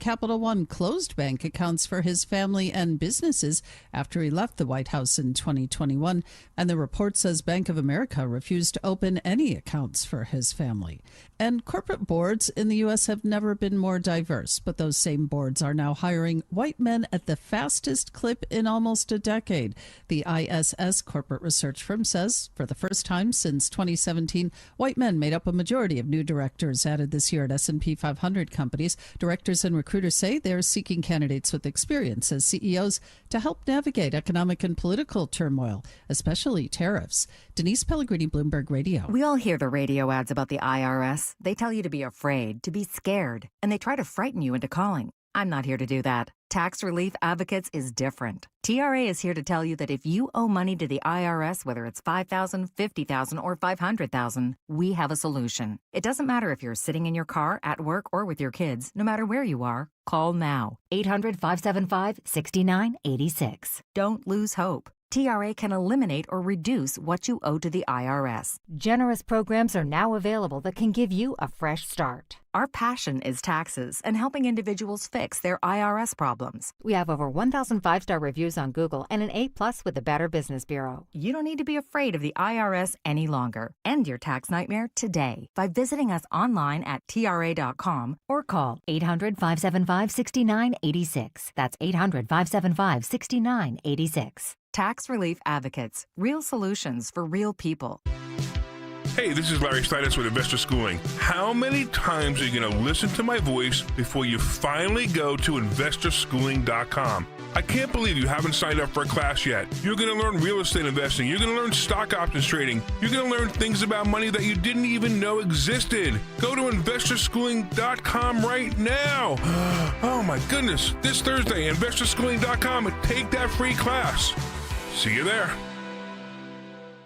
Capital One closed bank accounts for his family and businesses after he left the White House in 2021. And the report says Bank of America refused to open any accounts for his family. And corporate boards in the U.S. have never been more diverse, but those same boards are now hiring white men at the fastest clip in almost a decade. The ISS corporate research firm says for the first time since 2017, white men made up a majority of new directors added this year at S&P 500 companies. Directors and recruiters say they're seeking candidates with experience as CEOs to help navigate economic and political turmoil, especially tariffs. Denise Pellegrini, Bloomberg Radio. We all hear the radio ads about the IRS. They tell you to be afraid, to be scared, and they try to frighten you into calling. I'm not here to do that. Tax Relief Advocates is different. TRA is here to tell you that if you owe money to the IRS, whether it's $5,000, $50,000, or $500,000, we have a solution. It doesn't matter if you're sitting in your car, at work, or with your kids. No matter where you are, call now. 800-575-6986. Don't lose hope. TRA can eliminate or reduce what you owe to the IRS. Generous programs are now available that can give you a fresh start. Our passion is taxes and helping individuals fix their IRS problems. We have over 1,000 5-star reviews on Google and an A+ with the Better Business Bureau. You don't need to be afraid of the IRS any longer. End your tax nightmare today by visiting us online at TRA.com or call 800-575-6986. That's 800-575-6986. Tax Relief Advocates. Real solutions for real people. Hey, this is Larry Steinitz with Investor Schooling. How many times are you going to listen to my voice before you finally go to investorschooling.com? I can't believe you haven't signed up for a class yet. You're going to learn real estate investing. You're going to learn stock options trading. You're going to learn things about money that you didn't even know existed. Go to investorschooling.com right now. Oh my goodness. This Thursday, investorschooling.com, and take that free class. See you there.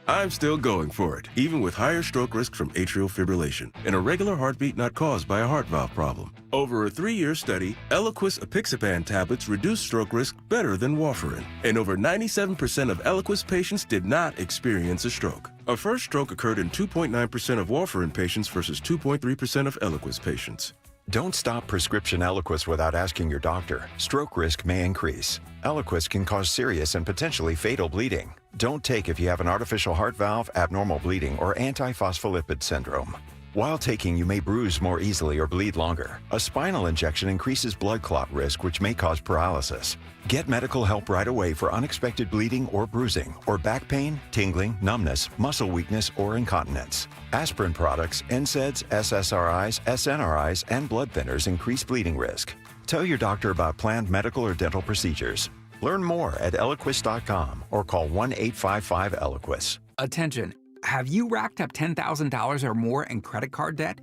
I'm still going for it, even with higher stroke risk from atrial fibrillation, an irregular heartbeat not caused by a heart valve problem. Over a 3-year study, Eloquis apixaban tablets reduced stroke risk better than warfarin, and over 97% of Eloquis patients did not experience a stroke. A first stroke occurred in 2.9% of warfarin patients versus 2.3% of Eloquis patients. Don't stop prescription Eloquis without asking your doctor. Stroke risk may increase. Eloquis can cause serious and potentially fatal bleeding. Don't take if you have an artificial heart valve, abnormal bleeding, or antiphospholipid syndrome. While taking, you may bruise more easily or bleed longer. A spinal injection increases blood clot risk, which may cause paralysis. Get medical help right away for unexpected bleeding or bruising, or back pain, tingling, numbness, muscle weakness, or incontinence. Aspirin products, NSAIDs, SSRIs, SNRIs, and blood thinners increase bleeding risk. Tell your doctor about planned medical or dental procedures. Learn more at Eloquis.com or call 1-855-ELOQUIS. Attention. Have you racked up $10,000 or more in credit card debt?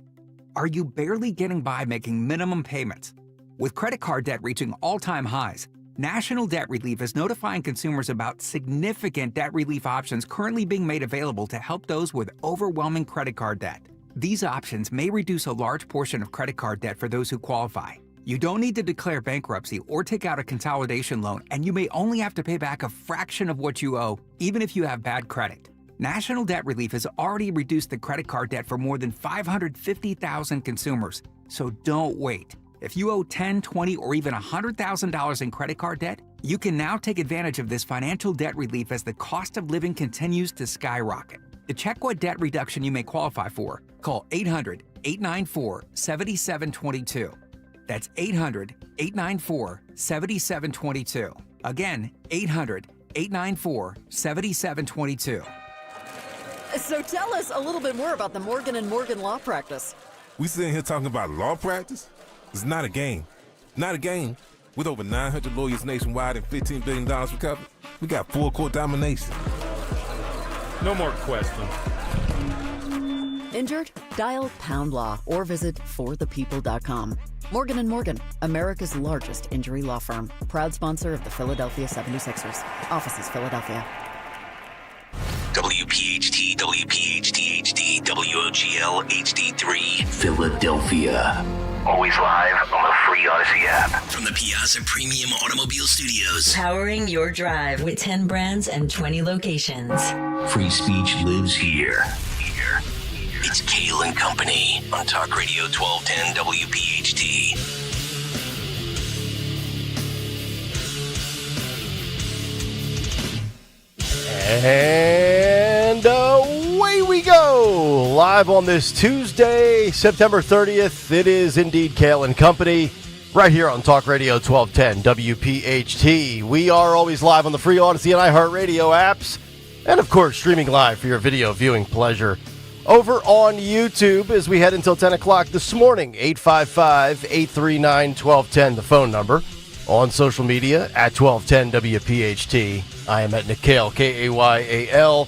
Are you barely getting by making minimum payments? With credit card debt reaching all-time highs, National Debt Relief is notifying consumers about significant debt relief options currently being made available to help those with overwhelming credit card debt. These options may reduce a large portion of credit card debt for those who qualify. You don't need to declare bankruptcy or take out a consolidation loan, and you may only have to pay back a fraction of what you owe, even if you have bad credit. National Debt Relief has already reduced the credit card debt for more than 550,000 consumers, so don't wait. If you owe $10,000, $20,000, or even $100,000 in credit card debt, you can now take advantage of this financial debt relief as the cost of living continues to skyrocket. To check what debt reduction you may qualify for, call 800-894-7722. That's 800-894-7722. Again, 800-894-7722. So tell us a little bit more about the Morgan & Morgan law practice. We sitting here talking about law practice? It's not a game. Not a game. With over 900 lawyers nationwide and $15 billion recovered, we got full court domination. No more questions. Injured? Dial #law or visit forthepeople.com. Morgan & Morgan, America's largest injury law firm. Proud sponsor of the Philadelphia 76ers. Offices, Philadelphia. WPHT, WPHT HD, WOGL HD3, Philadelphia. Always live on the free Odyssey app. From the Piazza Premium Automobile Studios. Powering your drive with 10 brands and 20 locations. Free speech lives here. It's Kayal and Company on Talk Radio 1210 WPHT. And away we go. Live on this Tuesday, September 30th. It is indeed Kayal and Company right here on Talk Radio 1210 WPHT. We are always live on the free Odyssey and iHeartRadio apps. And, of course, streaming live for your video viewing pleasure over on YouTube as we head until 10 o'clock this morning. 855-839-1210, the phone number. On social media at 1210 WPHT. I am at Kayal, Kayal.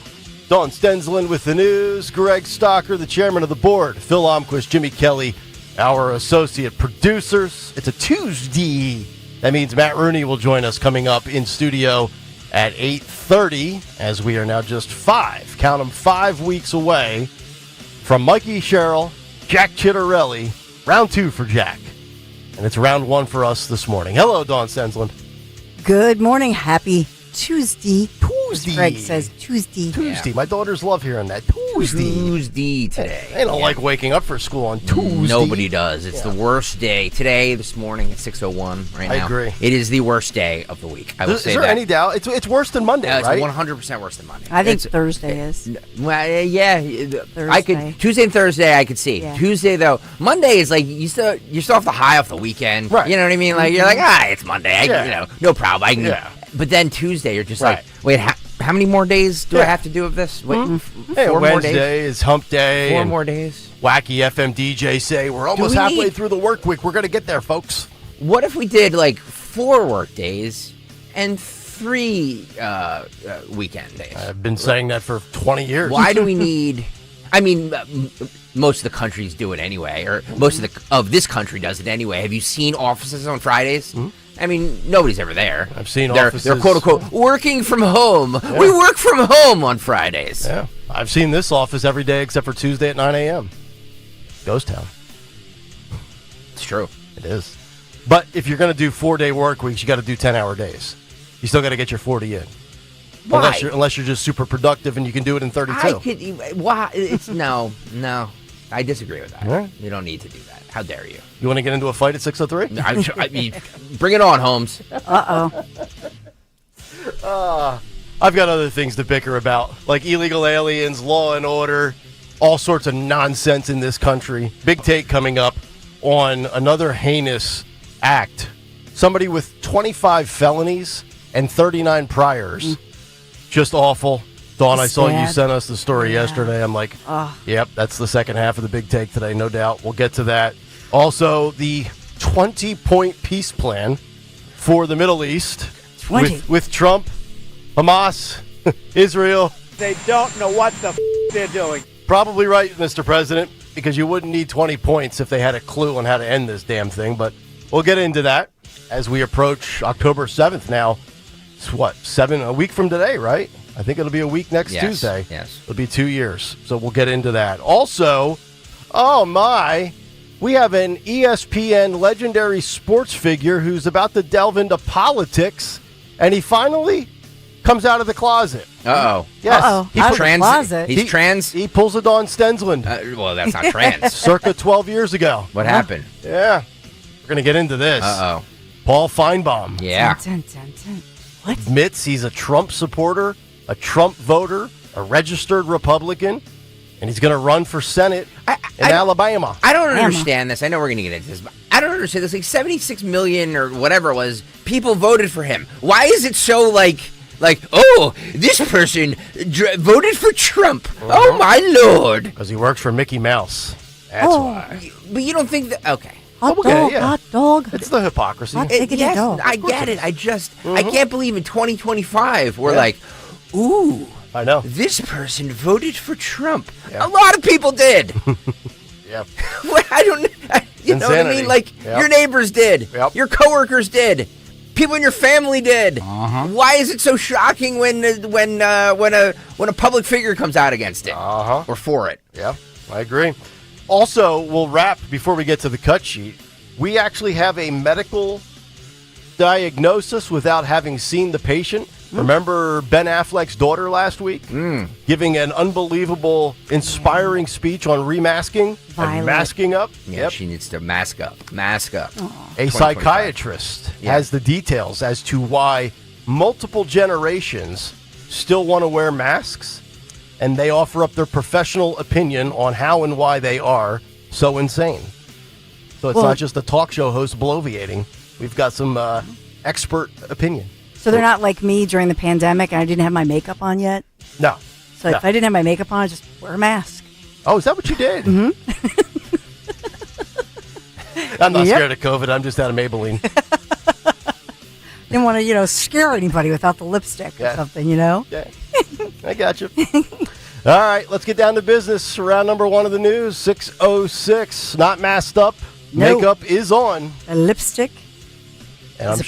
Dawn Stensland with the news. Greg Stocker, the chairman of the board. Phil Omquist, Jimmy Kelly, our associate producers. It's a Tuesday. That means Matt Rooney will join us coming up in studio at 8:30, as we are now just 5 weeks away from Mikey Sherrill, Jack Chitterelli, round 2 for Jack. And it's round 1 for us this morning. Hello, Dawn Stensland. Good morning. Happy Tuesday. Greg says Tuesday. Yeah. My daughters love hearing that. Tuesday today. They don't like waking up for school on Tuesday. Nobody does. It's the worst day. Today, this morning at 6:01 right now. I agree. It is the worst day of the week. I will say that. Is there any doubt? It's worse than Monday, right? It's 100% worse than Monday. I think Thursday is. Well, yeah. Thursday. Tuesday and Thursday I could see. Yeah. Tuesday, though. Monday is like, you're still off the high off the weekend. Right. You know what I mean? Like, you're like, it's Monday. No problem. I can. Yeah. But then Tuesday, you're just like, wait, how many more days do I have to do of this? Wait, 4 more days? Wednesday is hump day. 4 more days. Wacky FM DJ say, we're almost halfway through the work week. We're going to get there, folks. What if we did like 4 work days and 3 weekend days? I've been saying that for 20 years. Why do we need... I mean, most of the countries do it anyway, or most of this country does it anyway. Have you seen offices on Fridays? Mm-hmm. I mean, nobody's ever there. I've seen offices. They're quote-unquote working from home. Yeah. We work from home on Fridays. Yeah. I've seen this office every day except for Tuesday at 9 a.m. Ghost town. It's true. It is. But if you're going to do 4-day work weeks, you got to do 10-hour days. You still got to get your 40 in. Why? Unless you're just super productive and you can do it in 32. Why? It's no. I disagree with that. Right. You don't need to do that. How dare you? You want to get into a fight at 6:03? I mean, bring it on, Holmes. I've got other things to bicker about, like illegal aliens, law and order, all sorts of nonsense in this country. Big take coming up on another heinous act. Somebody with 25 felonies and 39 priors. Just awful. Dawn, I saw you sent us the story yesterday. I'm like, yep, that's the second half of the big take today, no doubt. We'll get to that. Also, the 20-point peace plan for the Middle East with Trump, Hamas, Israel. They don't know what the they're doing. Probably right, Mr. President, because you wouldn't need 20 points if they had a clue on how to end this damn thing. But we'll get into that as we approach October 7th now. It's a week from today, right? I think it'll be a week next Tuesday. Yes. It'll be 2 years. So we'll get into that. Also, we have an ESPN legendary sports figure who's about to delve into politics, and he finally comes out of the closet. Uh-oh. Yes. He's trans. He's trans? He pulls a Dawn Stensland. Well, that's not trans. Circa 12 years ago. What happened? Yeah. We're going to get into this. Uh-oh. Paul Finebomb. Yeah. What? Admits he's a Trump supporter, a Trump voter, a registered Republican, and he's going to run for Senate in Alabama. I don't understand this. I know we're going to get into this, but I don't understand this. Like 76 million or whatever it was, people voted for him. Why is it so like, this person voted for Trump? Oh, my Lord. Because he works for Mickey Mouse. That's why. But you don't think that... Okay. Hot dog. It's the hypocrisy. Dog. I get it. I can't believe in 2025 we're like, ooh, I know. This person voted for Trump. Yeah. A lot of people did. Yep. You know what I mean? Like, your neighbors did. Yep. Your coworkers did. People in your family did. Uh-huh. Why is it so shocking when a public figure comes out against it or for it? Yeah, I agree. Also, we'll wrap before we get to the cut sheet. We actually have a medical diagnosis without having seen the patient. Remember Ben Affleck's daughter last week? Giving an unbelievable, inspiring speech on remasking and masking up? Yeah, she needs to mask up. Mask up. A psychiatrist has the details as to why multiple generations still want to wear masks, and they offer up their professional opinion on how and why they are so insane. So it's not just a talk show host bloviating. We've got some expert opinion. So they're not like me during the pandemic and I didn't have my makeup on yet? No. So if I didn't have my makeup on, I just wear a mask. Oh, is that what you did? Mm-hmm. I'm not scared of COVID. I'm just out of Maybelline. Didn't want to, scare anybody without the lipstick or something, Yeah, I got you. All right, let's get down to business. Round number one of the news, 6:06. Not masked up. No. Makeup is on. A lipstick. And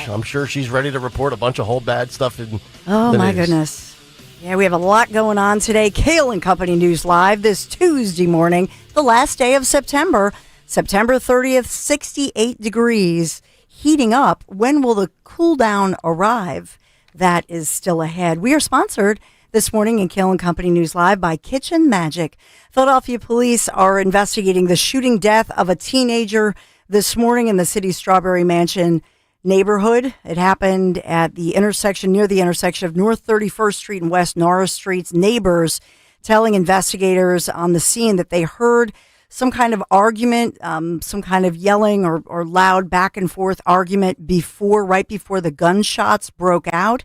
I'm sure she's ready to report a bunch of whole bad stuff in Oh, the my news. goodness. Yeah, we have a lot going on today. Kayal and Company News Live this Tuesday morning, the last day of September. September 30th, 68 degrees, heating up. When will the cool down arrive? That is still ahead. We are sponsored this morning in Kayal and Company News Live by Kitchen Magic. Philadelphia police are investigating the shooting death of a teenager this morning in the city's Strawberry Mansion neighborhood. It happened at the intersection, near the intersection of North 31st Street and West Norris Streets. Neighbors telling investigators on the scene that they heard some kind of argument, some kind of yelling or loud back and forth argument right before the gunshots broke out.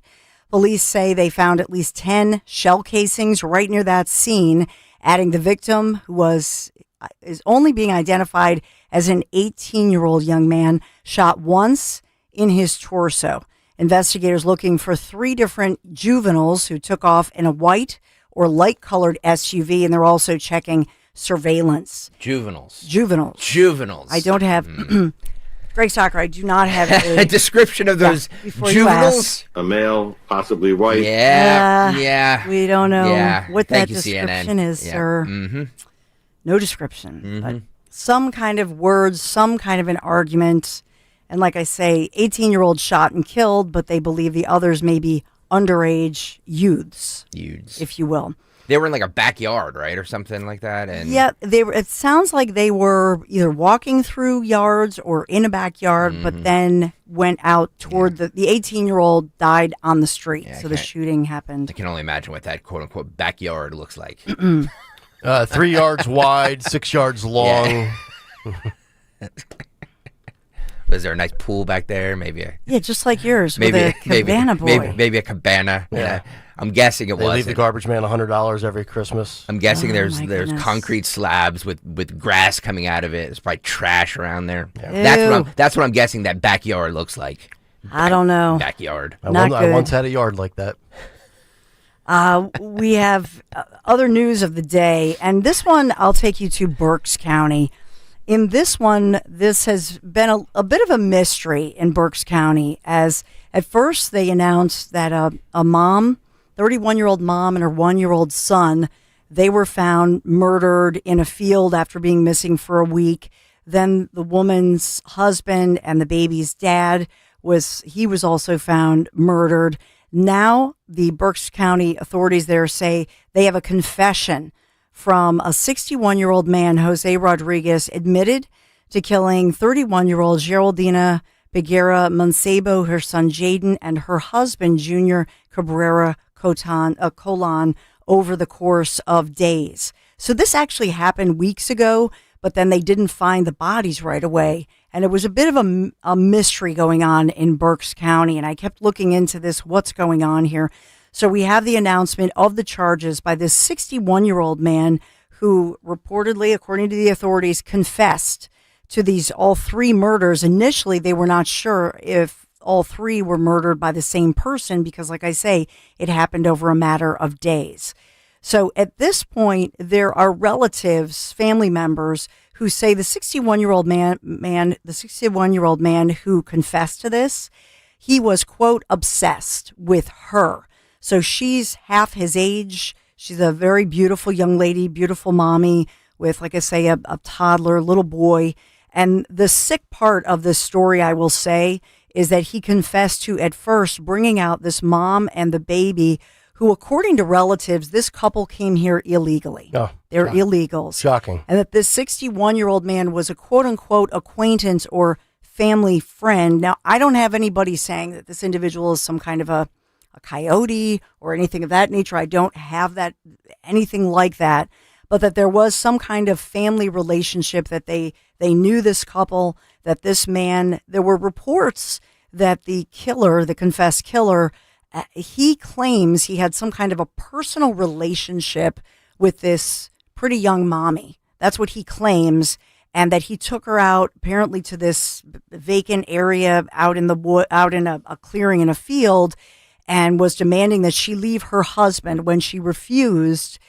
Police say they found at least 10 shell casings right near that scene, adding the victim, who is only being identified as an 18-year-old young man, shot once in his torso. Investigators looking for 3 different juveniles who took off in a white or light-colored SUV, and they're also checking surveillance. Juveniles. I don't have... Greg Stocker, I do not have a description of those juveniles. A male, possibly white. Yeah. We don't know what that you, description CNN. is, sir. Mm-hmm. No description. But some kind of words, some kind of an argument. And like I say, 18-year-old shot and killed, but they believe the others may be underage youths, if you will. They were in like a backyard, right, or something like that. And yeah, they were. It sounds like they were either walking through yards or in a backyard, but then went out toward the 18-year-old died on the street. So the shooting happened. I can only imagine what that quote unquote backyard looks like. 3 yards wide, 6 yards long. Yeah. Was there a nice pool back there? Maybe just like yours. Maybe with a cabana boy. Maybe a cabana. Yeah. I'm guessing it was. They leave the garbage man $100 every Christmas. I'm guessing there's concrete slabs with grass coming out of it. There's probably trash around there. Yeah. That's what I'm guessing that backyard looks like. I don't know. Backyard. I once had a yard like that. We have other news of the day, and this one I'll take you to Berks County. In this one, this has been a bit of a mystery in Berks County, as at first they announced that a mom, 31-year-old mom and her 1-year-old son, they were found murdered in a field after being missing for a week. Then the woman's husband and the baby's dad was also found murdered. Now the Berks County authorities there say they have a confession from a 61-year-old man, Jose Rodriguez, admitted to killing 31-year-old Geraldina Beguera Mancebo, her son Jaden, and her husband, Junior Cabrera Colon, over the course of days. So this actually happened weeks ago, but then they didn't find the bodies right away. And it was a bit of a mystery going on in Berks County. And I kept looking into this, what's going on here. So we have the announcement of the charges by this 61-year-old man who reportedly, according to the authorities, confessed to all 3 murders. Initially, they were not sure if all 3 were murdered by the same person because, like I say, it happened over a matter of days. So at this point, there are relatives, family members who say the 61-year-old man who confessed to this, he was, quote, obsessed with her. So she's half his age. She's a very beautiful young lady, beautiful mommy with, like I say, a toddler, little boy. And the sick part of this story, I will say, is that he confessed to at first bringing out this mom and the baby who, according to relatives, this couple came here illegally. Oh, they're illegals. Shocking. And that this 61-year-old man was a quote-unquote acquaintance or family friend. Now, I don't have anybody saying that this individual is some kind of a a coyote or anything of that nature. I don't have that, anything like that, but that there was some kind of family relationship, that they knew this couple, that this man, there were reports that the killer, the confessed killer, he claims he had some kind of a personal relationship with this pretty young mommy. That's what he claims. And that he took her out apparently to this vacant area out in the wood, out in a clearing in a field, and was demanding that she leave her husband. When she refused,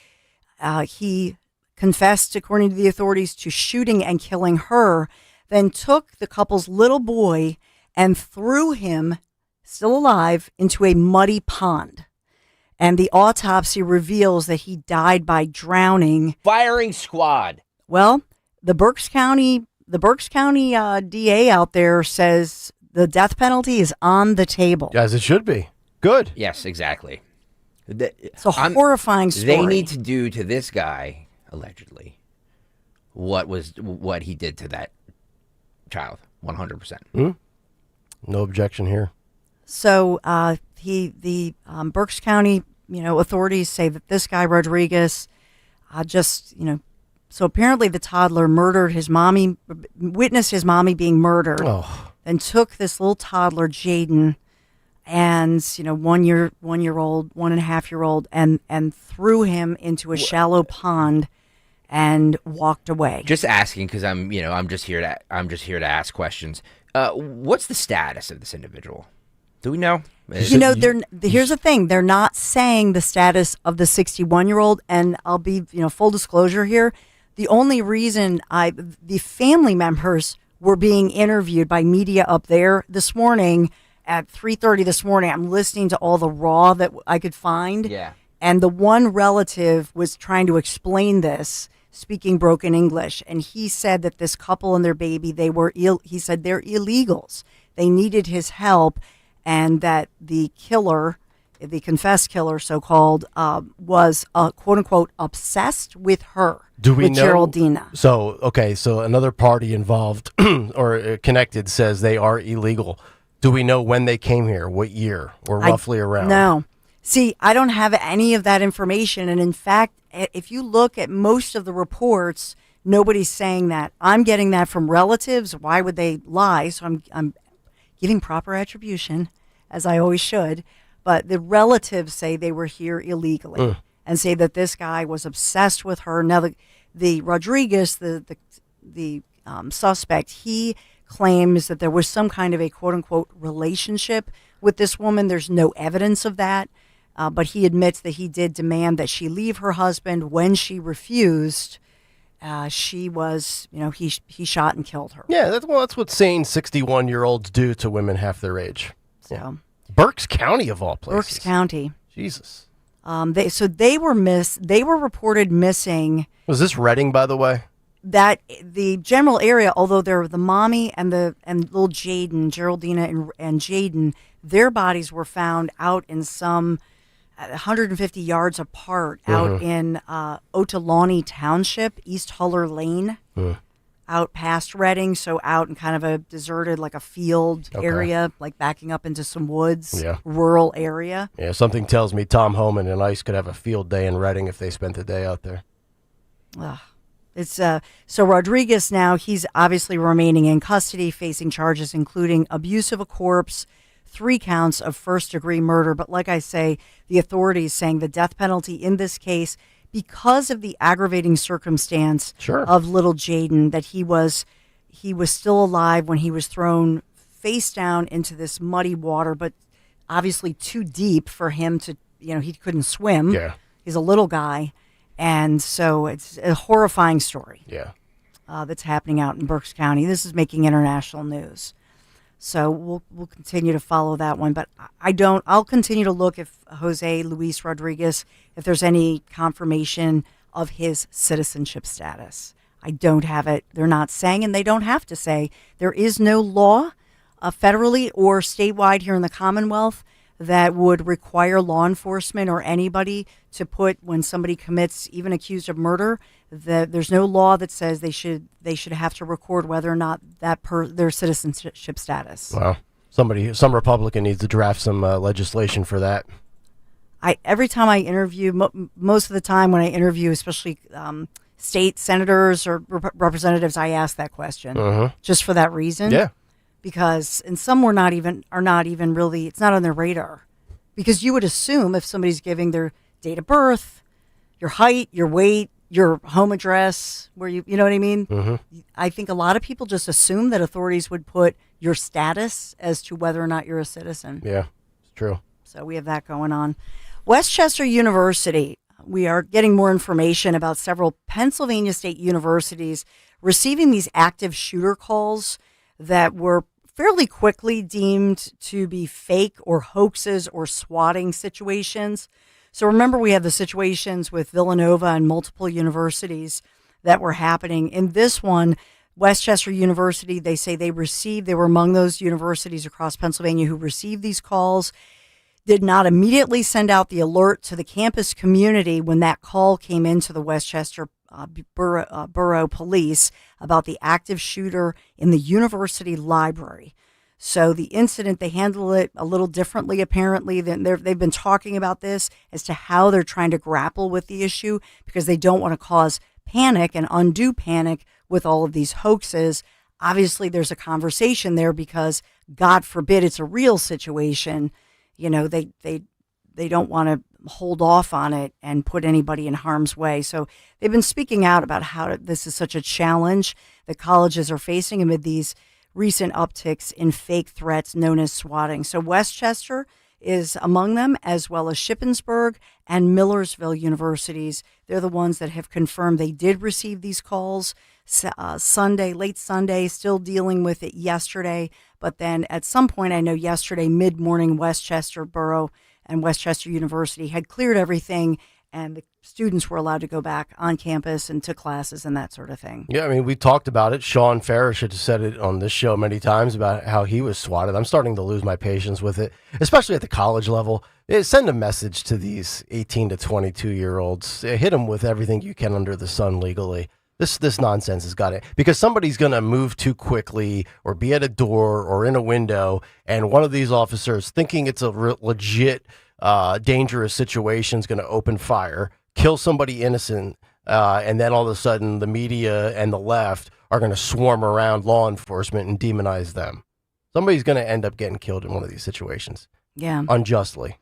he confessed, according to the authorities, to shooting and killing her, then took the couple's little boy and threw him, still alive, into a muddy pond. And the autopsy reveals that he died by drowning. Firing squad. Well, the Berks County DA out there says the death penalty is on the table. As it should be. Good. Yes, exactly. It's a horrifying story. They need to do to this guy, allegedly, what he did to that child. 100%. No objection here. So the Berks County, authorities say that this guy Rodriguez so apparently the toddler murdered his mommy, witnessed his mommy being murdered, then took this little toddler, Jaden, and 1-year-old, 1.5-year-old, and threw him into a shallow pond and walked away. Just asking because I'm just here to ask questions. What's the status of this individual? Do we know? Here's the thing. They're not saying the status of the 61-year-old, and I'll be, full disclosure here. The only reason the family members were being interviewed by media up there this morning at 3:30 this morning. I'm listening to all the raw that I could find. Yeah. And the one relative was trying to explain this, speaking broken English. And he said that this couple and their baby, he said they're illegals. They needed his help. And that the killer, the confessed killer, so-called, was, quote-unquote, obsessed with her, Do we with know? Geraldina. So another party involved or connected says they are illegal. Do we know when they came here, what year, or roughly around? No. See, I don't have any of that information. And in fact, if you look at most of the reports, nobody's saying that. I'm getting that from relatives. Why would they lie? So I'm giving proper attribution, as I always should, but the relatives say they were here illegally and say that this guy was obsessed with her. Now, the Rodriguez, the suspect, he claims that there was some kind of a quote-unquote relationship with this woman. There's no evidence of that, but he admits that he did demand that she leave her husband. When she refused, she was, he shot and killed her. Yeah, that's what sane 61-year-olds do to women half their age. So, yeah. Berks County of all places. Berks County. Jesus. They were reported missing. Was this Reading, by the way? That the general area, although they're the mommy and little Jaden, Geraldina and Jaden, their bodies were found out in some 150 yards apart out in Otolani Township, East Huller Lane, out past Reading, so out in kind of a deserted, like a field area, like backing up into some woods, rural area. Yeah, something tells me Tom Homan and Ice could have a field day in Reading if they spent the day out there. It's so Rodriguez now, he's obviously remaining in custody, facing charges including abuse of a corpse, 3 counts of first-degree murder. But like I say, the authorities saying the death penalty in this case, because of the aggravating circumstance of little Jaden, that he was still alive when he was thrown face down into this muddy water, but obviously too deep for him to, he couldn't swim. Yeah. He's a little guy. And so it's a horrifying story. Yeah. That's happening out in Berks County. This is making international news. So we'll continue to follow that one. But I'll continue to look if Jose Luis Rodriguez, if there's any confirmation of his citizenship status. I don't have it. They're not saying, and they don't have to say. There is no law federally or statewide here in the Commonwealth that would require law enforcement or anybody to put, when somebody commits, even accused of murder, that there's no law that says they should have to record whether or not their citizenship status. Wow. Some Republican needs to draft some legislation for that. Every time I interview, most of the time when I interview, especially state senators or representatives, I ask that question just for that reason. Yeah, because some are not even really. It's not on their radar, because you would assume if somebody's giving their date of birth, your height, your weight, your home address, where you know what I mean. I think a lot of people just assume that authorities would put your status as to whether or not you're a citizen. Yeah, it's true. So we have that going on. Westchester University, we are getting more information about several Pennsylvania state universities receiving these active shooter calls that were fairly quickly deemed to be fake or hoaxes or swatting situations. So remember, we have the situations with Villanova and multiple universities that were happening. In this one, Westchester University, they say they were among those universities across Pennsylvania who received these calls, did not immediately send out the alert to the campus community when that call came into the Westchester Borough Police about the active shooter in the university library. So the incident, they handle it a little differently, apparently. They've been talking about this as to how they're trying to grapple with the issue, because they don't want to cause panic and undue panic with all of these hoaxes. Obviously, there's a conversation there because, God forbid, it's a real situation. You know, they don't want to hold off on it and put anybody in harm's way. So they've been speaking out about how this is such a challenge that colleges are facing amid these recent upticks in fake threats known as swatting. So Westchester is among them, as well as Shippensburg and Millersville universities. They're the ones that have confirmed they did receive these calls late Sunday, still dealing with it yesterday. But then at some point, I know yesterday, mid-morning, Westchester Borough and Westchester University had cleared everything, and the students were allowed to go back on campus and to classes and that sort of thing. Yeah, I mean, we talked about it. Sean Farish had said it on this show many times about how he was swatted. I'm starting to lose my patience with it, especially at the college level. Send a message to these 18 to 22-year-olds. Hit them with everything you can under the sun legally. This nonsense has got it, because somebody's going to move too quickly or be at a door or in a window, and one of these officers, thinking it's a legit dangerous situation, is going to open fire, kill somebody innocent, and then all of a sudden the media and the left are going to swarm around law enforcement and demonize them. Somebody's going to end up getting killed in one of these situations. Yeah. Unjustly.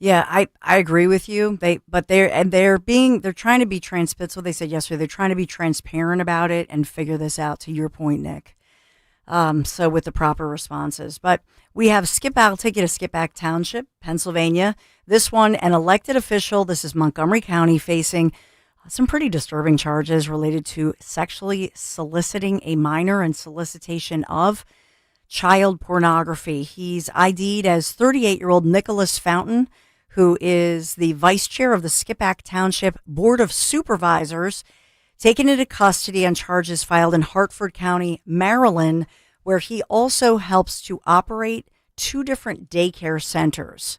Yeah, I agree with you. They're trying to be that's what they said yesterday. They're trying to be transparent about it and figure this out, to your point, Nick. So with the proper responses. But we have I'll take you to Skippack Township, Pennsylvania. This one, an elected official, this is Montgomery County, facing some pretty disturbing charges related to sexually soliciting a minor and solicitation of child pornography. He's ID'd as 38-year-old Nicholas Fountain, who is the vice chair of the Skippack Township Board of Supervisors, taken into custody on charges filed in Hartford County, Maryland, where he also helps to operate 2 different daycare centers.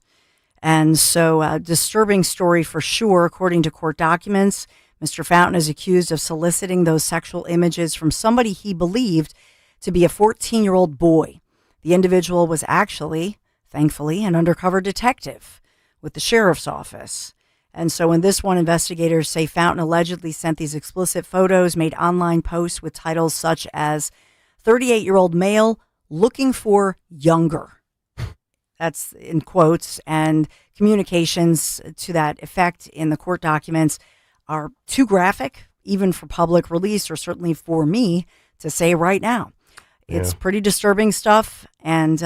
And so a disturbing story for sure. According to court documents, Mr. Fountain is accused of soliciting those sexual images from somebody he believed to be a 14-year-old boy. The individual was actually, thankfully, an undercover detective with the sheriff's office. And so in this one, investigators say Fountain allegedly sent these explicit photos, made online posts with titles such as 38-year-old male looking for younger. That's in quotes, and communications to that effect in the court documents are too graphic, even for public release, or certainly for me to say right now. It's pretty disturbing stuff. And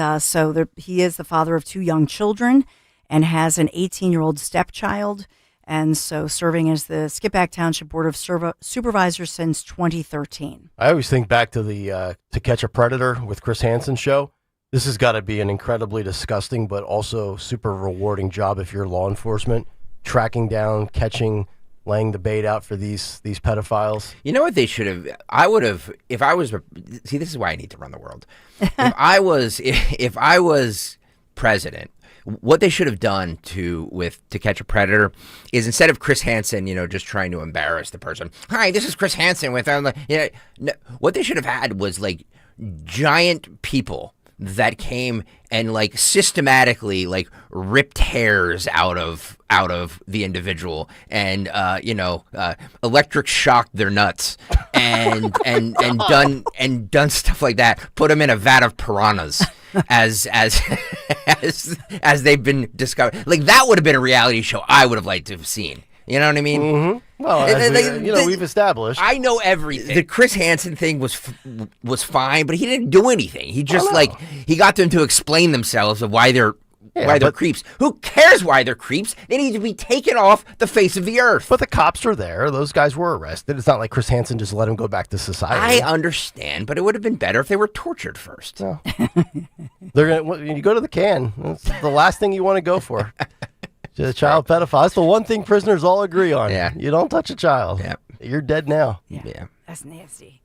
he is the father of 2 young children and has an 18-year-old stepchild. And so serving as the Skippack Township Board of Supervisors since 2013. I always think back to the To Catch a Predator with Chris Hansen's show. This has got to be an incredibly disgusting but also super rewarding job if you're law enforcement, tracking down, catching, laying the bait out for these pedophiles. You know what they should have? I would have, if I was. See, this is why I need to run the world. If I was president, what they should have done To Catch a Predator is, instead of Chris Hansen, just trying to embarrass the person. Hi, this is Chris Hansen with. What they should have had was like giant people that came and like systematically like ripped hairs out of the individual and electric shocked their nuts and done stuff like that. Put them in a vat of piranhas as they've been discovered. Like that would have been a reality show I would have liked to have seen. You know what I mean? Mm-hmm. Well, we've established. I know everything. The Chris Hansen thing was fine, but he didn't do anything. He just he got them to explain themselves of why they're creeps. Who cares why they're creeps? They need to be taken off the face of the earth. But the cops are there. Those guys were arrested. It's not like Chris Hansen just let him go back to society. I understand, but it would have been better if they were tortured first. No. When you go to the can, that's the last thing you want to go for. A child pedophile. That's the one thing prisoners all agree on. Yeah. You don't touch a child. Yeah. You're dead now. Yeah. That's nasty.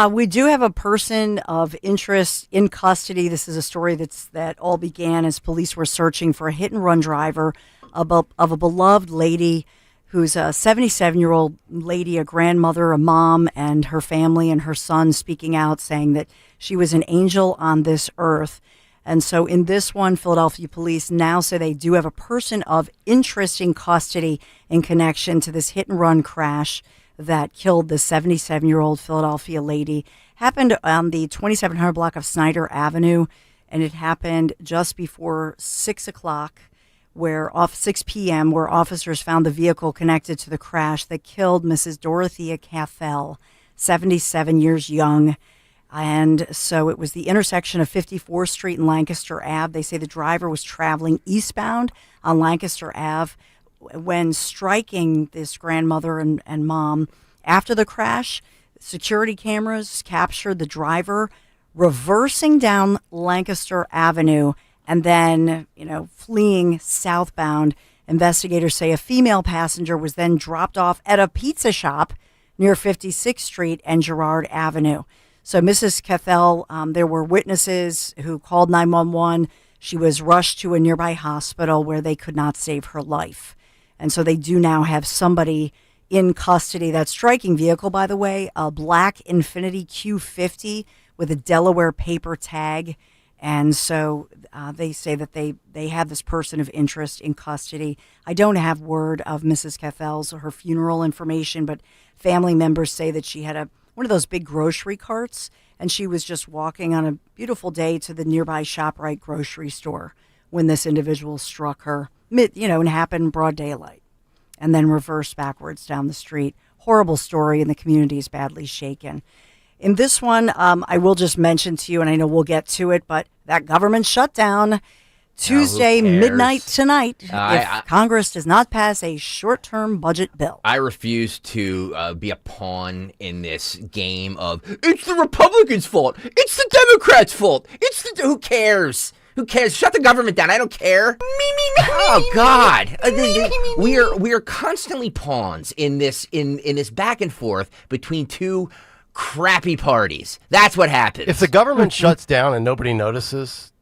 We do have a person of interest in custody. This is a story that all began as police were searching for a hit-and-run driver of a beloved lady who's a 77-year-old lady, a grandmother, a mom, and her family and her son speaking out, saying that she was an angel on this earth. And so in this one, Philadelphia police now say they do have a person of interest in custody in connection to this hit-and-run crash that killed the 77-year-old Philadelphia lady. Happened on the 2700 block of Snyder Avenue, and it happened just before 6 p.m., where officers found the vehicle connected to the crash that killed Mrs. Dorothea Kayal, 77 years young. And so it was the intersection of 54th Street and Lancaster Ave. They say the driver was traveling eastbound on Lancaster Ave when striking this grandmother and mom. After the crash, security cameras captured the driver reversing down Lancaster Avenue and then, fleeing southbound. Investigators say a female passenger was then dropped off at a pizza shop near 56th Street and Girard Avenue. So Mrs. Kayal, there were witnesses who called 911. She was rushed to a nearby hospital where they could not save her life. And so they do now have somebody in custody. That striking vehicle, by the way, a black Infiniti Q50 with a Delaware paper tag. And so they say that they have this person of interest in custody. I don't have word of Mrs. Kayal's or her funeral information, but family members say that she had one of those big grocery carts, and she was just walking on a beautiful day to the nearby ShopRite grocery store when this individual struck her, and happened in broad daylight, and then reversed backwards down the street. Horrible story, and the community is badly shaken. In this one, I will just mention to you, and I know we'll get to it, but that government shutdown Tuesday, midnight tonight, if Congress does not pass a short-term budget bill. I refuse to be a pawn in this game of, it's the Republicans' fault, it's the Democrats' fault, who cares? Who cares? Shut the government down. I don't care. Oh God! We are constantly pawns in this back and forth between two crappy parties. That's what happens. If the government shuts down and nobody notices,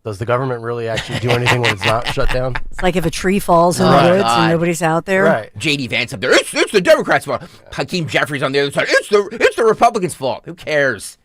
does the government really actually do anything when it's not shut down? It's like if a tree falls in the woods and nobody's out there. Right. J.D. Vance up there. It's the Democrats' fault. Hakeem Jeffries on the other side. It's the Republicans' fault. Who cares?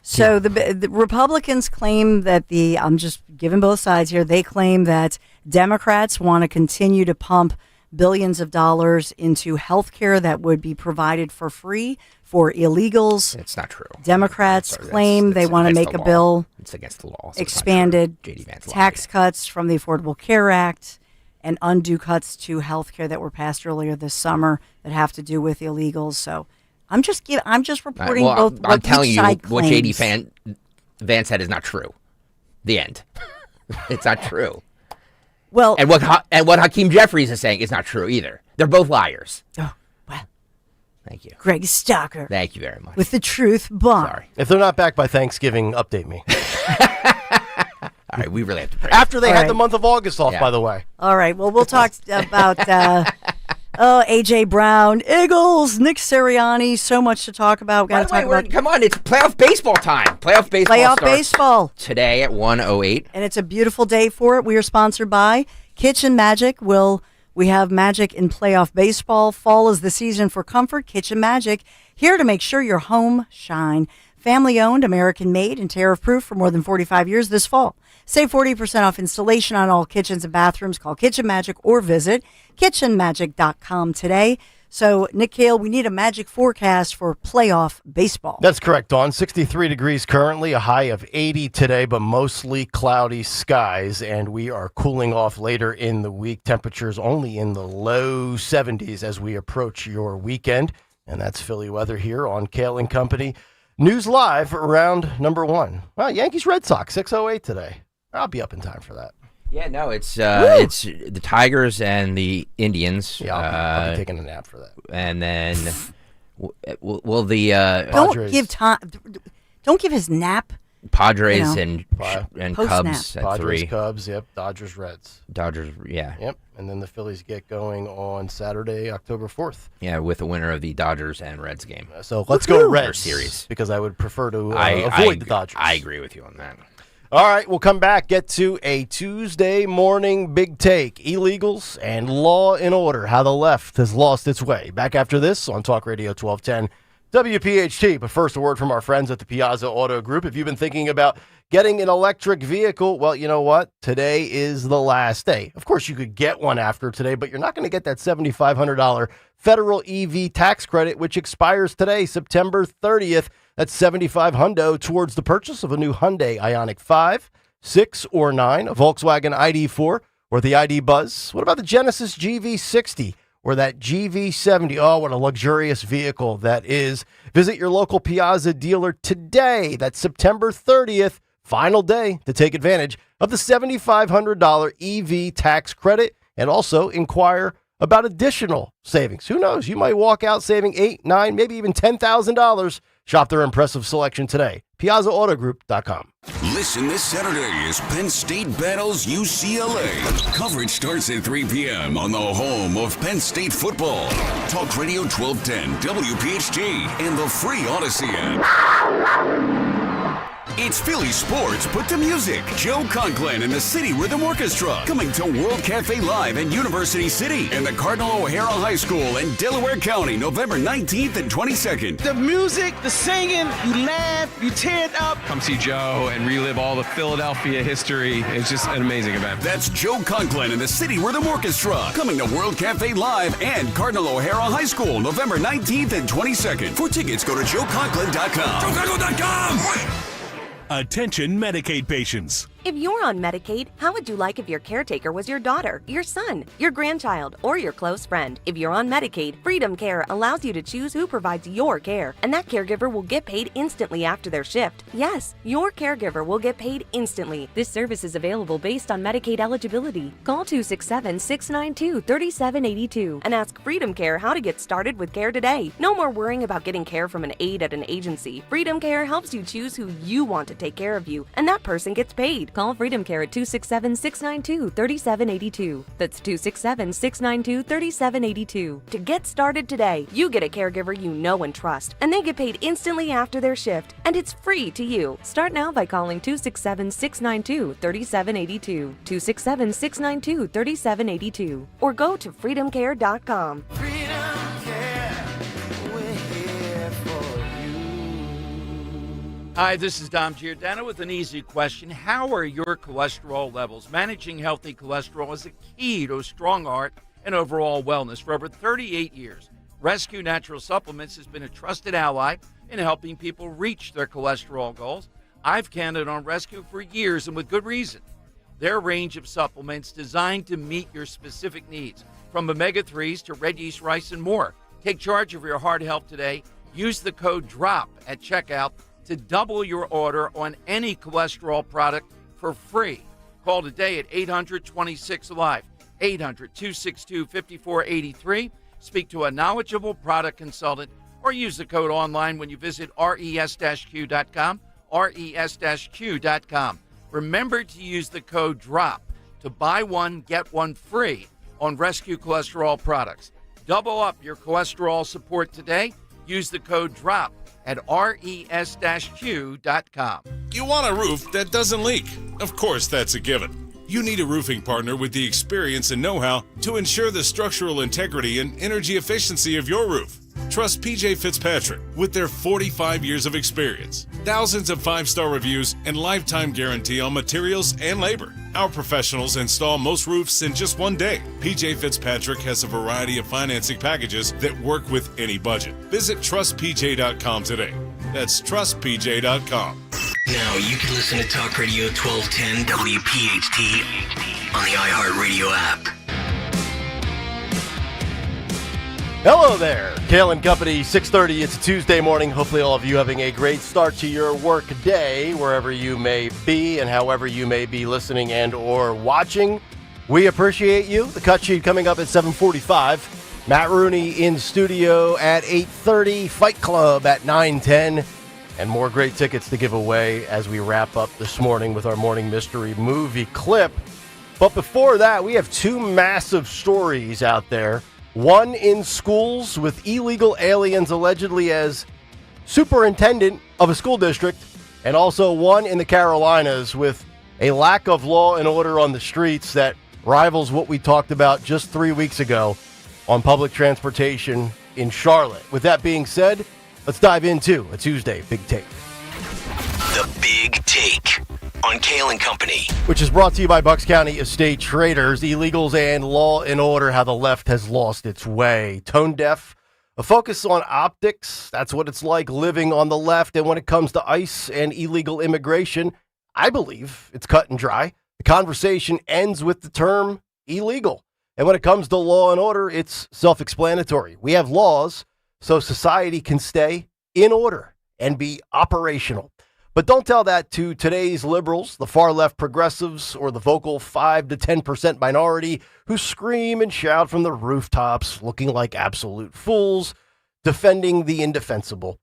So the Republicans claim that I'm just giving both sides here. They claim that Democrats want to continue to pump billions of dollars into health care that would be provided for free for illegals. It's not true. Democrats claim they want to make a bill. It's against the law. So expanded tax cuts from the Affordable Care Act and undue cuts to health care that were passed earlier this summer that have to do with illegals. So I'm just reporting both. I'm telling you what J.D. Vance said is not true. The end. It's not true. Well, and what Hakeem Jeffries is saying is not true either. They're both liars. Oh, well. Thank you. Greg Stocker. Thank you very much. With the truth bomb. Sorry. If they're not back by Thanksgiving, update me. All right, we really have to pray. After they had the month of August off, by the way. All right, well, we'll talk about A.J. Brown, Eagles, Nick Sirianni, so much to talk about. By the way, come on, it's playoff baseball time. Playoff baseball today at 1:08. And it's a beautiful day for it. We are sponsored by Kitchen Magic. We have magic in playoff baseball. Fall is the season for comfort. Kitchen Magic, here to make sure your home shine. family-owned, American-made, and tariff-proof for more than 45 years this fall. Save 40% off installation on all kitchens and bathrooms. Call Kitchen Magic or visit kitchenmagic.com today. So, Nick Kayal, we need a magic forecast for playoff baseball. That's correct, Dawn. 63 degrees currently, a high of 80 today, but mostly cloudy skies, and we are cooling off later in the week. Temperatures only in the low 70s as we approach your weekend, and that's Philly weather here on Kayal and Company. News Live, round number 1. Well, Yankees-Red Sox, 6:08 today. I'll be up in time for that. Yeah, no, it's the Tigers and the Indians. Yeah, I'll be taking a nap for that. And then, will the don't give his nap. Padres and Post-snap. Cubs at 3. Cubs, yep. Dodgers, Reds. Dodgers, yeah. Yep, and then the Phillies get going on Saturday, October 4th. Yeah, with the winner of the Dodgers and Reds game. So let's go Reds series, because I would prefer to avoid the Dodgers. I agree with you on that. All right, we'll come back, get to a Tuesday morning big take, illegals and law and order, how the left has lost its way. Back after this on Talk Radio 1210 WPHT. But first, a word from our friends at the Piazza Auto Group. If you've been thinking about getting an electric vehicle, well, you know what? Today is the last day. Of course, you could get one after today, but you're not going to get that $7,500 federal EV tax credit, which expires today, September 30th. That's $7,500 towards the purchase of a new Hyundai Ioniq 5, 6, or 9, a Volkswagen ID4, or the ID Buzz. What about the Genesis GV60 or that GV70? Oh, what a luxurious vehicle that is. Visit your local Piazza dealer today. That's September 30th, final day to take advantage of the $7,500 EV tax credit, and also inquire about additional savings. Who knows? You might walk out saving $8,000, $9,000, maybe even $10,000. Shop their impressive selection today. PiazzaAutoGroup.com. Listen this Saturday as Penn State battles UCLA. Coverage starts at 3 p.m. on the home of Penn State football. Talk Radio 1210, WPHT, and the free Odyssey app. It's Philly sports put to music. Joe Conklin and the City Rhythm Orchestra coming to World Cafe Live in University City and the Cardinal O'Hara High School in Delaware County, November 19th and 22nd. The music, the singing, you laugh, you tear it up. Come see Joe and relive all the Philadelphia history. It's just an amazing event. That's Joe Conklin and the City Rhythm Orchestra coming to World Cafe Live and Cardinal O'Hara High School, November 19th and 22nd. For tickets, go to joeconklin.com. joeconklin.com! Attention Medicaid patients. If you're on Medicaid, how would you like if your caretaker was your daughter, your son, your grandchild, or your close friend? If you're on Medicaid, Freedom Care allows you to choose who provides your care, and that caregiver will get paid instantly after their shift. Yes, your caregiver will get paid instantly. This service is available based on Medicaid eligibility. Call 267-692-3782 and ask Freedom Care how to get started with care today. No more worrying about getting care from an aide at an agency. Freedom Care helps you choose who you want to take care of you, and that person gets paid. Call Freedom Care at 267-692-3782. That's 267-692-3782. To get started today, you get a caregiver you know and trust, and they get paid instantly after their shift, and it's free to you. Start now by calling 267-692-3782, 267-692-3782, or go to freedomcare.com. Hi, this is Dom Giordano with an easy question. How are your cholesterol levels? Managing healthy cholesterol is a key to a strong heart and overall wellness. For over 38 years, Rescue Natural Supplements has been a trusted ally in helping people reach their cholesterol goals. I've counted on Rescue for years, and with good reason. Their range of supplements designed to meet your specific needs, from omega-3s to red yeast rice and more. Take charge of your heart health today. Use the code DROP at checkout to double your order on any cholesterol product for free. Call today at 800-26-ALIVE, 800-262-5483. Speak to a knowledgeable product consultant or use the code online when you visit res-q.com, res-q.com. Remember to use the code DROP to buy one, get one free on Rescue Cholesterol products. Double up your cholesterol support today. Use the code DROP at res-q.com. You want a roof that doesn't leak? Of course, that's a given. You need a roofing partner with the experience and know-how to ensure the structural integrity and energy efficiency of your roof. Trust PJ Fitzpatrick with their 45 years of experience, thousands of 5-star reviews, and lifetime guarantee on materials and labor. Our professionals install most roofs in just one day. PJ Fitzpatrick has a variety of financing packages that work with any budget. Visit trustpj.com today. That's trustpj.com. Now you can listen to Talk Radio 1210 WPHT on the iHeartRadio app. Hello there, Kayal and Company, 6:30. It's a Tuesday morning. Hopefully all of you having a great start to your work day, wherever you may be and however you may be listening and or watching. We appreciate you. The cut sheet coming up at 7:45. Matt Rooney in studio at 8:30. Fight Club at 9:10. And more great tickets to give away as we wrap up this morning with our morning mystery movie clip. But before that, we have two massive stories out there. One in schools with illegal aliens allegedly as superintendent of a school district, and also one in the Carolinas with a lack of law and order on the streets that rivals what we talked about just 3 weeks ago on public transportation in Charlotte. With that being said, let's dive into a Tuesday Big Take. The Big Take on Kayal and Company. Which is brought to you by Berks County Estate Traders. Illegals and law and order, how the left has lost its way. Tone deaf, a focus on optics. That's what it's like living on the left. And when it comes to ICE and illegal immigration, I believe it's cut and dry. The conversation ends with the term illegal. And when it comes to law and order, it's self-explanatory. We have laws so society can stay in order and be operational. But don't tell that to today's liberals, the far-left progressives, or the vocal 5 to 10% minority who scream and shout from the rooftops, looking like absolute fools, defending the indefensible.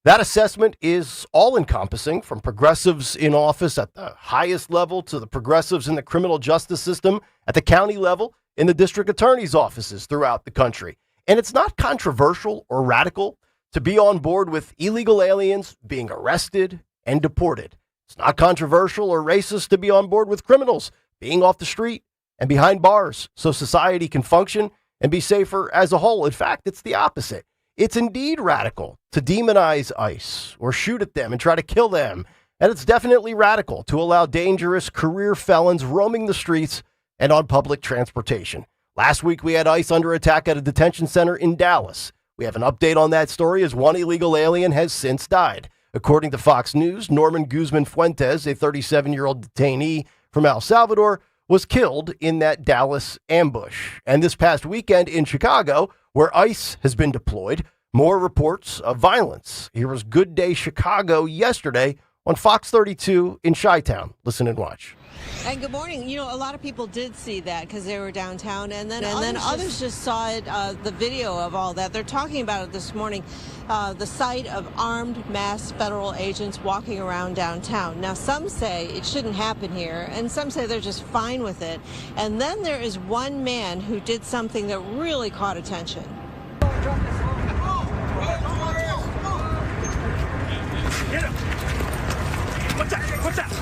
That assessment is all-encompassing, from progressives in office at the highest level to the progressives in the criminal justice system at the county level, in the district attorney's offices throughout the country. And it's not controversial or radical to be on board with illegal aliens being arrested and deported. It's not controversial or racist to be on board with criminals being off the street and behind bars so society can function and be safer as a whole. In fact, it's the opposite. It's indeed radical to demonize ICE or shoot at them and try to kill them. And it's definitely radical to allow dangerous career felons roaming the streets and on public transportation. Last week, we had ICE under attack at a detention center in Dallas. We have an update on that story as one illegal alien has since died. According to Fox News, Norman Guzman Fuentes, a 37-year-old detainee from El Salvador, was killed in that Dallas ambush. And this past weekend in Chicago, where ICE has been deployed, more reports of violence. Here was Good Day Chicago yesterday on Fox 32 in Chi-Town. Listen and watch. And good morning. You know, a lot of people did see that because they were downtown, and then others just saw it, the video of all that. They're talking about it this morning, the sight of armed mass federal agents walking around downtown. Now, some say it shouldn't happen here, and some say they're just fine with it. And then there is one man who did something that really caught attention. Get him! What's that?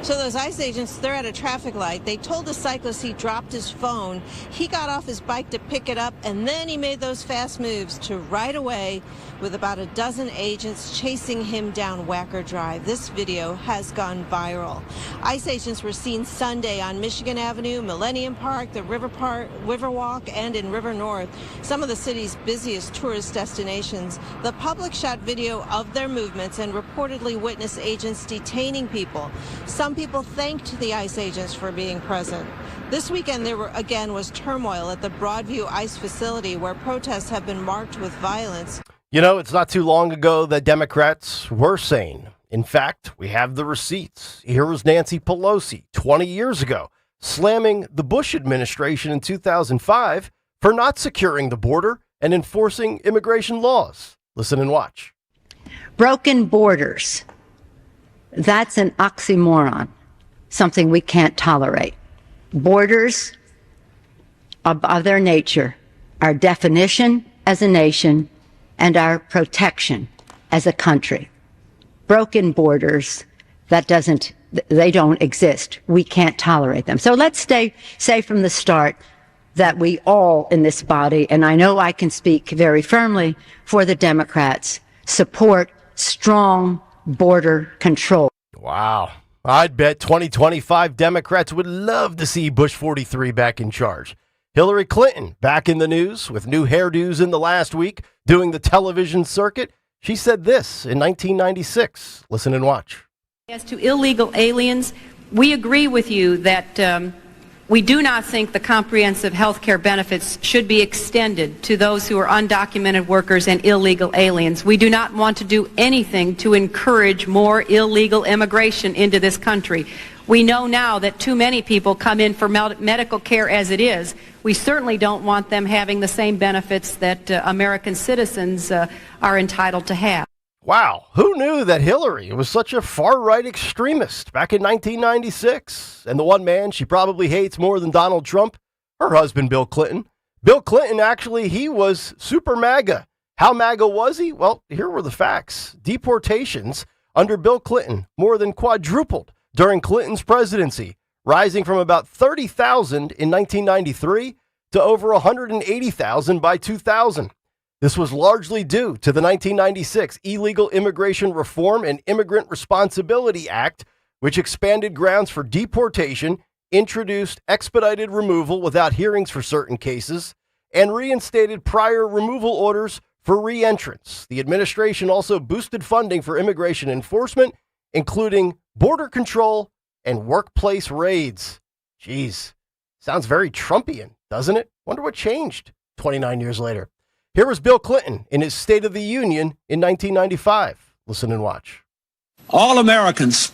So those ICE agents, they're at a traffic light. They told the cyclist he dropped his phone. He got off his bike to pick it up, and then he made those fast moves to right away with about a dozen agents chasing him down Wacker Drive. This video has gone viral. ICE agents were seen Sunday on Michigan Avenue, Millennium Park, the Riverwalk, and in River North, some of the city's busiest tourist destinations. The public shot video of their movements and reportedly witnessed agents detaining people. Some people thanked the ICE agents for being present. This weekend, there was turmoil at the Broadview ICE facility where protests have been marked with violence. You know, it's not too long ago that Democrats were sane. In fact, we have the receipts. Here was Nancy Pelosi 20 years ago, slamming the Bush administration in 2005 for not securing the border and enforcing immigration laws. Listen and watch. Broken borders. That's an oxymoron, something we can't tolerate. Borders, of their nature, our definition as a nation and our protection as a country. Broken borders, they don't exist. We can't tolerate them. So let's say from the start, that we all in this body, and I know I can speak very firmly for the Democrats, support strong border control. Wow. I'd bet 2025 Democrats would love to see Bush 43 back in charge. Hillary Clinton back in the news with new hairdos in the last week, doing the television circuit. She said this in 1996. Listen and watch. As to illegal aliens, we agree with you that we do not think the comprehensive health care benefits should be extended to those who are undocumented workers and illegal aliens. We do not want to do anything to encourage more illegal immigration into this country. We know now that too many people come in for medical care as it is. We certainly don't want them having the same benefits that American citizens are entitled to have. Wow, who knew that Hillary was such a far-right extremist back in 1996? And the one man she probably hates more than Donald Trump, her husband, Bill Clinton. Bill Clinton, actually, he was super MAGA. How MAGA was he? Well, here were the facts. Deportations under Bill Clinton more than quadrupled during Clinton's presidency, rising from about 30,000 in 1993 to over 180,000 by 2000. This was largely due to the 1996 Illegal Immigration Reform and Immigrant Responsibility Act, which expanded grounds for deportation, introduced expedited removal without hearings for certain cases, and reinstated prior removal orders for re-entrants. The administration also boosted funding for immigration enforcement, including border control and workplace raids. Jeez, sounds very Trumpian, doesn't it? Wonder what changed 29 years later. Here was Bill Clinton in his State of the Union in 1995. Listen and watch. All Americans,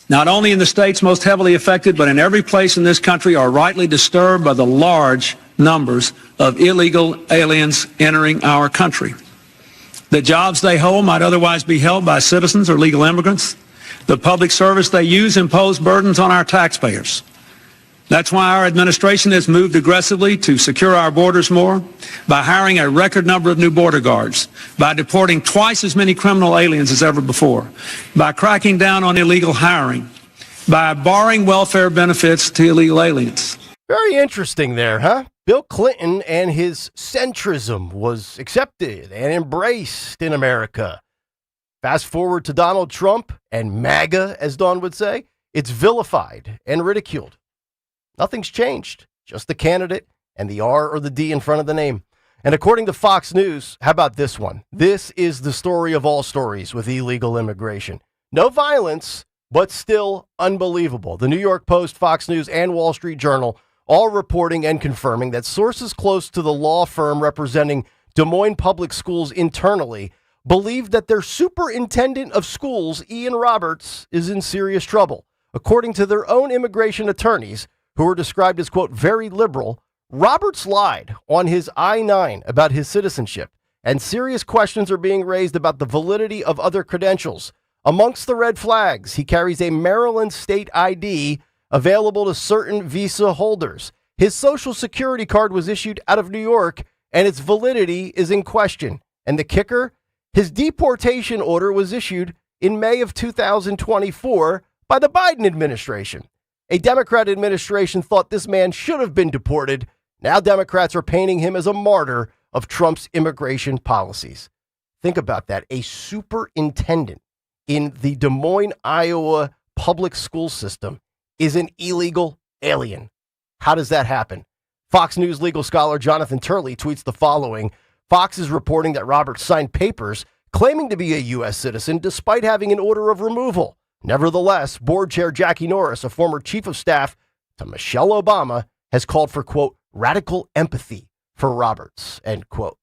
not only in the states most heavily affected, but in every place in this country, are rightly disturbed by the large numbers of illegal aliens entering our country. The jobs they hold might otherwise be held by citizens or legal immigrants. The public service they use impose burdens on our taxpayers. That's why our administration has moved aggressively to secure our borders more, by hiring a record number of new border guards, by deporting twice as many criminal aliens as ever before, by cracking down on illegal hiring, by barring welfare benefits to illegal aliens. Very interesting there, huh? Bill Clinton and his centrism was accepted and embraced in America. Fast forward to Donald Trump and MAGA, as Dawn would say, it's vilified and ridiculed. Nothing's changed, just the candidate and the R or the D in front of the name. And according to Fox News, how about this one? This is the story of all stories with illegal immigration. No violence, but still unbelievable. The New York Post, Fox News, and Wall Street Journal all reporting and confirming that sources close to the law firm representing Des Moines Public Schools internally believe that their superintendent of schools, Ian Roberts, is in serious trouble. According to their own immigration attorneys, who were described as, quote, very liberal, Roberts lied on his I-9 about his citizenship, and serious questions are being raised about the validity of other credentials. Amongst the red flags, he carries a Maryland state ID available to certain visa holders. His Social Security card was issued out of New York, and its validity is in question. And the kicker? His deportation order was issued in May of 2024 by the Biden administration. A Democrat administration thought this man should have been deported. Now Democrats are painting him as a martyr of Trump's immigration policies. Think about that. A superintendent in the Des Moines, Iowa public school system is an illegal alien. How does that happen? Fox News legal scholar Jonathan Turley tweets the following. Fox is reporting that Roberts signed papers claiming to be a U.S. citizen despite having an order of removal. Nevertheless, board chair Jackie Norris, a former chief of staff to Michelle Obama, has called for, quote, radical empathy for Roberts, end quote.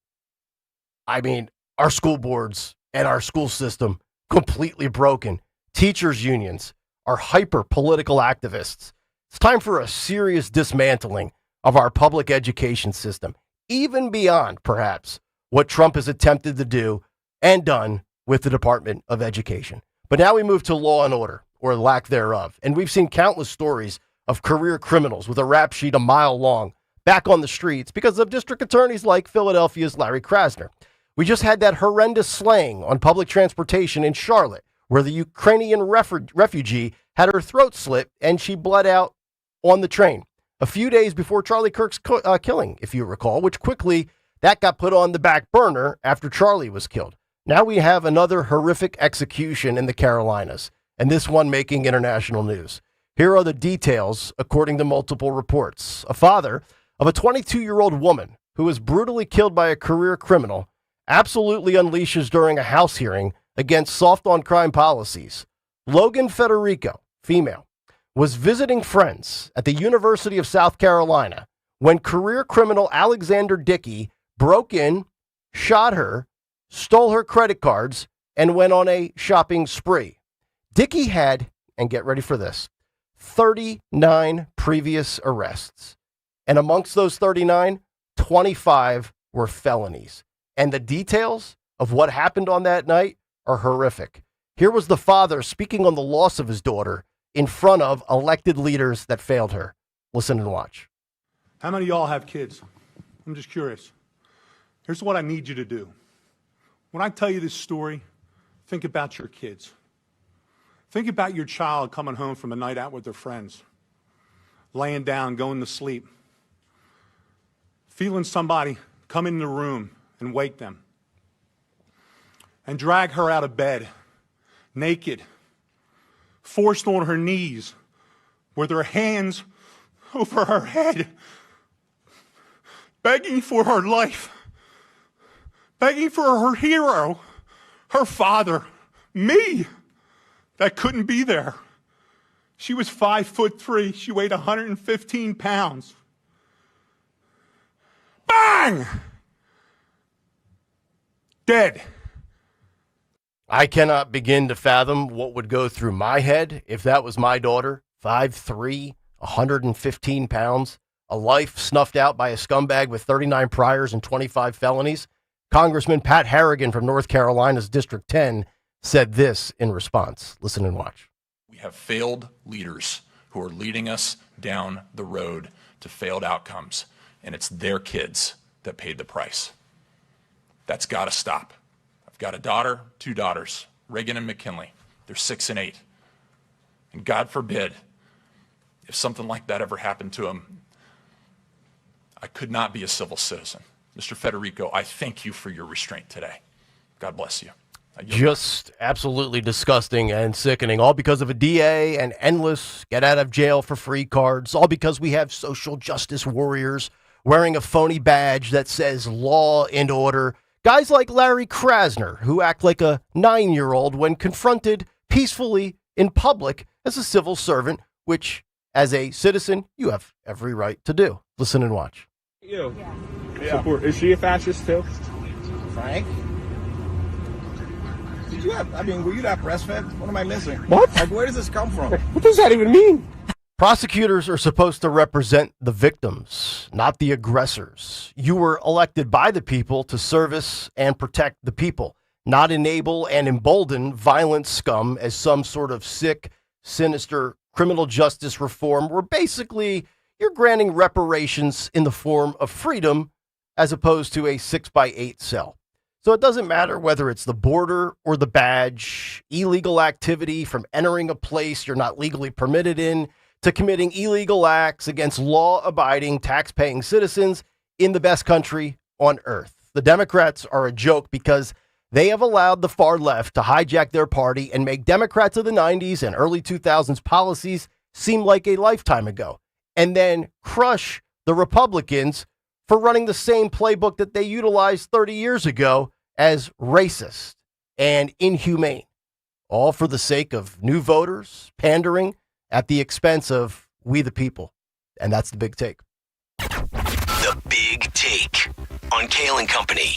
I mean, our school boards and our school system completely broken. Teachers' unions are hyper-political activists. It's time for a serious dismantling of our public education system, even beyond, perhaps, what Trump has attempted to do and done with the Department of Education. But now we move to law and order, or lack thereof. And we've seen countless stories of career criminals with a rap sheet a mile long back on the streets because of district attorneys like Philadelphia's Larry Krasner. We just had that horrendous slaying on public transportation in Charlotte, where the Ukrainian refugee had her throat slit and she bled out on the train. a few days before Charlie Kirk's killing, if you recall, which quickly that got put on the back burner after Charlie was killed. Now we have another horrific execution in the Carolinas, and this one making international news. Here are the details, according to multiple reports. A father of a 22-year-old woman who was brutally killed by a career criminal absolutely unleashes during a House hearing against soft-on-crime policies. Logan Federico, female, was visiting friends at the University of South Carolina when career criminal Alexander Dickey broke in, shot her, stole her credit cards, and went on a shopping spree. Dickey had, and get ready for this, 39 previous arrests. And amongst those 39, 25 were felonies. And the details of what happened on that night are horrific. Here was the father speaking on the loss of his daughter in front of elected leaders that failed her. Listen and watch. How many of y'all have kids? I'm just curious. Here's what I need you to do. When I tell you this story, think about your kids. Think about your child coming home from a night out with their friends, laying down, going to sleep, feeling somebody come in the room and wake them, and drag her out of bed, naked, forced on her knees, with her hands over her head, begging for her life, begging for her hero, her father, me, that couldn't be there. She was 5'3". She weighed 115 pounds. Bang! Dead. I cannot begin to fathom what would go through my head if that was my daughter, 5'3", 115 pounds, a life snuffed out by a scumbag with 39 priors and 25 felonies. Congressman Pat Harrigan from North Carolina's District 10 said this in response. Listen and watch. We have failed leaders who are leading us down the road to failed outcomes, and it's their kids that paid the price. That's got to stop. I've got a daughter, 2 daughters, Reagan and McKinley. They're 6 and 8. And God forbid, if something like that ever happened to them, I could not be a civil citizen. Mr. Federico, I thank you for your restraint today. God bless you. Just absolutely disgusting and sickening, all because of a DA and endless get out of jail for free cards, all because we have social justice warriors wearing a phony badge that says law and order. Guys like Larry Krasner, who act like a 9-year-old when confronted peacefully in public as a civil servant, which, as a citizen, you have every right to do. Listen and watch. You. Yeah. Is she a fascist too? Frank? Did you have, were you not breastfed? What am I missing? What? Like, where does this come from? What does that even mean? Prosecutors are supposed to represent the victims, not the aggressors. You were elected by the people to service and protect the people, not enable and embolden violent scum as some sort of sick, sinister criminal justice reform where basically you're granting reparations in the form of freedom as opposed to a 6x8 cell. So it doesn't matter whether it's the border or the badge, illegal activity from entering a place you're not legally permitted in, to committing illegal acts against law-abiding, tax-paying citizens in the best country on earth. The Democrats are a joke because they have allowed the far left to hijack their party and make Democrats of the 90s and early 2000s policies seem like a lifetime ago, and then crush the Republicans for running the same playbook that they utilized 30 years ago as racist and inhumane, all for the sake of new voters, pandering, at the expense of we the people. And that's the big take. The Big Take on Kayal and Company.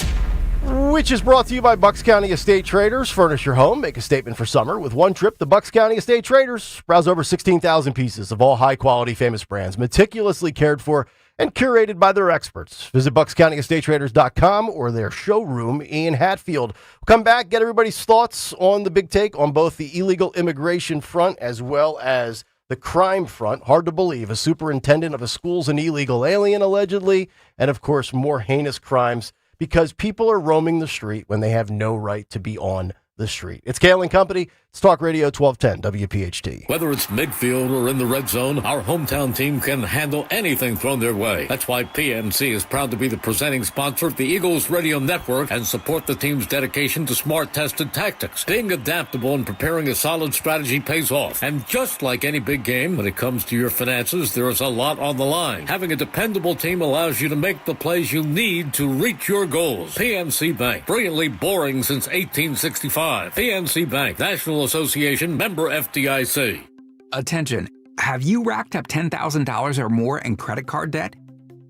Which is brought to you by Berks County Estate Traders. Furnish your home, make a statement for summer with one trip to Berks County Estate Traders. Browse over 16,000 pieces of all high-quality famous brands, meticulously cared for and curated by their experts. Visit BerksCountyEstateTraders.com or their showroom in Hatfield. We'll come back, get everybody's thoughts on the big take on both the illegal immigration front as well as the crime front. Hard to believe. A superintendent of a school's an illegal alien, allegedly. And, of course, more heinous crimes because people are roaming the street when they have no right to be on the street. It's Kayal and Company, It's Talk Radio 1210 WPHT. Whether it's midfield or in the red zone, our hometown team can handle anything thrown their way. That's why PNC is proud to be the presenting sponsor of the Eagles Radio Network and support the team's dedication to smart, tested tactics. Being adaptable and preparing a solid strategy pays off. And just like any big game, when it comes to your finances, there is a lot on the line. Having a dependable team allows you to make the plays you need to reach your goals. PNC Bank, brilliantly boring since 1865. PNC Bank, National Association, member FDIC. Attention. Have you racked up $10,000 or more in credit card debt?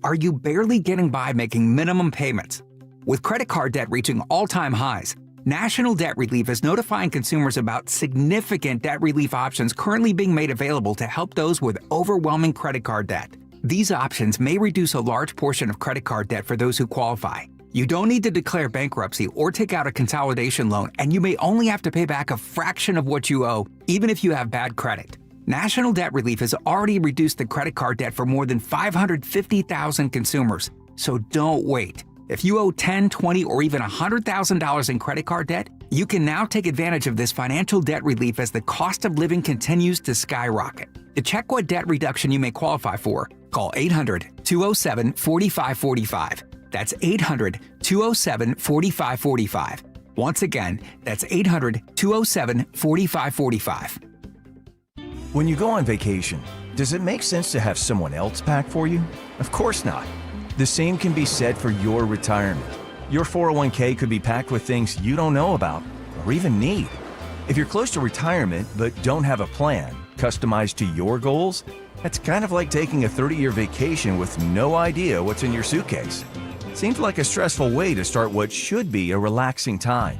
Are you barely getting by making minimum payments? With credit card debt reaching all-time highs, National Debt Relief is notifying consumers about significant debt relief options currently being made available to help those with overwhelming credit card debt. These options may reduce a large portion of credit card debt for those who qualify. You don't need to declare bankruptcy or take out a consolidation loan, and you may only have to pay back a fraction of what you owe, even if you have bad credit. National Debt Relief has already reduced the credit card debt for more than 550,000 consumers, so don't wait. If you owe $10,000, $20,000, or even $100,000 in credit card debt, you can now take advantage of this financial debt relief as the cost of living continues to skyrocket. To check what debt reduction you may qualify for, call 800-207-4545. That's 800-207-4545. Once again, that's 800-207-4545. When you go on vacation, does it make sense to have someone else pack for you? Of course not. The same can be said for your retirement. Your 401k could be packed with things you don't know about or even need. If you're close to retirement but don't have a plan customized to your goals, that's kind of like taking a 30-year vacation with no idea what's in your suitcase. Seems like a stressful way to start what should be a relaxing time.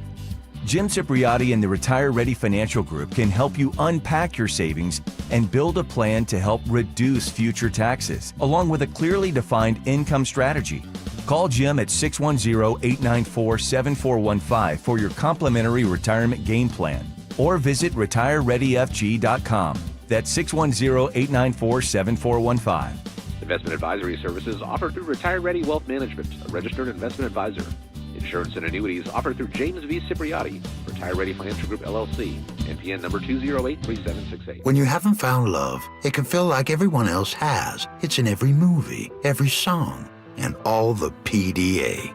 Jim Cipriotti and the Retire Ready Financial Group can help you unpack your savings and build a plan to help reduce future taxes, along with a clearly defined income strategy. Call Jim at 610-894-7415 for your complimentary retirement game plan, or visit retirereadyfg.com. That's 610-894-7415. Investment advisory services offered through Retire Ready Wealth Management, a registered investment advisor. Insurance and annuities offered through James V. Cipriotti, Retire Ready Financial Group, LLC, NPN number 2083768. When you haven't found love, it can feel like everyone else has. It's in every movie, every song, and all the PDA.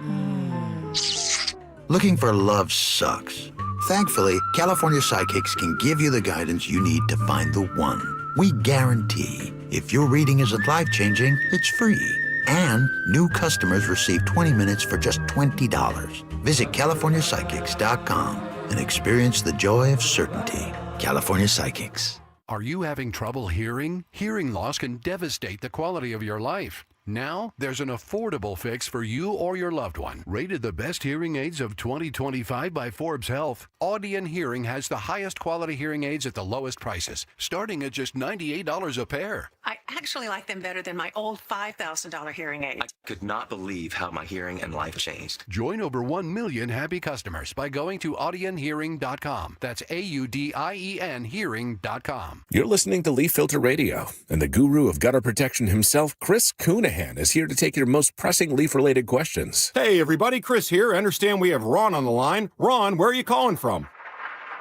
Looking for love sucks. Thankfully, California Psychics can give you the guidance you need to find the one. We guarantee if your reading isn't life-changing, it's free. And new customers receive 20 minutes for just $20. Visit CaliforniaPsychics.com and experience the joy of certainty. California Psychics. Are you having trouble hearing? Hearing loss can devastate the quality of your life. Now, there's an affordable fix for you or your loved one. Rated the best hearing aids of 2025 by Forbes Health, Audion Hearing has the highest quality hearing aids at the lowest prices, starting at just $98 a pair. I actually like them better than my old $5,000 hearing aids. I could not believe how my hearing and life changed. Join over 1 million happy customers by going to audionhearing.com. That's AUDIEN hearing.com. You're listening to Leaf Filter Radio, and the guru of gutter protection himself, Chris Coonahan, is here to take your most pressing leaf-related questions. Hey, everybody, Chris here. I understand we have Ron on the line. Ron, where are you calling from?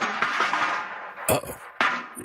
Uh-oh.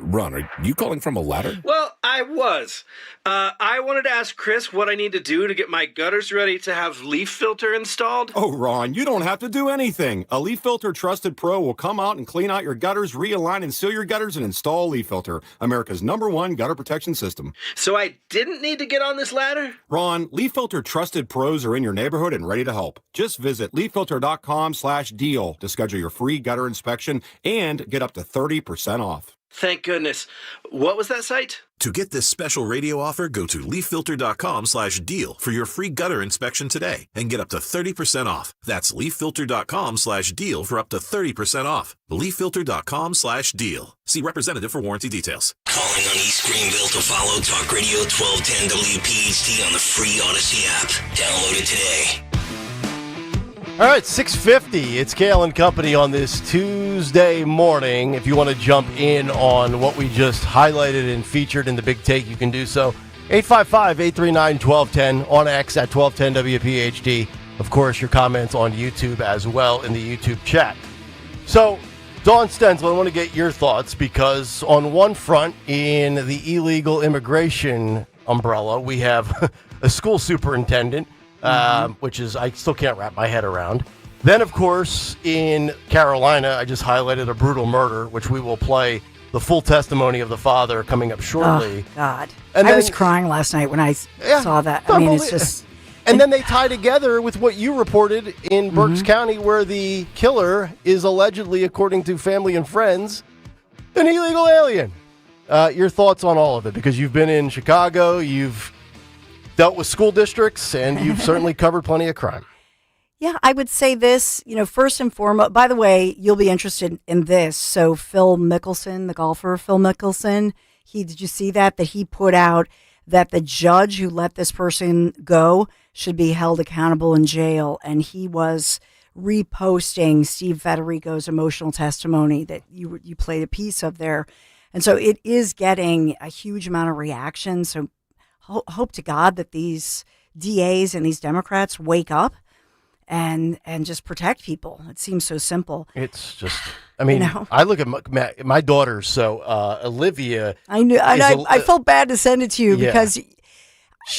Ron, are you calling from a ladder? Well, I was. I wanted to ask Chris what I need to do to get my gutters ready to have leaf filter installed. Oh, Ron, you don't have to do anything. A Leaf Filter Trusted Pro will come out and clean out your gutters, realign and seal your gutters, and install Leaf Filter, America's #1 gutter protection system. So I didn't need to get on this ladder? Ron, Leaf Filter Trusted Pros are in your neighborhood and ready to help. Just visit leaffilter.com/deal to schedule your free gutter inspection and get up to 30% off. Thank goodness. What was that site? To get this special radio offer, go to leaffilter.com/deal for your free gutter inspection today and get up to 30% off. That's leaffilter.com/deal for up to 30% off. leaffilter.com/deal. See representative for warranty details. Calling on East Greenville to follow Talk Radio 1210 WPHT on the free Odyssey app. Download it today. All right, 6:50. It's Kayal and Company on this Tuesday morning. If you want to jump in on what we just highlighted and featured in the Big Take, you can do so. 855-839-1210 on X at 1210 WPHT. Of course, your comments on YouTube as well in the YouTube chat. So, Dawn Stenzel, I want to get your thoughts because on one front, in the illegal immigration umbrella, we have a school superintendent, which is I still can't wrap my head around. Then, of course, in Carolina, I just highlighted a brutal murder, which we will play the full testimony of the father coming up shortly. Oh, God. And I then- was crying last night when I saw that. I mean, it's just... And then they tie together with what you reported in Berks County, where the killer is allegedly, according to family and friends, an illegal alien. Your thoughts on all of it? Because you've been in Chicago, you've dealt with school districts, and you've certainly covered plenty of crime. Yeah, I would say this, first and foremost, by the way, you'll be interested in this. So Phil Mickelson, the golfer, Phil Mickelson, did you see that he put out that the judge who let this person go should be held accountable in jail. And he was reposting Steve Federico's emotional testimony that you played a piece of there. And so it is getting a huge amount of reaction. So hope to God that these DAs and these Democrats wake up and just protect people. It seems so simple. It's just, I mean, I look at my daughters. So Olivia, I felt bad to send it to you because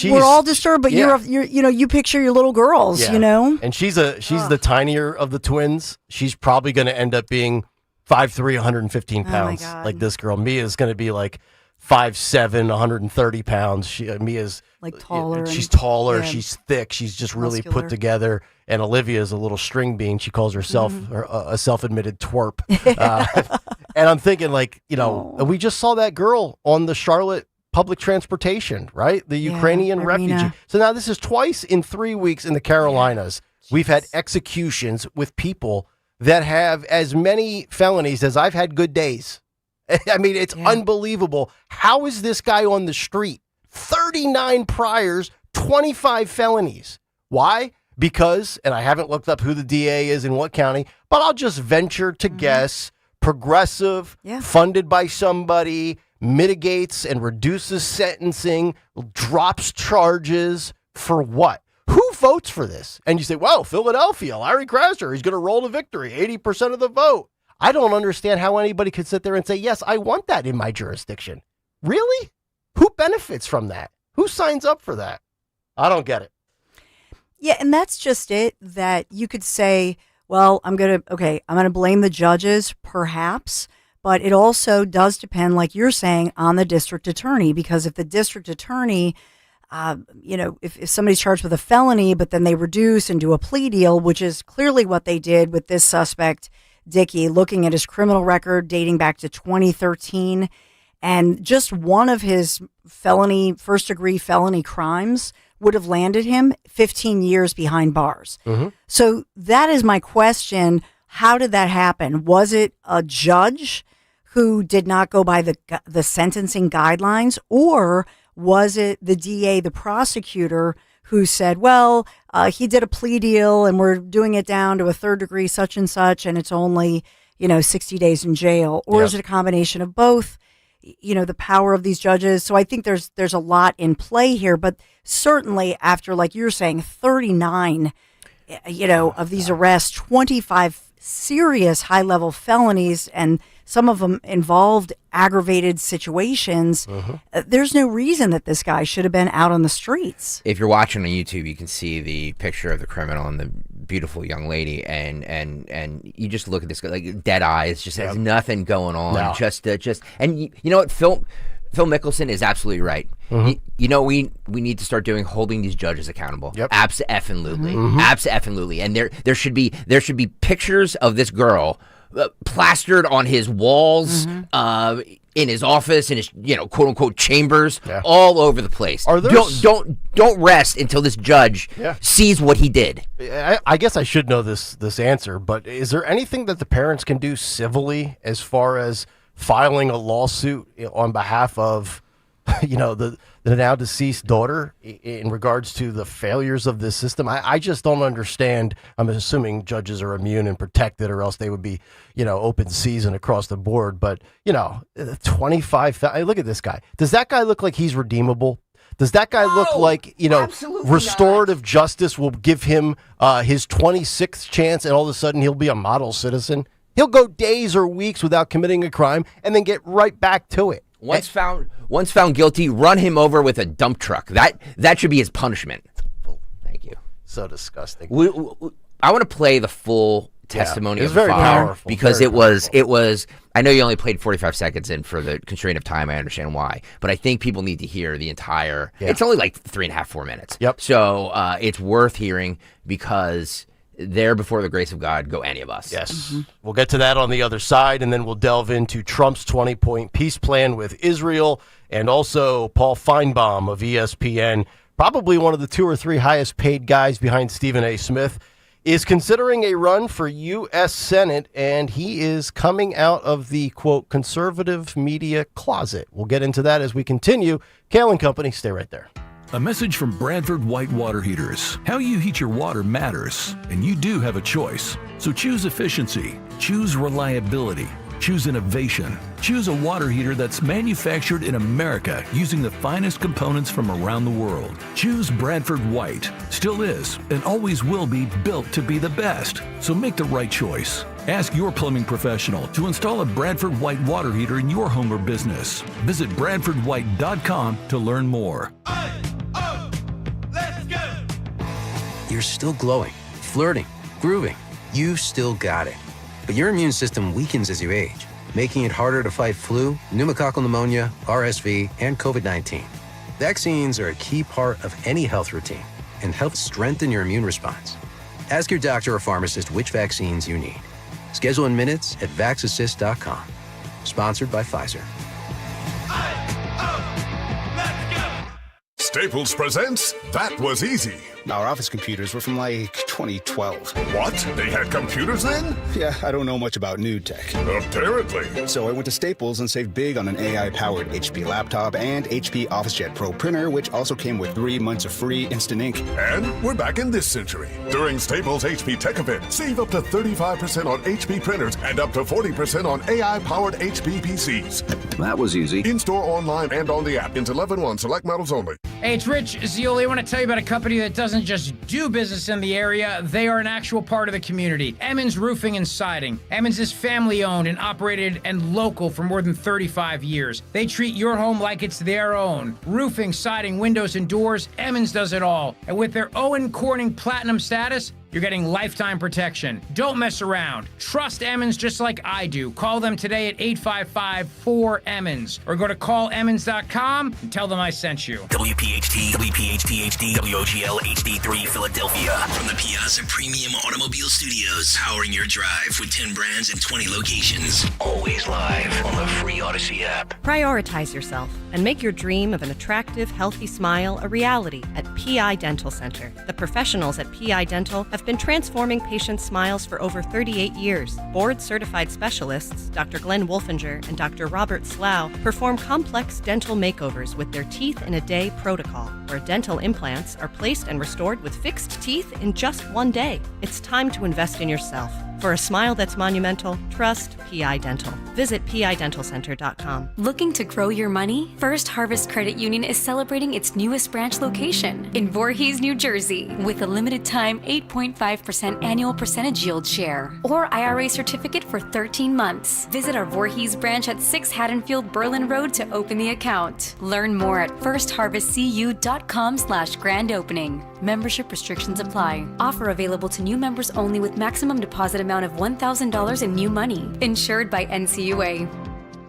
we're all disturbed. But you picture your little girls, and she's the tinier of the twins. She's probably going to end up being 5'3", 115 pounds, like this girl. Mia's going to be like 5'7", 130 pounds. Mia's like taller. She's taller. She's thick. She's just really put together. And Olivia is a little string bean. She calls herself a self-admitted twerp. And I'm thinking, we just saw that girl on the Charlotte public transportation, right? The Ukrainian refugee. So now this is twice in 3 weeks in the Carolinas. We've had executions with people that have as many felonies as I've had good days. I mean, it's unbelievable. How is this guy on the street? 39 priors, 25 felonies. Why? Because, and I haven't looked up who the DA is in what county, but I'll just venture to guess, progressive, funded by somebody, mitigates and reduces sentencing, drops charges for what? Who votes for this? And you say, well, Philadelphia, Larry Krasner, he's going to roll to victory, 80% of the vote. I don't understand how anybody could sit there and say, yes, I want that in my jurisdiction. Really? Who benefits from that? Who signs up for that? I don't get it. Yeah, and that's just it, that you could say, well, I'm going to blame the judges, perhaps, but it also does depend, like you're saying, on the district attorney, because if the district attorney, if somebody's charged with a felony, but then they reduce and do a plea deal, which is clearly what they did with this suspect, Dickey, looking at his criminal record dating back to 2013, and just one of his first-degree felony crimes would have landed him 15 years behind bars. So that is my question. How did that happen? Was it a judge who did not go by the sentencing guidelines, or was it the DA, the prosecutor, who said, well, he did a plea deal and we're doing it down to a third degree such and such, and it's only, 60 days in jail? Or is it a combination of both? The power of these judges. So I think there's a lot in play here, but certainly after, like you're saying, 39, of these arrests, 25 serious high-level felonies, and some of them involved aggravated situations, there's no reason that this guy should have been out on the streets. If you're watching on YouTube, you can see the picture of the criminal and the beautiful young lady, and you just look at this guy, like dead eyes, just has nothing going on. No. And you know what, Phil Mickelson is absolutely right. We need to start holding these judges accountable. Abso-effing-lutely. Abso-effing-lutely. And there should be pictures of this girl plastered on his walls, in his office, in his quote unquote chambers, all over the place. Don't rest until this judge sees what he did. I guess I should know this answer, but is there anything that the parents can do civilly as far as filing a lawsuit on behalf of the now deceased daughter in regards to the failures of this system? I just don't understand. I'm assuming judges are immune and protected, or else they would be, open season across the board. But, 25, look at this guy. Does that guy look like he's redeemable? Does that guy look like, restorative justice will give him his 26th chance and all of a sudden he'll be a model citizen? He'll go days or weeks without committing a crime and then get right back to it. Once found guilty, run him over with a dump truck. That should be his punishment. Thank you. So disgusting. I want to play the full testimony of the very father powerful, because very it was. I know you only played 45 seconds in for the constraint of time. I understand why, but I think people need to hear the entire. Yeah. It's only like 3.5, 4 minutes. Yep. So it's worth hearing because there before the grace of God go any of us. Yes. Mm-hmm. We'll get to that on the other side, and then we'll delve into Trump's 20-point peace plan with Israel, and also Paul Finebomb of ESPN, probably one of the 2 or 3 highest paid guys behind Stephen A. Smith, is considering a run for U.S. Senate, and he is coming out of the, quote, conservative media closet. We'll get into that as we continue. Kayal and Company, stay right there. A message from Bradford White Water Heaters. How you heat your water matters, and you do have a choice. So choose efficiency, choose reliability, choose innovation, choose a water heater that's manufactured in America using the finest components from around the world. Choose Bradford White. Still is and always will be built to be the best. So make the right choice. Ask your plumbing professional to install a Bradford White water heater in your home or business. Visit BradfordWhite.com to learn more. You're still glowing, flirting, grooving. You still got it. But your immune system weakens as you age, making it harder to fight flu, pneumococcal pneumonia, RSV, and COVID-19. Vaccines are a key part of any health routine and help strengthen your immune response. Ask your doctor or pharmacist which vaccines you need. Schedule in minutes at vaxassist.com. Sponsored by Pfizer. Staples presents That Was Easy. Our office computers were from like 2012. What? They had computers then? Yeah, I don't know much about new tech. Apparently. So I went to Staples and saved big on an AI-powered HP laptop and HP OfficeJet Pro printer, which also came with 3 months of free instant ink. And we're back in this century. During Staples HP Tech Event, save up to 35% on HP printers and up to 40% on AI-powered HP PCs. That was easy. In-store, online, and on the app. Into 11/1 select models only. Hey, it's Rich Zioli. I want to tell you about a company that doesn't just do business in the area. They are an actual part of the community. Emmons Roofing and Siding. Emmons is family-owned and operated and local for more than 35 years. They treat your home like it's their own. Roofing, siding, windows, and doors, Emmons does it all. And with their Owen Corning Platinum status, you're getting lifetime protection. Don't mess around. Trust Emmons just like I do. Call them today at 855-4-EMMONS or go to callemmons.com and tell them I sent you. WPHT, WPHT HD, WOGL HD3 Philadelphia. From the Piazza Premium Automobile Studios, powering your drive with 10 brands and 20 locations. Always live on the free Odyssey app. Prioritize yourself and make your dream of an attractive, healthy smile a reality at PI Dental Center. The professionals at PI Dental have been transforming patients' smiles for over 38 years. Board-certified specialists, Dr. Glenn Wolfinger and Dr. Robert Slough, perform complex dental makeovers with their teeth-in-a-day protocol, where dental implants are placed and restored with fixed teeth in just 1 day. It's time to invest in yourself. For a smile that's monumental, trust PI Dental. Visit PIDentalCenter.com. Looking to grow your money? First Harvest Credit Union is celebrating its newest branch location in Voorhees, New Jersey, with a limited time 8.5% annual percentage yield share or IRA certificate for 13 months. Visit our Voorhees branch at 6 Haddonfield Berlin Road to open the account. Learn more at firstharvestcu.com/grand opening. Membership restrictions apply. Offer available to new members only with maximum deposit amount of $1,000 in new money. Insured by NCUA.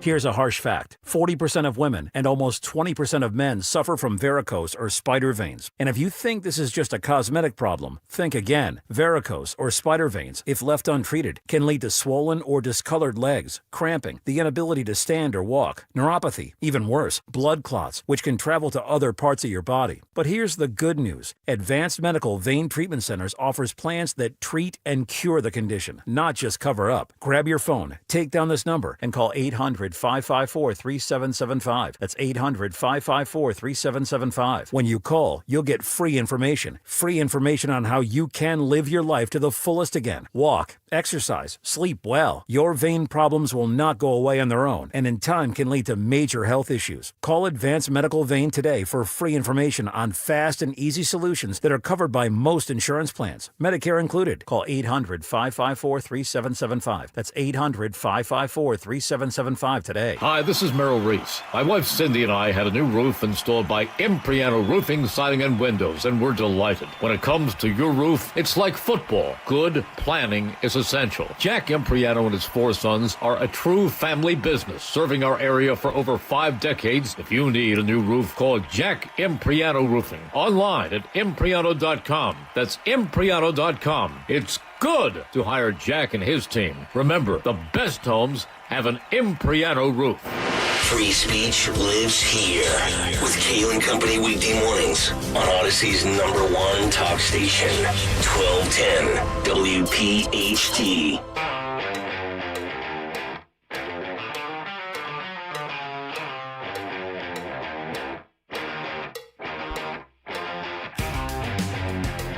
Here's a harsh fact. 40% of women and almost 20% of men suffer from varicose or spider veins. And if you think this is just a cosmetic problem, think again. Varicose or spider veins, if left untreated, can lead to swollen or discolored legs, cramping, the inability to stand or walk, neuropathy, even worse, blood clots, which can travel to other parts of your body. But here's the good news. Advanced Medical Vein Treatment Centers offers plans that treat and cure the condition, not just cover up. Grab your phone, take down this number, and call 800 800-554-3775. That's 800-554-3775. When you call, you'll get free information on how you can live your life to the fullest again. Walk, exercise, sleep well. Your vein problems will not go away on their own, and in time can lead to major health issues. Call Advanced Medical Vein today for free information on fast and easy solutions that are covered by most insurance plans, Medicare included. Call 800-554-3775. That's 800-554-3775 today. Hi, this is Merrill Reese. My wife Cindy and I had a new roof installed by Impriano Roofing, Siding, and Windows, and we're delighted. When it comes to your roof, it's like football. Good planning is essential. Jack Impriano and his 4 sons are a true family business, serving our area for over 5 decades. If you need a new roof, call Jack Impriano Roofing. Online at Impriano.com. That's Impriano.com. It's good to hire Jack and his team. Remember, the best homes have an Impriano roof. Free speech lives here with Kayal and Company weekday mornings on Odyssey's #1 talk station, 1210 WPHT.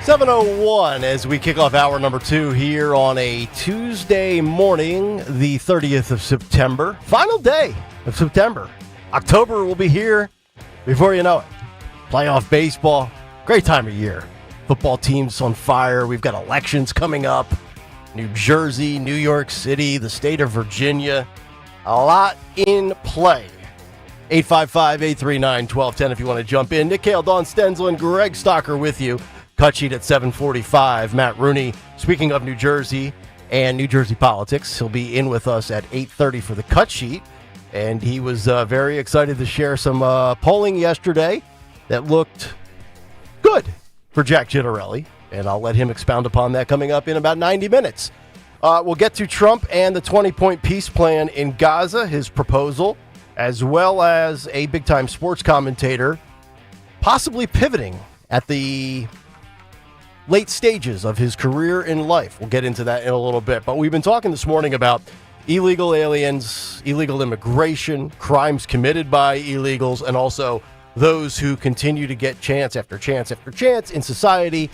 .701 as we kick off hour number 2 here on a Tuesday morning, the 30th of September. Final day of September. October will be here before you know it. Playoff baseball, great time of year. Football teams on fire. We've got elections coming up. New Jersey, New York City, the state of Virginia. A lot in play. 855-839-1210 if you want to jump in. Nick Kayal, Dawn Stenzel, and Greg Stocker with you. Cut sheet at 7:45. Matt Rooney, speaking of New Jersey and New Jersey politics, he'll be in with us at 8:30 for the cut sheet. And he was very excited to share some polling yesterday that looked good for Jack Gittarelli. And I'll let him expound upon that coming up in about 90 minutes. We'll get to Trump and the 20-point peace plan in Gaza, his proposal, as well as a big-time sports commentator possibly pivoting at the late stages of his career in life. We'll get into that in a little bit. But we've been talking this morning about illegal aliens, illegal immigration, crimes committed by illegals, and also those who continue to get chance after chance after chance in society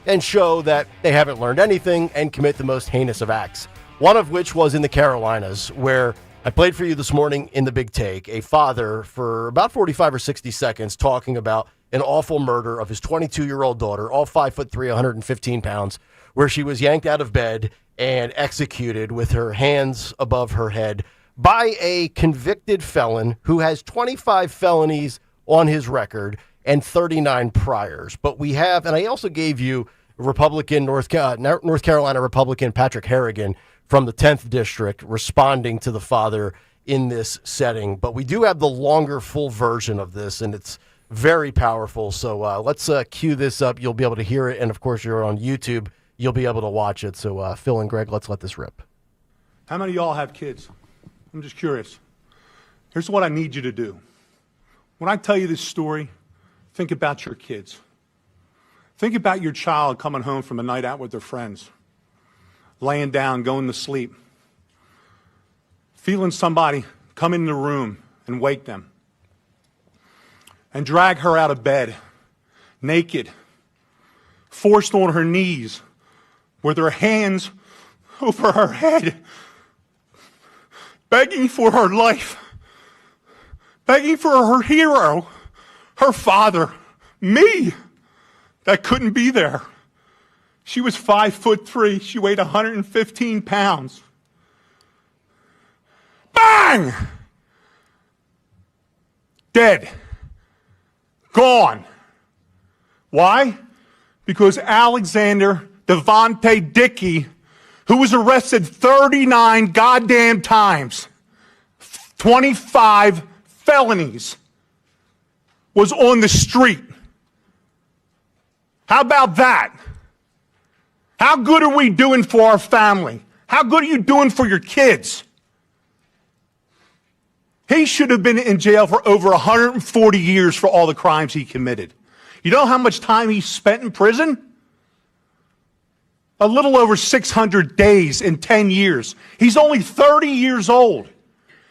and show that they haven't learned anything and commit the most heinous of acts. One of which was in the Carolinas, where I played for you this morning in the Big Take, a father for about 45 or 60 seconds talking about an awful murder of his 22-year-old daughter, all 5'3", 115 pounds, where she was yanked out of bed and executed with her hands above her head by a convicted felon who has 25 felonies on his record and 39 priors. But we have, and I also gave you Republican, North Carolina Republican Patrick Harrigan from the 10th District responding to the father in this setting. But we do have the longer, full version of this, and it's very powerful. So let's cue this up. You'll be able to hear it. And, of course, you're on YouTube. You'll be able to watch it. So, Phil and Greg, let's let this rip. How many of y'all have kids? I'm just curious. Here's what I need you to do. When I tell you this story, think about your kids. Think about your child coming home from a night out with their friends, laying down, going to sleep, feeling somebody come in the room and wake them, and drag her out of bed, naked, forced on her knees, with her hands over her head, begging for her life, begging for her hero, her father, me, that couldn't be there. She was 5'3". She weighed 115 pounds. Bang! Dead. Gone. Why? Because Alexander Devontae Dickey, who was arrested 39 goddamn times, 25 felonies, was on the street. How about that? How good are we doing for our family? How good are you doing for your kids? He should have been in jail for over 140 years for all the crimes he committed. You know how much time he spent in prison? A little over 600 days in 10 years. He's only 30 years old.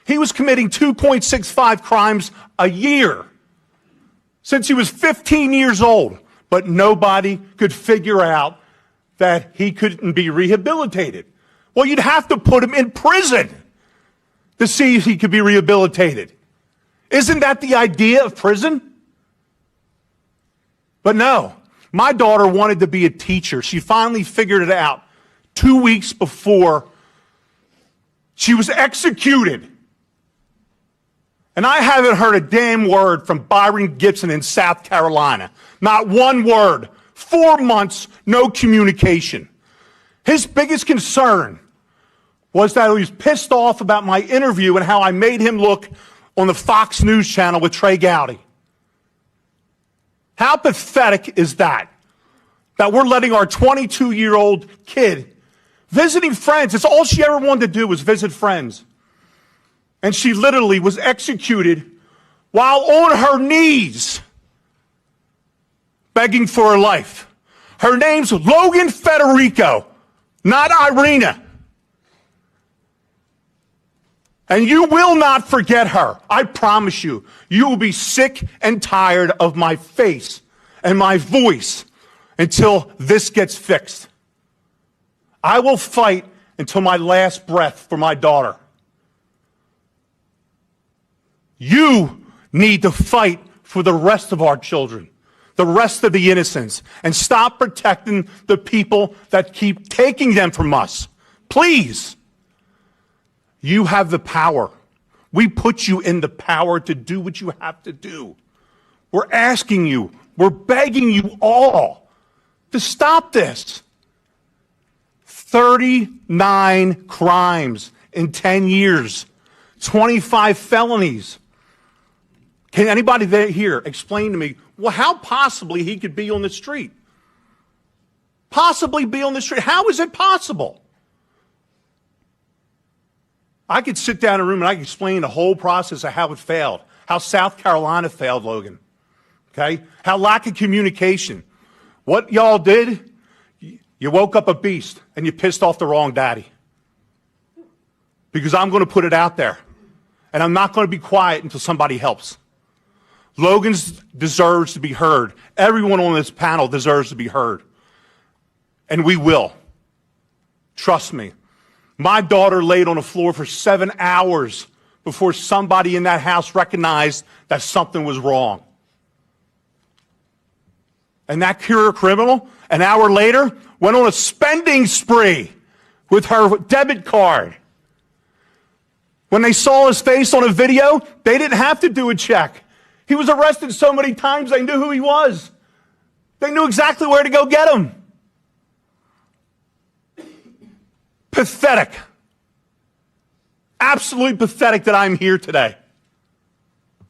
He was committing 2.65 crimes a year since he was 15 years old, but nobody could figure out that he couldn't be rehabilitated. Well, you'd have to put him in prison to see if he could be rehabilitated. Isn't that the idea of prison? But no, my daughter wanted to be a teacher. She finally figured it out 2 weeks before she was executed. And I haven't heard a damn word from Byron Gibson in South Carolina. Not one word. 4 months, no communication. His biggest concern was that he was pissed off about my interview and how I made him look on the Fox News channel with Trey Gowdy. How pathetic is that? That we're letting our 22-year-old kid visiting friends. It's all she ever wanted to do was visit friends. And she literally was executed while on her knees begging for her life. Her name's Logan Federico, not Irina. And you will not forget her. I promise you. You will be sick and tired of my face and my voice until this gets fixed. I will fight until my last breath for my daughter. You need to fight for the rest of our children, the rest of the innocents, and stop protecting the people that keep taking them from us. Please. You have the power. We put you in the power to do what you have to do. We're asking you, we're begging you all to stop this. 39 crimes in 10 years, 25 felonies. Can anybody here explain to me, well, how possibly he could be on the street? Possibly be on the street. How is it possible? I could sit down in a room and I could explain the whole process of how it failed, how South Carolina failed, Logan. Okay? How lack of communication. What y'all did, you woke up a beast and you pissed off the wrong daddy. Because I'm going to put it out there. And I'm not going to be quiet until somebody helps. Logan deserves to be heard. Everyone on this panel deserves to be heard. And we will. Trust me. My daughter laid on the floor for 7 hours before somebody in that house recognized that something was wrong. And that career criminal, an hour later, went on a spending spree with her debit card. When they saw his face on a video, they didn't have to do a check. He was arrested so many times they knew who he was. They knew exactly where to go get him. Pathetic. Absolutely pathetic that I'm here today.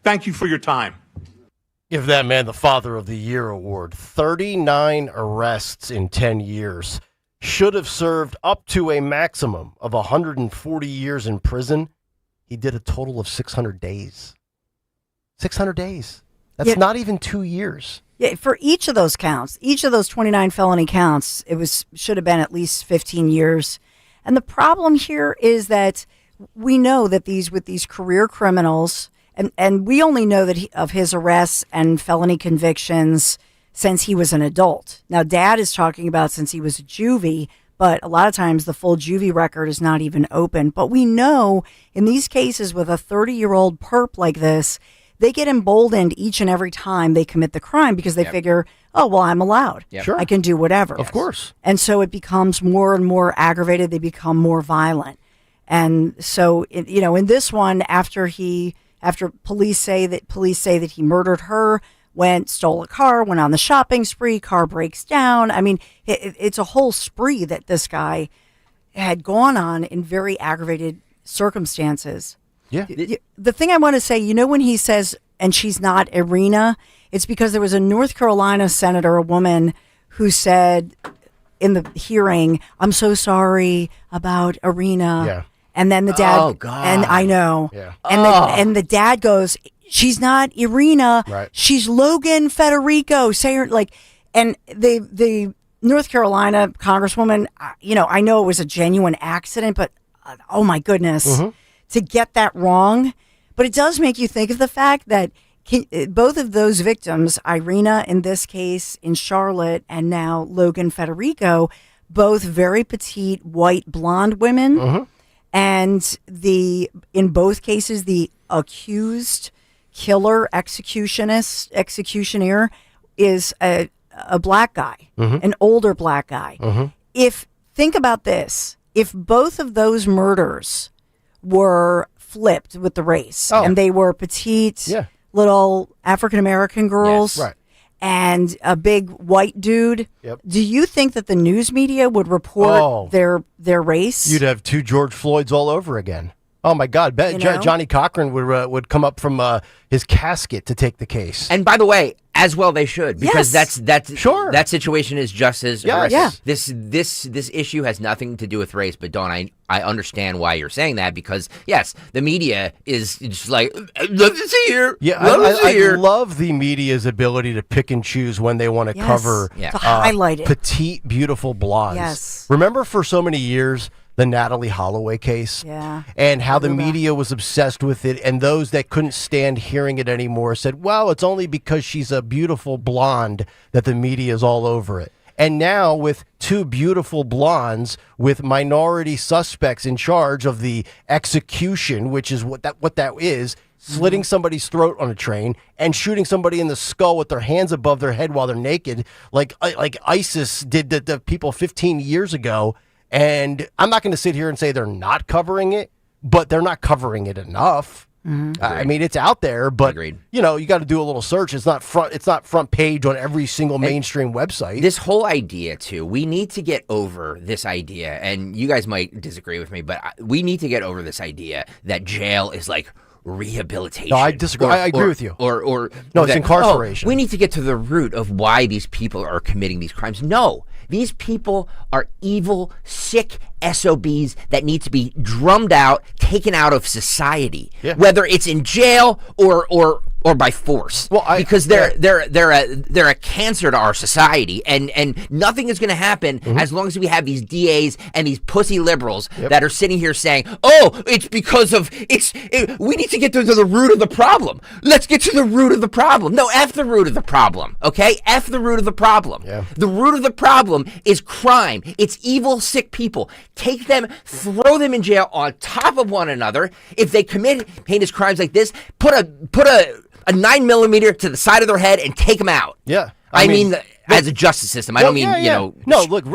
Thank you for your time. Give that man the Father of the Year award. 39 arrests in 10 years. Should have served up to a maximum of 140 years in prison. He did a total of 600 days. 600 days. That's not even 2 years. Yeah, for each of those counts, each of those 29 felony counts, should have been at least 15 years. And the problem here is that we know that with these career criminals, and we only know that of his arrests and felony convictions since he was an adult. Now, Dad is talking about since he was a juvie, but a lot of times the full juvie record is not even open. But we know in these cases with a 30-year-old perp like this, they get emboldened each and every time they commit the crime because they figure, oh, well, I'm allowed. Yep. Sure. I can do whatever. Of course. And so it becomes more and more aggravated. They become more violent. And so, in this one, after police say that he murdered her, stole a car, went on the shopping spree, car breaks down. I mean, it's a whole spree that this guy had gone on in very aggravated circumstances. Yeah. The thing I want to say, when he says, and she's not Irina, it's because there was a North Carolina senator, a woman, who said in the hearing, I'm so sorry about Irina. Yeah. And then the dad, oh, God. and I know, Yeah. and the dad goes, she's not Irina, Right. She's Logan Federico. Say her and the North Carolina congresswoman, I know it was a genuine accident, but oh my goodness. Mm-hmm. to get that wrong. But it does make you think of the fact that both of those victims, Irina in this case in Charlotte, and now Logan Federico, both very petite, white, blonde women. And in both cases, the accused killer executioner is a black guy, an older black guy. Think about this. If both of those murders were flipped with the race and they were petite, little African-American girls and a big white dude, do you think that the news media would report their race? You'd have two George Floyds all over again. Oh my God! Johnny Cochran would come up from his casket to take the case. And by the way, as well they should, because that situation is just as horrific. Yeah. This issue has nothing to do with race. But Dawn, I understand why you're saying that, because yes, the media is just like, let us see here. Yeah, I love the media's ability to pick and choose when they want to cover to highlight it. Petite, beautiful blondes. Yes. Remember for so many years the Natalie Holloway case, and how the media was obsessed with it, and those that couldn't stand hearing it anymore said, well, it's only because she's a beautiful blonde that the media is all over it. And now with two beautiful blondes with minority suspects in charge of the execution, which is what that is, slitting somebody's throat on a train and shooting somebody in the skull with their hands above their head while they're naked, like ISIS did the people 15 years ago. And I'm not going to sit here and say they're not covering it, but they're not covering it enough. I mean, it's out there, but you got to do a little search. It's not front page on every single mainstream website. This whole idea too, we need to get over this idea, and you guys might disagree with me, but we need to get over this idea that jail is like rehabilitation. No, I disagree. I agree with you. Or no, it's incarceration. We need to get to the root of why these people are committing these crimes. No, these people are evil, sick SOBs that need to be drummed out, taken out of society, whether it's in jail or by force. Because they're a cancer to our society, and nothing is going to happen as long as we have these DAs and these pussy liberals that are sitting here saying, "Oh, it's because of we need to get to the root of the problem. Let's get to the root of the problem." No, F the root of the problem. Okay, F the root of the problem. The root of the problem is crime. It's evil, sick people. Take them, throw them in jail on top of one another. If they commit heinous crimes like this, put a 9mm to the side of their head and take them out. Yeah. I mean as a justice system. I don't mean,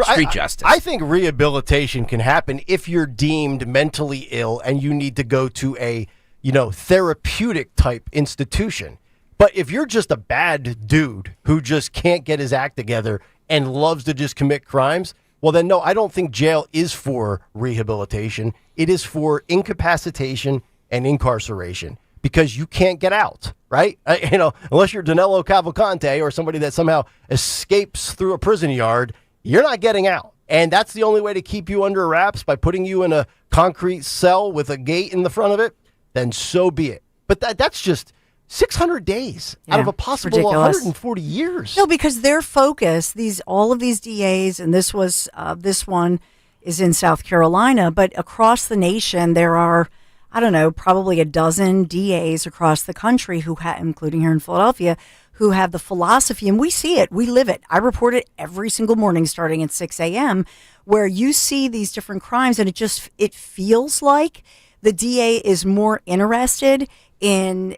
street justice. I think rehabilitation can happen if you're deemed mentally ill and you need to go to a, therapeutic type institution. But if you're just a bad dude who just can't get his act together and loves to just commit crimes, well then no, I don't think jail is for rehabilitation. It is for incapacitation and incarceration. Because you can't get out, right? Unless you're Danilo Cavalcante or somebody that somehow escapes through a prison yard, you're not getting out. And that's the only way to keep you under wraps, by putting you in a concrete cell with a gate in the front of it, then so be it. But that's just 600 days out of a possible ridiculous. 140 years. No, because their focus, all of these DAs, and this one is in South Carolina, but across the nation there are, I don't know, probably a dozen DAs across the country including here in Philadelphia, who have the philosophy, and we see it, we live it. I report it every single morning starting at 6 a.m., where you see these different crimes, and it feels like the DA is more interested in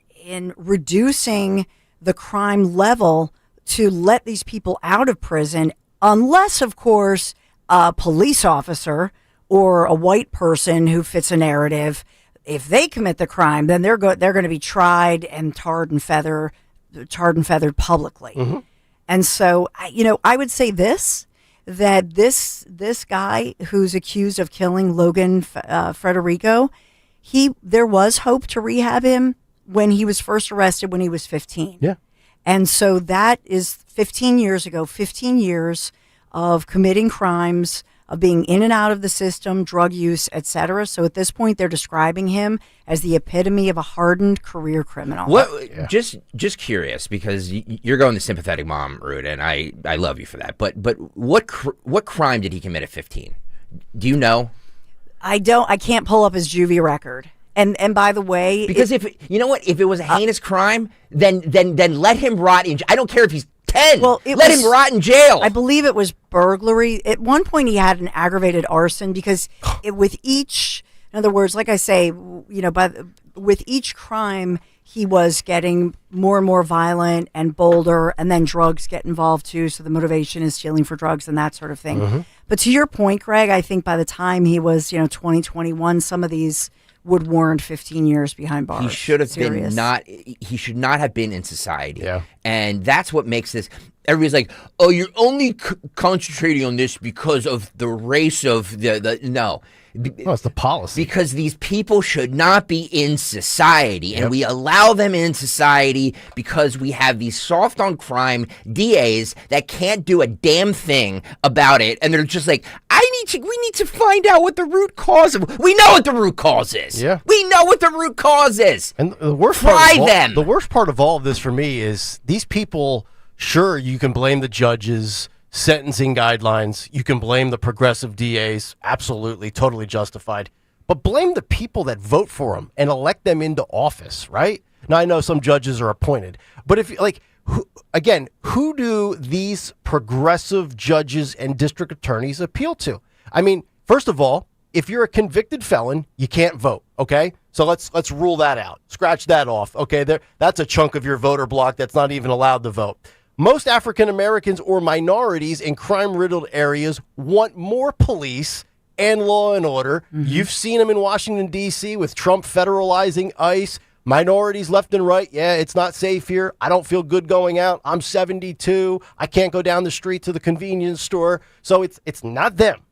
reducing the crime level to let these people out of prison, unless, of course, a police officer or a white person who fits a narrative, if they commit the crime, then they're going to be tried and tarred and feathered publicly. And so, I would say that this guy who's accused of killing Logan Federico, there was hope to rehab him when he was first arrested when he was 15. Yeah. And so that is 15 years ago, 15 years of committing crimes, of being in and out of the system, drug use, etc. So at this point, they're describing him as the epitome of a hardened career criminal. Just curious, because you're going the sympathetic mom route, and I love you for that. But what crime did he commit at 15? Do you know? I can't pull up his juvie record. And by the way, because if it was a heinous crime, then let him rot in. I don't care if he's 10. Well, let him rot in jail. I believe it was burglary. At one point, he had an aggravated arson because with each, in other words, like I say, with each crime, he was getting more and more violent and bolder, and then drugs get involved too. So the motivation is stealing for drugs and that sort of thing. Mm-hmm. But to your point, Greg, I think by the time he was, 20, 21, some of these would warrant 15 years behind bars. He should have Serious. he should not have been in society. Yeah. And that's what makes this, everybody's like, oh, you're only concentrating on this because of the race of no. No, it's the policy. Because these people should not be in society, and we allow them in society because we have these soft on crime DAs that can't do a damn thing about it, and they're just like, we need to find out what the root cause of. We know what the root cause is. Yeah, we know what the root cause is. And the worst the worst part of all of this for me is these people. Sure, you can blame the judges. Sentencing guidelines, you can blame the progressive DAs, absolutely, totally justified. But blame the people that vote for them and elect them into office, right? Now, I know some judges are appointed, but who do these progressive judges and district attorneys appeal to? I mean, first of all, if you're a convicted felon, you can't vote, okay? So let's rule that out. Scratch that off, okay? That's a chunk of your voter block that's not even allowed to vote. Most African Americans or minorities in crime-riddled areas want more police and law and order. Mm-hmm. You've seen them in Washington, D.C. with Trump federalizing ICE. Minorities left and right. Yeah, it's not safe here. I don't feel good going out. I'm 72. I can't go down the street to the convenience store. So it's not them.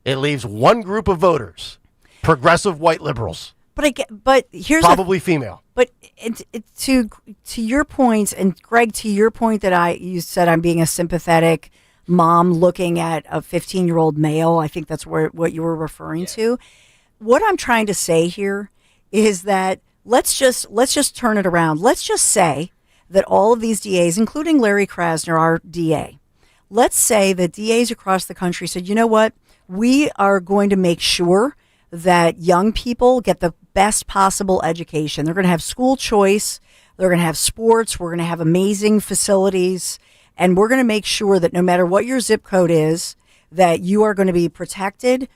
It leaves one group of voters, progressive white liberals. But here's probably female. But to your point, and Greg, to your point that you said I'm being a sympathetic mom looking at a 15-year-old male. I think that's what you were referring to. What I'm trying to say here is that let's just turn it around. Let's just say that all of these DAs, including Larry Krasner, our DA, let's say that DAs across the country said, you know what, we are going to make sure that young people get the best possible education. They're going to have school choice. They're going to have sports. We're going to have amazing facilities. And we're going to make sure that no matter what your zip code is, that you are going to be protected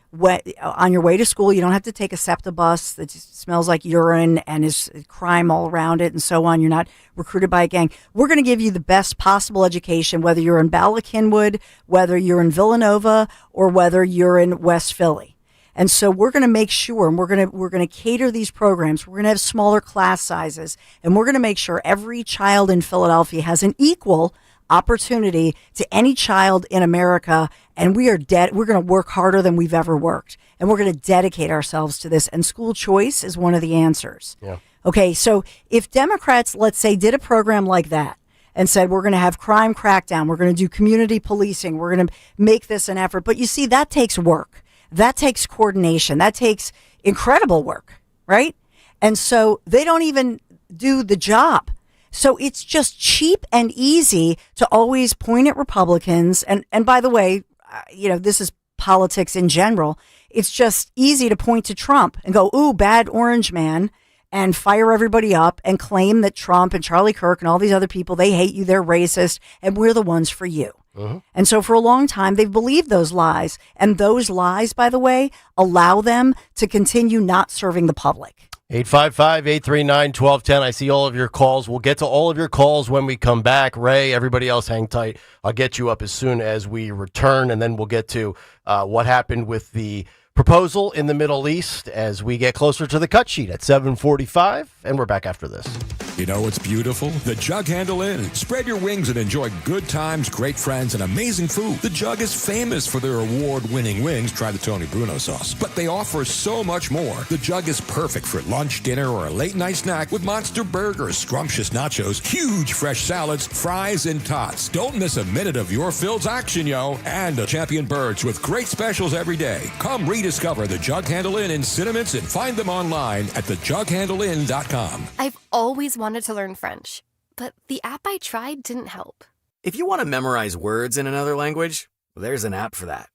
on your way to school. You don't have to take a SEPTA bus that smells like urine and is crime all around it and so on. You're not recruited by a gang. We're going to give you the best possible education, whether you're in Bala Cynwyd, whether you're in Villanova, or whether you're in West Philly. And so we're going to make sure, and we're going to cater these programs. We're going to have smaller class sizes, and we're going to make sure every child in Philadelphia has an equal opportunity to any child in America. And we're going to work harder than we've ever worked, and we're going to dedicate ourselves to this. And school choice is one of the answers. Yeah. Okay, so if Democrats, let's say, did a program like that and said, we're going to have crime crackdown, we're going to do community policing, we're going to make this an effort. But you see, that takes work. That takes coordination. That takes incredible work, right? And so they don't even do the job. So it's just cheap and easy to always point at Republicans. And by the way, this is politics in general. It's just easy to point to Trump and go, ooh, bad orange man, and fire everybody up and claim that Trump and Charlie Kirk and all these other people, they hate you, they're racist, and we're the ones for you. Uh-huh. And so for a long time, they've believed those lies. And those lies, by the way, allow them to continue not serving the public. 855-839-1210. I see all of your calls. We'll get to all of your calls when we come back. Ray, everybody else, hang tight. I'll get you up as soon as we return, and then we'll get to what happened with the proposal in the Middle East as we get closer to the cut sheet at 7:45, and we're back after this. You know what's beautiful? The Jug Handle Inn. Spread your wings and enjoy good times, great friends, and amazing food. The Jug is famous for their award-winning wings. Try the Tony Bruno sauce. But they offer so much more. The Jug is perfect for lunch, dinner, or a late-night snack with monster burgers, scrumptious nachos, huge fresh salads, fries, and tots. Don't miss a minute of your Phil's action, yo. And a Champion Birds with great specials every day. Come rediscover the Jug Handle Inn in Cinnamons and find them online at thejughandleinn.com. I've always wanted to learn French, but the app I tried didn't help. If you want to memorize words in another language, there's an app for that.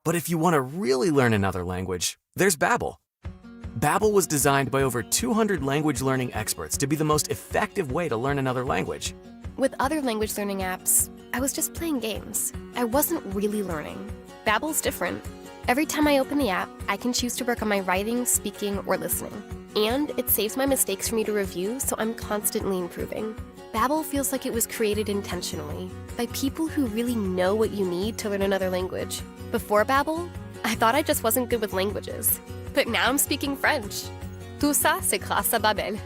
But if you want to really learn another language, there's Babbel. Babbel was designed by over 200 language learning experts to be the most effective way to learn another language. With other language learning apps, I was just playing games. I wasn't really learning. Babbel's different. Every time I open the app, I can choose to work on my writing, speaking, or listening. And it saves my mistakes for me to review, so I'm constantly improving. Babbel feels like it was created intentionally by people who really know what you need to learn another language. Before Babbel, I thought I just wasn't good with languages. But now I'm speaking French. Tout ça, c'est grâce à Babbel.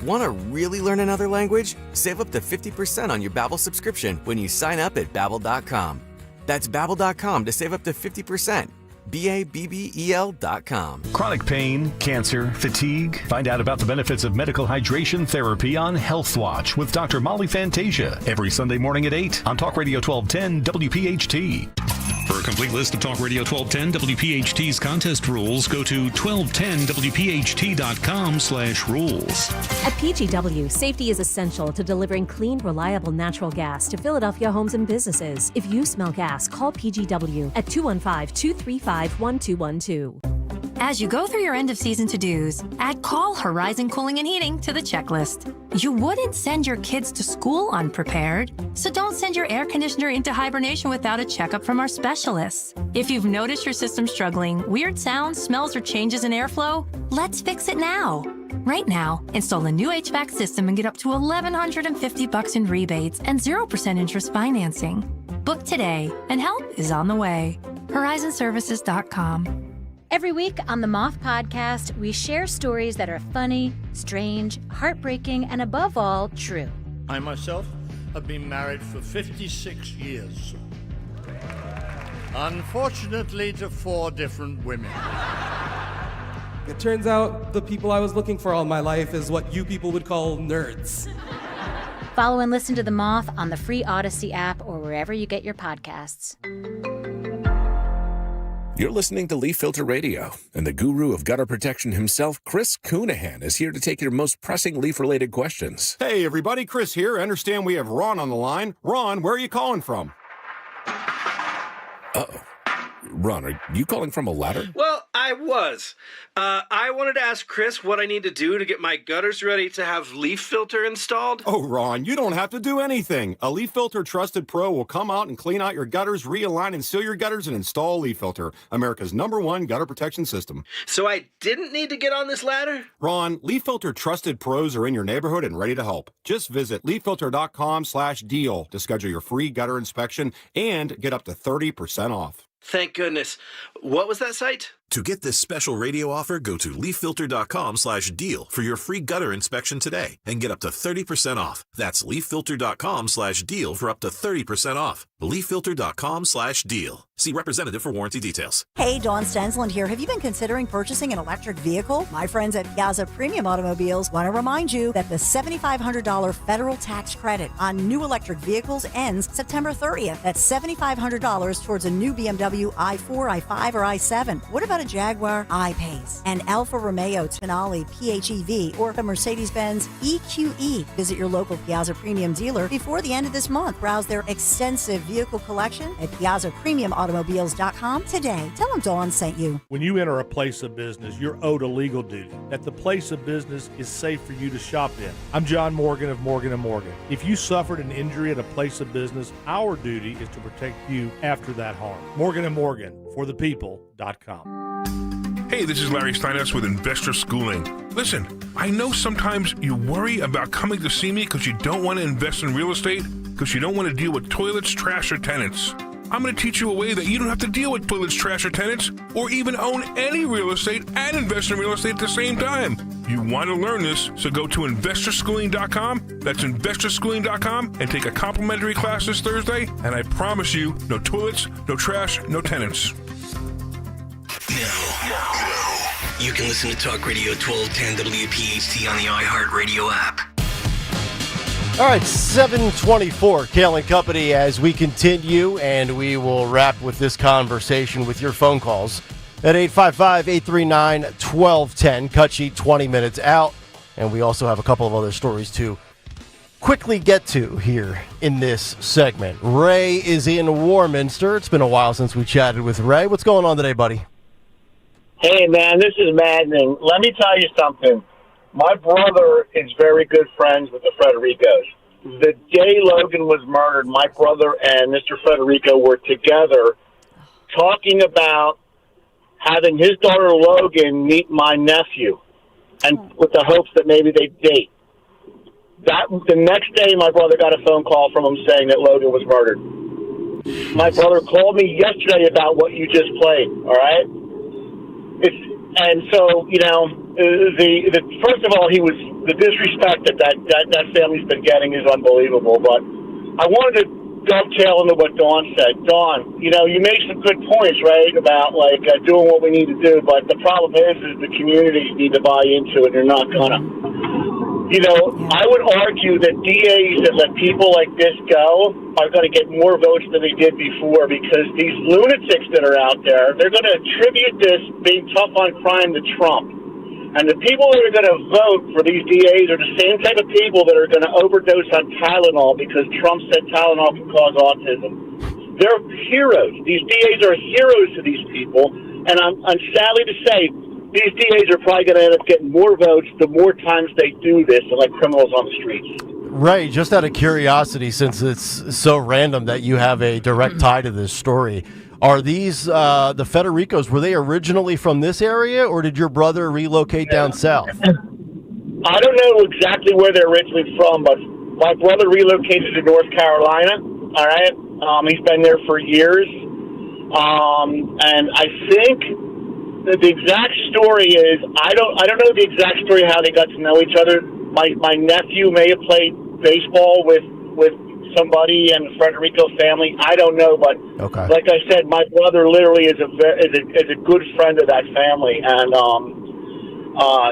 Want to really learn another language? Save up to 50% on your Babbel subscription when you sign up at Babbel.com. That's Babbel.com to save up to 50%. Babbel.com. Chronic pain, cancer, fatigue. Find out about the benefits of medical hydration therapy on Health Watch with Dr. Molly Fantasia every Sunday morning at 8 on Talk Radio 1210 WPHT. For a complete list of Talk Radio 1210 WPHT's contest rules, go to 1210WPHT.com/rules. At PGW, safety is essential to delivering clean, reliable natural gas to Philadelphia homes and businesses. If you smell gas, call PGW at 215-235-1212. As you go through your end-of-season to-dos, add Call Horizon Cooling and Heating to the checklist. You wouldn't send your kids to school unprepared, so don't send your air conditioner into hibernation without a checkup from our specialists. If you've noticed your system struggling, weird sounds, smells, or changes in airflow, let's fix it now. Right now, install a new HVAC system and get up to $1,150 in rebates and 0% interest financing. Book today, and help is on the way. HorizonServices.com. Every week on the Moth Podcast, we share stories that are funny, strange, heartbreaking, and above all, true. I myself have been married for 56 years. Unfortunately, to 4 different women. It turns out the people I was looking for all my life is what you people would call nerds. Follow and listen to The Moth on the free Odyssey app or wherever you get your podcasts. You're listening to Leaf Filter Radio, and the guru of gutter protection himself, Chris Coonahan, is here to take your most pressing leaf-related questions. Hey, everybody, Chris here. I understand we have Ron on the line. Ron, where are you calling from? Uh-oh. Ron, are you calling from a ladder? Well, I was. I wanted to ask Chris what I need to do to get my gutters ready to have leaf filter installed. Oh, Ron, you don't have to do anything. A Leaf Filter Trusted Pro will come out and clean out your gutters, realign and seal your gutters, and install a Leaf Filter, America's #1 gutter protection system. So I didn't need to get on this ladder? Ron, Leaf Filter Trusted Pros are in your neighborhood and ready to help. Just visit leaffilter.com/deal to schedule your free gutter inspection and get up to 30% off. Thank goodness. What was that site? To get this special radio offer, go to leaffilter.com/deal for your free gutter inspection today and get up to 30% off. That's leaffilter.com/deal for up to 30% off. leaffilter.com/deal. See representative for warranty details. Hey, Dawn Stensland here. Have you been considering purchasing an electric vehicle? My friends at Piazza Premium Automobiles want to remind you that the $7,500 federal tax credit on new electric vehicles ends September 30th. That's $7,500 towards a new BMW i4, i5, or i7. What about a Jaguar I-Pace, an Alfa Romeo Tonale PHEV, or a Mercedes-Benz EQE? Visit your local Piazza Premium dealer before the end of this month. Browse their extensive vehicle collection at PiazzaPremiumAutomobiles.com today. Tell them Dawn sent you. When you enter a place of business, you're owed a legal duty, that the place of business is safe for you to shop in. I'm John Morgan of Morgan & Morgan. If you suffered an injury at a place of business, our duty is to protect you after that harm. Morgan & Morgan, for the people.com. Hey, this is Larry Steinhaus with Investor Schooling. Listen, I know sometimes you worry about coming to see me because you don't want to invest in real estate, because you don't want to deal with toilets, trash, or tenants. I'm going to teach you a way that you don't have to deal with toilets, trash, or tenants, or even own any real estate and invest in real estate at the same time. You want to learn this, so go to investorschooling.com. That's investorschooling.com, and take a complimentary class this Thursday, and I promise you, no toilets, no trash, no tenants. You can listen to Talk Radio 1210 WPHT on the iHeartRadio app. All right, 7:24, Kayal and Company, as we continue, and we will wrap with this conversation with your phone calls at 855-839-1210. Cut sheet 20 minutes out, and we also have a couple of other stories to quickly get to here in this segment. Ray is in Warminster. It's been a while since we chatted with Ray. What's going on today, buddy? Hey, man, this is maddening. Let me tell you something. My brother is very good friends with the Federicos. The day Logan was murdered, my brother and Mr. Federico were together talking about having his daughter Logan meet my nephew, and with the hopes that maybe they'd date. The next day, my brother got a phone call from him saying that Logan was murdered. My brother called me yesterday about what you just played, all right? And so, you know, first of all, the disrespect that family's been getting is unbelievable. But I wanted to dovetail into what Dawn said. Dawn, you know, you make some good points, right, about like doing what we need to do. But the problem is the communities need to buy into it. They're not gonna. You know, I would argue that DAs that let people like this go are going to get more votes than they did before, because these lunatics that are out there, they're going to attribute this being tough on crime to Trump. And the people that are going to vote for these DAs are the same type of people that are going to overdose on Tylenol because Trump said Tylenol can cause autism. They're heroes. These DAs are heroes to these people. And I'm sadly to say, these DAs are probably going to end up getting more votes the more times they do this, like criminals on the streets. Right. Just out of curiosity, since it's so random that you have a direct tie to this story, are these the Federicos, were they originally from this area, or did your brother relocate down south? I don't know exactly where they're originally from, but my brother relocated to North Carolina, all right? He's been there for years. And I think the exact story is, I don't know the exact story how they got to know each other. My nephew may have played baseball with somebody in the Federico family. I don't know, but like I said, my brother literally is a good friend of that family, and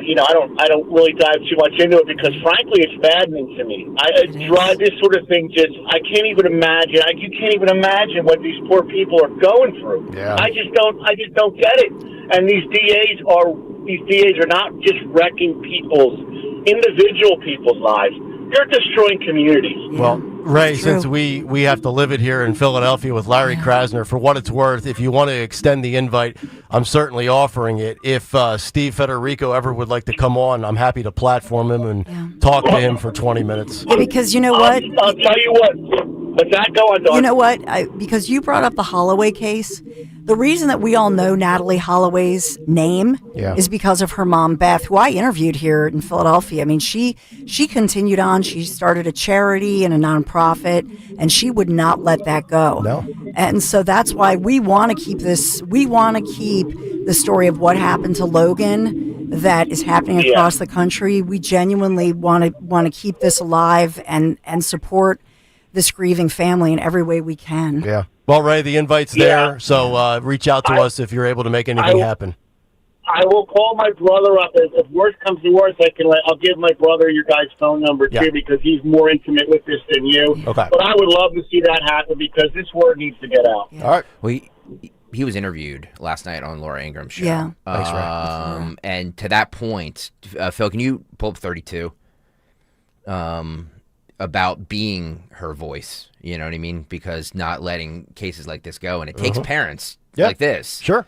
you know, I don't really dive too much into it because frankly, it's maddening to me. This sort of thing I can't even imagine. You can't even imagine what these poor people are going through. Yeah. I just don't get it. And these DAs are not just wrecking individual people's lives. They're destroying communities. Well, Ray, since we have to live it here in Philadelphia with Larry Krasner, for what it's worth, if you want to extend the invite, I'm certainly offering it. If Steve Federico ever would like to come on, I'm happy to platform him and talk to him for 20 minutes. Yeah, because you know what? I'll tell you what. But that go on, Dawn. You know what? Because you brought up the Holloway case. The reason that we all know Natalie Holloway's name is because of her mom, Beth, who I interviewed here in Philadelphia. I mean, she continued on. She started a charity and a nonprofit, and she would not let that go. No. And so that's why we want to keep this. We want to keep the story of what happened to Logan that is happening across the country. We genuinely want to keep this alive and support this grieving family in every way we can. Yeah. Well, Ray, the invite's there, so reach out to us if you're able to make anything happen. I will call my brother up. If worse comes to worse, I'll give my brother your guys' phone number too, because he's more intimate with this than you. Okay. But I would love to see that happen because this word needs to get out. All right. Well, he was interviewed last night on Laura Ingram's show. Yeah. Thanks, Ray. And to that point, Phil, can you pull up 32? About being her voice, you know what I mean? Because not letting cases like this go, and it takes parents like this. Sure.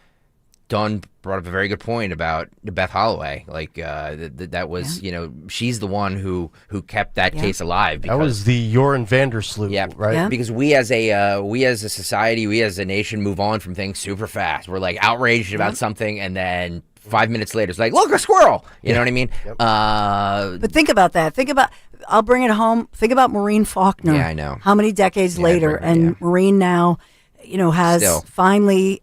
Dawn brought up a very good point about Beth Holloway. Like that was, you know, she's the one who kept that case alive. Because, that was the Joran Vandersloot, right? Yeah. Because we as a society, we as a nation move on from things super fast. We're like outraged about something, and then 5 minutes later, it's like, look, a squirrel. You know what I mean? But think about that. I'll bring it home. Think about Maureen Faulkner. Yeah, I know. How many decades later, and Maureen now, you know, has finally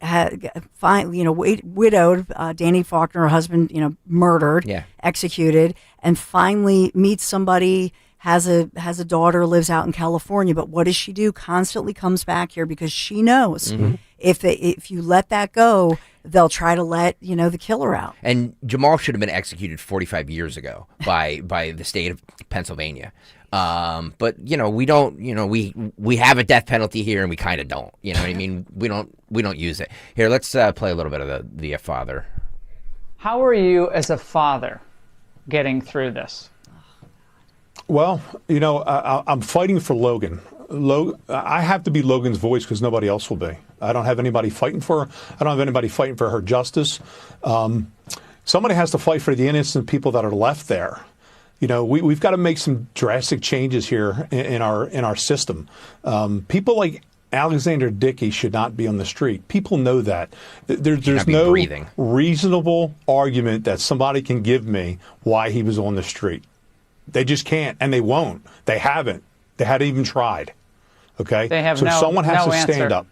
widowed Danny Faulkner, her husband, you know, murdered, executed, and finally meets somebody. Has a daughter, lives out in California, but what does she do? Constantly comes back here because she knows if you let that go, they'll try to let the killer out. And Jamal should have been executed 45 years ago by the state of Pennsylvania. But we don't. We have a death penalty here, and we kind of don't. You know what I mean? We don't use it. Here, let's play a little bit of the father. How are you as a father getting through this? Well, I'm fighting for Logan. I have to be Logan's voice because nobody else will be. I don't have anybody fighting for her. I don't have anybody fighting for her justice. Somebody has to fight for the innocent people that are left there. You know, we've got to make some drastic changes here in our system. People like Alexander Dickey should not be on the street. People know that. There's no reasonable argument that somebody can give me why he was on the street. They just can't, and they won't. They haven't. They hadn't even tried. Okay? They have someone has to stand up.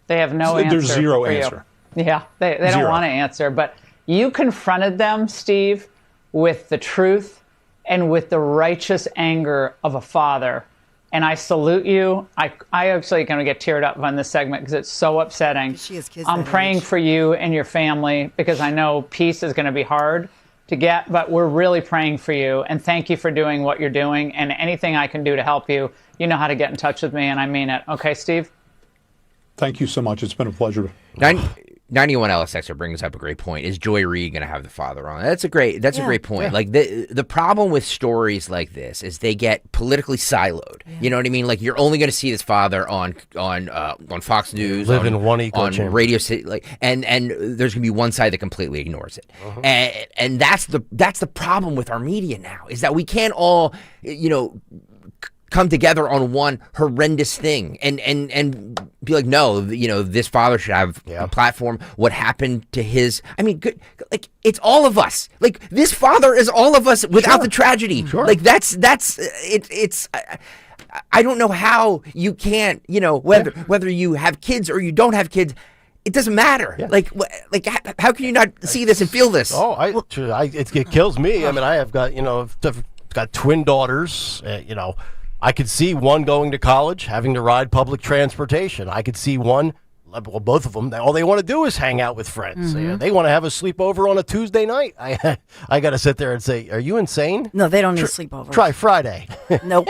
They have no answer. There's zero answer. Yeah, they don't want to answer. But you confronted them, Steve, with the truth and with the righteous anger of a father. And I salute you. I actually going to get teared up on this segment because it's so upsetting. She has kids I'm that praying age. for you and your family because I know peace is going to be hard to get, but we're really praying for you. And thank you for doing what you're doing. And anything I can do to help you, you know how to get in touch with me, and I mean it. Okay, Steve? Thank you so much. It's been a pleasure. 91 LSXer brings up a great point. Is Joy Reid going to have the father on? That's a great point. Yeah. Like the problem with stories like this is they get politically siloed. Yeah. You know what I mean? Like you're only going to see this father on Fox News, Live in one echo on chamber. Radio City, like, and there's going to be one side that completely ignores it. And that's the problem with our media now is that we can't all come together on one horrendous thing and be like, no, this father should have a platform. What happened to his? I mean, like it's all of us. Like this father is all of us without the tragedy. Sure. Like that's it. It's I don't know how you can't. Whether you have kids or you don't have kids. It doesn't matter. Yeah. Like how can you not see this and feel this? Oh, it kills me. I mean, I've got twin daughters. I could see one going to college, having to ride public transportation. I could see one, both of them, all they want to do is hang out with friends. Mm-hmm. They want to have a sleepover on a Tuesday night. I got to sit there and say, are you insane? No, they don't need sleepovers. Try Friday. Nope.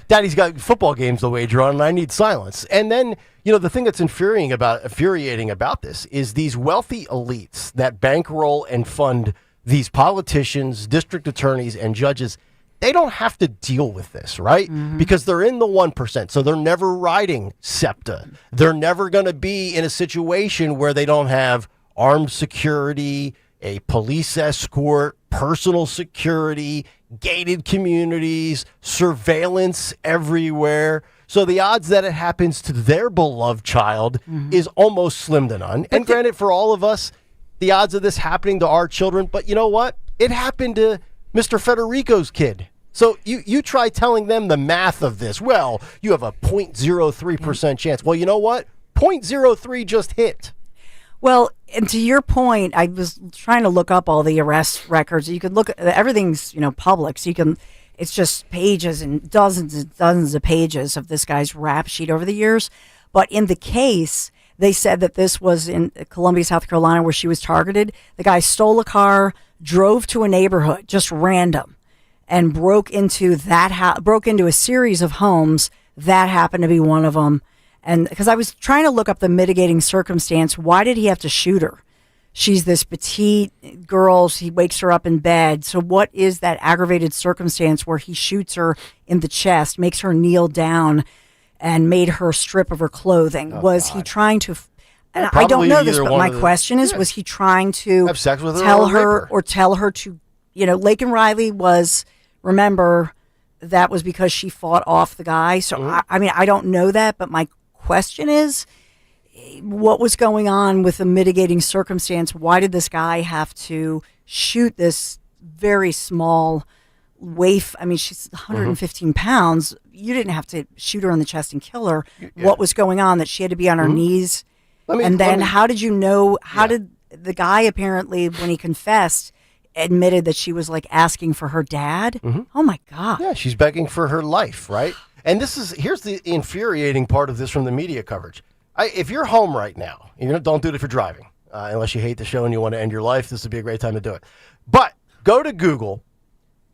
Daddy's got football games to wager on, and I need silence. And then, the thing that's infuriating about this is these wealthy elites that bankroll and fund these politicians, district attorneys, and judges. They don't have to deal with this, right? Mm-hmm. Because they're in the 1%. So they're never riding SEPTA. They're never going to be in a situation where they don't have armed security, a police escort, personal security, gated communities, surveillance everywhere. So the odds that it happens to their beloved child is almost slim to none. And granted, for all of us, the odds of this happening to our children, but you know what? It happened to Mr. Federico's kid. So you try telling them the math of this. Well, you have a 0.03% chance. Well, you know what? 0.03 just hit. Well, and to your point, I was trying to look up all the arrest records. You could look at everything's, public. So it's just pages and dozens of pages of this guy's rap sheet over the years. But in the case, they said that this was in Columbia, South Carolina, where she was targeted. The guy stole a car, drove to a neighborhood, just random, and broke into a series of homes. That happened to be one of them. And because I was trying to look up the mitigating circumstance, why did he have to shoot her? She's this petite girl. He wakes her up in bed. So what is that aggravated circumstance where he shoots her in the chest, makes her kneel down, and made her strip of her clothing? Was he trying to, and I don't know this, but my question is, was he trying to have sex with her tell her to, Laken Riley was, remember, that was because she fought off the guy. So, I don't know that, but my question is, what was going on with the mitigating circumstance? Why did this guy have to shoot this very small waif? I mean, she's 115 pounds. You didn't have to shoot her in the chest and kill her. Yeah. What was going on that she had to be on her knees? How did you know? How did the guy apparently, when he confessed, admitted that she was like asking for her dad? Oh my God. Yeah, she's begging for her life, right? And here's the infuriating part of this from the media coverage. If you're home right now, don't do it if you're driving, unless you hate the show and you want to end your life. This would be a great time to do it. But go to Google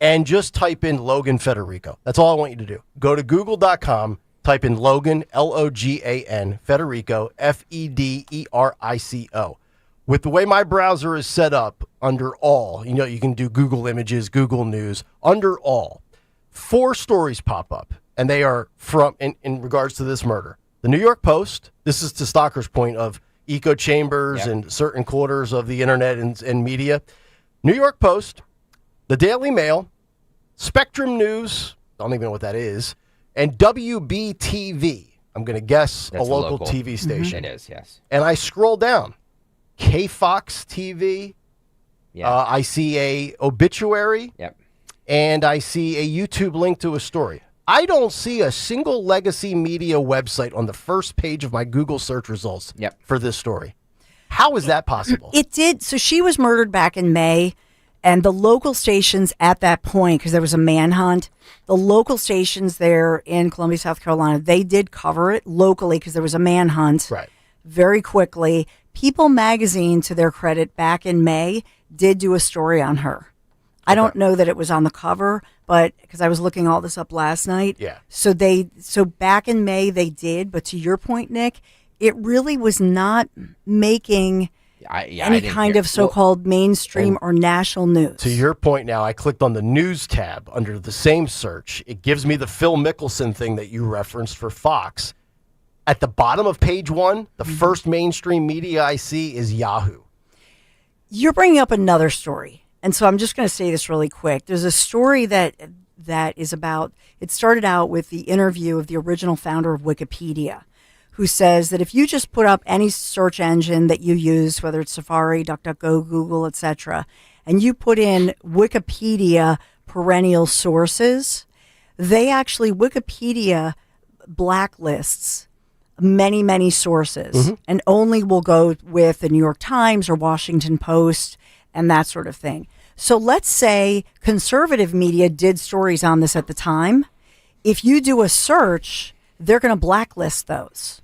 and just type in Logan Federico. That's all I want you to do. Go to google.com, type in Logan, Logan, Federico, Federico. With the way my browser is set up, under all, you can do Google Images, Google News, under all, 4 stories pop up, and they are from in regards to this murder. The New York Post, this is to Stocker's point of echo chambers and certain quarters of the internet and media. New York Post, the Daily Mail, Spectrum News, don't even know what that is, and WBTV. I'm going to guess That's a local TV station. It is, yes. And I scroll down. KFox TV. Yeah. I see a obituary. Yep. And I see a YouTube link to a story. I don't see a single legacy media website on the first page of my Google search results for this story. How is that possible? It did. So she was murdered back in May, and the local stations at that point, because there was a manhunt, the local stations there in Columbia, South Carolina, they did cover it locally because there was a manhunt very quickly. People magazine, to their credit, back in May, did do a story on her. I don't know that it was on the cover, but because I was looking all this up last night. Yeah. So back in May they did, but to your point, Nick, it really was not making any kind of so-called mainstream or national news. To your point now, I clicked on the news tab under the same search. It gives me the Phil Mickelson thing that you referenced for Fox. At the bottom of page 1, the first mainstream media I see is Yahoo. You're bringing up another story. And so I'm just going to say this really quick. There's a story that is about, it started out with the interview of the original founder of Wikipedia, who says that if you just put up any search engine that you use, whether it's Safari, DuckDuckGo, Google, etc., and you put in Wikipedia perennial sources, Wikipedia blacklists many, many sources and only will go with the New York Times or Washington Post and that sort of thing. So let's say conservative media did stories on this at the time. If you do a search, they're going to blacklist those.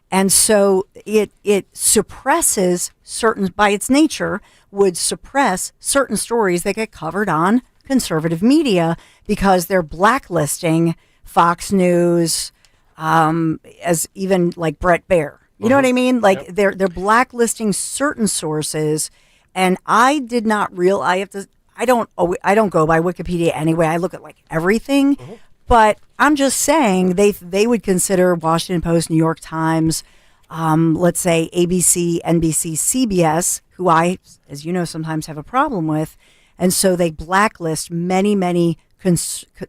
And so it suppresses certain, by its nature, would suppress certain stories that get covered on conservative media because they're blacklisting Fox News, as even like Brett Baer. You know what I mean? Like they're blacklisting certain sources. And I did not I don't go by Wikipedia anyway. I look at like everything, but I'm just saying they would consider Washington Post, New York Times, let's say ABC, NBC, CBS, who I, as you know, sometimes have a problem with. And so they blacklist many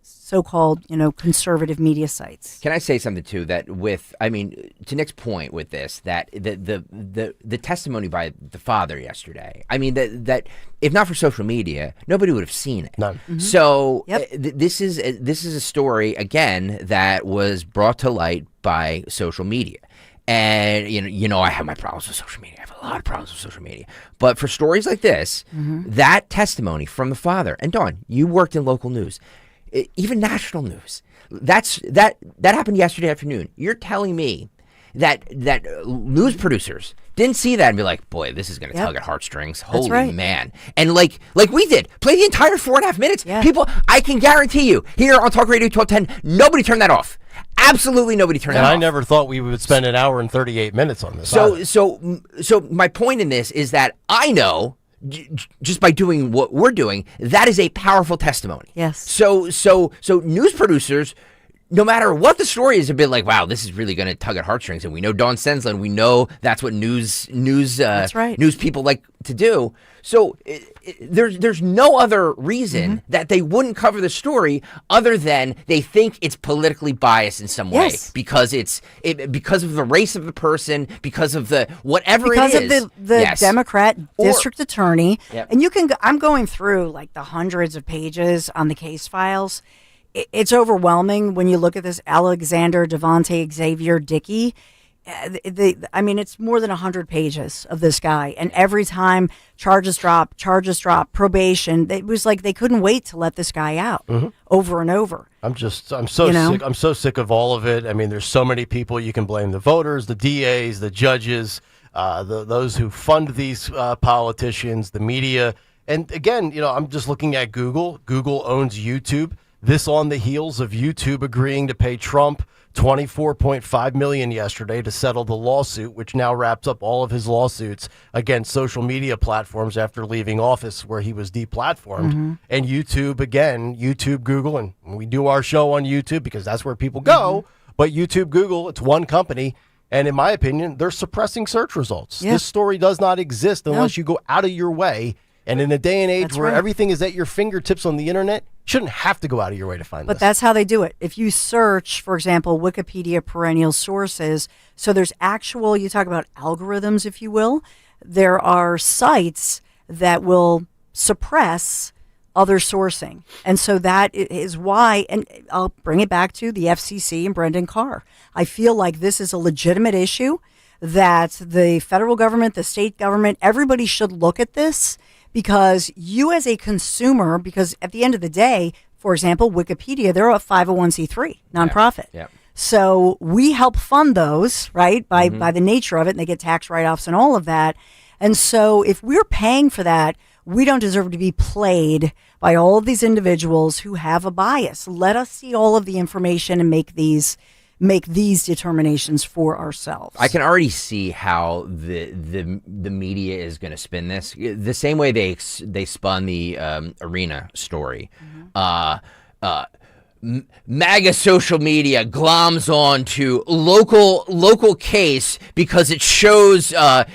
so-called, conservative media sites. Can I say something too? That to Nick's point with this, that the testimony by the father yesterday. I mean that if not for social media, nobody would have seen it. None. So this is a story again that was brought to light by social media. And, I have my problems with social media. I have a lot of problems with social media. But for stories like this, that testimony from the father, and Dawn, you worked in local news, even national news, that happened yesterday afternoon. You're telling me that news producers didn't see that and be like, boy, this is going to tug at heartstrings. Holy man. And like we did, play the entire 4.5 minutes. Yeah. People, I can guarantee you, here on Talk Radio 1210, nobody turned that off. Absolutely nobody turned it off. And I never thought we would spend an hour and 38 minutes on this. So my point in this is that I know, just by doing what we're doing, that is a powerful testimony. Yes. So news producers, no matter what the story is, a bit like, wow, this is really going to tug at heartstrings. And we know Dawn Sensland. We know that's what news people like to do. So there's no other reason that they wouldn't cover the story other than they think it's politically biased in some way because because of the race of the person, because of the whatever because it is. Because of the Democrat district attorney. And I'm going through like the hundreds of pages on the case files. It's overwhelming when you look at this Alexander Devontae Xavier Dickey. It's more than 100 pages of this guy. And every time charges drop, probation, it was like they couldn't wait to let this guy out over and over. I'm so sick. I'm so sick of all of it. I mean, there's so many people you can blame: the voters, the DAs, the judges, those who fund these politicians, the media. And again, I'm just looking at Google. Google owns YouTube. This on the heels of YouTube agreeing to pay Trump $24.5 million yesterday to settle the lawsuit, which now wraps up all of his lawsuits against social media platforms after leaving office, where he was deplatformed. And YouTube, again, YouTube, Google, and we do our show on YouTube because that's where people go. But YouTube, Google, it's one company. And in my opinion, they're suppressing search results. This story does not exist unless you go out of your way. And in a day and age where everything is at your fingertips on the internet, you shouldn't have to go out of your way to find this. But that's how they do it. If you search, for example, Wikipedia perennial sources, so there's actual, you talk about algorithms, if you will, there are sites that will suppress other sourcing. And so that is why, and I'll bring it back to the FCC and Brendan Carr. I feel like this is a legitimate issue that the federal government, the state government, everybody should look at this. Because you as a consumer, because at the end of the day, for example, Wikipedia, they're a 501c3 nonprofit. Yeah. So we help fund those, right, by the nature of it, and they get tax write-offs and all of that. And so if we're paying for that, we don't deserve to be played by all of these individuals who have a bias. Let us see all of the information and make these determinations for ourselves. I can already see how the media is going to spin this the same way they spun the Arena story. MAGA social media gloms on to local case because it shows a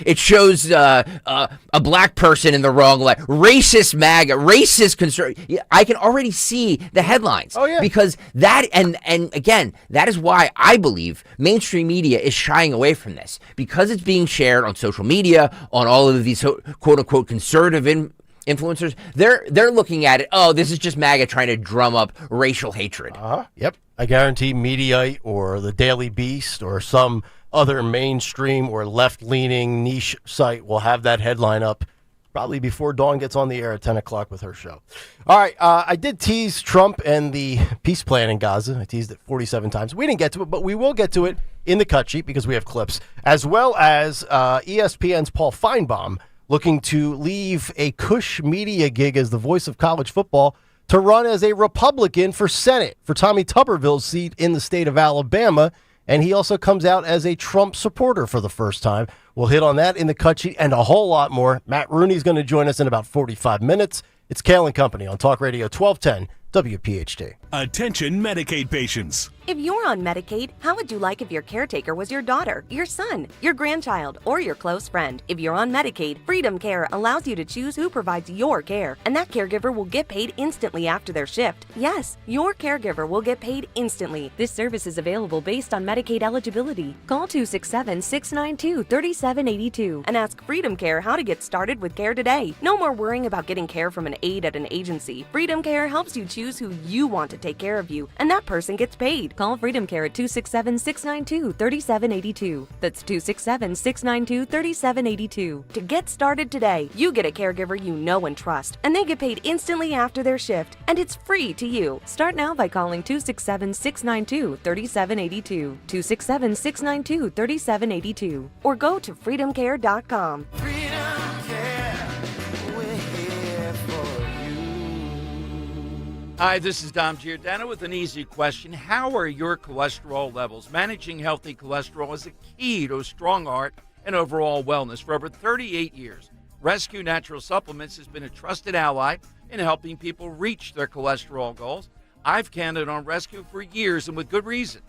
black person in the wrong light. Racist MAGA, racist concern. I can already see the headlines. Oh yeah, because that and again, that is why I believe mainstream media is shying away from this, because it's being shared on social media, on all of these quote unquote conservative influencers. They're looking at it, oh, this is just MAGA trying to drum up racial hatred. Yep. I guarantee Mediaite or the Daily Beast or some other mainstream or left-leaning niche site will have that headline up probably before Dawn gets on the air at 10 o'clock with her show. All right, I did tease Trump and the peace plan in Gaza. I teased it 47 times. We didn't get to it, but we will get to it in the cut sheet because we have clips, as well as ESPN's Paul Finebomb looking to leave a cush media gig as the voice of college football to run as a Republican for Senate for Tommy Tuberville's seat in the state of Alabama. And he also comes out as a Trump supporter for the first time. We'll hit on that in the cut sheet and a whole lot more. Matt Rooney's going to join us in about 45 minutes. It's Kayal and Company on Talk Radio 1210 WPHT. Attention Medicaid patients. If you're on Medicaid, how would you like if your caretaker was your daughter, your son, your grandchild, or your close friend? If you're on Medicaid, Freedom Care allows you to choose who provides your care, and that caregiver will get paid instantly after their shift. Yes, your caregiver will get paid instantly. This service is available based on Medicaid eligibility. Call 267-692-3782 and ask Freedom Care how to get started with care today. No more worrying about getting care from an aide at an agency. Freedom Care helps you choose who you want to take care of you, and that person gets paid. Call Freedom Care at 267-692-3782. That's 267-692-3782. To get started today, you get a caregiver you know and trust, and they get paid instantly after their shift, and it's free to you. Start now by calling 267-692-3782, 267-692-3782, or go to freedomcare.com. Hi, this is Dom Giordano with an easy question. How are your cholesterol levels? Managing healthy cholesterol is a key to a strong heart and overall wellness. For over 38 years, Rescue Natural Supplements has been a trusted ally in helping people reach their cholesterol goals. I've counted on Rescue for years, and with good reason.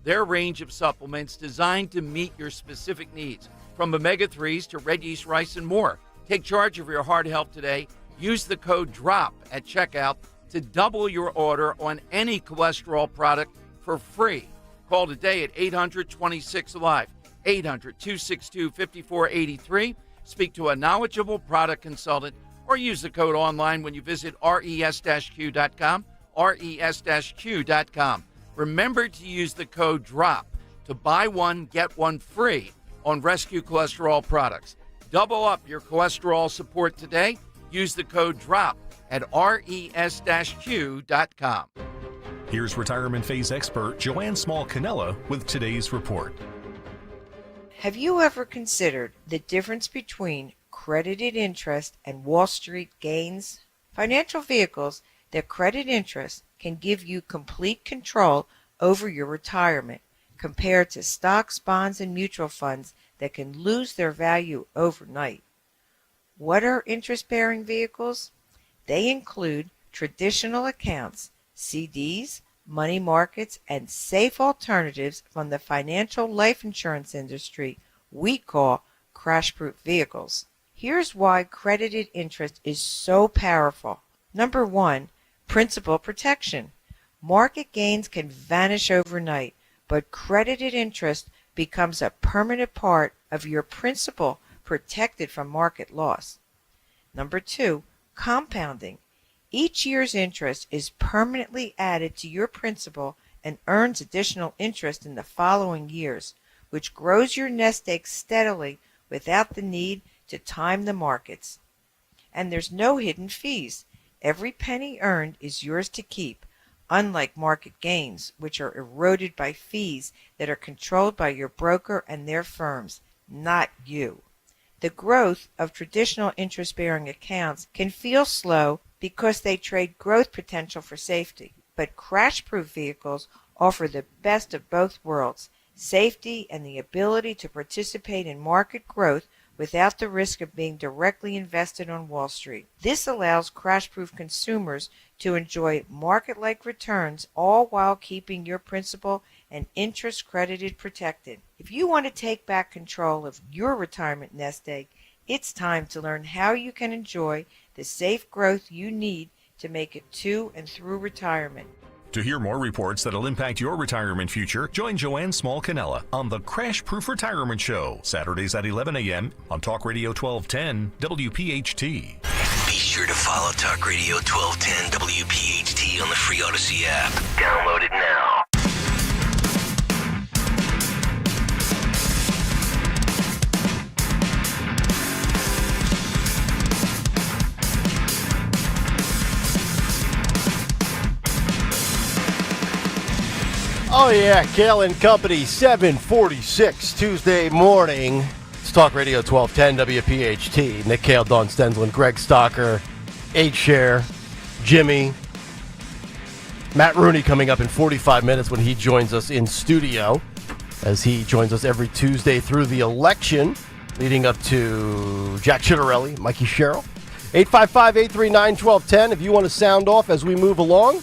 Their range of supplements designed to meet your specific needs, from omega-3s to red yeast rice and more. Take charge of your heart health today. Use the code DROP at checkout to double your order on any cholesterol product for free. Call today at 800-26-ALIVE, 800-262-5483. Speak to a knowledgeable product consultant or use the code online when you visit res-q.com, res-q.com. Remember to use the code DROP to buy one, get one free on Rescue Cholesterol products. Double up your cholesterol support today. Use the code DROP at res-q.com. Here's retirement phase expert Joanne Small-Canella with today's report. Have you ever considered the difference between credited interest and Wall Street gains? Financial vehicles that credit interest can give you complete control over your retirement compared to stocks, bonds, and mutual funds that can lose their value overnight. What are interest-bearing vehicles? They include traditional accounts, CDs, money markets, and safe alternatives from the financial life insurance industry we call crash-proof vehicles. Here's why credited interest is so powerful. Number one, principal protection. Market gains can vanish overnight, but credited interest becomes a permanent part of your principal protected from market loss. Number two, compounding. Each year's interest is permanently added to your principal and earns additional interest in the following years, which grows your nest egg steadily without the need to time the markets. And there's no hidden fees. Every penny earned is yours to keep, unlike market gains, which are eroded by fees that are controlled by your broker and their firms, not you. The growth of traditional interest-bearing accounts can feel slow because they trade growth potential for safety, but crash-proof vehicles offer the best of both worlds, safety and the ability to participate in market growth without the risk of being directly invested on Wall Street. This allows crash-proof consumers to enjoy market-like returns, all while keeping your principal and interest credited protected. If you want to take back control of your retirement nest egg, it's time to learn how you can enjoy the safe growth you need to make it to and through retirement. To hear more reports that'll impact your retirement future, join Joanne Small-Canella on the Crash Proof Retirement Show, Saturdays at 11 a.m. on Talk Radio 1210 WPHT. Be sure to follow Talk Radio 1210 WPHT on the free Odyssey app. Download it now. Oh yeah, Kayal and Company, 7:46 Tuesday morning. It's Talk Radio 1210 WPHT. Nick Kayal, Dawn Stensland, Greg Stocker, H-Share, Jimmy, Matt Rooney coming up in 45 minutes when he joins us in studio, as he joins us every Tuesday through the election, leading up to Jack Chitterelli, Mikey Sherrill. 855-839-1210 if you want to sound off as we move along.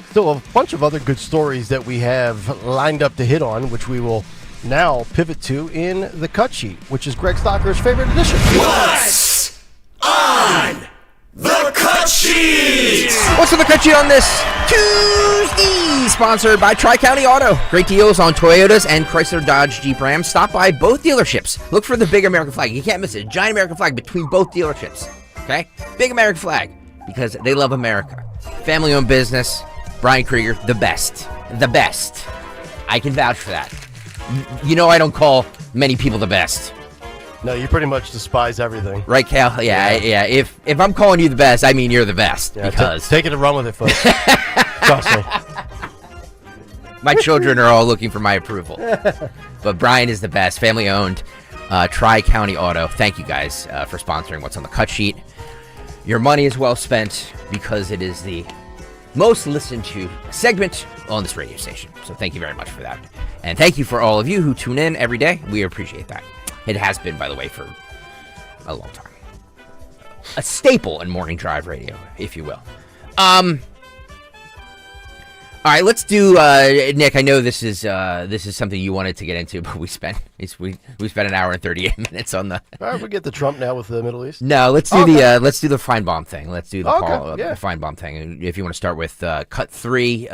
Still a bunch of other good stories that we have lined up to hit on, which we will now pivot to in the cut sheet, which is Greg Stocker's favorite edition. What's on the cut sheet? What's on the cut sheet on this Tuesday? Sponsored by Tri-County Auto. Great deals on Toyotas and Chrysler, Dodge, Jeep, Ram. Stop by both dealerships. Look for the big American flag. You can't miss it. Giant American flag between both dealerships. Okay? Big American flag, because they love America. Family-owned business. Brian Krieger, the best. The best. I can vouch for that. You know I don't call many people the best. No, you pretty much despise everything. Right, Cal? Yeah. If I'm calling you the best, I mean you're the best. Yeah, because take it and run with it, folks. Trust me. My children are all looking for my approval. But Brian is the best. Family-owned. Tri-County Auto. Thank you guys for sponsoring What's on the Cut Sheet. Your money is well spent because it is the most listened to segment on this radio station. So thank you very much for that. And thank you for all of you who tune in every day. We appreciate that. It has been, by the way, for a long time. A staple in morning drive radio, if you will. All right, let's do Nick. I know this is something you wanted to get into, but we spent an hour and 38 minutes on the. All right, we get the Trump now with the Middle East. No, let's do the Finebomb thing. Let's do the the Finebomb thing. And if you want to start with cut 3,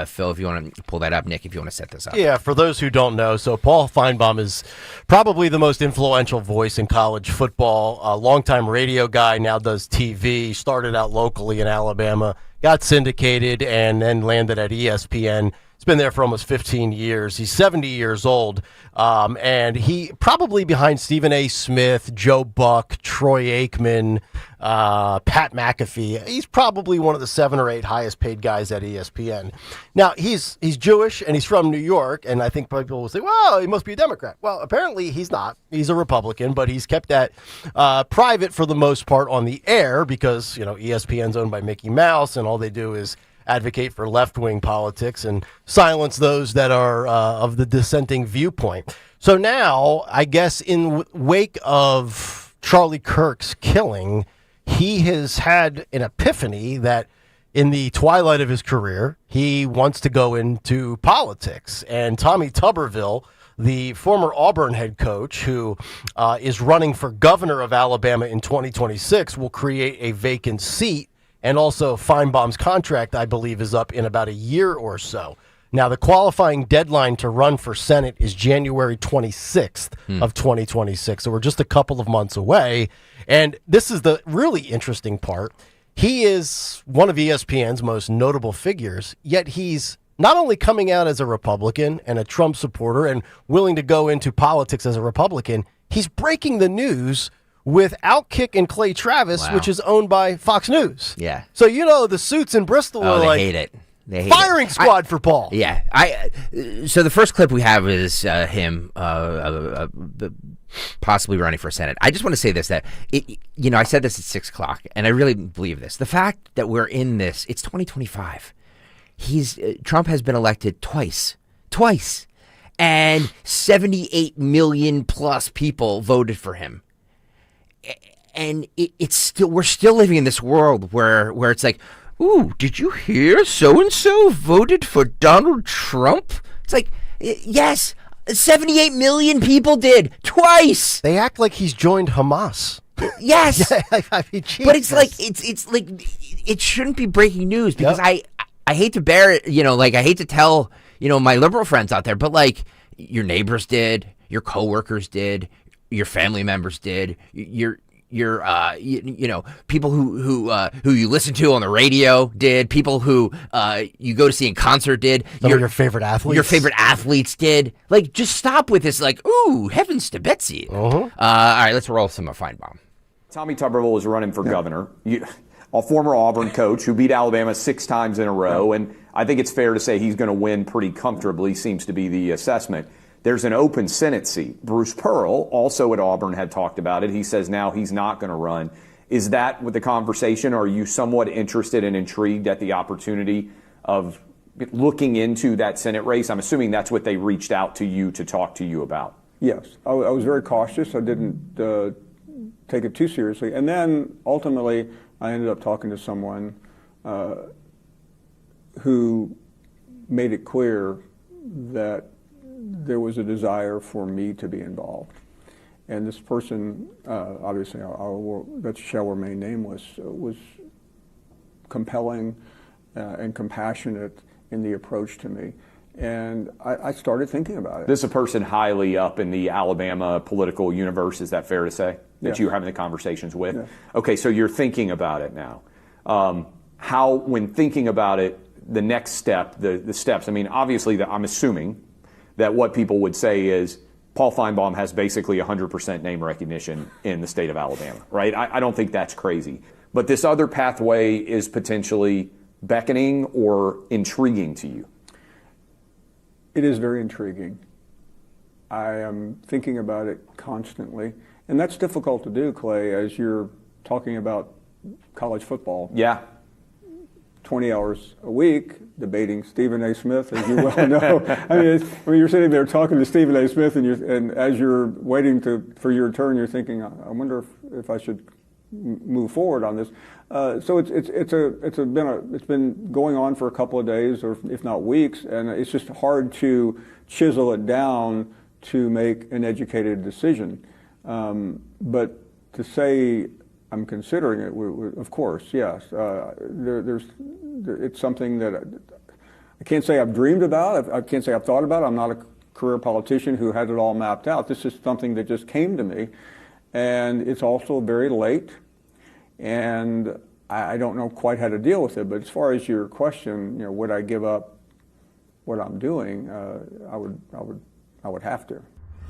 Phil, if you want to pull that up, Nick, if you want to set this up. Yeah, for those who don't know, so Paul Finebomb is probably the most influential voice in college football. A longtime radio guy, now does TV. Started out locally in Alabama. Got syndicated and then landed at ESPN, It's been there for almost 15 years. He's 70 years old, and he probably behind Stephen A. Smith, Joe Buck, Troy Aikman, Pat McAfee. He's probably one of the 7 or 8 highest paid guys at ESPN. Now, he's Jewish, and he's from New York, and I think people will say, well, he must be a Democrat. Well, apparently he's not. He's a Republican, but he's kept that private for the most part on the air because, ESPN's owned by Mickey Mouse, and all they do is advocate for left-wing politics and silence those that are of the dissenting viewpoint. So now, I guess in wake of Charlie Kirk's killing, he has had an epiphany that in the twilight of his career, he wants to go into politics. And Tommy Tuberville, the former Auburn head coach who is running for governor of Alabama in 2026, will create a vacant seat. And also, Finebomb's contract, I believe, is up in about a year or so. Now, the qualifying deadline to run for Senate is January 26th of 2026. So we're just a couple of months away. And this is the really interesting part. He is one of ESPN's most notable figures, yet he's not only coming out as a Republican and a Trump supporter and willing to go into politics as a Republican, he's breaking the news with Outkick and Clay Travis, which is owned by Fox News. Yeah. So, the suits in Bristol are they like, hate it. They hate firing it. squad for Paul. Yeah. So the first clip we have is him possibly running for Senate. I just want to say this, that, I said this at 6 o'clock, and I really believe this. The fact that we're in this, it's 2025. Trump has been elected twice, and 78 million plus people voted for him. And we're still living in this world where it's like, ooh, did you hear so-and-so voted for Donald Trump? It's like, yes, 78 million people did twice. They act like he's joined Hamas. Yes. I mean, but it's like, it's like, it shouldn't be breaking news because I hate to bear it, I hate to tell, my liberal friends out there, but like your neighbors did, your coworkers did, your family members did, your people who you listen to on the radio did, people who you go to see in concert did, your favorite athletes did. Like, just stop with this, like, ooh, heavens to Betsy. All right, let's roll some of Finebomb. Tommy Tuberville is running for governor. A former Auburn coach who beat Alabama 6 times in a row, and I think it's fair to say he's going to win pretty comfortably, seems to be the assessment. There's an open Senate seat. Bruce Pearl, also at Auburn, had talked about it. He says now he's not going to run. Is that with the conversation? Are you somewhat interested and intrigued at the opportunity of looking into that Senate race? I'm assuming that's what they reached out to you to talk to you about. Yes. I was very cautious. I didn't take it too seriously. And then ultimately, I ended up talking to someone who made it clear that there was a desire for me to be involved. And this person, obviously, that shall remain nameless, was compelling and compassionate in the approach to me. And I started thinking about it. This is a person highly up in the Alabama political universe, is that fair to say, that you're having the conversations with? Yeah. Okay, so you're thinking about it now. How, when thinking about it, the next step, the steps, I mean, obviously, I'm assuming that what people would say is Paul Finebomb has basically 100% name recognition in the state of Alabama, right? I don't think that's crazy. But this other pathway is potentially beckoning or intriguing to you. It is very intriguing. I am thinking about it constantly. And that's difficult to do, Clay, as you're talking about college football. Yeah. 20 hours a week debating Stephen A. Smith, as you well know. I mean, you're sitting there talking to Stephen A. Smith, and as you're waiting for your turn, you're thinking, I wonder if I should move forward on this. So it's been going on for a couple of days, or if not weeks, and it's just hard to chisel it down to make an educated decision. But to say I'm considering it, of course, yes. It's something that I can't say I've dreamed about. I can't say I've thought about. I'm not a career politician who had it all mapped out. This is something that just came to me, and it's also very late, and I don't know quite how to deal with it. But as far as your question, would I give up what I'm doing, I would have to.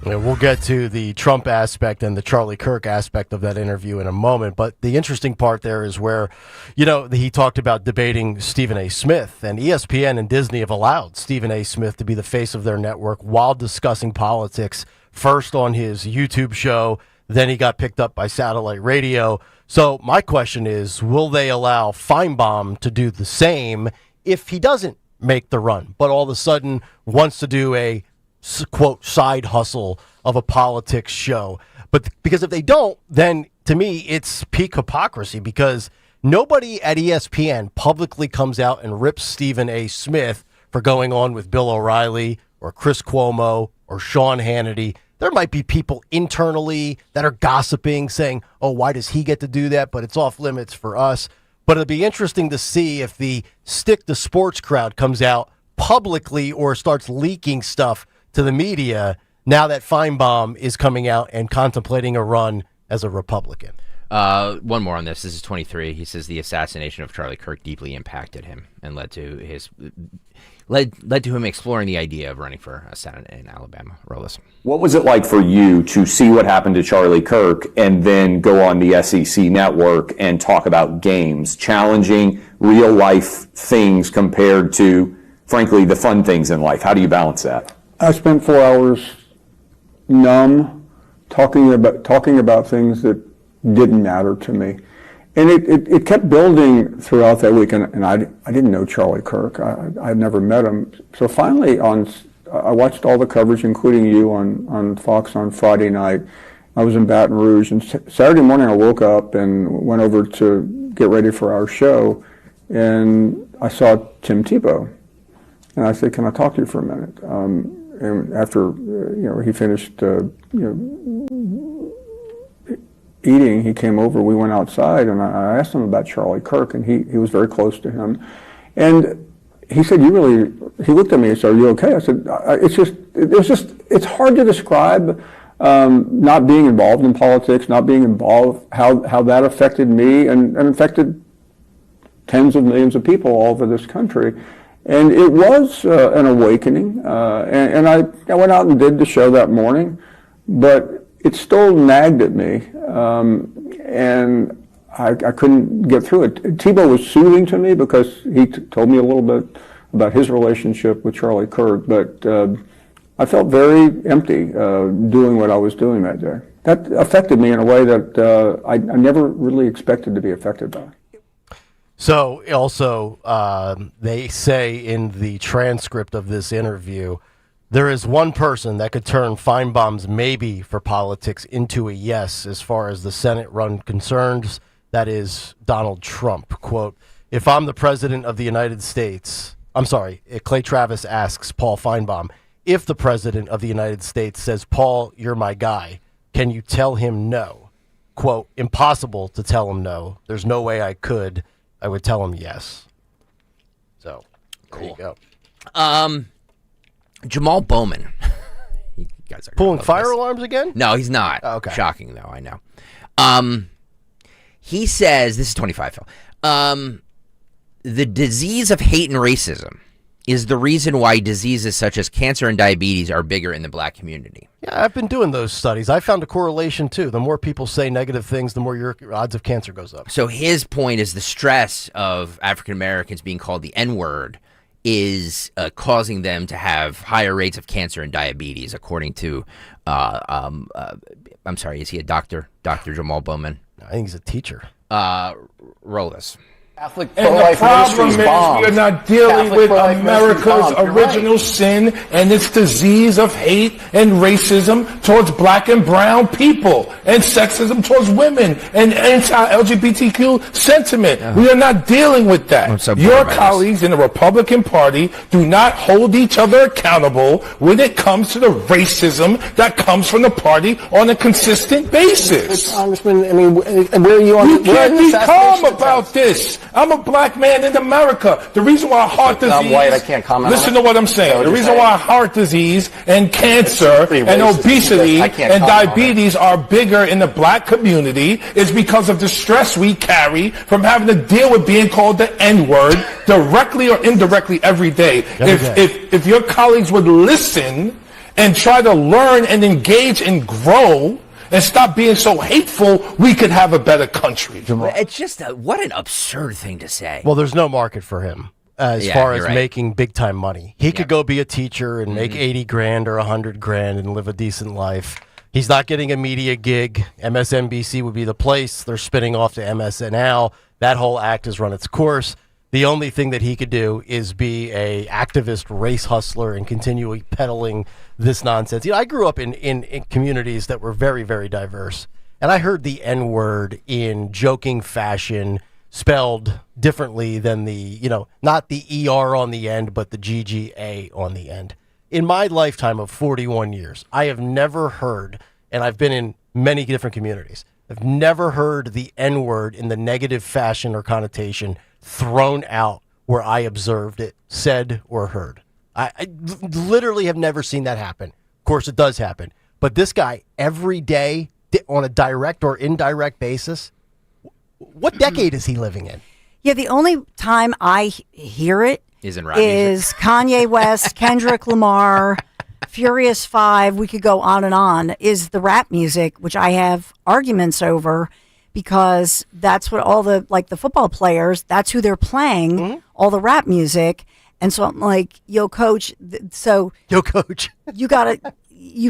Yeah, we'll get to the Trump aspect and the Charlie Kirk aspect of that interview in a moment. But the interesting part there is where, he talked about debating Stephen A. Smith, and ESPN and Disney have allowed Stephen A. Smith to be the face of their network while discussing politics, first on his YouTube show, then he got picked up by satellite radio. So my question is, will they allow Finebomb to do the same if he doesn't make the run, but all of a sudden wants to do a quote side hustle of a politics show? But because if they don't, then to me it's peak hypocrisy, because nobody at ESPN publicly comes out and rips Stephen A. Smith for going on with Bill O'Reilly or Chris Cuomo or Sean Hannity. There might be people internally that are gossiping, saying, oh, why does he get to do that? But it's off limits for us. But it'll be interesting to see if the stick to sports crowd comes out publicly or starts leaking stuff to the media now that Finebomb is coming out and contemplating a run as a Republican. One more on this. This is 23. He says the assassination of Charlie Kirk deeply impacted him and led to him exploring the idea of running for a Senate in Alabama. Roll this. What was it like for you to see what happened to Charlie Kirk and then go on the SEC network and talk about games, challenging real life things compared to, frankly, the fun things in life? How do you balance that? I spent 4 hours numb, talking about things that didn't matter to me. And it kept building throughout that week, and I didn't know Charlie Kirk. I'd never met him. So finally, I watched all the coverage, including you, on Fox on Friday night. I was in Baton Rouge, and Saturday morning I woke up and went over to get ready for our show, and I saw Tim Tebow. And I said, can I talk to you for a minute? And after he finished eating, he came over, we went outside, and I asked him about Charlie Kirk, and he was very close to him. And he said, he looked at me and said, are you okay? I said, it's hard to describe not being involved in politics, not being involved, how that affected me and affected tens of millions of people all over this country. And it was an awakening, and I went out and did the show that morning, but it still nagged at me, and I couldn't get through it. Tebow was soothing to me because he told me a little bit about his relationship with Charlie Kirk, but I felt very empty doing what I was doing that day. That affected me in a way that I never really expected to be affected by. So also, they say in the transcript of this interview, there is one person that could turn Finebomb's maybe for politics into a yes as far as the Senate run concerns. That is Donald Trump. Quote, if I'm the president of the United States, Clay Travis asks Paul Finebomb, if the president of the United States says, Paul, you're my guy, can you tell him no? Quote, impossible to tell him no. There's no way I could. I would tell him yes. So, cool. There you go. Jamal Bowman. You guys are pulling fire alarms again? No, he's not. Oh, okay. Shocking, though, I know. He says, this is 25, Phil. The disease of hate and racism is the reason why diseases such as cancer and diabetes are bigger in the black community. Yeah, I've been doing those studies. I found a correlation, too. The more people say negative things, the more your odds of cancer goes up. So his point is the stress of African Americans being called the N-word is causing them to have higher rates of cancer and diabetes, according to, I'm sorry, is he a doctor? Dr. Jamal Bowman? I think he's a teacher. Roll this. And the problem is we are not dealing with America's original sin and its disease of hate and racism towards black and brown people and sexism towards women and anti-LGBTQ sentiment. We are not dealing with that. Your colleagues in the Republican Party do not hold each other accountable when it comes to the racism that comes from the party on a consistent basis. Congressman, I mean, where are you on? You can't be calm about this. I'm a black man in America. The reason why heart disease... I'm white, I can't comment Listen on to what I'm saying. The reason why heart disease and cancer and obesity and diabetes are bigger in the black community is because of the stress we carry from having to deal with being called the N-word directly or indirectly every day. If your colleagues would listen and try to learn and engage and grow and stop being so hateful, we could have a better country. It's just what an absurd thing to say. Well, there's no market for him as far as making big time money. He could go be a teacher and make 80 grand or 100 grand and live a decent life. He's not getting a media gig. MSNBC would be the place. They're spinning off to MSNL. That whole act has run its course. The only thing that he could do is be a activist race hustler and continually peddling this nonsense. You know, I grew up in communities that were very, very diverse, and I heard the N-word in joking fashion spelled differently than not the ER on the end, but the GGA on the end. In my lifetime of 41 years, I have never heard, and I've been in many different communities, I've never heard the N-word in the negative fashion or connotation thrown out where I observed it, said, or heard. I literally have never seen that happen. Of course, it does happen. But this guy, every day, on a direct or indirect basis, what decade is he living in? Yeah, the only time I hear it is Kanye West, Kendrick Lamar, Furious 5, we could go on and on, is the rap music, which I have arguments over because that's what all the football players, that's who they're playing, all the rap music. And so I'm like, yo, coach, you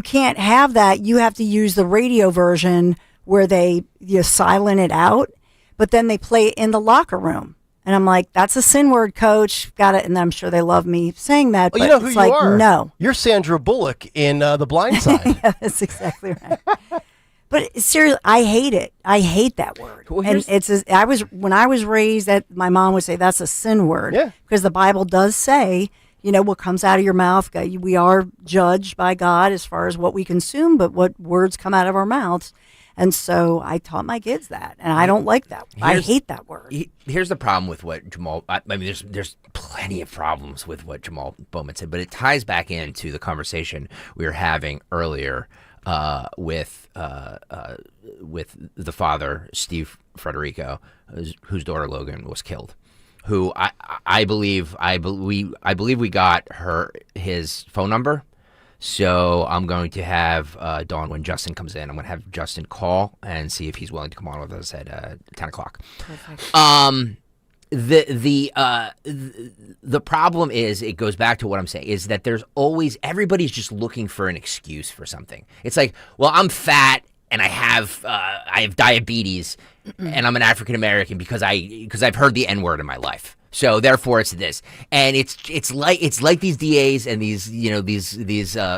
can't have that. You have to use the radio version where they silent it out, but then they play it in the locker room. And I'm like, that's a sin word, coach. Got it. And I'm sure they love me saying that. Well, but you know who it's you are. No. You're Sandra Bullock in The Blind Side. Yeah, that's exactly right. But seriously, I hate it. I hate that word. Well, and when I was raised, that my mom would say that's a sin word. Yeah. Because the Bible does say, what comes out of your mouth, we are judged by God as far as what we consume, but what words come out of our mouths. And so I taught my kids that, and I don't like that. I hate that word. Here's the problem with what Jamal. I mean, there's plenty of problems with what Jamal Bowman said, but it ties back into the conversation we were having earlier with the father, Steve Frederico, whose daughter Logan was killed. Who I believe we got his phone number. So I'm going to have Dawn, when Justin comes in, I'm going to have Justin call and see if he's willing to come on with us at 10 o'clock. Perfect. The problem is, it goes back to what I'm saying, is that everybody's just looking for an excuse for something. It's like, well, I'm fat and I have diabetes and I'm an African American because I've heard the N-word in my life. So therefore, it's this, and it's like these DAs and these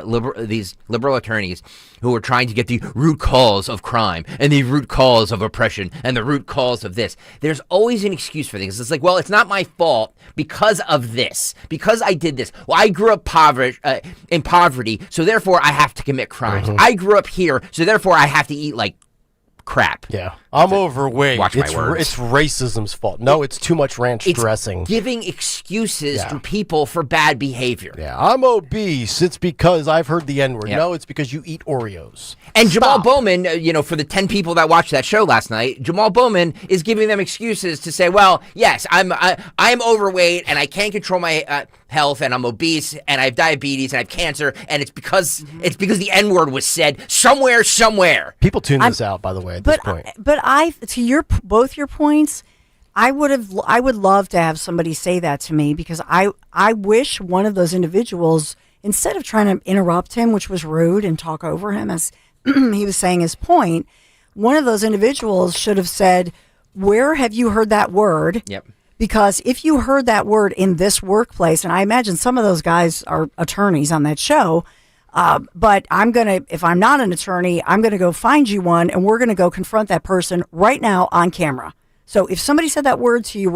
liberal attorneys who are trying to get the root cause of crime and the root cause of oppression and the root cause of this. There's always an excuse for things. It's like, well, it's not my fault because of this, because I did this. Well, I grew up in poverty, so therefore I have to commit crimes. I grew up here, so therefore I have to eat like crap. Yeah, I'm overweight. Watch my words. It's racism's fault. No, it's too much ranch dressing. Giving excuses to people for bad behavior. Yeah, I'm obese. It's because I've heard the N-word. Yeah. No, it's because you eat Oreos. And Jamal Bowman, for the 10 people that watched that show last night, Jamal Bowman is giving them excuses to say, well, yes, I'm overweight and I can't control my health and I'm obese and I have diabetes and I have cancer and it's because the N-word was said somewhere. People tune this out, by the way, at this point. But to both your points, I would love to have somebody say that to me, because I wish one of those individuals, instead of trying to interrupt him, which was rude, and talk over him as he was saying his point, one of those individuals should have said, where have you heard that word? Yep. Because if you heard that word in this workplace, and I imagine some of those guys are attorneys on that show, but if I'm not an attorney, I'm going to go find you one, and we're going to go confront that person right now on camera. So if somebody said that word to you,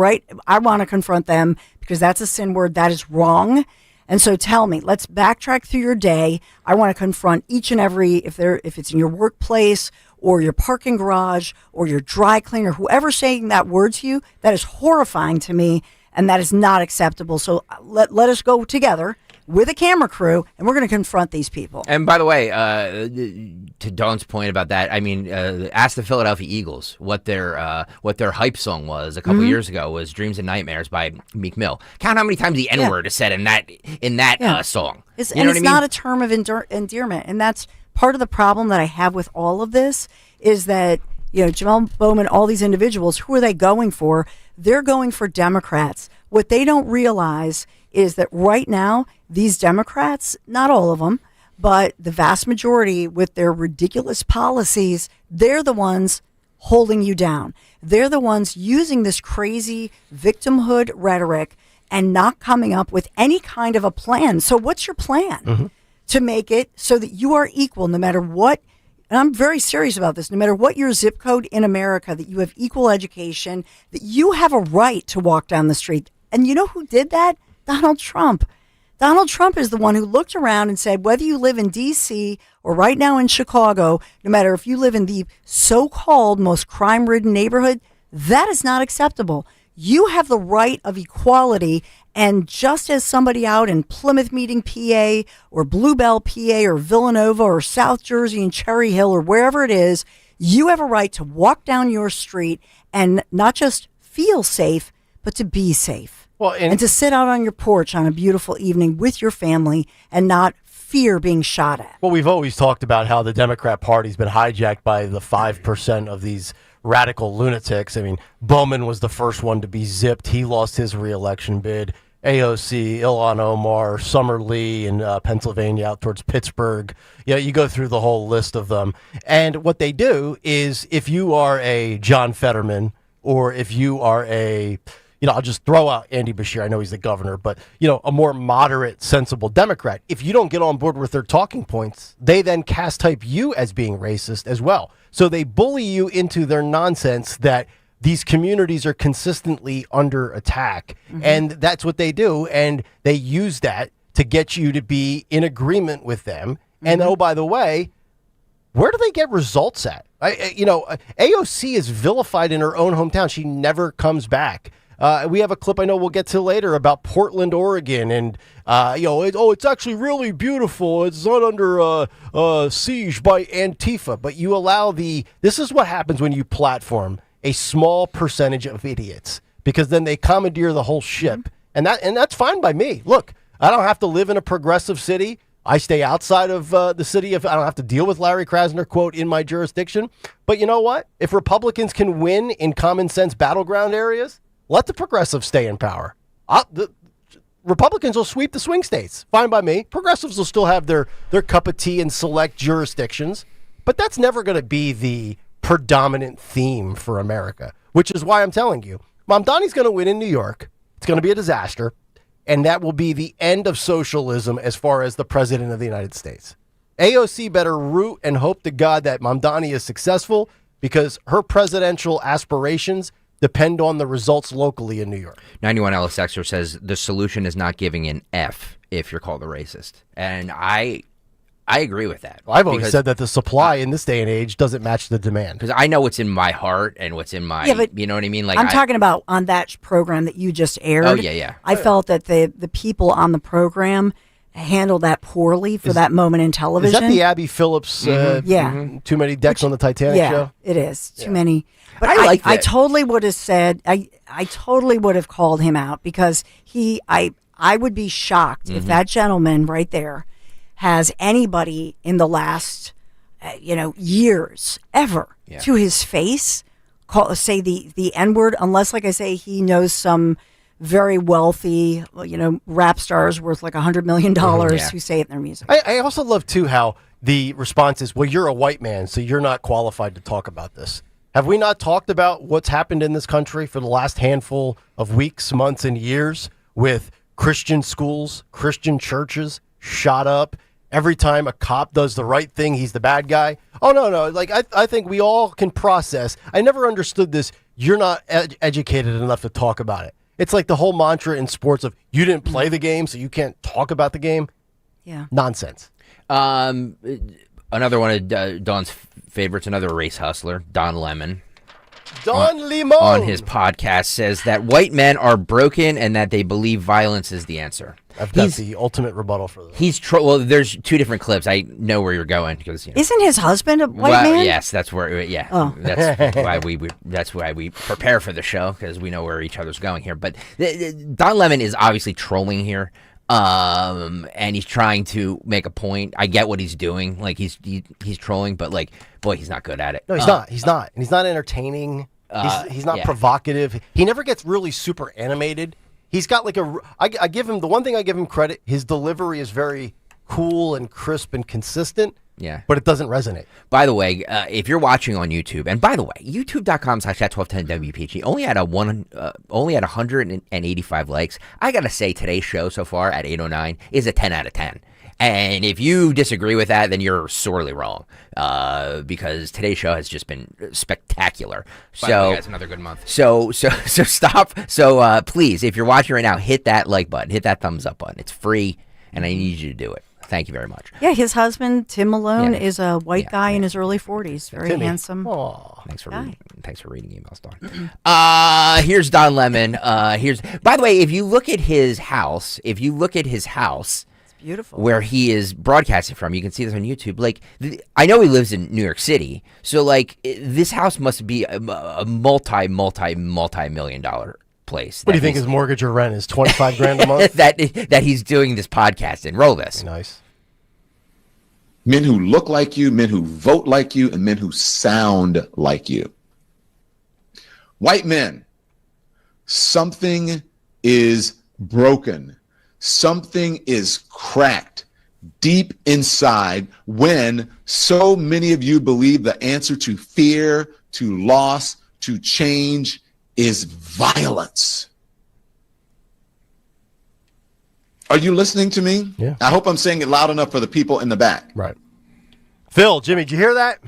I want to confront them, because that's a sin word. That is wrong. And so tell me, let's backtrack through your day. I want to confront each and every, if it's in your workplace or your parking garage or your dry cleaner, whoever's saying that word to you, that is horrifying to me, and that is not acceptable. So let us go together with a camera crew, and we're going to confront these people. And by the way, to Dawn's point about that, I mean, ask the Philadelphia Eagles what their hype song was a couple years ago was "Dreams and Nightmares" by Meek Mill. Count how many times the N-word is said in that song. It's you know what I mean? Not a term of endearment, and that's part of the problem that I have with all of this is that Jamal Bowman, all these individuals, who are they going for? They're going for Democrats. What they don't realize is that right now, these Democrats, not all of them, but the vast majority with their ridiculous policies, they're the ones holding you down. They're the ones using this crazy victimhood rhetoric and not coming up with any kind of a plan. So what's your plan to make it so that you are equal no matter what? And I'm very serious about this. No matter what your zip code in America, that you have equal education, that you have a right to walk down the street. And you know who did that? Donald Trump. Donald Trump is the one who looked around and said, whether you live in D.C. or right now in Chicago, no matter if you live in the so-called most crime-ridden neighborhood, that is not acceptable. You have the right of equality, and just as somebody out in Plymouth Meeting, PA, or Bluebell, PA, or Villanova, or South Jersey and Cherry Hill, or wherever it is, you have a right to walk down your street and not just feel safe, but to be safe. Well, and to sit out on your porch on a beautiful evening with your family and not fear being shot at. Well, we've always talked about how the Democrat Party's been hijacked by the 5% of these radical lunatics. I mean, Bowman was the first one to be zipped. He lost his reelection bid. AOC, Ilhan Omar, Summer Lee in Pennsylvania out towards Pittsburgh. Yeah, you go through the whole list of them. And what they do is if you are a John Fetterman or if you are a... I'll just throw out Andy Beshear. I know he's the governor, but, a more moderate, sensible Democrat. If you don't get on board with their talking points, they then cast type you as being racist as well. So they bully you into their nonsense that these communities are consistently under attack. And that's what they do. And they use that to get you to be in agreement with them. And oh, by the way, where do they get results at? AOC is vilified in her own hometown. She never comes back. We have a clip I know we'll get to later about Portland, Oregon, and it's actually really beautiful. It's not under siege by Antifa, but you allow this is what happens when you platform a small percentage of idiots, because then they commandeer the whole ship, and that's fine by me. Look, I don't have to live in a progressive city. I stay outside of the city. I don't have to deal with Larry Krasner, quote, in my jurisdiction. But you know what? If Republicans can win in common sense battleground areas, let the progressives stay in power. The Republicans will sweep the swing states. Fine by me. Progressives will still have their cup of tea in select jurisdictions. But that's never going to be the predominant theme for America, which is why I'm telling you, Mamdani's going to win in New York. It's going to be a disaster. And that will be the end of socialism as far as the president of the United States. AOC better root and hope to God that Mamdani is successful, because her presidential aspirations depend on the results locally in New York. 91 LSXer says the solution is not giving an F if you're called a racist. And I agree with that. Well, I've always said that the supply in this day and age doesn't match the demand. Because I know what's in my heart and what's in my, you know what I mean? Like I'm talking about on that program that you just aired. Oh, yeah. I felt that the people on the program handled that poorly for that moment in television. Is that the Abby Phillips, too many decks on the Titanic show? Yeah, it is. Too many. But I totally would have said, I totally would have called him out, because I would be shocked if that gentleman right there has anybody in the last, years ever to his face say the N-word, unless, like I say, he knows some very wealthy, rap stars worth like $100 million who say it in their music. I also love, too, how the response is, well, you're a white man, so you're not qualified to talk about this. Have we not talked about what's happened in this country for the last handful of weeks, months, and years with Christian schools, Christian churches shot up? Every time a cop does the right thing, he's the bad guy. Oh, no. Like, I think we all can process. I never understood this. You're not educated enough to talk about it. It's like the whole mantra in sports of you didn't play the game, so you can't talk about the game. Yeah. Nonsense. Another one of Don's favorites, another race hustler, Don Lemon. Don Lemon on his podcast says that white men are broken and that they believe violence is the answer. I've got the ultimate rebuttal for this. Well, there's two different clips. I know where you're going because isn't his husband a white man? Yes, that's where. Yeah, that's why we prepare for the show because we know where each other's going here. But Don Lemon is obviously trolling here. And he's trying to make a point. I get what he's doing. Like he's trolling, but like, boy, he's not good at it. No, he's not. He's not. And he's not entertaining. He's not provocative. He never gets really super animated. He's got like I give him the one thing I give him credit. His delivery is very cool and crisp and consistent. Yeah. But it doesn't resonate. By the way, if you're watching on YouTube, and by the way, youtube.com/at1210WPHT only had 185 likes. I got to say today's show so far at 809 is a 10 out of 10. And if you disagree with that, then you're sorely wrong because today's show has just been spectacular. By the way, guys, another good month. So stop. So please, if you're watching right now, hit that like button, hit that thumbs up button. It's free, and I need you to do it. Thank you very much. Yeah, his husband, Tim Malone, is a white guy in his early 40s. Very handsome. Thanks for reading emails, Don. Here's Don Lemon. By the way, if you look at his house, it's beautiful. Where he is broadcasting from, you can see this on YouTube. Like, I know he lives in New York City, so like this house must be a multi-million dollar place. What do you think his mortgage or rent is? 25 grand a month? that he's doing this podcast in. Roll this. Nice. Men who look like you, men who vote like you, and men who sound like you. White men, something is broken. Something is cracked deep inside when so many of you believe the answer to fear, to loss, to change is violence. Are you listening to me? Yeah. I hope I'm saying it loud enough for the people in the back. Right. Phil, Jimmy, did you hear that?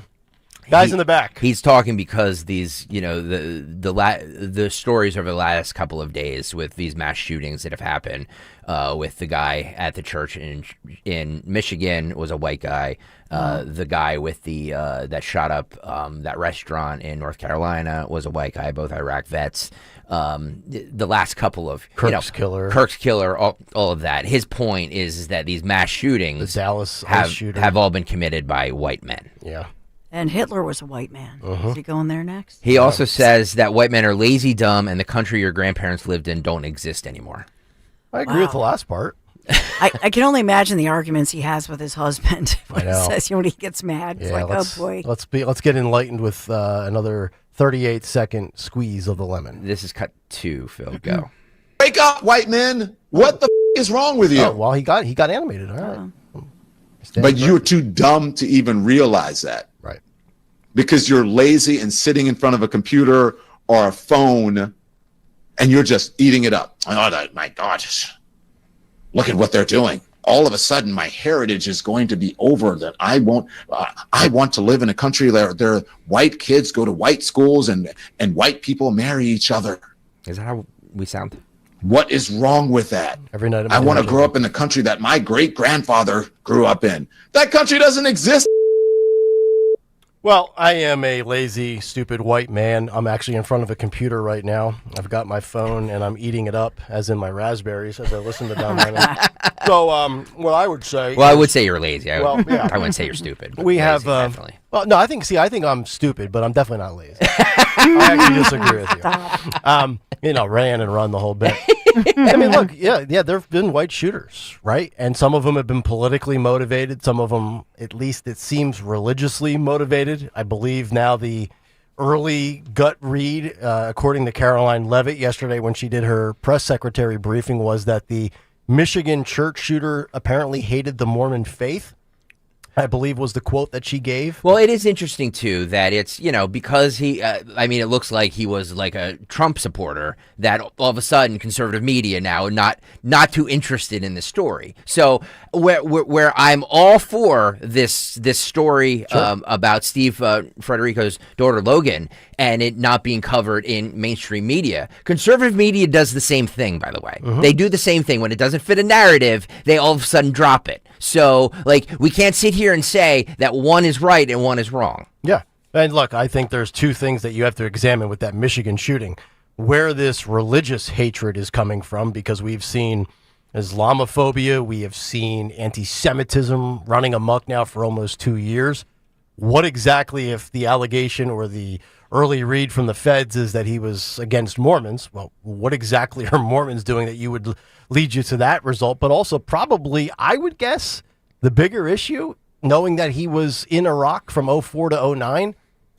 Guys in the back. He's talking because these, the stories over the last couple of days with these mass shootings that have happened, with the guy at the church in Michigan was a white guy. The guy with the that shot up that restaurant in North Carolina was a white guy. Both Iraq vets. The last couple of Kirk's killer, all of that. His point is that these mass shootings, the Dallas have all been committed by white men. Yeah. And Hitler was a white man. Is he going there next? He also says that white men are lazy, dumb, and the country your grandparents lived in don't exist anymore. I agree with the last part. I can only imagine the arguments he has with his husband. I know. He says, when he gets mad, it's like, oh boy. Let's get enlightened with another 38-second squeeze of the lemon. This is cut 2, Phil. Go. Wake up, white men! What the is wrong with you? Oh, well, he got animated. All right. But you're too dumb to even realize that. Right. Because you're lazy and sitting in front of a computer or a phone and you're just eating it up. Oh, my God. Look at what they're doing. All of a sudden, my heritage is going to be over. That I want to live in a country where white kids go to white schools and white people marry each other. Is that how we sound? What is wrong with that? Every night I want to grow up in the country that my great-grandfather grew up in. That country doesn't exist. Well, I am a lazy, stupid white man. I'm actually in front of a computer right now. I've got my phone, and I'm eating it up, as in my raspberries, as I listen to Don Lemon. So, what I would say... Well, I would say you're lazy. I yeah. wouldn't say you're stupid. We lazy, have... definitely. Well, no, I think I'm stupid, but I'm definitely not lazy. I actually disagree with you. Ran and run the whole bit. I mean, look, yeah, there have been white shooters, right? And some of them have been politically motivated. Some of them, at least it seems, religiously motivated. I believe now the early gut read, according to Caroline Levitt yesterday when she did her press secretary briefing, was that the Michigan church shooter apparently hated the Mormon faith. I believe was the quote that she gave. Well, it is interesting, too, that it's, because he, it looks like he was like a Trump supporter, that all of a sudden conservative media now are not too interested in this story. So where I'm all for this story about Steve Frederico's daughter, Logan, and it not being covered in mainstream media. Conservative media does the same thing, by the way. Mm-hmm. They do the same thing. When it doesn't fit a narrative, they all of a sudden drop it. So, like, we can't sit here and say that one is right and one is wrong. Yeah. And look, I think there's two things that you have to examine with that Michigan shooting. Where this religious hatred is coming from, because we've seen Islamophobia, we have seen anti-Semitism running amok now for almost 2 years. What exactly, if the allegation or the early read from the feds is that he was against Mormons, well, what exactly are Mormons doing that you would lead you to that result? But also probably, I would guess, the bigger issue, knowing that he was in Iraq from 04 to 09,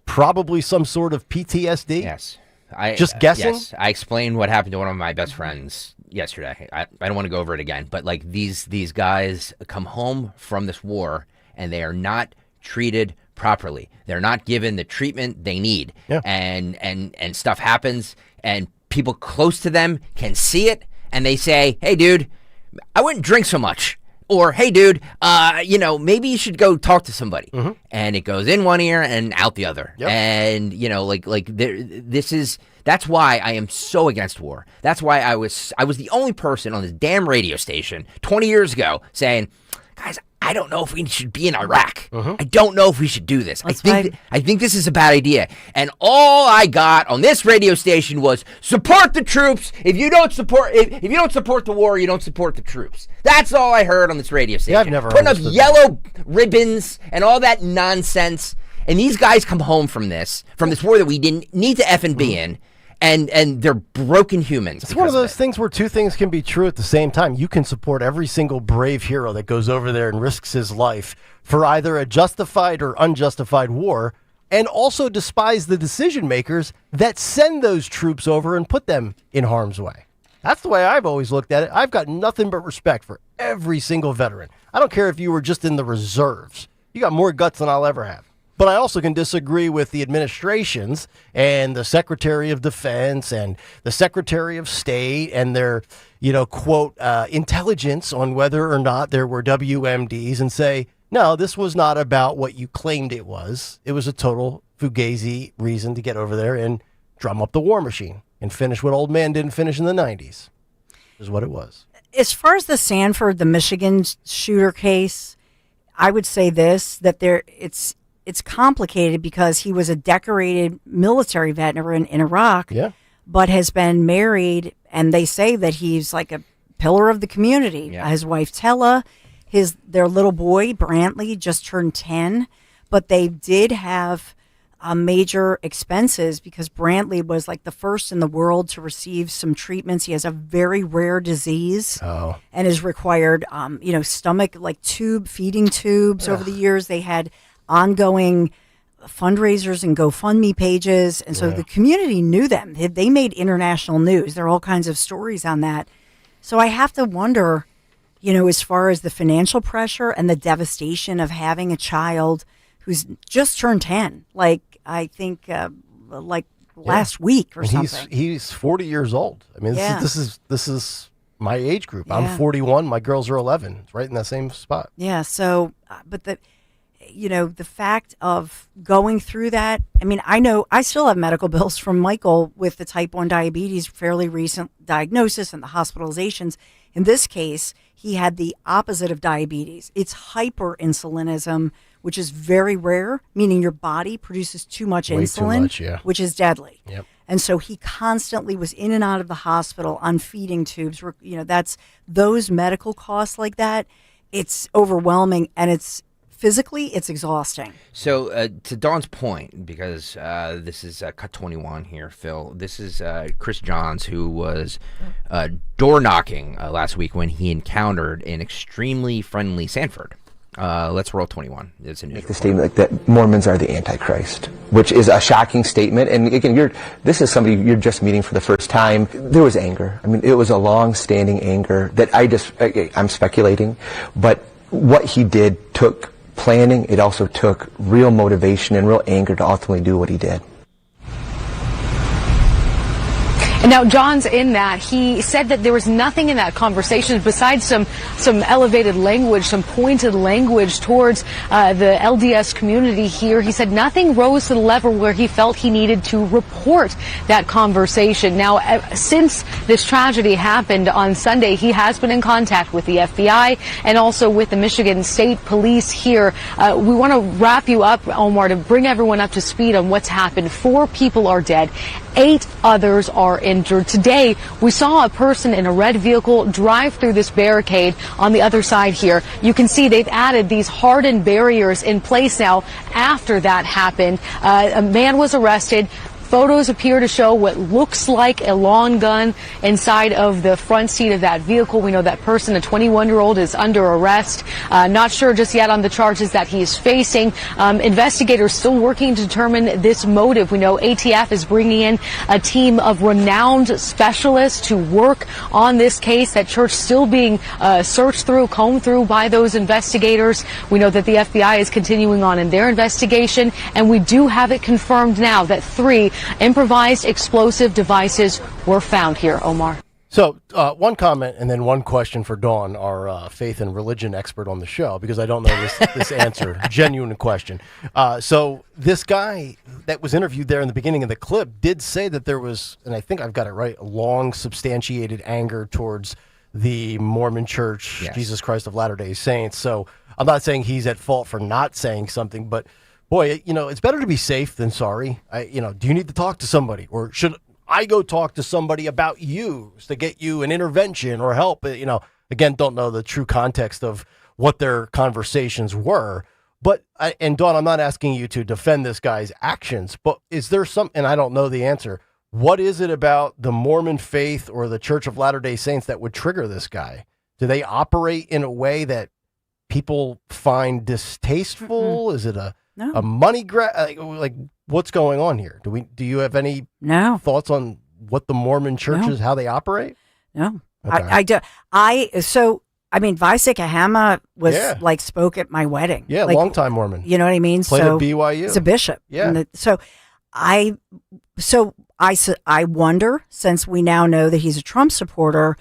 probably some sort of PTSD. Yes. Just guessing? Yes. I explained what happened to one of my best friends yesterday. I don't want to go over it again, but like these guys come home from this war and they are not treated properly. They're not given the treatment they need. Yeah. And stuff happens and people close to them can see it and they say, "Hey dude, I wouldn't drink so much." Or, "Hey dude, maybe you should go talk to somebody." Mm-hmm. And it goes in one ear and out the other. Yep. And that's why I am so against war. That's why I was the only person on this damn radio station 20 years ago saying, "Guys, I don't know if we should be in Iraq. I don't know if we should do this. I think this is a bad idea." And all I got on this radio station was support the troops. If you don't support the war, you don't support the troops. That's all I heard on this radio station. Yeah, I've never putting up understood yellow ribbons and all that nonsense. And these guys come home from this war that we didn't need to effing be in. And they're broken humans. It's one of those things where two things can be true at the same time. You can support every single brave hero that goes over there and risks his life for either a justified or unjustified war, and also despise the decision makers that send those troops over and put them in harm's way. That's the way I've always looked at it. I've got nothing but respect for every single veteran. I don't care if you were just in the reserves. You got more guts than I'll ever have. But I also can disagree with the administrations and the Secretary of Defense and the Secretary of State and their, quote, intelligence on whether or not there were WMDs and say, no, this was not about what you claimed it was. It was a total fugazi reason to get over there and drum up the war machine and finish what old man didn't finish in the 90s, is what it was. As far as the Michigan shooter case, I would say this, that it's complicated because he was a decorated military veteran in Iraq, but has been married, and they say that he's like a pillar of the community. Yeah. His wife Tella, their little boy Brantley just turned 10, but they did have major expenses because Brantley was like the first in the world to receive some treatments. He has a very rare disease and is required, stomach feeding tubes. Over the years. They had ongoing fundraisers and GoFundMe pages. And so the community knew them. They made international news. There are all kinds of stories on that. So I have to wonder, as far as the financial pressure and the devastation of having a child who's just turned 10, I think last week or something. He's 40 years old. I mean, this is my age group. Yeah. I'm 41. My girls are 11. It's right in that same spot. Yeah. So, but the fact of going through that, I mean, I know I still have medical bills from Michael with the type 1 diabetes, fairly recent diagnosis and the hospitalizations. In this case, he had the opposite of diabetes. It's hyperinsulinism, which is very rare, meaning your body produces too much insulin, which is deadly. Yep. And so he constantly was in and out of the hospital on feeding tubes. That's those medical costs like that. It's overwhelming, and it's exhausting. So to Dawn's point, because this is cut 21 here, Phil, this is Chris Johns, who was door knocking last week when he encountered an extremely friendly Sanford. Let's roll 21. It's a news Make the statement that Mormons are the Antichrist, which is a shocking statement. And again, this is somebody you're just meeting for the first time. There was anger. I mean, it was a long-standing anger that I'm speculating, but what he did took planning. It also took real motivation and real anger to ultimately do what he did. And now John's in that. He said that there was nothing in that conversation besides some elevated language, some pointed language towards the LDS community here. He said nothing rose to the level where he felt he needed to report that conversation. Now, since this tragedy happened on Sunday, he has been in contact with the FBI and also with the Michigan State Police here. We want to wrap you up, Omar, to bring everyone up to speed on what's happened. 4 people are dead. 8 others are injured. Today, we saw a person in a red vehicle drive through this barricade on the other side here. You can see they've added these hardened barriers in place now after that happened. A man was arrested. Photos appear to show what looks like a long gun inside of the front seat of that vehicle. We know that person, a 21-year-old, is under arrest. Not sure just yet on the charges that he is facing. Investigators still working to determine this motive. We know ATF is bringing in a team of renowned specialists to work on this case. That church still being searched through, combed through by those investigators. We know that the FBI is continuing on in their investigation, and we do have it confirmed now that 3 improvised explosive devices were found here, Omar. So one comment and then one question for Dawn, our faith and religion expert on the show, because I don't know this answer. Genuine question. So this guy that was interviewed there in the beginning of the clip did say that there was, and I think I've got it right, long substantiated anger towards the Mormon Church, yes. Jesus Christ of Latter-day Saints. So I'm not saying he's at fault for not saying something, but boy, it's better to be safe than sorry. Do you need to talk to somebody, or should I go talk to somebody about you to get you an intervention or help? Again, don't know the true context of what their conversations were. But, and Dawn, I'm not asking you to defend this guy's actions, but is there and I don't know the answer, what is it about the Mormon faith or the Church of Latter-day Saints that would trigger this guy? Do they operate in a way that people find distasteful? Mm-hmm. Is it a money grab? Like what's going on here? Do you have any thoughts on what the Mormon Church is, how they operate? No, okay. I do. Visek Ahama was spoke at my wedding. Yeah, longtime Mormon. You know what I mean? Played at BYU. He's a bishop. Yeah. I wonder, since we now know that he's a Trump supporter,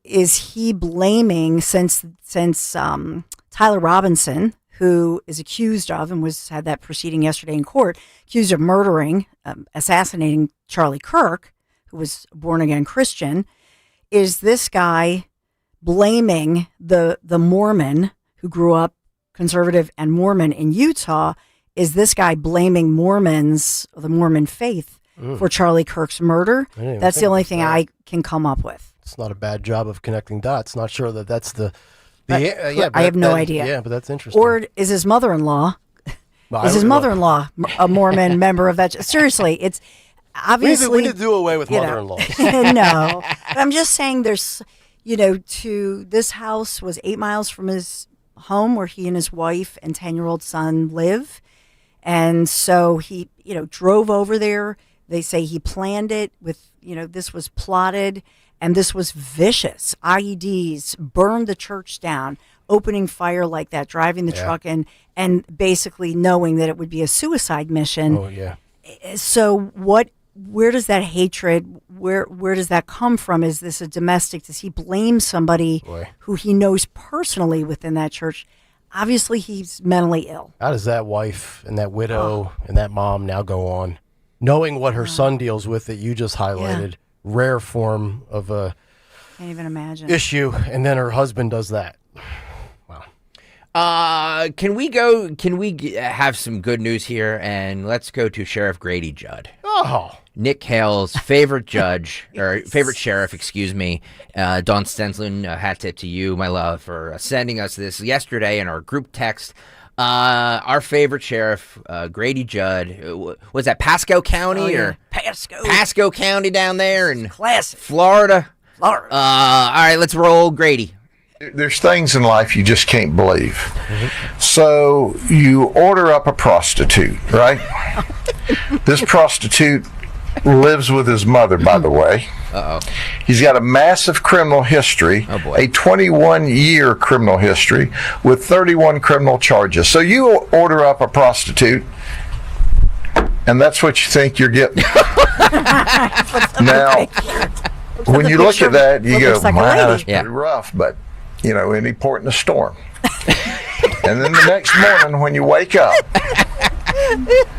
is he blaming since Tyler Robinson, who is accused of and had that proceeding yesterday in court, accused of murdering, assassinating Charlie Kirk, who was a born-again Christian, is this guy blaming the Mormon who grew up conservative and Mormon in Utah? Is this guy blaming Mormons, the Mormon faith, for Charlie Kirk's murder? That's the only thing I can come up with. It's not a bad job of connecting dots. Not sure that's the... I have no idea. Yeah, but that's interesting. Or is his mother-in-law? A Mormon member of that? Seriously, it's obviously we need to do away with mother-in-laws. No, but I'm just saying there's, this house was 8 miles from his home where he and his wife and 10-year-old son live, and so he, drove over there. They say he planned it with, this was plotted. And this was vicious. IEDs, burned the church down, opening fire like that, driving the truck in, and basically knowing that it would be a suicide mission. Oh, yeah. So where does that hatred, where does that come from? Is this a domestic? Does he blame somebody who he knows personally within that church? Obviously, he's mentally ill. How does that wife and that widow and that mom now go on, knowing what her son deals with that you just highlighted? Yeah. Rare form of a can't even imagine issue, and then her husband does that. Wow. Can we have some good news here, and let's go to Sheriff Grady Judd. Oh, Nick Kayal's favorite judge, or favorite sheriff, excuse me. Dawn Stenslin, hat tip to you, my love, for sending us this yesterday in our group text. Our favorite sheriff, Grady Judd, was that Pasco County or Pasco County down there in Florida? All right, let's roll Grady. There's things in life you just can't believe. Mm-hmm. So you order up a prostitute, right? This prostitute lives with his mother, by the way. Uh-oh. He's got a massive criminal history, a 21-year criminal history with 31 criminal charges. So you order up a prostitute, and that's what you think you're getting. Now, when you look at that, you go, like man, that's pretty rough, but, any port in a storm. And then the next morning when you wake up,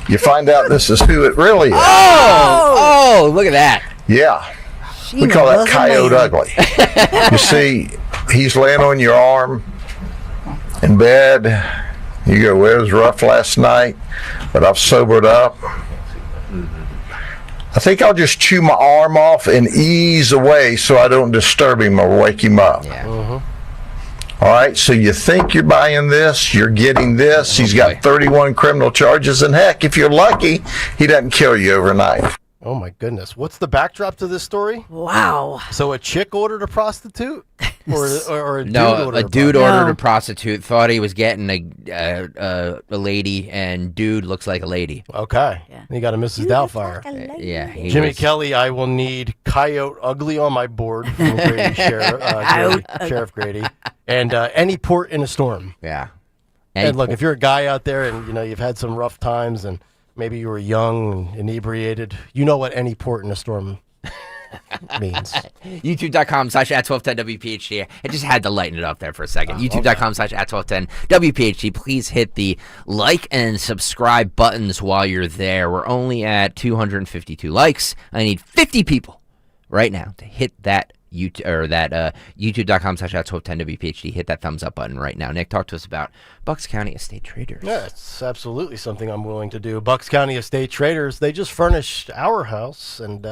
you find out this is who it really is. Oh, look at that. Yeah. We call that coyote ugly. You see, he's laying on your arm in bed. You go, well, it was rough last night, but I've sobered up. I think I'll just chew my arm off and ease away so I don't disturb him or wake him up. Yeah. All right, so you think you're buying this, you're getting this. He's got 31 criminal charges, and heck, if you're lucky, he doesn't kill you overnight. Oh my goodness. What's the backdrop to this story? Wow. So a chick ordered a prostitute? Or a dude ordered a dude ordered a prostitute, thought he was getting a lady, and dude looks like a lady. Okay. Yeah. You got a Mrs. Doubtfire. Yeah. Jimmy Kelly, I will need Coyote Ugly on my board from Grady Sheriff Grady. And any port in a storm. Yeah. And look, if you're a guy out there and you've had some rough times and maybe you were young and inebriated, you know what any port in a storm means. YouTube.com/@1210WPHT. I just had to lighten it up there for a second. YouTube.com/@1210WPHT. Please hit the like and subscribe buttons while you're there. We're only at 252 likes. I need 50 people right now to hit that YouTube.com/@1210WPHT. Hit that thumbs up button right now. Nick, talk to us about Berks County Estate Traders. Yeah, it's absolutely something I'm willing to do. Berks County Estate Traders, they just furnished our house, and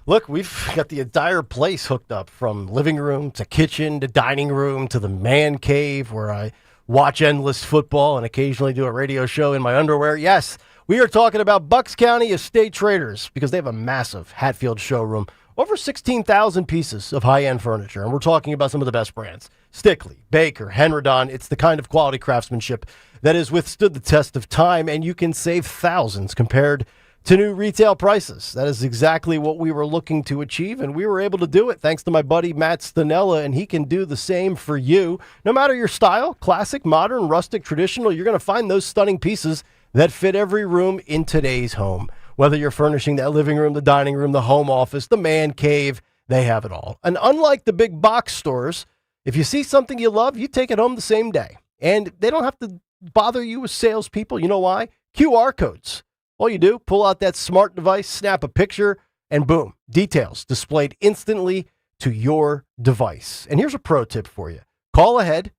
look, we've got the entire place hooked up, from living room to kitchen to dining room to the man cave where I watch endless football and occasionally do a radio show in my underwear. Yes, we are talking about Berks County Estate Traders because they have a massive Hatfield showroom. Over 16,000 pieces of high-end furniture, and we're talking about some of the best brands. Stickley, Baker, Henredon. It's the kind of quality craftsmanship that has withstood the test of time, and you can save thousands compared to new retail prices. That is exactly what we were looking to achieve, and we were able to do it thanks to my buddy Matt Stanella, and he can do the same for you. No matter your style, classic, modern, rustic, traditional, you're going to find those stunning pieces that fit every room in today's home. Whether you're furnishing that living room, the dining room, the home office, the man cave, they have it all. And unlike the big box stores, if you see something you love, you take it home the same day. And they don't have to bother you with salespeople. You know why? QR codes. All you do, pull out that smart device, snap a picture, and boom, details displayed instantly to your device. And here's a pro tip for you. Call ahead.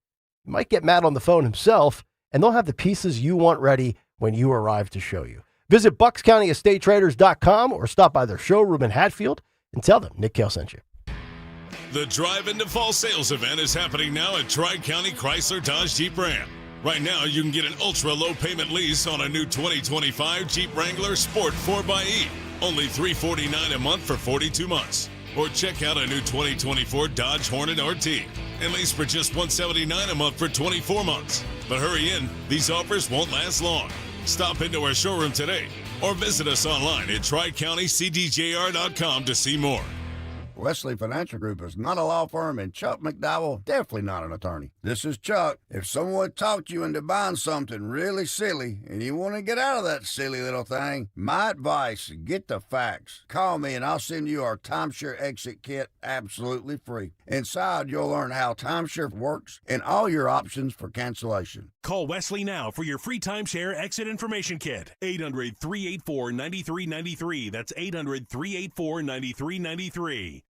You might get Matt on the phone himself, and they'll have the pieces you want ready when you arrive to show you. Visit BerksCountyEstateTraders.com or stop by their showroom in Hatfield and tell them Nick Kayal sent you. The Drive Into Fall sales event is happening now at Tri-County Chrysler Dodge Jeep Ram. Right now, you can get an ultra-low payment lease on a new 2025 Jeep Wrangler Sport 4xe. Only $349 a month for 42 months. Or check out a new 2024 Dodge Hornet RT and lease for just $179 a month for 24 months. But hurry in, these offers won't last long. Stop into our showroom today or visit us online at TriCountyCDJR.com to see more. Wesley Financial Group is not a law firm, and Chuck McDowell definitely not an attorney. This is Chuck. If someone talked you into buying something really silly and you want to get out of that silly little thing, my advice, get the facts. Call me and I'll send you our timeshare exit kit absolutely free. Inside, you'll learn how timeshare works and all your options for cancellation. Call Wesley now for your free timeshare exit information kit. 800-384-9393. That's 800-384-9393.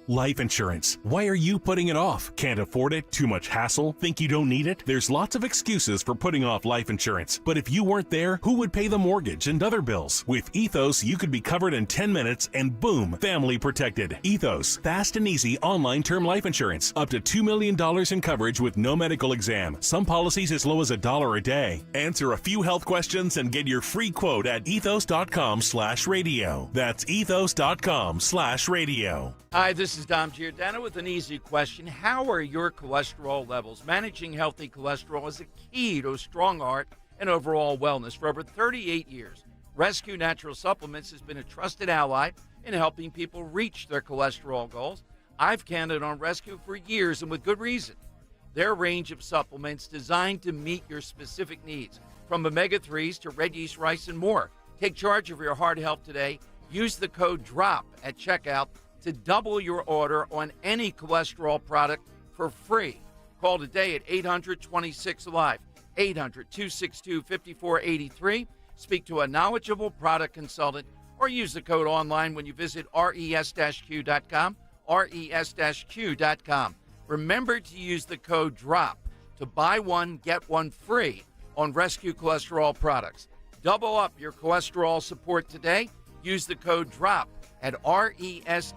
Life insurance. Why are you putting it off? Can't afford it? Too much hassle? Think you don't need it? There's lots of excuses for putting off life insurance. But if you weren't there, who would pay the mortgage and other bills? With Ethos, you could be covered in 10 minutes and boom, family protected. Ethos, fast and easy online term life insurance. Up to $2 million in coverage with no medical exam. Some policies as low as $1 a day. Answer a few health questions and get your free quote at ethos.com/radio. That's ethos.com/radio. Hi, this is Dom Giordano with an easy question. How are your cholesterol levels? Managing healthy cholesterol is a key to a strong heart and overall wellness. For over 38 years, Rescue Natural Supplements has been a trusted ally in helping people reach their cholesterol goals. I've counted on Rescue for years, and with good reason. Their range of supplements designed to meet your specific needs, from omega-3s to red yeast rice and more. Take charge of your heart health today. Use the code DROP at checkout to double your order on any cholesterol product for free. Call today at 800-26-ALIVE, 800-262-5483. Speak to a knowledgeable product consultant or use the code online when you visit res-q.com, res-q.com. Remember to use the code DROP to buy one, get one free on Rescue Cholesterol products. Double up your cholesterol support today. Use the code DROP at res-q.com.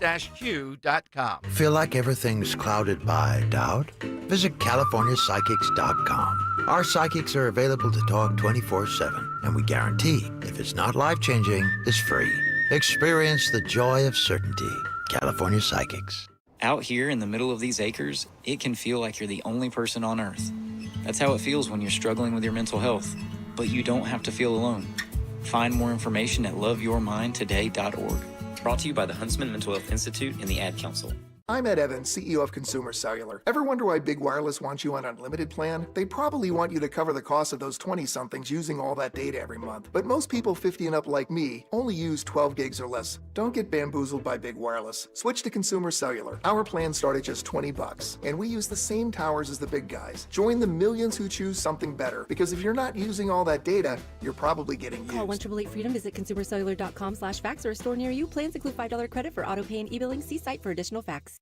Feel like everything's clouded by doubt? Visit CaliforniaPsychics.com. Our psychics are available to talk 24/7, and we guarantee if it's not life-changing, it's free. Experience the joy of certainty. California Psychics. Out here in the middle of these acres, it can feel like you're the only person on Earth. That's how it feels when you're struggling with your mental health. But you don't have to feel alone. Find more information at loveyourmindtoday.org. Brought to you by the Huntsman Mental Health Institute and the Ad Council. I'm Ed Evans, CEO of Consumer Cellular. Ever wonder why Big Wireless wants you on an unlimited plan? They probably want you to cover the cost of those 20-somethings using all that data every month. But most people 50 and up like me only use 12 gigs or less. Don't get bamboozled by Big Wireless. Switch to Consumer Cellular. Our plans start at just $20, and we use the same towers as the big guys. Join the millions who choose something better, because if you're not using all that data, you're probably getting used. Call 1-888-FREEDOM, visit consumercellular.com/fax or a store near you. Plans include $5 credit for auto pay and e-billing. See site for additional facts.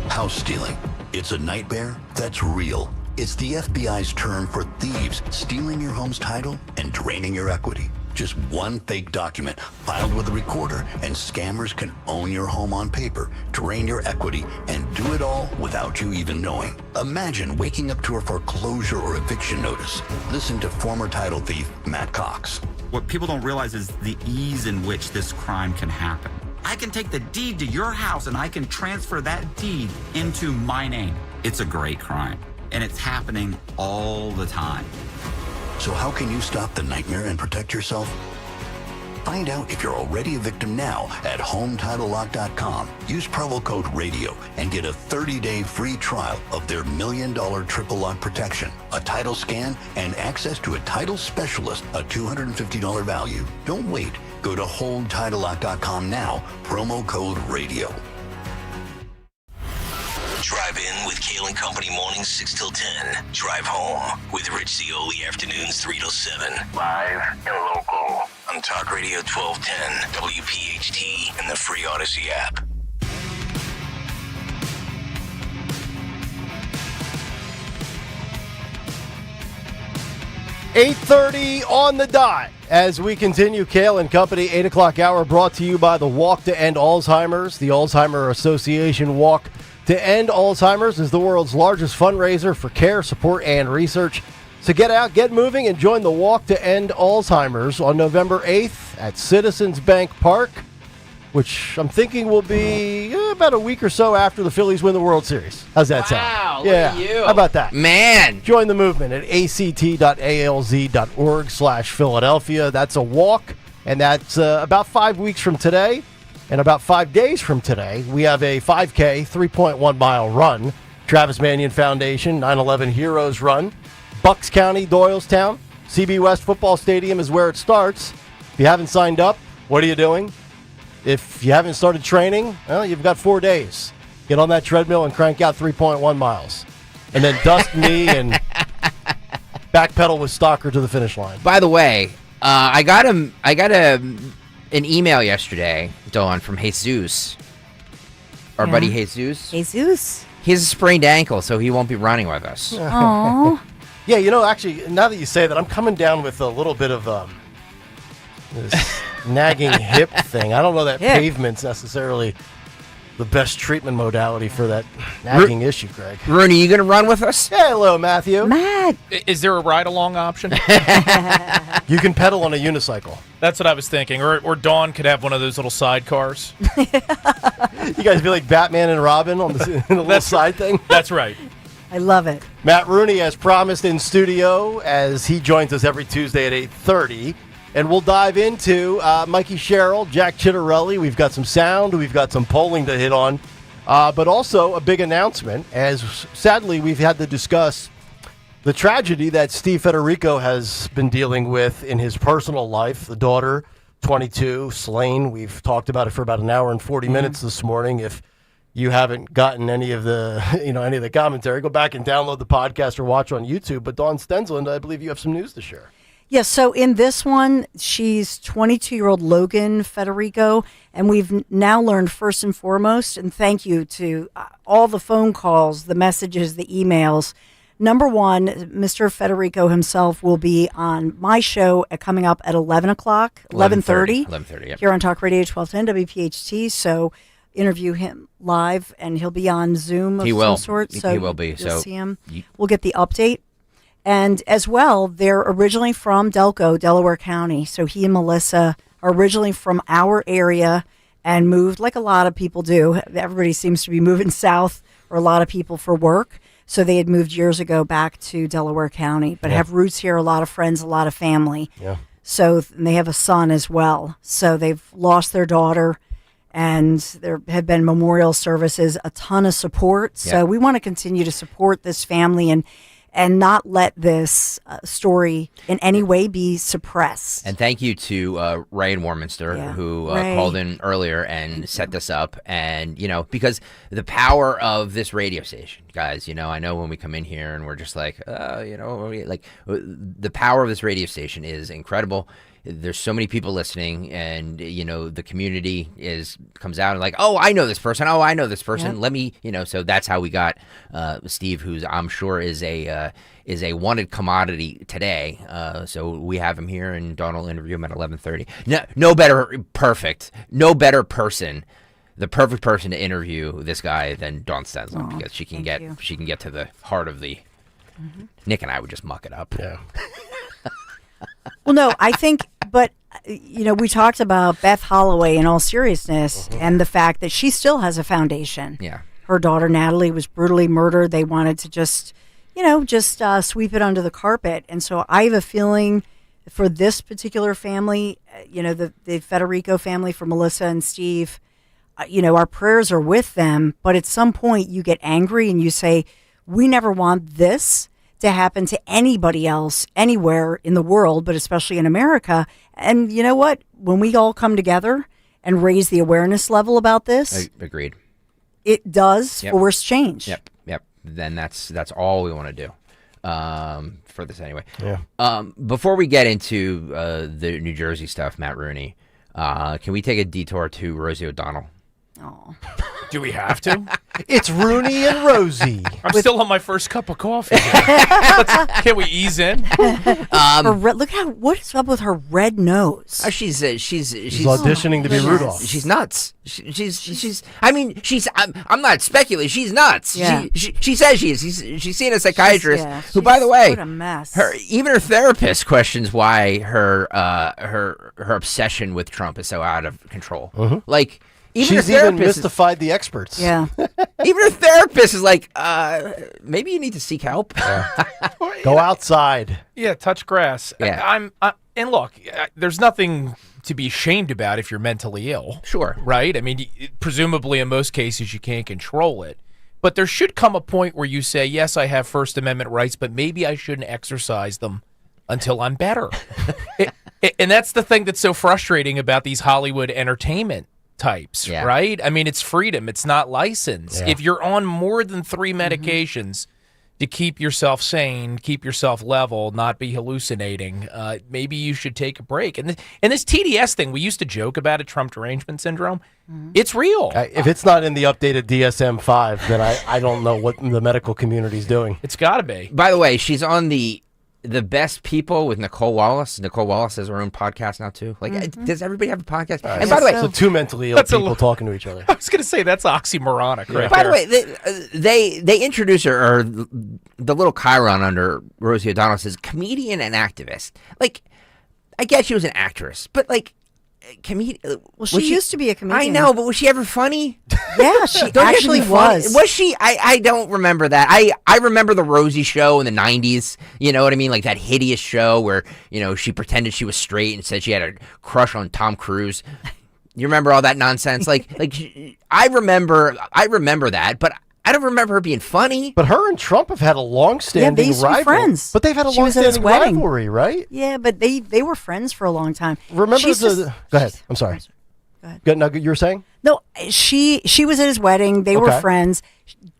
House stealing. It's a nightmare that's real. It's the FBI's term for thieves stealing your home's title and draining your equity. Just one fake document filed with a recorder, and scammers can own your home on paper, drain your equity, and do it all without you even knowing. Imagine waking up to a foreclosure or eviction notice. Listen to former title thief Matt Cox. What people don't realize is the ease in which this crime can happen. I can take the deed to your house and I can transfer that deed into my name. It's a great crime, and it's happening all the time. So how can you stop the nightmare and protect yourself? Find out if you're already a victim now at HomeTitleLock.com. Use promo code RADIO and get a 30-day free trial of their $1 million triple lock protection, a title scan, and access to a title specialist, a $250 value. Don't wait. Go to HomeTitleLock.com now, promo code RADIO. Drive in with Kayal and Company mornings 6 till 10. Drive home with Rich Zioli afternoons 3 till 7. Live and local on Talk Radio 1210, WPHT, and the free Odyssey app. $8:30 on the dot as we continue Kayal and Company 8 o'clock hour, brought to you by the Walk to End Alzheimer's. The Alzheimer Association Walk to End Alzheimer's is the world's largest fundraiser for care, support, and research. So get out, get moving, and join the Walk to End Alzheimer's on November 8th at Citizens Bank Park, which I'm thinking will be about a week or so after the Phillies win the World Series. How's that sound? Wow, Yeah, look at you. how about that? Man. Join the movement at act.alz.org/Philadelphia. That's a walk, and that's about 5 weeks from today. And about 5 days from today, we have a 5K, 3.1-mile run. Travis Manion Foundation, 9/11 Heroes Run. Berks County, Doylestown. CB West Football Stadium is where it starts. If you haven't signed up, what are you doing? If you haven't started training, well, you've got 4 days. Get on that treadmill and crank out 3.1 miles. And then dust me and backpedal with Stalker to the finish line. By the way, I got an email yesterday, Dawn, from Jesus. Our buddy Jesus. Jesus. He has a sprained ankle, so he won't be running with us. Aww. Yeah, actually, now that you say that, I'm coming down with a little bit of this nagging hip thing. I don't know that pavement's necessarily the best treatment modality for that nagging issue, Greg. Rooney, you going to run with us? Yeah, hello, Matthew. Matt. Is there a ride-along option? You can pedal on a unicycle. That's what I was thinking. Or Dawn could have one of those little sidecars. You guys be like Batman and Robin on the little side thing? That's right. I love it. Matt Rooney, as promised, in studio as he joins us every Tuesday at 8:30. And we'll dive into Mikey Sherrill, Jack Chitterelli. We've got some sound. We've got some polling to hit on. But also a big announcement, as sadly we've had to discuss the tragedy that Steve Federico has been dealing with in his personal life. The daughter 22 slain. We've talked about it for about an hour and 40 minutes this morning. If you haven't gotten any of the commentary, go back and download the podcast or watch on YouTube. But Dawn Stensland, I believe you have some news to share. Yes, so in this one, she's 22-year-old Logan Federico, and we've now learned first and foremost, and thank you to all the phone calls, the messages, the emails. Number one, Mr. Federico himself will be on my show coming up at 11 o'clock, 11:30, yep. here on Talk Radio 1210 WPHT, so interview him live, and he'll be on Zoom of some sort. So he will be. You'll see him. We'll get the update. And as well, they're originally from Delco, Delaware County. So he and Melissa are originally from our area and moved, like a lot of people do. Everybody seems to be moving south, or a lot of people for work. So they had moved years ago back to Delaware County, but have roots here, a lot of friends, a lot of family. Yeah. So and they have a son as well. So they've lost their daughter, and there have been memorial services, a ton of support. So we want to continue to support this family and not let this story in any way be suppressed. And thank you to Ray in Warminster, who called in earlier and set this up. And, because the power of this radio station, guys, I know when we come in here and we're just like, the power of this radio station is incredible. There's so many people listening, and the community comes out and like, oh, I know this person. Oh, I know this person. Let me, so that's how we got Steve, who's I'm sure is a wanted commodity today. So we have him here, and Dawn will interview him at 11:30. No better person. The perfect person to interview this guy than Dawn Stensland, because she can get to the heart of the. Nick and I would just muck it up. Yeah. Well, no, I think, but, we talked about Beth Holloway in all seriousness, and the fact that she still has a foundation. Yeah. Her daughter, Natalie, was brutally murdered. They wanted to just sweep it under the carpet. And so I have a feeling for this particular family, the Federico family, for Melissa and Steve, our prayers are with them. But at some point you get angry and you say, we never want this to happen to anybody else anywhere in the world, but especially in America. And you know what? When we all come together and raise the awareness level about this, agreed, it does force change. Yep. Then that's all we want to do for this anyway. Yeah. Before we get into the New Jersey stuff, Matt Rooney, can we take a detour to Rosie O'Donnell? Oh. Do we have to? It's Rooney and Rosie. I'm still on my first cup of coffee. Can we ease in? What is up with her red nose? She's auditioning to be Rudolph. She's nuts. She's. I'm not speculating. She's nuts. Yeah. She says she is. She's seeing a psychiatrist who, by the way, what a mess. Even her therapist questions why her obsession with Trump is so out of control. Like. She's even mystified the experts. Yeah. Even her therapist is like, maybe you need to seek help. Go outside. Yeah, touch grass. Yeah. And look, there's nothing to be ashamed about if you're mentally ill. Sure. Right? I mean, presumably in most cases you can't control it. But there should come a point where you say, yes, I have First Amendment rights, but maybe I shouldn't exercise them until I'm better. And that's the thing that's so frustrating about these Hollywood entertainment types, right? I mean, it's freedom. It's not license. Yeah. If you're on more than 3 medications to keep yourself sane, keep yourself level, not be hallucinating, maybe you should take a break. And this TDS thing, we used to joke about it, Trump derangement syndrome. It's real. If it's not in the updated DSM-5, then I don't know what the medical community is doing. It's got to be. By the way, she's on the Best People with Nicole Wallace. Nicole Wallace has her own podcast now too. Like, does everybody have a podcast? And by the way, so two mentally ill people talking to each other. I was going to say that's oxymoronic, right? By there. the way, they introduce her, or the little chyron under Rosie O'Donnell says comedian and activist. Like, I guess she was an actress, but like. Well, she used to be a comedian. I know, but was she ever funny? Yeah, she actually was. Was she? I don't remember that. I remember the Rosie show in the 90s. You know what I mean? Like that hideous show where, she pretended she was straight and said she had a crush on Tom Cruise. You remember all that nonsense? I remember that, but I don't remember her being funny. But her and Trump have had a long-standing they used to be rivalry. friends. But they've had a She was at his long-standing wedding. rivalry, right? Yeah, but they were friends for a long time. Remember She's the... just- Go ahead. I'm sorry. Go ahead. Good. No, you were saying? No, she was at his wedding. They were Okay. friends.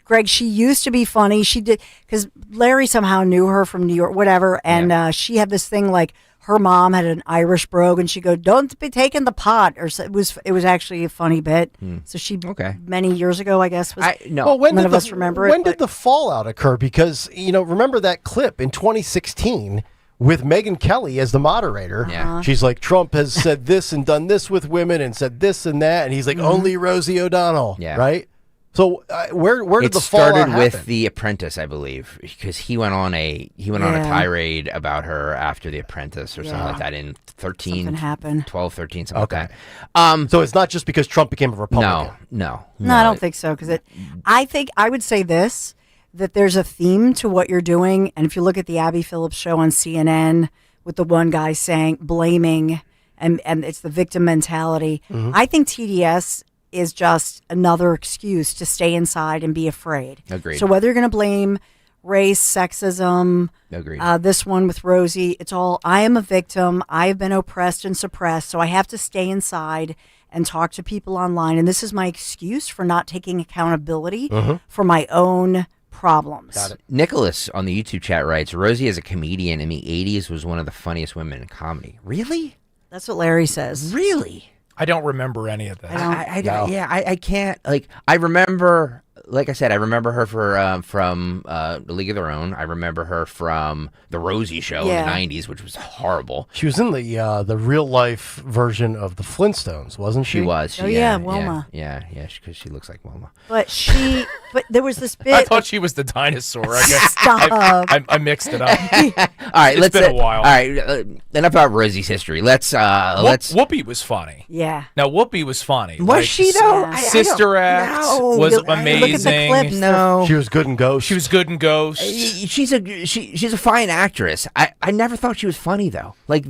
Greg, she used to be funny. She did because Larry somehow knew her from New York, whatever. And she had this thing like her mom had an Irish brogue, and she'd go, "Don't be taking the pot." Or so, it was actually a funny bit. So she many years ago, I guess. Was, Well, when none did of us remember it. When did the fallout occur? Because remember that clip in 2016 with Megyn Kelly as the moderator. Yeah. She's like, Trump has said this and done this with women and said this and that, and he's like, only Rosie O'Donnell. Yeah. Right. So where did It the fallout started with happen? The Apprentice, I believe, because he went on a tirade about her after The Apprentice or something like that in 13, Something happened. 12, 13, something Okay. like that. So it's not just because Trump became a Republican. No, I don't think so. Because I would say this, that there's a theme to what you're doing. And if you look at the Abby Phillips show on CNN with the one guy blaming, and it's the victim mentality, I think TDS is just another excuse to stay inside and be afraid. Agreed. So whether you're going to blame race, sexism, Agreed. This one with Rosie, it's all, I am a victim. I have been oppressed and suppressed, so I have to stay inside and talk to people online. And this is my excuse for not taking accountability for my own problems. Got it. Nicholas on the YouTube chat writes, Rosie as a comedian in the 80s was one of the funniest women in comedy. Really? That's what Larry says. Really? I don't remember any of that. I can't, like, I remember, like I said, I remember her from The League of Their Own. I remember her from The Rosie Show in the 90s, which was horrible. She was in the real life version of the Flintstones, wasn't she? She was. Wilma. Yeah, because she looks like Wilma. But there was this bit. I thought she was the dinosaur. I guess Stop. I mixed it up. All right, It's been a while. All right, enough about Rosie's history. Let's Whoopi was funny. Yeah. Now Whoopi was funny. Was she though? Yeah. Sister Act was amazing. Look at the clips. No, She was good in Ghost. She was good in Ghost. she's a fine actress. I never thought she was funny though. Like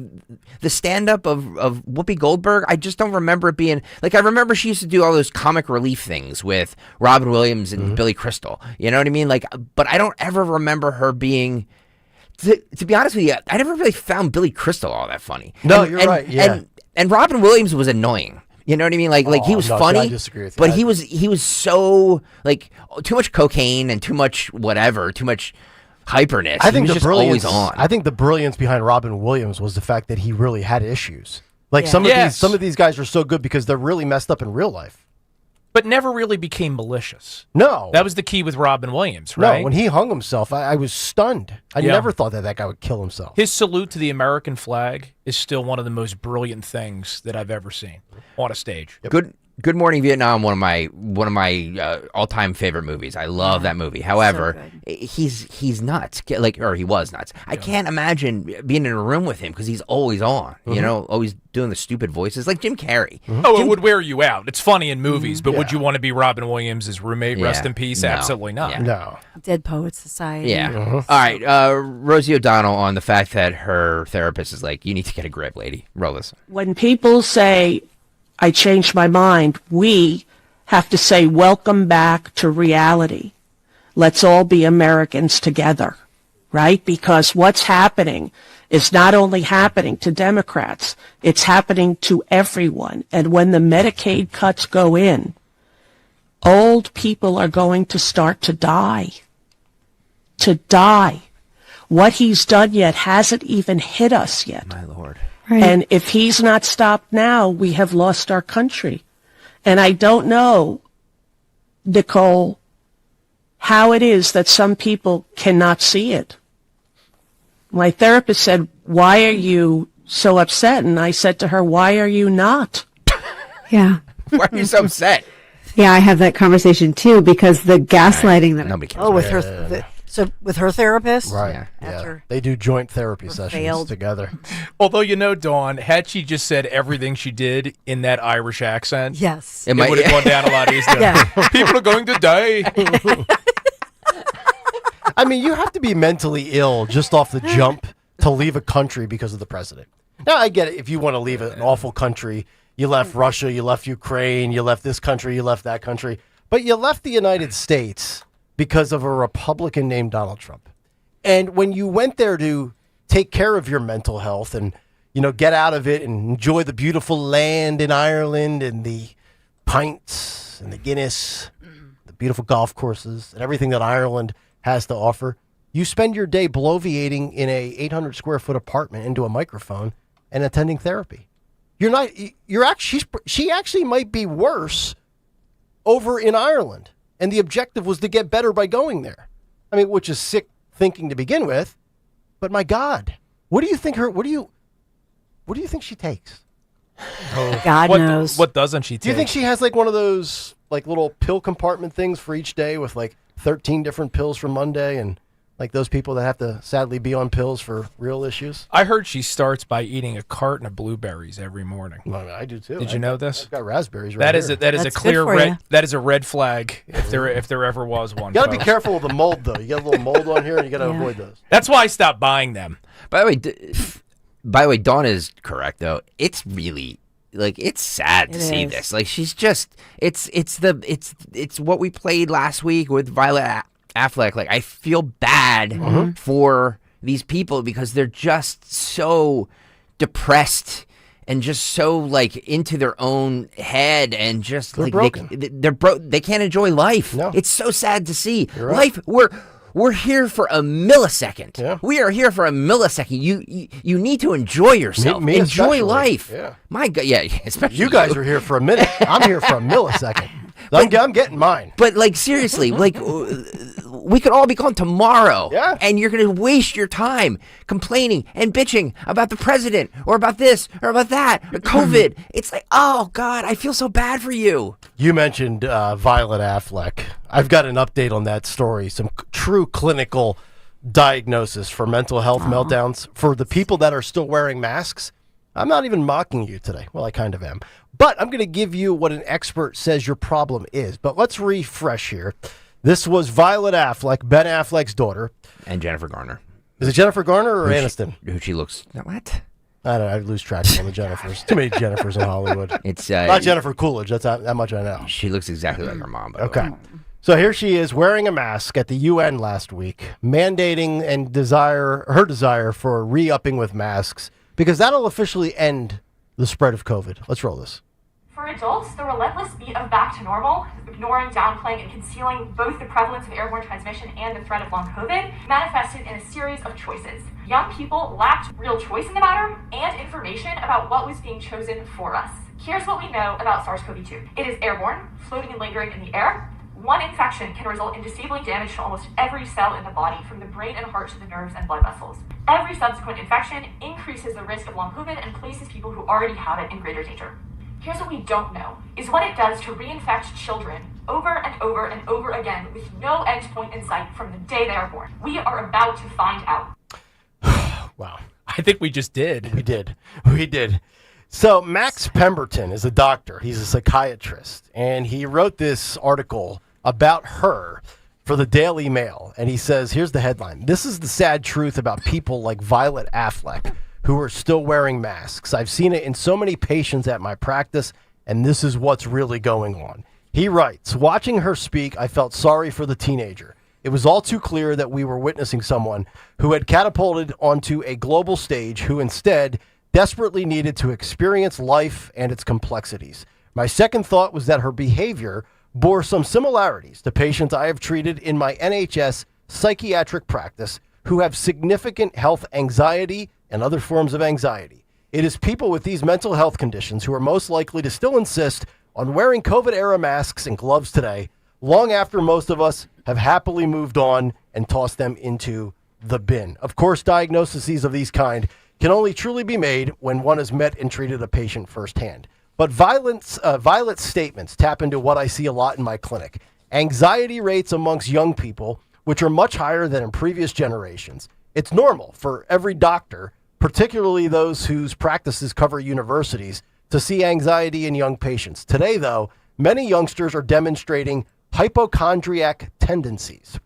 the stand up of Whoopi Goldberg, I just don't remember it being like. I remember she used to do all those comic relief things with Robin Williams and Billy Crystal. You know what I mean? Like, but I don't ever remember her being. To be honest with you, I never really found Billy Crystal all that funny. No, you're right. Yeah. And Robin Williams was annoying. You know what I mean? Like he was no, see, funny, I disagree with you. but he was so like too much cocaine and too much whatever, too much hyperness. I think he was the just brilliance. always on. I think the brilliance behind Robin Williams was the fact that he really had issues. Like Yeah. some of these guys are so good because they're really messed up in real life. But never really became malicious. No, That was the key with Robin Williams, right? no. When he hung himself, I was stunned. I Yeah. never thought that guy would kill himself. His salute to the American flag is still one of the most brilliant things that I've ever seen on a stage. Good Morning Vietnam, one of my all-time favorite movies. I love that movie. However, he's nuts. Or he was nuts. I can't imagine being in a room with him because he's always on. You know, always doing the stupid voices like Jim Carrey. Oh, it would wear you out. It's funny in movies, but would you want to be Robin Williams' roommate? Rest in peace. No. Absolutely not. Yeah. No. Dead Poets Society. Yeah. All right. Rosie O'Donnell on the fact that her therapist is like, you need to get a grip, lady. Roll this. When people say, I changed my mind, we have to say, welcome back to reality. Let's all be Americans together, right? Because what's happening is not only happening to Democrats, it's happening to everyone. And when the Medicaid cuts go in, old people are going to start to die. To die. What he's done yet hasn't even hit us yet. My Lord. Right. And if he's not stopped now, we have lost our country. And I don't know, Nicole, how it is that some people cannot see it. My therapist said, why are you so upset? And I said to her, why are you not? Yeah. Why are you so upset? Yeah, I have that conversation too because the gaslighting that Nobody cares. Oh, with her. So with her therapist, Right. Yeah. After They do joint therapy sessions failed. together. Although, you know, Dawn, had she just said everything she did in that Irish accent, yes, it would have gone down a lot easier. Yeah. People are going to die. I mean, you have to be mentally ill just off the jump to leave a country because of the president. Now, I get it. If you want to leave an awful country, you left Russia, you left Ukraine, you left this country, you left that country. But you left the United States because of a Republican named Donald Trump. And when you went there to take care of your mental health and, get out of it and enjoy the beautiful land in Ireland and the pints and the Guinness, the beautiful golf courses and everything that Ireland has to offer, you spend your day bloviating in a 800 square foot apartment into a microphone and attending therapy. She actually might be worse over in Ireland. And the objective was to get better by going there. I mean, which is sick thinking to begin with. But my God, what do you think she takes? God knows. What doesn't she take? Do you think she has like one of those like little pill compartment things for each day with like 13 different pills for Monday and like those people that have to sadly be on pills for real issues? I heard she starts by eating a carton of blueberries every morning. Well, I do too. Did you know this? I've got raspberries right That here. is a That's clear good for red. you. That is a red flag if there ever was one. You got to be folks. careful with the mold though. You got a little mold on here and you got to avoid those. That's why I stopped buying them. By the way, Dawn is correct though. It's really it's sad to see this. Like she's just it's what we played last week with Violet Affleck. Like I feel bad for these people because they're just so depressed and just so like into their own head and just They're like broken. they can't enjoy life. No. It's so sad to see. You're right. Life we're here for a millisecond. Yeah. We are here for a millisecond. You need to enjoy yourself. Me enjoy especially. life. Yeah. My God, yeah, especially You guys are here for a minute. I'm here for a millisecond. I'm getting mine. But like seriously, like we could all be gone tomorrow. Yeah. And you're going to waste your time complaining and bitching about the president or about this or about that or COVID. It's like, oh God, I feel so bad for you. You mentioned Violet Affleck. I've got an update on that story. Some true clinical diagnosis for mental health meltdowns for the people that are still wearing masks. I'm not even mocking you today. Well, I kind of am. But I'm going to give you what an expert says your problem is. But let's refresh here. This was Violet Affleck, Ben Affleck's daughter. And Jennifer Garner. Is it Jennifer Garner or Aniston? Who she looks... What? I don't know. I lose track of all the Jennifers. Too many Jennifers in Hollywood. It's not Jennifer Coolidge. That's that much I know. She looks exactly like her mom, by the Okay. way. So here she is wearing a mask at the UN last week, mandating and her desire for re-upping with masks because that'll officially end the spread of COVID. Let's roll this. For adults, the relentless beat of back to normal, ignoring, downplaying, and concealing both the prevalence of airborne transmission and the threat of long COVID, manifested in a series of choices. Young people lacked real choice in the matter and information about what was being chosen for us. Here's what we know about SARS-CoV-2. It is airborne, floating and lingering in the air. One infection can result in disabling damage to almost every cell in the body, from the brain and heart to the nerves and blood vessels. Every subsequent infection increases the risk of long COVID and places people who already have it in greater danger. Here's what we don't know, is what it does to reinfect children over and over and over again with no end point in sight from the day they are born. We are about to find out. Wow. I think we just did. We did. So Max Pemberton is a doctor. He's a psychiatrist. And he wrote this article about her for the Daily Mail. And he says, here's the headline. This is the sad truth about people like Violet Affleck who are still wearing masks. I've seen it in so many patients at my practice, and this is what's really going on. He writes, watching her speak, I felt sorry for the teenager. It was all too clear that we were witnessing someone who had catapulted onto a global stage who instead desperately needed to experience life and its complexities. My second thought was that her behavior bore some similarities to patients I have treated in my NHS psychiatric practice who have significant health anxiety and other forms of anxiety. It is people with these mental health conditions who are most likely to still insist on wearing COVID-era masks and gloves today, long after most of us have happily moved on and tossed them into the bin. Of course, diagnoses of these kind can only truly be made when one has met and treated a patient firsthand. But Violet's statements tap into what I see a lot in my clinic. Anxiety rates amongst young people, which are much higher than in previous generations. It's normal for every doctor, particularly those whose practices cover universities, to see anxiety in young patients. Today, though, many youngsters are demonstrating hypochondriac tendencies.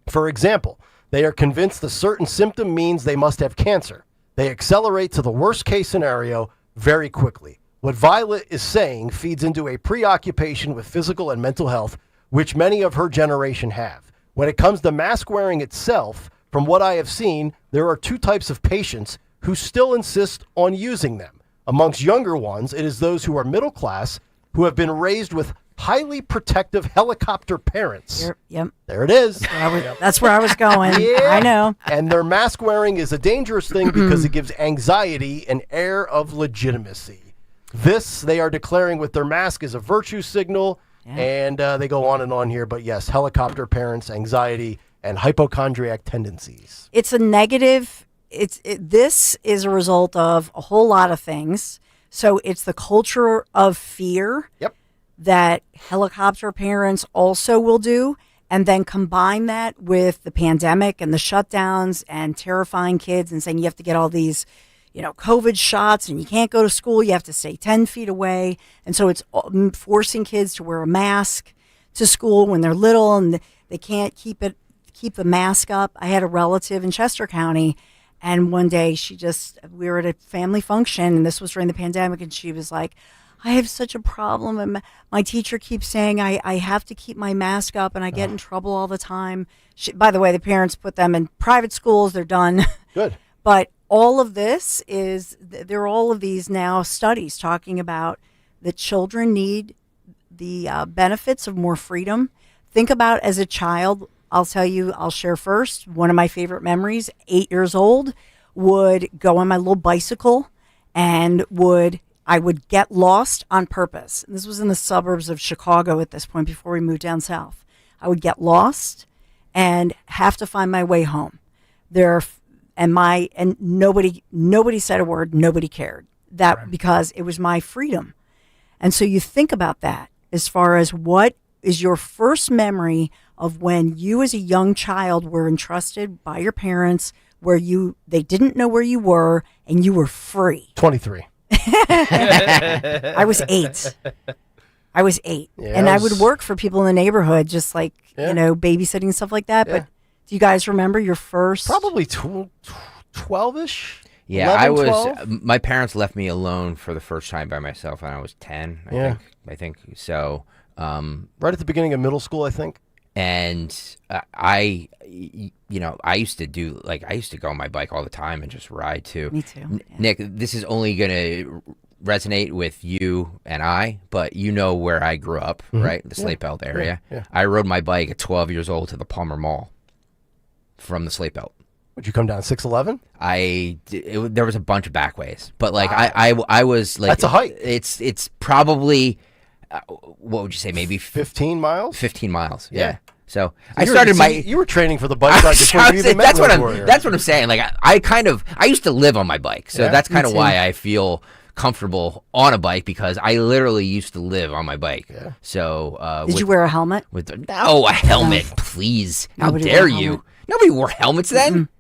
For example, they are convinced a certain symptom means they must have cancer. They accelerate to the worst case scenario very quickly. What Violet is saying feeds into a preoccupation with physical and mental health, which many of her generation have. When it comes to mask wearing itself, from what I have seen, there are two types of patients who still insist on using them. Amongst younger ones, it is those who are middle class, who have been raised with highly protective helicopter parents. Yep. There it is. That's where I was going. Yeah. I know. And their mask wearing is a dangerous thing because it gives anxiety an air of legitimacy. This, they are declaring with their mask, is a virtue signal. Yeah. And they go on and on here. But yes, helicopter parents, anxiety, and hypochondriac tendencies. It's a negative. This is a result of a whole lot of things. So it's the culture of fear that helicopter parents also will do. And then combine that with the pandemic and the shutdowns and terrifying kids and saying you have to get all these COVID shots and you can't go to school. You have to stay 10 feet away. And so it's forcing kids to wear a mask to school when they're little and they can't keep the mask up. I had a relative in Chester County and one day we were at a family function and this was during the pandemic and she was like, I have such a problem and my teacher keeps saying I have to keep my mask up and I get in trouble all the time. By the way, the parents put them in private schools. They're done. Good. But all of this there are all of these now studies talking about that children need the benefits of more freedom. Think about as a child, I'll share first. One of my favorite memories, 8 years old, would go on my little bicycle and I would get lost on purpose. And this was in the suburbs of Chicago at this point before we moved down south. I would get lost and have to find my way home. And nobody said a word, nobody cared. Because it was my freedom. And so you think about that as far as what is your first memory of when you as a young child were entrusted by your parents where they didn't know where you were and you were free. 23. I was 8. And I would work for people in the neighborhood, just like, babysitting and stuff like that. Yeah. But do you guys remember your first? Probably 12-ish. Yeah, 11, 12? My parents left me alone for the first time by myself when I was 10. I think so. Right at the beginning of middle school, I think. And I used to go on my bike all the time and just ride too. Me too. Nick, this is only going to resonate with you and I, but you know where I grew up, right? The Slate Belt area. Yeah. I rode my bike at 12 years old to the Palmer Mall from the Slate Belt. Would you come down 611? There was a bunch of back ways, but I was like, that's a hike. It's probably, what would you say? Maybe 15 miles? 15 miles. Yeah. So you were training for the bike ride before you even met Warrior. That's what I'm saying. Like I used to live on my bike. So that's kind of why I feel comfortable on a bike, because I literally used to live on my bike. Yeah. So did you wear a helmet? No, a helmet, please. How dare you? Nobody wore helmets then.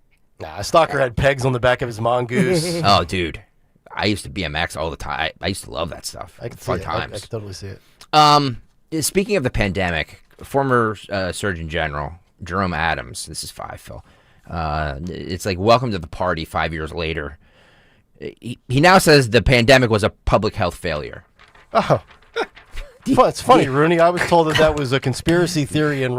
Nah, Stalker had pegs on the back of his mongoose. Oh, dude. I used to BMX all the time. I used to love that stuff. I could Fun see it. times. I could totally see it. Speaking of the pandemic, former Surgeon General Jerome Adams, this is 5, Phil. It's like welcome to the party 5 years later. He now says the pandemic was a public health failure. Oh. It's funny, Rooney. I was told that was a conspiracy theory and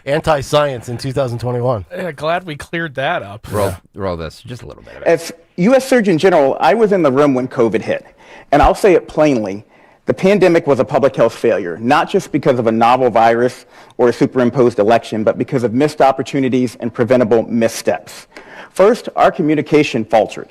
anti-science in 2021. Yeah, glad we cleared that up. Roll this, just a little bit of it. As U.S. Surgeon General, I was in the room when COVID hit. And I'll say it plainly, the pandemic was a public health failure, not just because of a novel virus or a superimposed election, but because of missed opportunities and preventable missteps. First, our communication faltered.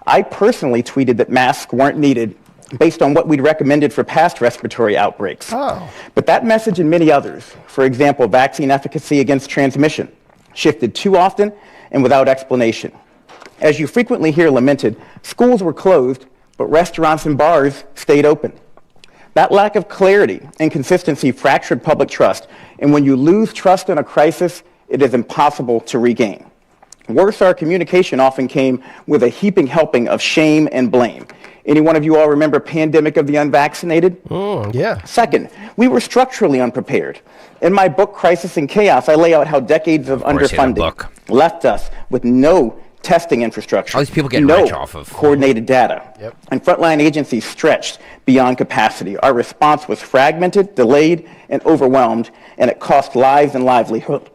I personally tweeted that masks weren't needed based on what we'd recommended for past respiratory outbreaks. Oh. But that message and many others, for example, vaccine efficacy against transmission, shifted too often and without explanation. As you frequently hear lamented, schools were closed, but restaurants and bars stayed open. That lack of clarity and consistency fractured public trust, and when you lose trust in a crisis, it is impossible to regain. Worse, our communication often came with a heaping helping of shame and blame. Any one of you all remember Pandemic of the Unvaccinated? Yeah. Second, we were structurally unprepared. In my book, Crisis and Chaos, I lay out how decades of underfunding left us with no testing infrastructure. All these people get no rich off of coordinated data. And frontline agencies stretched beyond capacity. Our response was fragmented, delayed, and overwhelmed, and it cost lives and livelihood.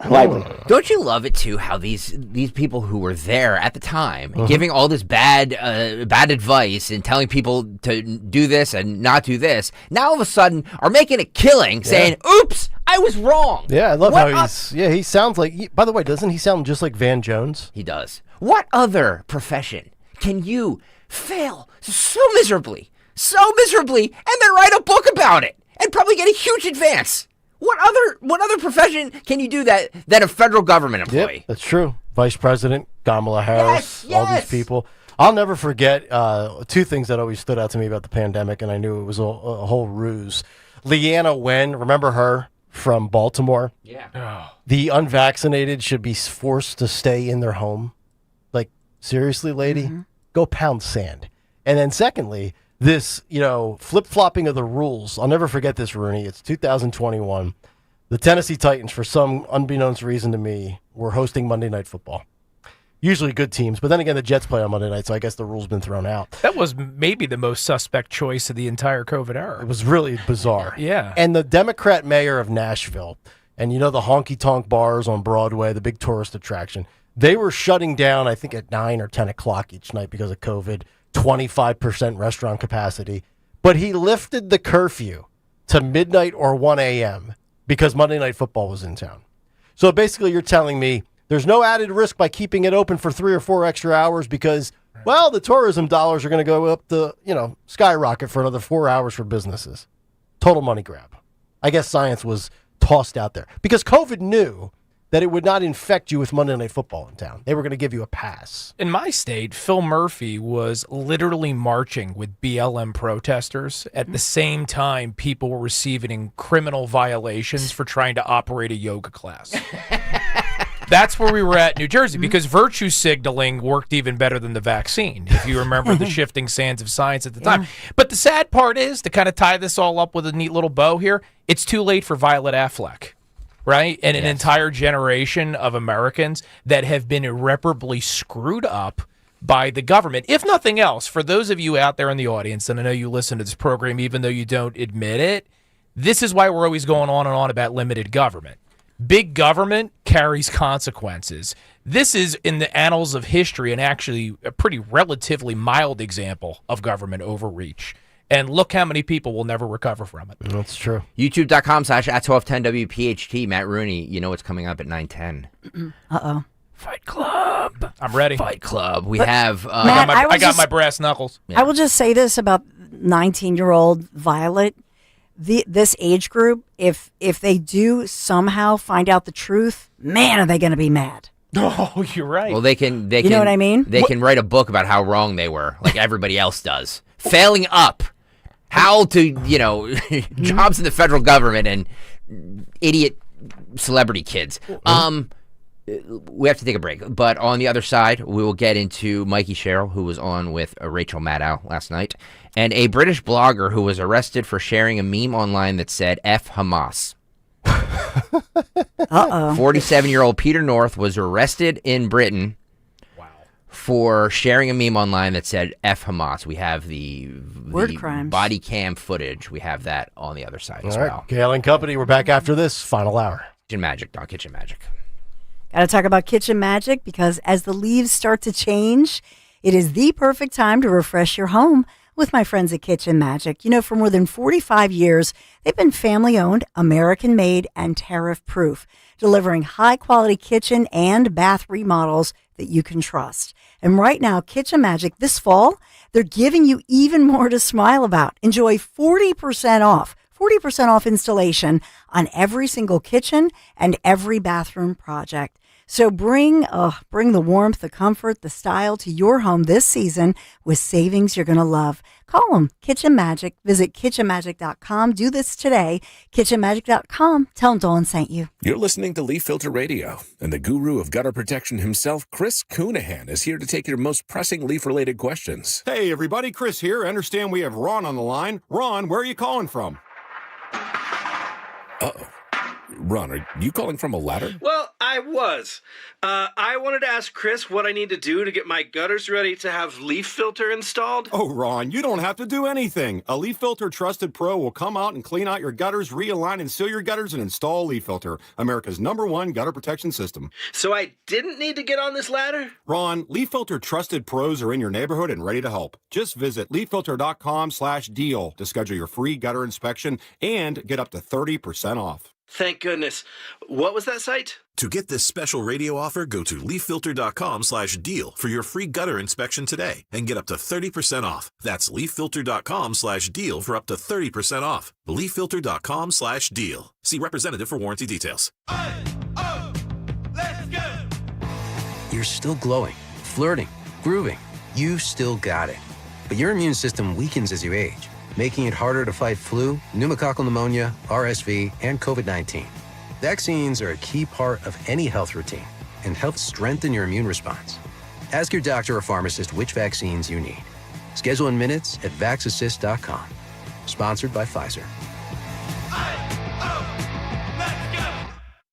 Don't you love it too? How these people who were there at the time, giving all this bad advice and telling people to do this and not do this, now all of a sudden are making a killing, saying, "Oops, I was wrong." Yeah, I love how he sounds like. By the way, doesn't he sound just like Van Jones? He does. What other profession can you fail so miserably, and then write a book about it and probably get a huge advance? What other profession can you do that than a federal government employee? Yep, that's true. Vice President Kamala Harris, all these people. I'll never forget two things that always stood out to me about the pandemic, and I knew it was a whole ruse. Leanna Wen, remember her from Baltimore? Yeah. The unvaccinated should be forced to stay in their home. Like, seriously, lady? Go pound sand. And then secondly, this, flip-flopping of the rules. I'll never forget this, Rooney. It's 2021. The Tennessee Titans, for some unbeknownst reason to me, were hosting Monday Night Football. Usually good teams, but then again, the Jets play on Monday night, so I guess the rule's been thrown out. That was maybe the most suspect choice of the entire COVID era. It was really bizarre. Yeah. And the Democrat mayor of Nashville, and the honky-tonk bars on Broadway, the big tourist attraction, they were shutting down, I think, at 9 or 10 o'clock each night because of COVID, 25% restaurant capacity. But he lifted the curfew to midnight or 1 a.m. because Monday Night Football was in town. So basically you're telling me there's no added risk by keeping it open for 3 or 4 extra hours because, well, the tourism dollars are going to go up the, skyrocket for another 4 hours for businesses. Total money grab. I guess science was tossed out there because COVID knew that it would not infect you with Monday Night Football in town. They were going to give you a pass. In my state, Phil Murphy was literally marching with BLM protesters. At the same time, people were receiving criminal violations for trying to operate a yoga class. That's where we were at in New Jersey because virtue signaling worked even better than the vaccine, if you remember the shifting sands of science at the time. But the sad part is, to kind of tie this all up with a neat little bow here, it's too late for Violet Affleck. Right? And an entire generation of Americans that have been irreparably screwed up by the government. If nothing else, for those of you out there in the audience, and I know you listen to this program even though you don't admit it, this is why we're always going on and on about limited government. Big government carries consequences. This is, in the annals of history, and actually a pretty relatively mild example of government overreach. And look how many people will never recover from it. That's true. YouTube.com/@1210WPHT. Matt Rooney, you know what's coming up at 9:10. Uh-oh. Fight Club. I'm ready. Fight Club. We have... Matt, I got my brass knuckles. I will just say this about 19-year-old Violet. This age group, if they do somehow find out the truth, man, are they going to be mad. Oh, you're right. Well, they can... You know what I mean? They can write a book about how wrong they were, like everybody else does. Failing up. How to, jobs in the federal government and idiot celebrity kids. We have to take a break. But on the other side, we will get into Mikey Sherrill, who was on with Rachel Maddow last night, and a British blogger who was arrested for sharing a meme online that said F Hamas. 47-year-old Peter North was arrested in Britain for sharing a meme online that said F Hamas. We have the body cam footage. We have that on the other side as well. Kayal and Company, we're back after this final hour. Kitchen Magic, Doc. Kitchen Magic. Got to talk about Kitchen Magic because as the leaves start to change, it is the perfect time to refresh your home with my friends at Kitchen Magic. For more than 45 years, they've been family-owned, American-made, and tariff-proof, delivering high-quality kitchen and bath remodels that you can trust. And right now, Kitchen Magic, this fall, they're giving you even more to smile about. Enjoy 40% off installation on every single kitchen and every bathroom project. So bring the warmth, the comfort, the style to your home this season with savings you're going to love. Call them Kitchen Magic. Visit kitchenmagic.com. Do this today. kitchenmagic.com. Tell them Dolan sent you. You're listening to Leaf Filter Radio, and the guru of gutter protection himself, Chris Coonahan, is here to take your most pressing leaf-related questions. Hey, everybody. Chris here. I understand we have Ron on the line. Ron, where are you calling from? Uh-oh. Ron, are you calling from a ladder? Well, I was. I wanted to ask Chris what I need to do to get my gutters ready to have leaf filter installed. Oh, Ron, you don't have to do anything. A Leaf Filter Trusted Pro will come out and clean out your gutters, realign and seal your gutters, and install Leaf Filter, America's #1 gutter protection system. So I didn't need to get on this ladder? Ron, Leaf Filter Trusted Pros are in your neighborhood and ready to help. Just visit leaffilter.com/deal to schedule your free gutter inspection and get up to 30% off. Thank goodness. What was that site? To get this special radio offer, go to leaffilter.com/deal for your free gutter inspection today and get up to 30% off. That's leaffilter.com/deal for up to 30% off. leaffilter.com/deal. See representative for warranty details. You're still glowing, flirting, grooving. You've still got it. But your immune system weakens as you age, making it harder to fight flu, pneumococcal pneumonia, RSV, and COVID-19. Vaccines are a key part of any health routine and help strengthen your immune response. Ask your doctor or pharmacist which vaccines you need. Schedule in minutes at vaxassist.com. Sponsored by Pfizer.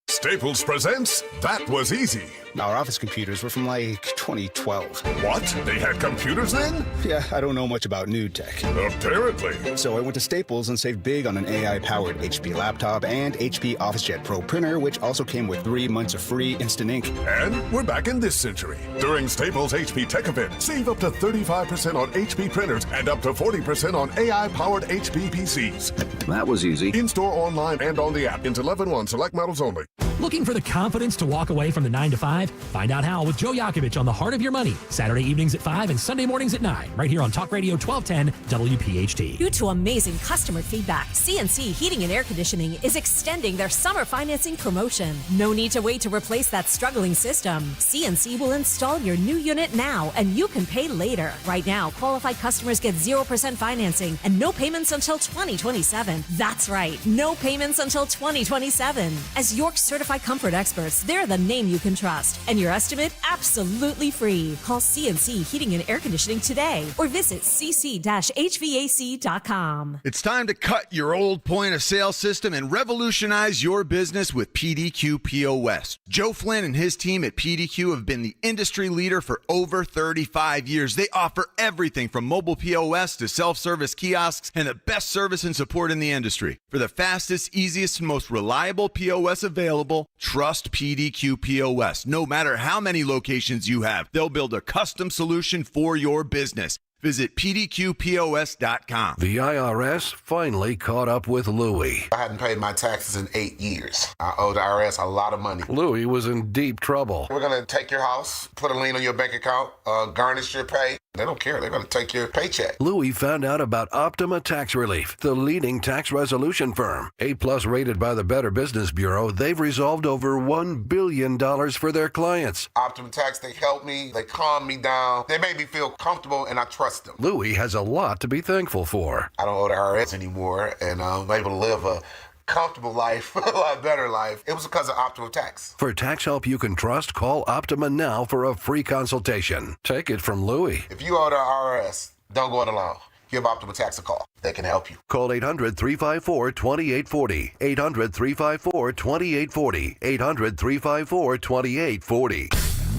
Staples presents That Was Easy. Our office computers were from like 2012. What? They had computers then? Yeah, I don't know much about new tech. Apparently. So I went to Staples and saved big on an AI-powered HP laptop and HP OfficeJet Pro printer, which also came with 3 months of free instant ink. And we're back in this century. During Staples HP Tech Event, save up to 35% on HP printers and up to 40% on AI-powered HP PCs. That was easy. In-store, online, and on the app. Until 11/1, select models only. Looking for the confidence to walk away from the 9 to 5? Find out how with Joe Yakovich on The Heart of Your Money, Saturday evenings at 5 and Sunday mornings at 9, right here on Talk Radio 1210 WPHT. Due to amazing customer feedback, CNC Heating and Air Conditioning is extending their summer financing promotion. No need to wait to replace that struggling system. CNC will install your new unit now, and you can pay later. Right now, qualified customers get 0% financing and no payments until 2027. That's right, no payments until 2027. As York's certified comfort experts, they're the name you can trust. And your estimate absolutely free. Call CNC Heating and Air Conditioning today or visit cc-hvac.com. It's time to cut your old point of sale system and revolutionize your business with PDQ POS. Joe Flynn and his team at PDQ have been the industry leader for over 35 years. They offer everything from mobile POS to self-service kiosks and the best service and support in the industry. For the fastest, easiest, and most reliable POS available, trust PDQ POS. No matter how many locations you have, they'll build a custom solution for your business. Visit pdqpos.com. The IRS finally caught up with Louie. I hadn't paid my taxes in 8 years. I owe the IRS a lot of money. Louie was in deep trouble. We're going to take your house, put a lien on your bank account, garnish your pay. They don't care. They're going to take your paycheck. Louie found out about Optima Tax Relief, the leading tax resolution firm. A+ rated by the Better Business Bureau, they've resolved over $1 billion for their clients. Optima Tax, they help me. They calm me down. They make me feel comfortable, and I trust them. Louie has a lot to be thankful for. I don't owe the IRS anymore, and I'm able to live a comfortable life, a lot better life. It was because of Optima Tax. For tax help you can trust, call Optima now for a free consultation. Take it from Louie. If you owe the IRS, don't go it alone. Give Optima Tax a call. They can help you. Call 800-354-2840. 800-354-2840. 800-354-2840.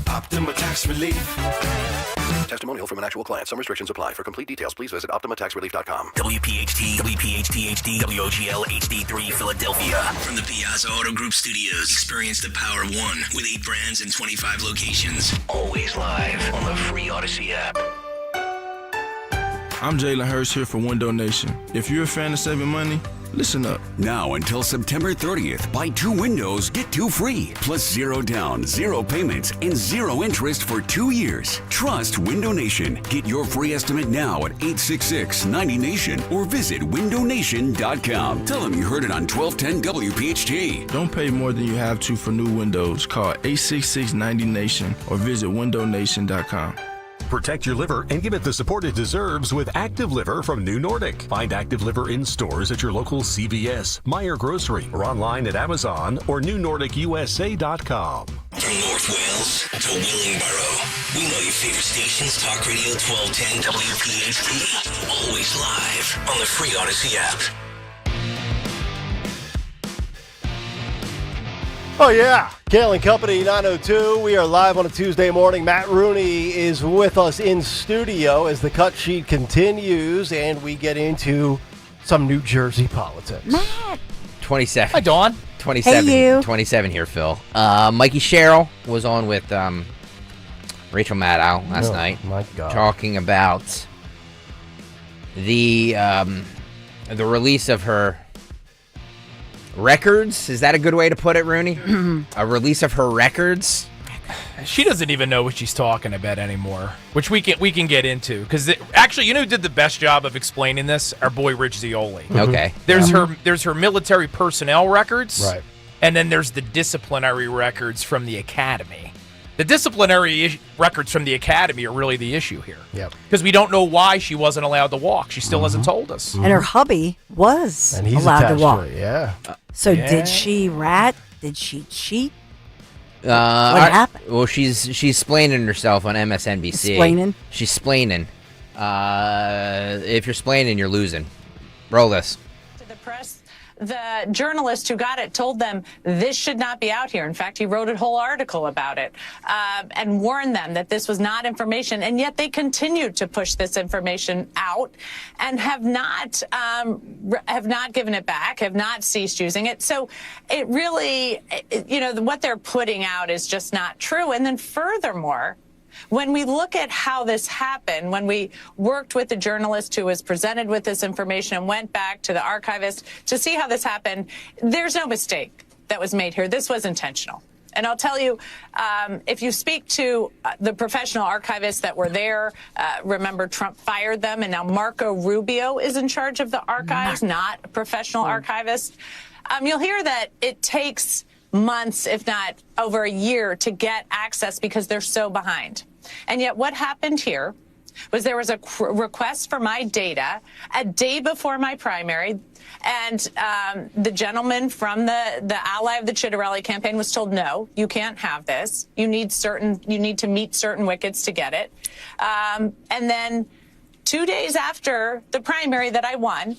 Optima Tax Relief. Testimonial from an actual client. Some restrictions apply. For complete details, please visit OptimaTaxRelief.com. WPHT, WPHT-HD, WOGL HD3 Philadelphia. From the Piazza Auto Group Studios, experience the power of one with 8 brands and 25 locations. Always live on the free Odyssey app. I'm Jalen Hurst here for Window Nation. If you're a fan of saving money, listen up. Now until September 30th, buy 2 windows, get 2 free. Plus 0 down, 0 payments, and 0 interest for 2 years. Trust Window Nation. Get your free estimate now at 866-90NATION or visit windownation.com. Tell them you heard it on 1210 WPHT. Don't pay more than you have to for new windows. Call 866-90NATION or visit windownation.com. Protect your liver and give it the support it deserves with Active Liver from New Nordic. Find Active Liver in stores at your local CVS, Meijer Grocery, or online at Amazon or newnordicusa.com. From North Wales to Willingboro, we know your favorite stations, Talk Radio 1210 WPHT. Always live on the free Odyssey app. Oh, yeah. Kayal and Company 902. We are live on a Tuesday morning. Matt Rooney is with us in studio as the cut sheet continues, and we get into some New Jersey politics. Matt. 27. Hi, Dawn. 27. Hey, you. 27 here, Phil. Mikey Sherrill was on with Rachel Maddow last night. My God. Talking about the release of her records. Is that a good way to put it, Rooney? A release of her records? She doesn't even know what she's talking about anymore, which we can get into. Because actually, you know who did the best job of explaining this? Our boy Rich Zioli. Okay. There's her military personnel records, Right. And then there's the disciplinary records from the academy. The disciplinary records from the academy are really the issue here. Yep. Because we don't know why she wasn't allowed to walk. She still hasn't told us. And her hubby was And he's allowed to attached walk. to it, yeah. So Yeah. did she rat? Did she cheat? What happened? Well, she's splaining herself on MSNBC. Splaining? She's splaining. If you're splaining, you're losing. Roll this. To the press, the journalist who got it told them this should not be out here. In fact, he wrote a whole article about it and warned them that this was not information. And yet they continued to push this information out and have not given it back, have not ceased using it. So it really, what they're putting out is just not true. And then furthermore, when we look at how this happened, when we worked with the journalist who was presented with this information and went back to the archivist to see how this happened, there's no mistake that was made here. This was intentional. And I'll tell you, if you speak to the professional archivists that were there, remember Trump fired them, and now Marco Rubio is in charge of the archives, not a professional archivist. You'll hear that it takes months, if not over a year, to get access because they're so behind. And yet what happened here was there was a request for my data a day before my primary, and the gentleman from the ally of the Chitterelli campaign was told, no, you can't have this. You need to meet certain wickets to get it. And then 2 days after the primary that I won,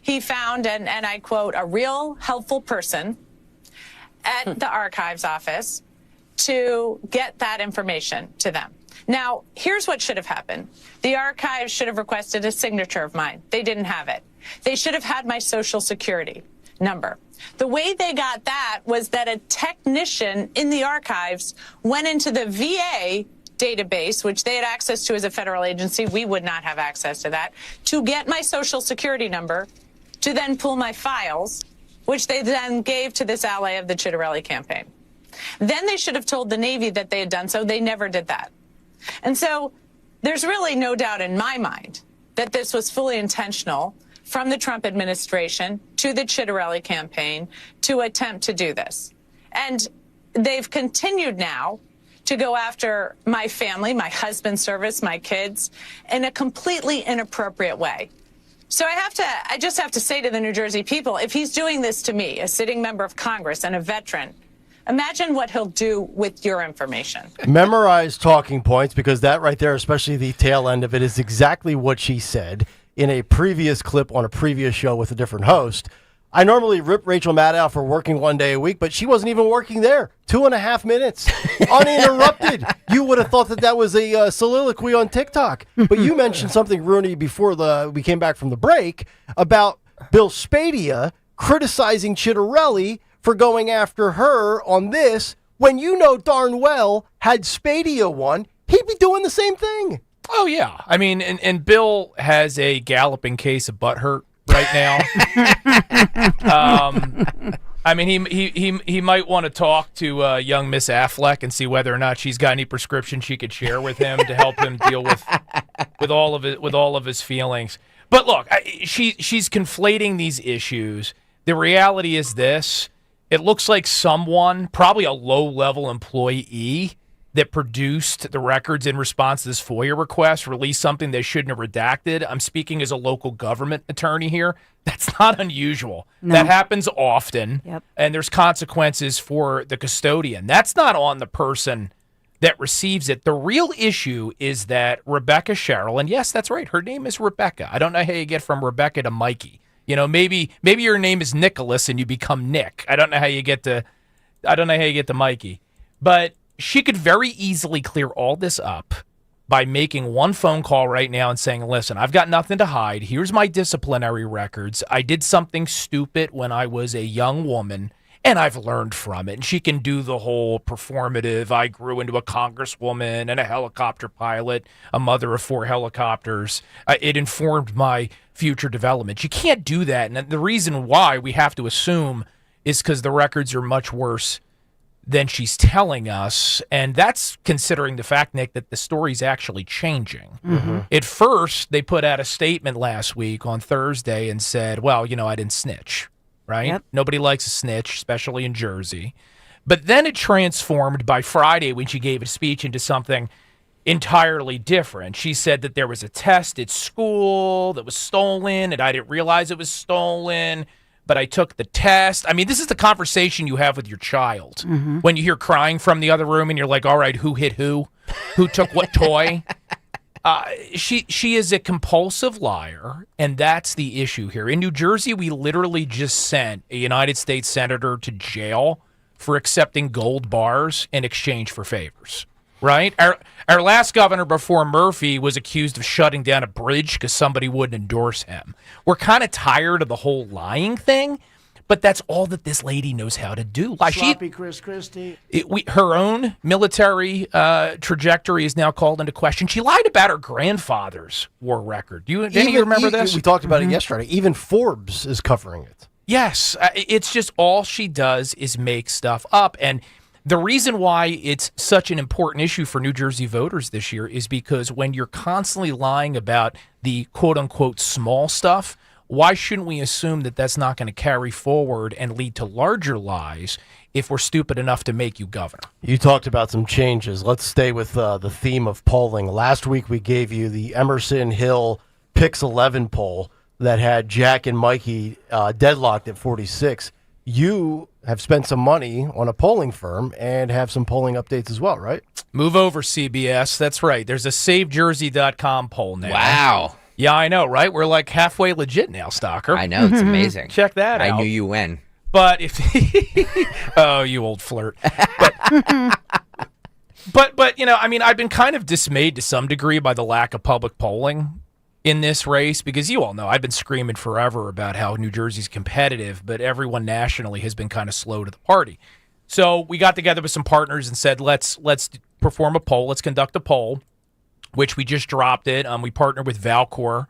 he found, and I quote, a real helpful person at the archives office to get that information to them. Now, here's what should have happened. The archives should have requested a signature of mine. They didn't have it. They should have had my social security number. The way they got that was that a technician in the archives went into the VA database, which they had access to as a federal agency. We would not have access to that, to get my social security number, to then pull my files, which they then gave to this ally of the Chitterelli campaign. Then they should have told the Navy that they had done so. They never did that. And so there's really no doubt in my mind that this was fully intentional from the Trump administration to the Chitterelli campaign to attempt to do this. And they've continued now to go after my family, my husband's service, my kids, in a completely inappropriate way. So I just have to say to the New Jersey people, if he's doing this to me, a sitting member of Congress and a veteran, imagine what he'll do with your information. Memorize talking points, because that right there, especially the tail end of it, is exactly what she said in a previous clip on a previous show with a different host. I normally rip Rachel Maddow for working 1 day a week, but she wasn't even working there. 2.5 minutes, uninterrupted. You would have thought that was a soliloquy on TikTok. But you mentioned something, Rooney, before we came back from the break about Bill Spadia criticizing Chitterelli for going after her on this, when you know darn well, had Spadia won, he'd be doing the same thing. Oh, yeah. I mean, and Bill has a galloping case of butthurt right now. I mean, he might want to talk to young Miss Affleck and see whether or not she's got any prescription she could share with him to help him deal with all of his feelings. But look, she's conflating these issues. The reality is this. It looks like someone, probably a low-level employee that produced the records in response to this FOIA request, released something they shouldn't have redacted. I'm speaking as a local government attorney here. That's not unusual. No. That happens often, and there's consequences for the custodian. That's not on the person that receives it. The real issue is that Rebecca Sherrill, and yes, that's right, her name is Rebecca. I don't know how you get from Rebecca to Mikey. You know, maybe your name is Nicholas and you become Nick. I don't know how you get to I don't know how you get to Mikey, but she could very easily clear all this up by making one phone call right now and saying, listen, I've got nothing to hide. Here's my disciplinary records. I did something stupid when I was a young woman, and I've learned from it. And she can do the whole performative, I grew into a congresswoman and a helicopter pilot, a mother of 4 helicopters. It informed my future development. She can't do that. And the reason why we have to assume is because the records are much worse than she's telling us, and that's considering the fact, Nick, that the story's actually changing. At first, they put out a statement last week on Thursday and said, well, I didn't snitch, right? Yep. Nobody likes a snitch, especially in Jersey. But then it transformed by Friday when she gave a speech into something entirely different. She said that there was a test at school that was stolen, and I didn't realize it was stolen, but I took the test. I mean, this is the conversation you have with your child when you hear crying from the other room and you're like, all right, who hit who? Who took what toy? She is a compulsive liar, and that's the issue here. In New Jersey, we literally just sent a United States senator to jail for accepting gold bars in exchange for favors. Right? Our last governor before Murphy was accused of shutting down a bridge because somebody wouldn't endorse him. We're kind of tired of the whole lying thing, but that's all that this lady knows how to do. Sloppy Chris Christie. Her own military trajectory is now called into question. She lied about her grandfather's war record. Do any of you remember this? We talked about it yesterday. Even Forbes is covering it. Yes. It's just all she does is make stuff up. And the reason why it's such an important issue for New Jersey voters this year is because when you're constantly lying about the quote-unquote small stuff, why shouldn't we assume that that's not going to carry forward and lead to larger lies if we're stupid enough to make you governor? You talked about some changes. Let's stay with the theme of polling. Last week we gave you the Emerson Hill Pix 11 poll that had Jack and Mikey deadlocked at 46. You have spent some money on a polling firm and have some polling updates as well, right? Move over, CBS. That's right. There's a SaveJersey.com poll now. Wow. Yeah, I know, right? We're like halfway legit now, Stalker. I know. It's amazing. Check that out. I knew you when. But if... oh, you old flirt. But I've been kind of dismayed to some degree by the lack of public polling in this race, because you all know I've been screaming forever about how New Jersey's competitive, but everyone nationally has been kind of slow to the party. So we got together with some partners and said, let's perform a poll. Let's conduct a poll, which we just dropped it. We partnered with Valcor,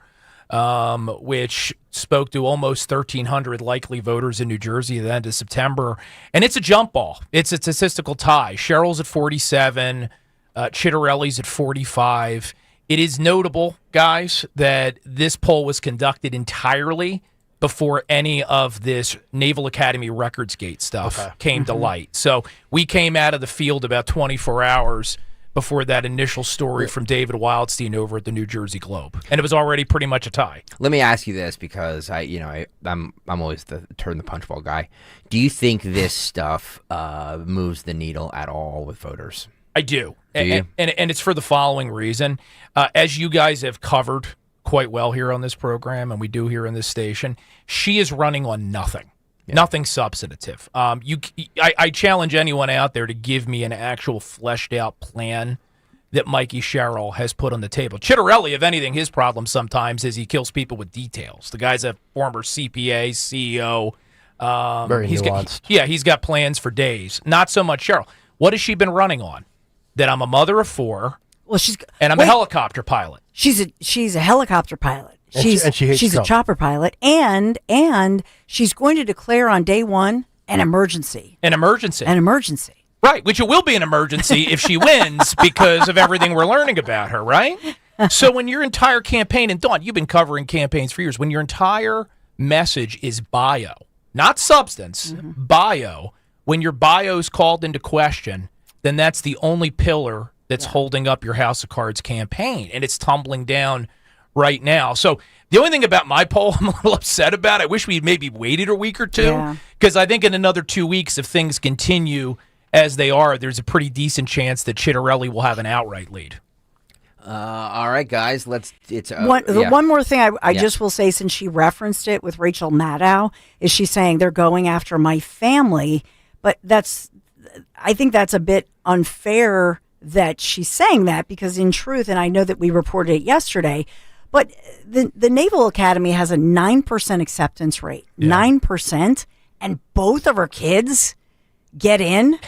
which spoke to almost 1,300 likely voters in New Jersey at the end of September. And it's a jump ball. It's a statistical tie. Cheryl's at 47, Chitterelli's at 45. It is notable, guys, that this poll was conducted entirely before any of this Naval Academy Records Gate stuff came to light. So we came out of the field about 24 hours before that initial story from David Wildstein over at the New Jersey Globe, and it was already pretty much a tie. Let me ask you this, because I'm always the turn the punch ball guy. Do you think this stuff moves the needle at all with voters? I do. Do you? And it's for the following reason. As you guys have covered quite well here on this program, and we do here in this station, she is running on nothing. Yeah. Nothing substantive. I challenge anyone out there to give me an actual fleshed out plan that Mikey Sherrill has put on the table. Chitterelli, if anything, his problem sometimes is he kills people with details. The guy's a former CPA, CEO. Very nuanced. He's got plans for days. Not so much Sherrill. What has she been running on? That I'm a mother of 4. Well, I'm a helicopter pilot. She's a helicopter pilot. She's a chopper pilot, and she's going to declare on day one an emergency. An emergency. Right, which it will be an emergency if she wins because of everything we're learning about her, right? So when your entire campaign, and Dawn, you've been covering campaigns for years, when your entire message is bio, not substance, bio, when your bio is called into question, then that's the only pillar that's holding up your House of Cards campaign, and it's tumbling down right now. So the only thing about my poll I'm a little upset about, I wish we'd maybe waited a week or two, because I think in another 2 weeks, if things continue as they are, there's a pretty decent chance that Chitterelli will have an outright lead. All right, guys, one more thing I just will say, since she referenced it with Rachel Maddow, is she's saying they're going after my family, but that's I think that's a bit unfair that she's saying that, because in truth, and I know that we reported it yesterday, but the Naval Academy has a 9% acceptance rate. 9%, and both of her kids get in.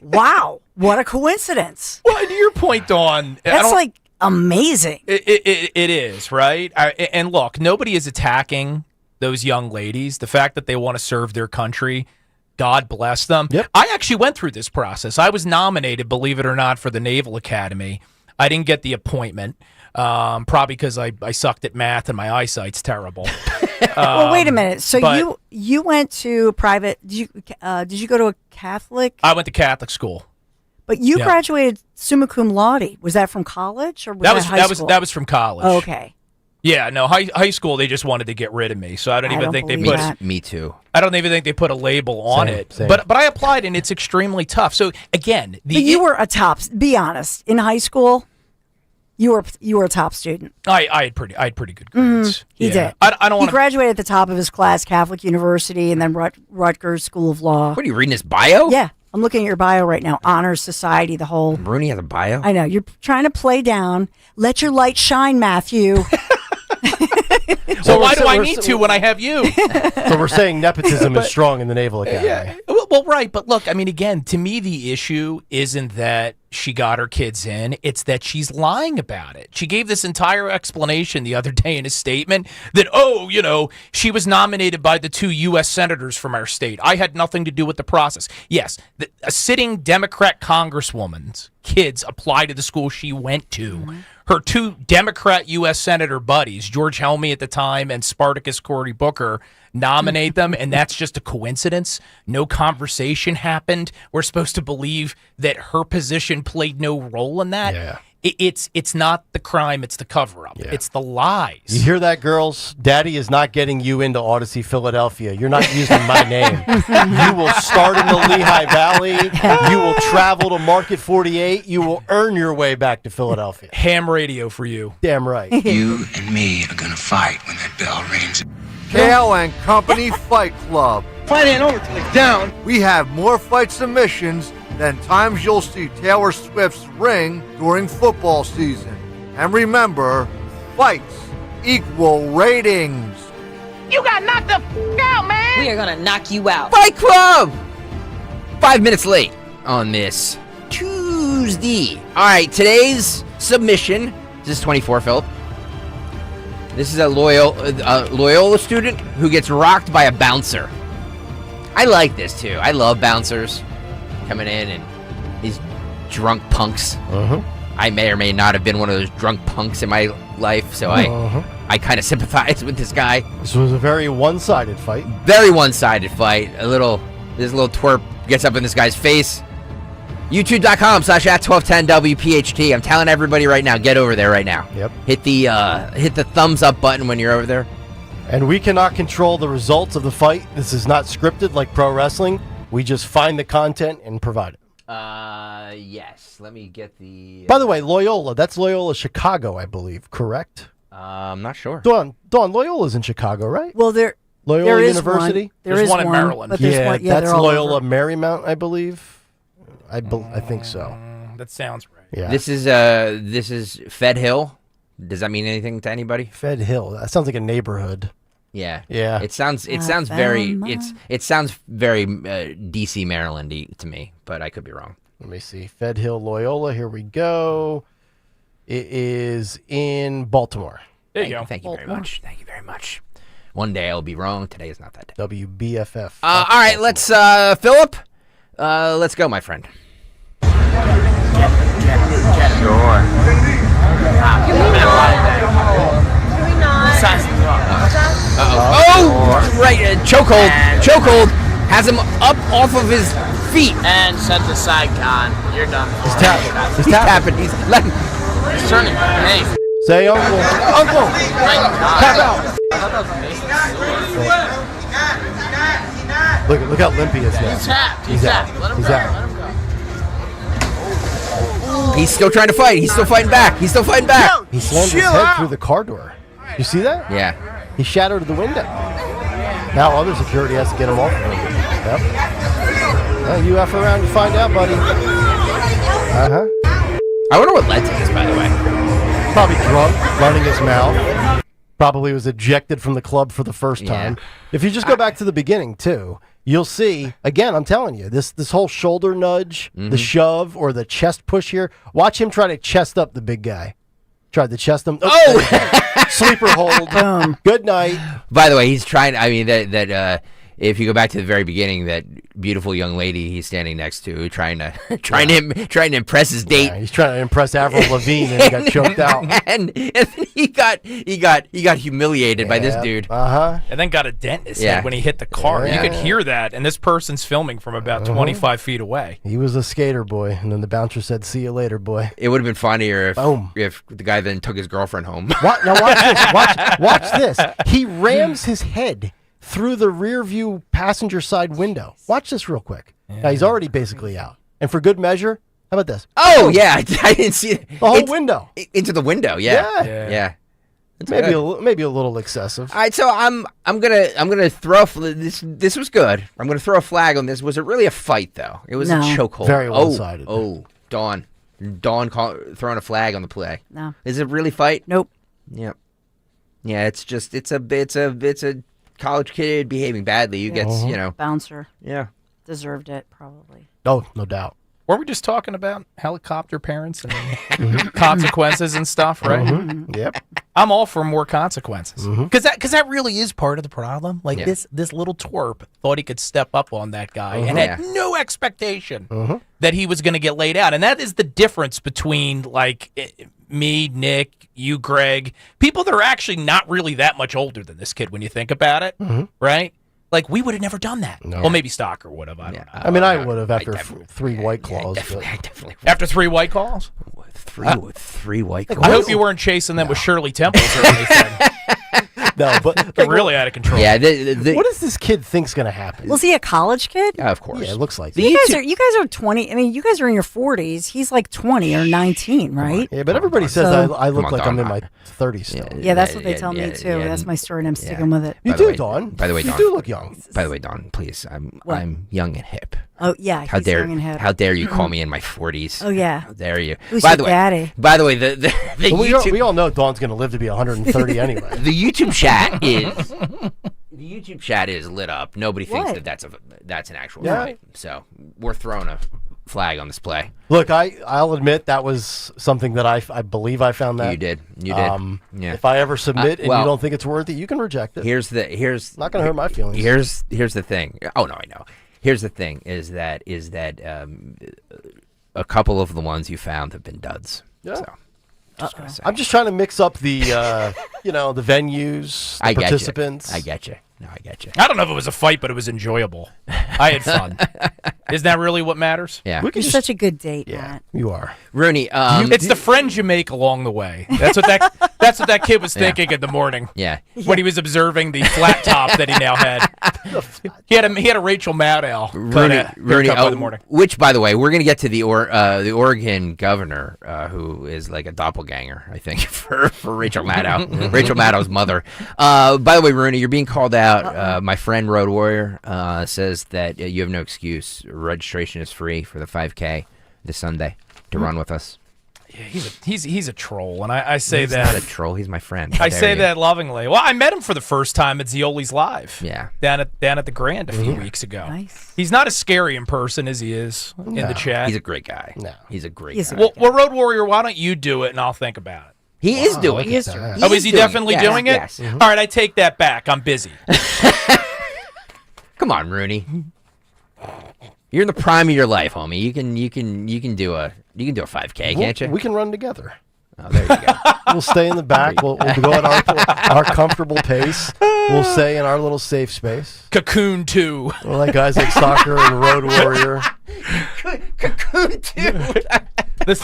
Wow, what a coincidence. Well, to your point, Dawn, that's like amazing. It is, right? And look, nobody is attacking those young ladies. The fact that they want to serve their country, God bless them. Yep. I actually went through this process. I was nominated, believe it or not, for the Naval Academy. I didn't get the appointment, probably because I sucked at math and my eyesight's terrible. Well, wait a minute. So you went to private? Did you go to a Catholic? I went to Catholic school. But you graduated summa cum laude. Was that from college or was that high school? That was from college. Oh, okay. Yeah, no, high school, they just wanted to get rid of me. So I don't even think they put... Me too. I don't even think they put a label on it. Same. But I applied, and it's extremely tough. So, again... But you were a top... Be honest. In high school, you were a top student. I had pretty good grades. He did. I don't want He graduated at the top of his class, Catholic University, and then Rutgers School of Law. What are you reading his bio? Yeah. I'm looking at your bio right now. Honors Society, the whole... Rooney has a bio? I know. You're trying to play down. Let your light shine, Matthew. So why do I need to when I have you? So we're saying nepotism is strong in the Naval Academy. Yeah. Well, right. But look, I mean, again, to me, the issue isn't that she got her kids in. It's that she's lying about it. She gave this entire explanation the other day in a statement that, she was nominated by the 2 U.S. senators from our state. I had nothing to do with the process. Yes, a sitting Democrat congresswoman's kids apply to the school she went to. Mm-hmm. Her 2 Democrat U.S. Senator buddies, George Helmy at the time and Spartacus Cory Booker, nominate them, and that's just a coincidence. No conversation happened. We're supposed to believe that her position played no role in that. Yeah. It's not the crime, it's the cover-up. Yeah. It's the lies. You hear that, girls? Daddy is not getting you into Odyssey, Philadelphia. You're not using my name. You will start in the Lehigh Valley. You will travel to Market 48. You will earn your way back to Philadelphia. Ham radio for you. Damn right. You and me are going to fight when that bell rings. Kayal and Company Fight Club. Fight ain't over till it's down. We have more fight submissions than times you'll see Taylor Swift's ring during football season. And remember, fights equal ratings. You got knocked the out, man. We are going to knock you out. Fight Club! 5 minutes late on this Tuesday. All right, today's submission. This is 24, Philip. This is a Loyola student who gets rocked by a bouncer. I like this, too. I love bouncers coming in and these drunk punks. Uh-huh. I may or may not have been one of those drunk punks in my life, so I kind of sympathize with this guy. This was a very one-sided fight. Very one-sided fight. This little twerp gets up in this guy's face. YouTube.com/@1210WPHT. I'm telling everybody right now, get over there right now. Yep. Hit the thumbs up button when you're over there. And we cannot control the results of the fight. This is not scripted like pro wrestling. We just find the content and provide it. Yes. Let me get the... By the way, Loyola, that's Loyola Chicago, I believe, correct? I'm not sure. Dawn, Loyola's in Chicago, right? Well, Loyola University? There's one in Maryland. But that's Loyola Marymount, I believe. I think so. That sounds right. Yeah. This is Fed Hill. Does that mean anything to anybody? Fed Hill. That sounds like a neighborhood. Yeah. Yeah. It sounds very DC Maryland-y to me, but I could be wrong. Let me see. Fed Hill Loyola. Here we go. It is in Baltimore. There you go. Thank you very much. Thank you very much. One day I'll be wrong. Today is not that day. WBFF. All right, let's Philip. Let's go, my friend. Sure. Right. Chokehold. Has him up off of his feet. And set the side con. You're done. He's tapping. He's tapping. He's letting. He's turning. Hey. Say uncle. Uncle. Tap out. Look how limp he is now. He's tapped. He's tapped. Let him go. Let him go. He's still trying to fight. He's still fighting back. He slammed his head through the car door. You see that? Yeah. He shattered the window. Now other security has to get him off of him. Yep. You F around, you find out, buddy. Uh-huh. I wonder what led to this, by the way. Probably drunk, running his mouth. Probably was ejected from the club for the first time. If you just go back to the beginning, too, you'll see, again, I'm telling you, this whole shoulder nudge, the shove, or the chest push here, watch him try to chest up the big guy. Tried to chest him. Sleeper hold. Boom. Good night. By the way, he's trying. I mean, that if you go back to the very beginning, that beautiful young lady he's standing next to, trying to impress his date. Yeah, he's trying to impress Avril Lavigne, and he got choked out. And then he got humiliated by this dude. And then got a dent in his head when he hit the car. Yeah. You could hear that, and this person's filming from about 25 feet away. He was a skater boy, and then the bouncer said, "See you later, boy." It would have been funnier if the guy then took his girlfriend home. Now watch this. Watch this. He rams his head through the rear view passenger side window. Watch this real quick. Now he's already basically out. And for good measure, how about this? Oh yeah, I didn't see it. The whole window. Into the window. Yeah. Maybe a little excessive. All right, so I'm gonna throw this. This was good. I'm gonna throw a flag on this. Was it really a fight though? It was a chokehold. Very one-sided. Dawn throwing a flag on the play. No. Is it really fight? Nope. Yep. Yeah, it's a college kid behaving badly. You gets bouncer. Yeah. Deserved it probably. Oh, no doubt. Were we just talking about helicopter parents and consequences and stuff, right? Yep. I'm all for more consequences because that really is part of the problem. Like this little twerp thought he could step up on that guy and had no expectation that he was going to get laid out, and that is the difference between like me, Nick, you, Greg, people that are actually not really that much older than this kid when you think about it, right? Like, we would have never done that. No. Well, maybe Stocker would have. I don't know. I mean, I would have after 3 White Claws. Definitely. After 3 White Claws? Three White Claws. I hope you weren't chasing them with Shirley Temples or anything. No, but They're really out of control. Yeah. What does this kid think's going to happen? Was he a college kid? Yeah, of course. Yeah, it looks like You guys are 20. I mean, you guys are in your 40s. He's like 20 or 19, right? Yeah, but everybody says I look like I'm in my 30s still. Yeah, that's what they tell me too. That's my story, and I'm sticking with it. You do, Dawn. By the way, Dawn. You do look young. By the way, Dawn, please, I'm young and hip. Oh yeah, How dare young and hip. How dare you call me in my 40s? Oh yeah. How dare you? Who's By your the way, daddy? By the way, the YouTube, we all know Dawn's going to live to be 130 anyway. The YouTube chat is lit up. Nobody thinks that that's an actual fight. So we're throwing a flag on this play. Look, I'll admit that was something that I believe I found that. You did. Yeah. If I ever submit and you don't think it's worth it, you can reject it. Here's not going to hurt my feelings. Here's the thing. Oh no, I know. Here's the thing: is that a couple of the ones you found have been duds. Yeah. So, I'm just trying to mix up the the venues, the participants. I get you. No, I get you. I don't know if it was a fight, but it was enjoyable. I had fun. Isn't that really what matters? Yeah. You're such a good date, Matt. You are. Rooney, it's the friends you make along the way. That's what that kid was thinking in the morning. Yeah. When he was observing the flat top that he now had. He had a Rachel Maddow Rooney, by the morning. Which, by the way, we're going to get to the Oregon governor, who is like a doppelganger, I think, for Rachel Maddow. Rachel Maddow's mother. By the way, Rooney, you're being called out. My friend Road Warrior says that you have no excuse. Registration is free for the 5K this Sunday to run with us. Yeah, he's a troll, and I say he's that not a troll. He's my friend. I say that lovingly. Well, I met him for the first time at Zioli's Live. Yeah, down at the Grand a few weeks ago. Nice. He's not as scary in person as he is in the chat. He's a great guy. No, he's a great guy. Well, Road Warrior, why don't you do it and I'll think about it? He is doing it. Oh, is he definitely doing it? Yes. All right, I take that back. I'm busy. Come on, Rooney. You're in the prime of your life, homie. You can do a 5K, can't you? We can run together. Oh, there you go. We'll stay in the back. We'll go at our comfortable pace. We'll stay in our little safe space. Cocoon 2. We'll let guys like Soccer and Road Warrior. Cocoon 2.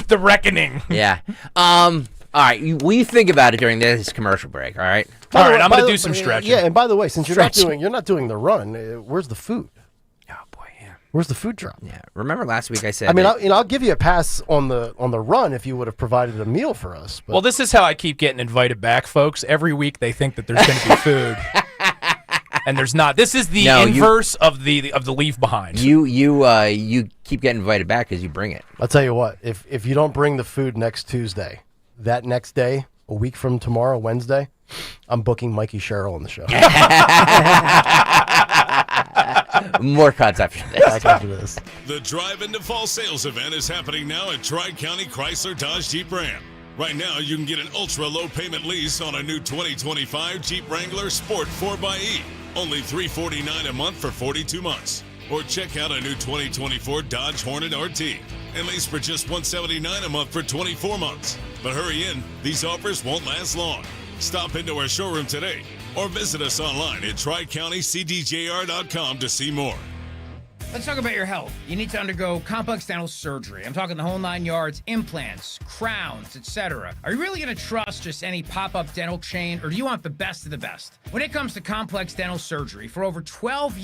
The reckoning. Yeah. All right. We think about it during this commercial break. All right. All right. I'm gonna do some stretching. Yeah. And by the way, since you're not doing the run, where's the food? Oh boy, yeah. Where's the food drop? Yeah. Remember last week I said. I mean, I'll give you a pass on the run if you would have provided a meal for us. But. Well, this is how I keep getting invited back, folks. Every week they think that there's going to be food. And there's not. This is the inverse of the leave behind. You keep getting invited back because you bring it. I'll tell you what. If you don't bring the food next Tuesday, that next day, a week from tomorrow, Wednesday, I'm booking Mikey Sherrill on the show. More cuts after this. The Drive into Fall sales event is happening now at Tri-County Chrysler Dodge Jeep Ram. Right now, you can get an ultra-low payment lease on a new 2025 Jeep Wrangler Sport 4xe. Only $349 a month for 42 months. Or check out a new 2024 Dodge Hornet RT and lease for just $179 a month for 24 months. But hurry in, these offers won't last long. Stop into our showroom today or visit us online at tricountycdjr.com to see more. Let's talk about your health. You need to undergo complex dental surgery. I'm talking the whole 9 yards, implants, crowns, etc. Are you really going to trust just any pop-up dental chain, or do you want the best of the best? When it comes to complex dental surgery, for over 12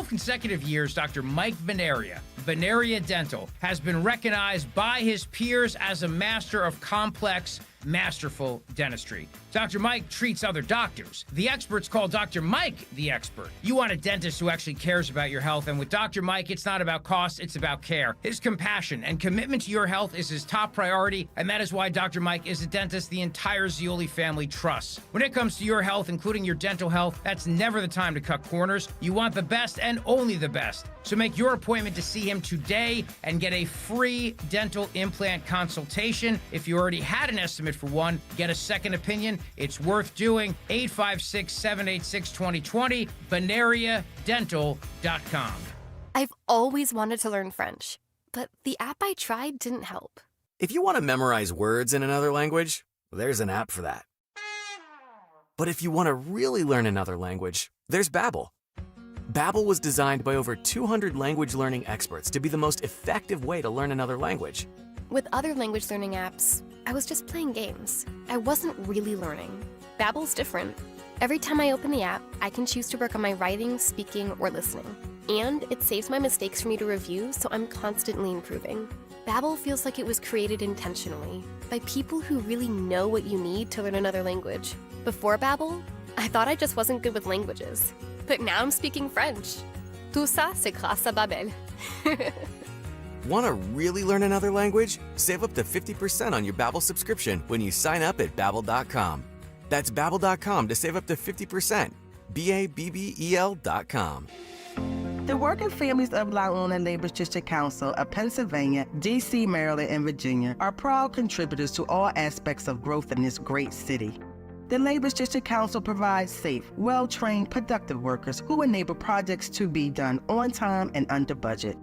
consecutive years, Dr. Mike Veneria Dental, has been recognized by his peers as a master of complex, masterful dentistry. Dr. Mike treats other doctors. The experts call Dr. Mike the expert. You want a dentist who actually cares about your health, and with Dr. Mike, it's not about cost, it's about care. His compassion and commitment to your health is his top priority, and that is why Dr. Mike is a dentist the entire Zioli family trusts. When it comes to your health, including your dental health, that's never the time to cut corners. You want the best and only the best. So make your appointment to see him today and get a free dental implant consultation. If you already had an estimate for one, get a second opinion. It's worth doing. 856-786-2020, BenariaDental.com. I've always wanted to learn French, but the app I tried didn't help. If you want to memorize words in another language, there's an app for that. But if you want to really learn another language, there's Babbel. Babbel was designed by over 200 language learning experts to be the most effective way to learn another language. With other language learning apps, I was just playing games. I wasn't really learning. Babbel's different. Every time I open the app, I can choose to work on my writing, speaking, or listening. And it saves my mistakes for me to review, so I'm constantly improving. Babbel feels like it was created intentionally by people who really know what you need to learn another language. Before Babbel, I thought I just wasn't good with languages. But now I'm speaking French. Tout ça, c'est grâce à Babbel. Want to really learn another language? Save up to 50% on your Babbel subscription when you sign up at Babbel.com. That's Babbel.com to save up to 50%. Babbel.com. The working families of La Una Labor District Council of Pennsylvania, D.C., Maryland, and Virginia are proud contributors to all aspects of growth in this great city. The Labor District Council provides safe, well-trained, productive workers who enable projects to be done on time and under budget.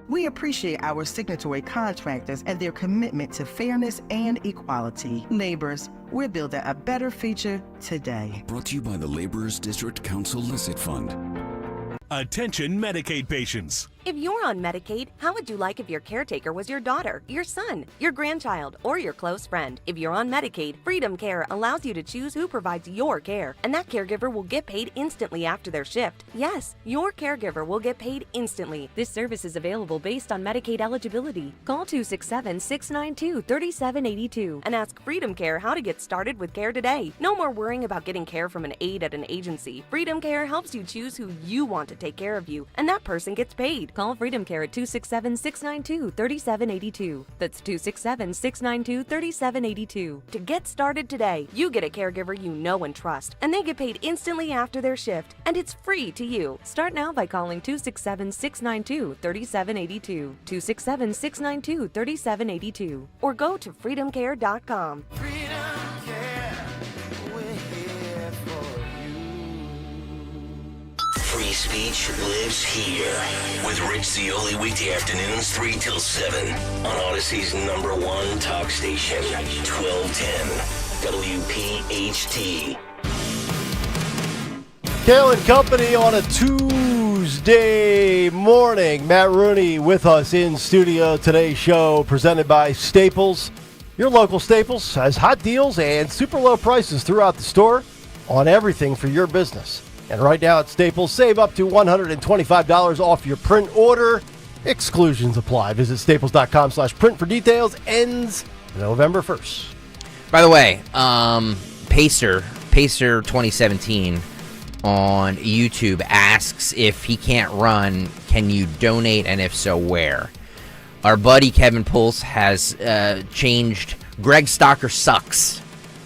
We appreciate our signatory contractors and their commitment to fairness and equality. Laborers, we're building a better future today. Brought to you by the Laborers District Council Licit Fund. Attention Medicaid patients. If you're on Medicaid, how would you like if your caretaker was your daughter, your son, your grandchild, or your close friend? If you're on Medicaid, Freedom Care allows you to choose who provides your care, and that caregiver will get paid instantly after their shift. Yes, your caregiver will get paid instantly. This service is available based on Medicaid eligibility. Call 267-692-3782 and ask Freedom Care how to get started with care today. No more worrying about getting care from an aide at an agency. Freedom Care helps you choose who you want to take care of you, and that person gets paid. Call Freedom Care at 267-692-3782. That's 267-692-3782. To get started today, you get a caregiver you know and trust, and they get paid instantly after their shift, and it's free to you. Start now by calling 267-692-3782, 267-692-3782, or go to freedomcare.com. Free speech lives here with Rich Zioli weekday afternoons 3 till 7 on Odyssey's #1 talk station, 1210 WPHT. Kayal and Company on a Tuesday morning. Matt Rooney with us in studio. Today's show presented by Staples. Your local Staples has hot deals and super low prices throughout the store on everything for your business. And right now at Staples, save up to $125 off your print order. Exclusions apply. Visit staples.com/print for details. Ends November 1st. By the way, Pacer 2017 on YouTube asks if he can't run, can you donate, and if so, where? Our buddy Kevin Pulse has changed Greg Stocker Sucks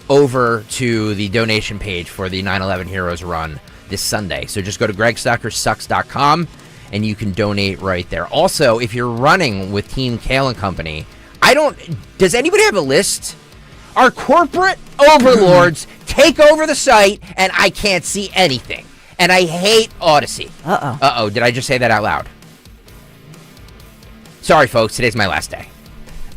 over to the donation page for the 9/11 Heroes Run this Sunday. So just go to gregstockersucks.com and you can donate right there. Also, if you're running with Team Kayal and Company, does anybody have a list? Our corporate overlords take over the site and I can't see anything. And I hate Odyssey. Uh-oh, did I just say that out loud? Sorry, folks, today's my last day.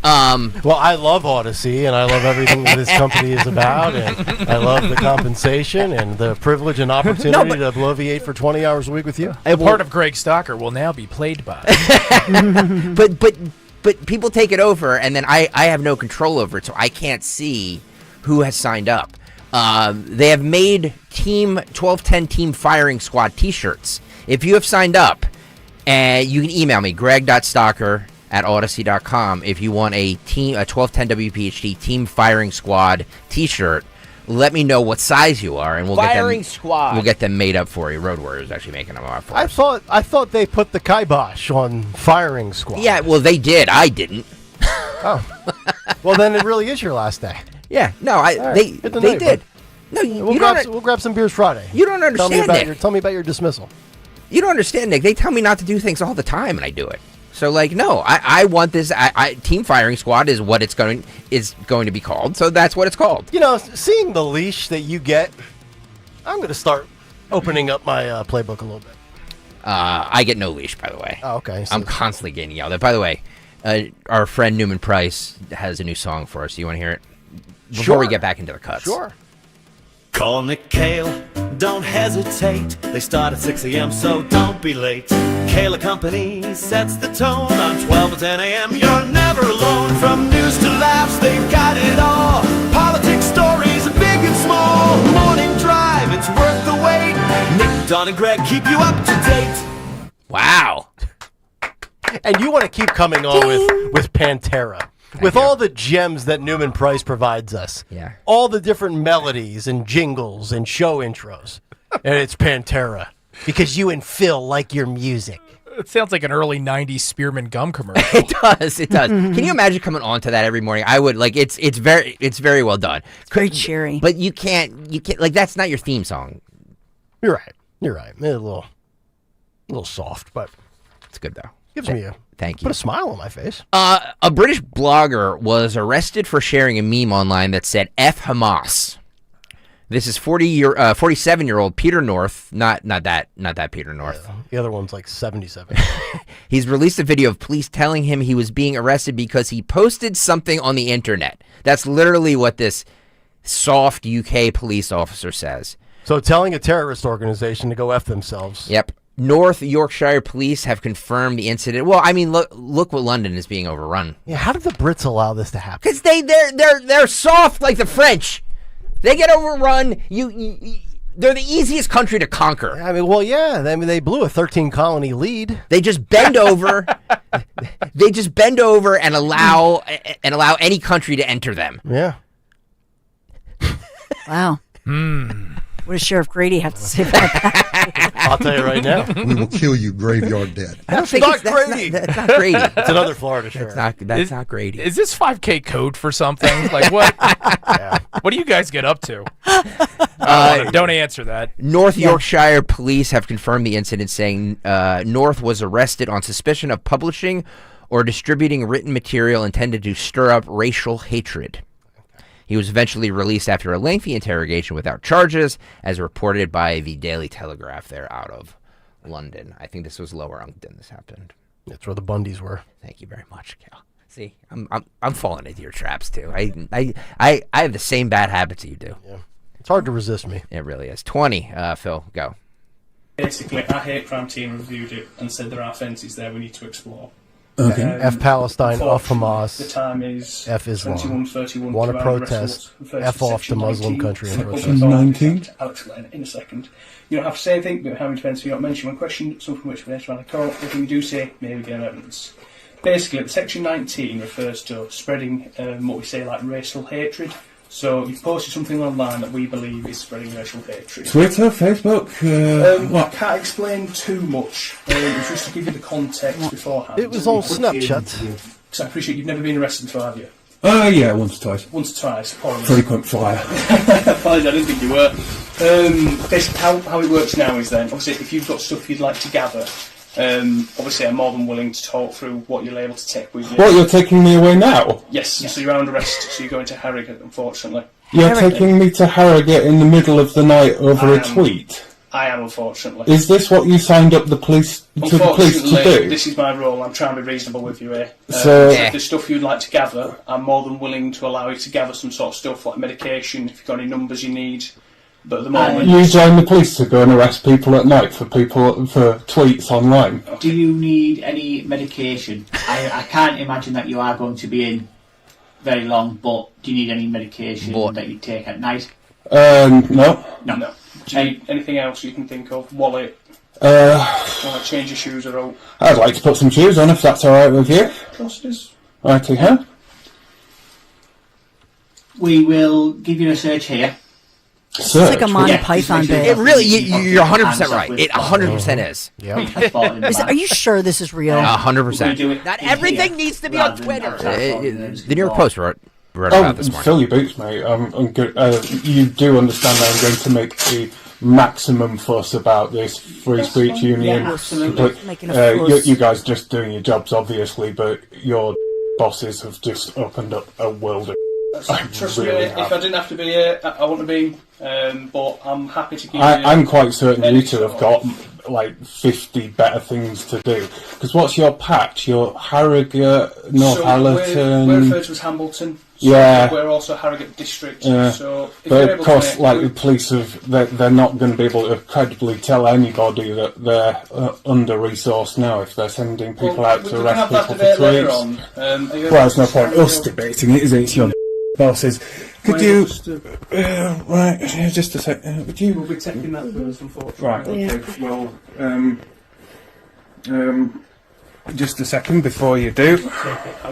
Well, I love Odyssey, and I love everything that this company is about, and I love the compensation and the privilege and opportunity to bloviate for 20 hours a week with you. A part of Greg Stocker will now be played by. But people take it over, and then I have no control over it, so I can't see who has signed up. They have made Team 1210 Team Firing Squad T-shirts. If you have signed up, you can email me, greg.stocker@odyssey.com, if you want a 1210 WPHT Team Firing Squad T-shirt. Let me know what size you are, and we'll get them made up for you. Road Warriors actually making them up for us. I thought they put the kibosh on Firing Squad. Yeah, well, they did. I didn't. Oh. Well, then it really is your last day. Yeah, no, they did. No, we'll grab some beers Friday. You don't understand, Nick. Tell me about your dismissal. You don't understand, Nick. They tell me not to do things all the time, and I do it. So, like, no, I want this. Team Firing Squad is what it's going to be called. So that's what it's called. You know, seeing the leash that you get, I'm going to start opening up my playbook a little bit. I get no leash, by the way. Oh, okay. I'm constantly getting yelled at. By the way, our friend Newman Price has a new song for us. Do you want to hear it? Before we get back into the cuts. Sure. Call Nick Kayal, don't hesitate. They start at 6 a.m., so don't be late. Kayal Company sets the tone on 12 to 10 a.m. You're never alone. From news to laughs, they've got it all. Politics, stories, big and small. Morning drive, it's worth the wait. Nick, Don, and Greg keep you up to date. Wow. And you want to keep coming on with Pantera. With all the gems that Newman Price provides us. Yeah. All the different melodies and jingles and show intros. And it's Pantera. Because you and Phil like your music. It sounds like an early 90s Spearman gum commercial. It does. Can you imagine coming on to that every morning? I would. Like, it's very well done. It's very cheery. But you can't, like, that's not your theme song. You're right. A little soft, but it's good, though. Gives me Thank you. Put a smile on my face. A British blogger was arrested for sharing a meme online that said "F Hamas." This is 47-year-old Peter North, not that Peter North. Yeah, the other one's like 77. He's released a video of police telling him he was being arrested because he posted something on the internet. That's literally what this soft UK police officer says. So telling a terrorist organization to go F themselves. Yep. North Yorkshire police have confirmed the incident. Well, I mean, look what London is being overrun. Yeah, how did the Brits allow this to happen? Because they're soft like the French. They get overrun. They're the easiest country to conquer. I mean, well, yeah. I mean, they blew a 13-colony lead. They just bend over. And allow any country to enter them. Yeah. Wow. What does Sheriff Grady have to say about that? I'll tell you right now. We will kill you, graveyard dead. I don't think Not Grady. That's not Grady. It's another Florida sheriff. That's not Grady. Is this 5K code for something? Like what? Yeah. What do you guys get up to? Don't answer that. North Yorkshire police have confirmed the incident, saying North was arrested on suspicion of publishing or distributing written material intended to stir up racial hatred. He was eventually released after a lengthy interrogation without charges, as reported by the Daily Telegraph there out of London. I think this was Lower Uncton this happened. That's where the Bundys were. Thank you very much, Cal. See, I'm falling into your traps too. I have the same bad habits that you do. Yeah. It's hard to resist me. It really is. 20, Phil, go. Basically, our hate crime team reviewed it and said there are fences there we need to explore. Okay. F Palestine, off Hamas. The time is F Islam. 21:31. Want to protest? F off the Muslim country and protest. 19. I'll explain it in a second. You don't have to say anything, but how many defence you don't mention one question, some from which we later on the call. If you do say, maybe get evidence. Basically, Section 19 refers to spreading what we say like racial hatred So you've posted something online that we believe is spreading racial hatred. Twitter, Facebook, I can't explain too much. Just to give you the context beforehand. It was on Snapchat. Because I appreciate you've never been arrested before, have you? Yeah, once or twice. Once or twice, apologies. Frequent flyer. Apologies, I didn't think you were. Basically, how it works now is then, obviously, if you've got stuff you'd like to gather, obviously I'm more than willing to talk through what you're able to take with you. What, you're taking me away now? Yes, so you're under arrest, so you're going to Harrogate, unfortunately. You're taking me to Harrogate in the middle of the night over a tweet? I am, unfortunately. Is this what you signed up the police to do? This is my role. I'm trying to be reasonable with you here. So if there's stuff you'd like to gather, I'm more than willing to allow you to gather some sort of stuff like medication, if you've got any numbers you need. But at the moment... You join the police to go and arrest people at night for tweets online? Do you need any medication? I can't imagine that you are going to be in very long, but do you need any medication that you take at night? No. No. Do you need anything else you can think of? Wallet? Want to change your shoes or out? I'd like to put some shoes on if that's alright with you. Of course it is. Righty, huh? We will give you a search here. It's like a Monty Python bit. It really, you're 100% right. It 100% is. Are you sure this is real? 100%. Not everything needs to be on Twitter. The New York Post wrote about this morning. Fill your boots, mate. I'm good. You do understand that I'm going to make a maximum fuss about this free speech union. Yeah, absolutely. You guys just doing your jobs, obviously, but your bosses have just opened up a world of... Trust me, if I didn't have to be here, I wouldn't have been. But I'm happy to give you... I'm quite certain you two have got like 50 better things to do. Because what's your patch? Your Harrogate, North Allerton... We're referred to as Hambleton. So yeah. We're also Harrogate District. Yeah. So if but you're of able course, to like the police they're not going to be able to credibly tell anybody that they're under-resourced now if they're sending people out to arrest people for tweets. Well, there's no point us debating it, is it? It's your bosses. Could you... right, just a sec. Would you... We'll be taking that first, unfortunately. Right, okay. Well, just a second before you do.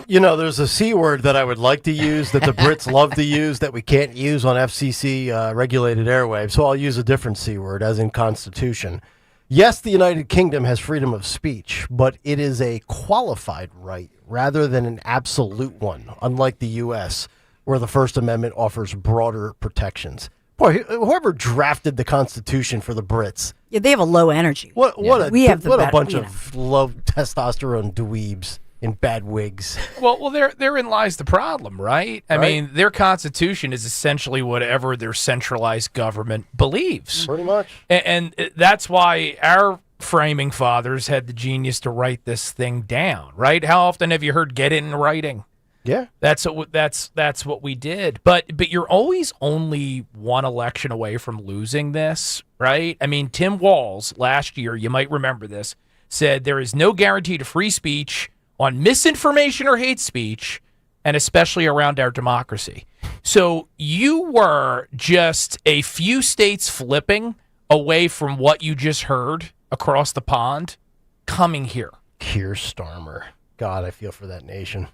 You know, there's a C word that I would like to use that the Brits love to use that we can't use on FCC regulated airwaves, so I'll use a different C word, as in Constitution. Yes, the United Kingdom has freedom of speech, but it is a qualified right rather than an absolute one, unlike the U.S., where the First Amendment offers broader protections. Boy, whoever drafted the Constitution for the Brits. Yeah, they have a low energy. What a bunch of of low testosterone dweebs in bad wigs. Well, therein lies the problem, right? I mean, their constitution is essentially whatever their centralized government believes. Pretty much. And that's why our framing fathers had the genius to write this thing down, right? How often have you heard "get it in writing"? Yeah, that's what we did. But you're always only one election away from losing this, right? I mean, Tim Walz last year, you might remember this, said there is no guarantee to free speech on misinformation or hate speech, and especially around our democracy. So you were just a few states flipping away from what you just heard across the pond coming here. Keir Starmer. God, I feel for that nation.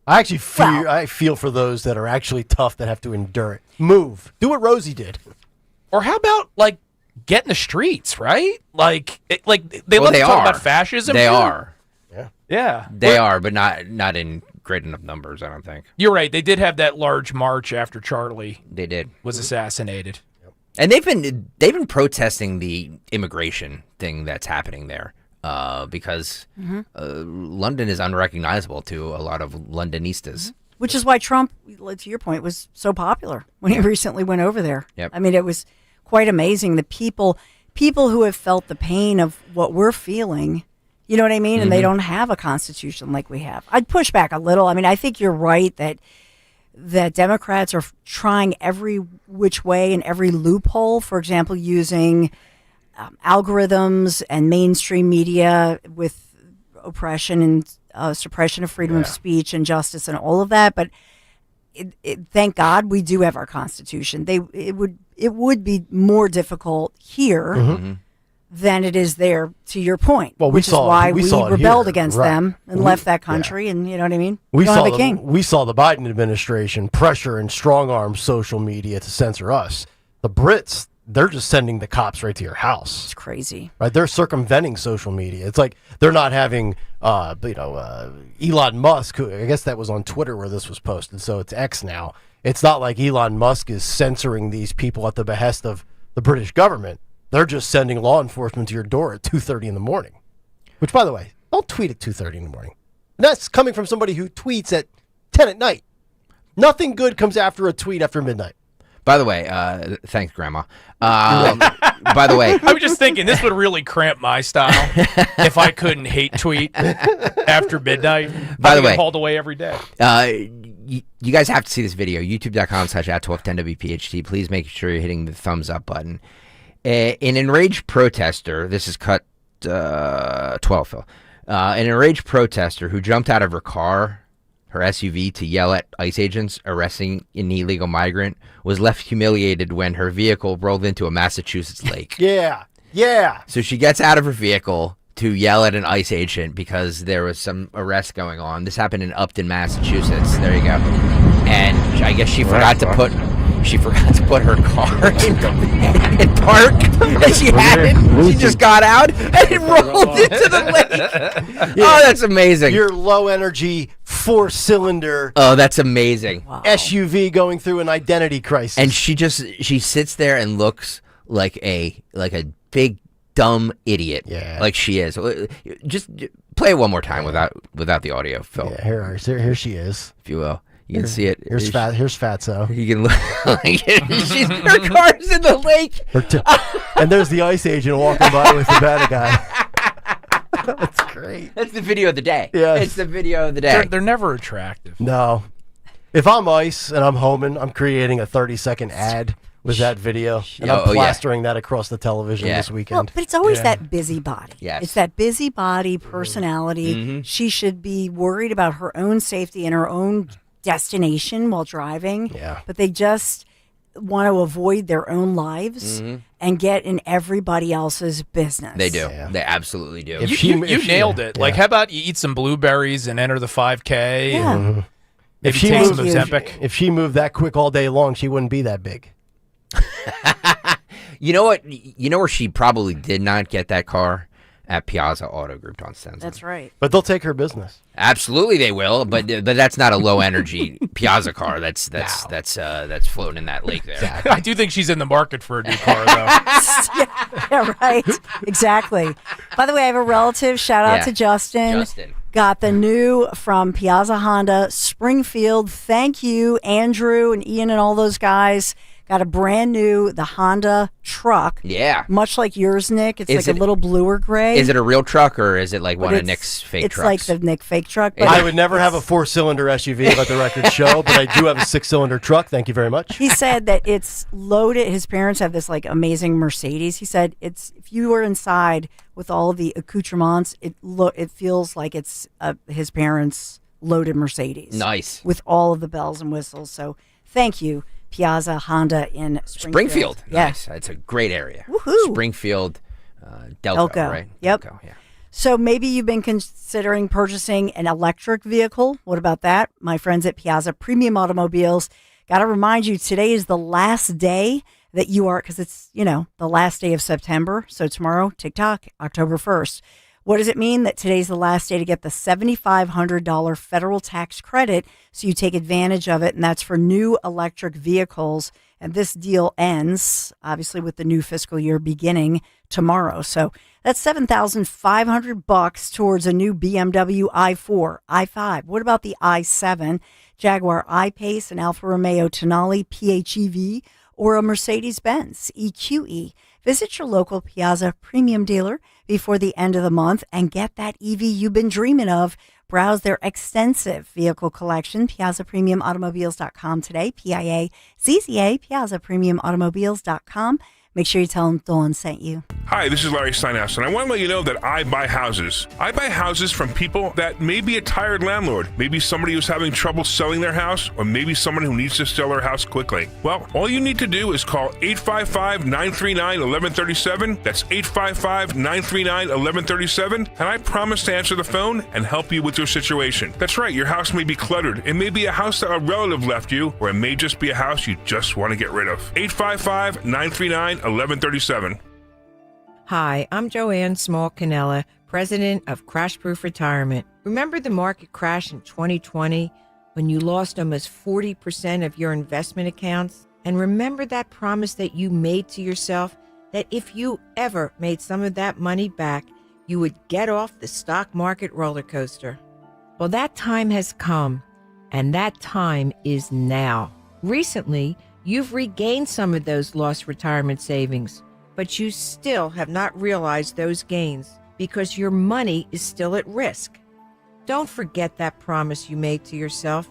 I actually feel for those that are actually tough that have to endure it. Move. Do what Rosie did. Or how about, like, get in the streets, right? Like they love to talk about fascism. They are. Yeah. They are, but not in great enough numbers, I don't think. You're right. They did have that large march after Charlie was assassinated. And they've been protesting the immigration thing that's happening there. Because London is unrecognizable to a lot of Londonistas. Which is why Trump, to your point, was so popular when he recently went over there. Yep. I mean, it was quite amazing. The people who have felt the pain of what we're feeling, you know what I mean? And they don't have a constitution like we have. I'd push back a little. I mean, I think you're right that Democrats are trying every which way and every loophole, for example, using algorithms and mainstream media with oppression and suppression of freedom of speech and justice and all of that. But thank God we do have our Constitution. It would be more difficult here than it is there, to your point. Well, which is why we saw it rebelled here. against Right. them and left that country, and you know what I mean? We don't saw have a king. we saw the Biden administration pressure and strong arm social media to censor us. The Brits, they're just sending the cops right to your house. It's crazy. Right? They're circumventing social media. It's like they're not having, Elon Musk, who I guess that was on Twitter where this was posted, so it's X now. It's not like Elon Musk is censoring these people at the behest of the British government. They're just sending law enforcement to your door at 2:30 in the morning. Which, by the way, don't tweet at 2:30 in the morning. And that's coming from somebody who tweets at 10 at night. Nothing good comes after a tweet after midnight. By the way, thanks, Grandma. By the way, I was just thinking this would really cramp my style if I couldn't hate tweet after midnight. By the I'd get way, hauled away every day. You guys have to see this video. YouTube.com/@1210WPHT. Please make sure you're hitting the thumbs up button. An enraged protester, this is cut 12, Phil. An enraged protester who jumped out of her car, her SUV, to yell at ICE agents arresting an illegal migrant was left humiliated when her vehicle rolled into a Massachusetts lake. Yeah. So she gets out of her vehicle to yell at an ICE agent because there was some arrest going on. This happened in Upton, Massachusetts. There you go. And I guess she forgot to put her car in park, and she hadn't. She just got out and it rolled into the lake. Oh, that's amazing. Your low energy 4-cylinder. Oh, that's amazing. SUV going through an identity crisis. And she sits there and looks like a big dumb idiot. Yeah. Like she is. Just play it one more time without the audio, Phil. Yeah, here she is. If you will. You can see it. Here's Fatso. You can look. Her car's in the lake. And there's the ICE agent walking by with the bad guy. That's great. That's the video of the day. Yeah, it's the video of the day. They're never attractive. No. If I'm ICE and I'm homing, I'm creating a 30-second ad with that video, and I'm plastering that across the television this weekend. Well, but it's always that busybody. Yes. It's that busybody personality. Mm-hmm. She should be worried about her own safety and her own destination while driving. Yeah. But they just want to avoid their own lives and get in everybody else's business. They do. Yeah. They absolutely do. You nailed it. Like, how about you eat some blueberries and enter the 5K? Yeah. And maybe take some Ozempic. If she moved that quick all day long, she wouldn't be that big. You know what? You know where she probably did not get that car? At Piazza Auto Group on Stenson. That's right. But they'll take her business. Absolutely, they will. But that's not a low energy Piazza car. That's floating in that lake there. Exactly. I do think she's in the market for a new car, though. yeah, right. Exactly. By the way, I have a relative. Shout out to Justin. Justin. Got the new from Piazza Honda Springfield. Thank you, Andrew and Ian and all those guys. Got a brand new, the Honda truck. Yeah. Much like yours, Nick. It's like a little bluer gray. Is it a real truck or is it like one of Nick's fake trucks? It's like the Nick fake truck. But I would never have a 4-cylinder SUV, let the record show, but I do have a 6-cylinder truck. Thank you very much. He said that it's loaded. His parents have this like amazing Mercedes. He said if you were inside with all of the accoutrements, it feels like it's his parents' loaded Mercedes. Nice. With all of the bells and whistles. So thank you, Piazza Honda in Springfield. Yeah. Nice. It's a great area. Woohoo. Springfield, Delco, right? Yep. Delco, yeah. So maybe you've been considering purchasing an electric vehicle. What about that? My friends at Piazza Premium Automobiles, got to remind you, today is the last day that you are, because it's, the last day of September. So tomorrow, TikTok, October 1st. What does it mean that today's the last day to get the $7,500 federal tax credit? So you take advantage of it, and that's for new electric vehicles. And this deal ends, obviously, with the new fiscal year beginning tomorrow. So that's $7,500 towards a new BMW i4, i5. What about the i7, Jaguar I-Pace, an Alfa Romeo Tonale PHEV, or a Mercedes-Benz EQE? Visit your local Piazza Premium dealer before the end of the month and get that EV you've been dreaming of. Browse their extensive vehicle collection, PiazzaPremiumAutomobiles.com today, PIAZZA, PiazzaPremiumAutomobiles.com. make sure you tell them Dawn sent you. Hi, this is Larry Steinhaus, and I want to let you know that I buy houses. I buy houses from people that may be a tired landlord, maybe somebody who's having trouble selling their house, or maybe someone who needs to sell their house quickly. Well, all you need to do is call 855-939-1137. That's 855-939-1137, and I promise to answer the phone and help you with your situation. That's right, your house may be cluttered. It may be a house that a relative left you, or it may just be a house you just want to get rid of. 855-939-1137. Hi, I'm Joanne Small-Canella, president of Crash Proof Retirement. Remember the market crash in 2020 when you lost almost 40% of your investment accounts? And remember that promise that you made to yourself that if you ever made some of that money back, you would get off the stock market roller coaster? Well, that time has come, and that time is now. Recently, you've regained some of those lost retirement savings, but you still have not realized those gains because your money is still at risk. Don't forget that promise you made to yourself.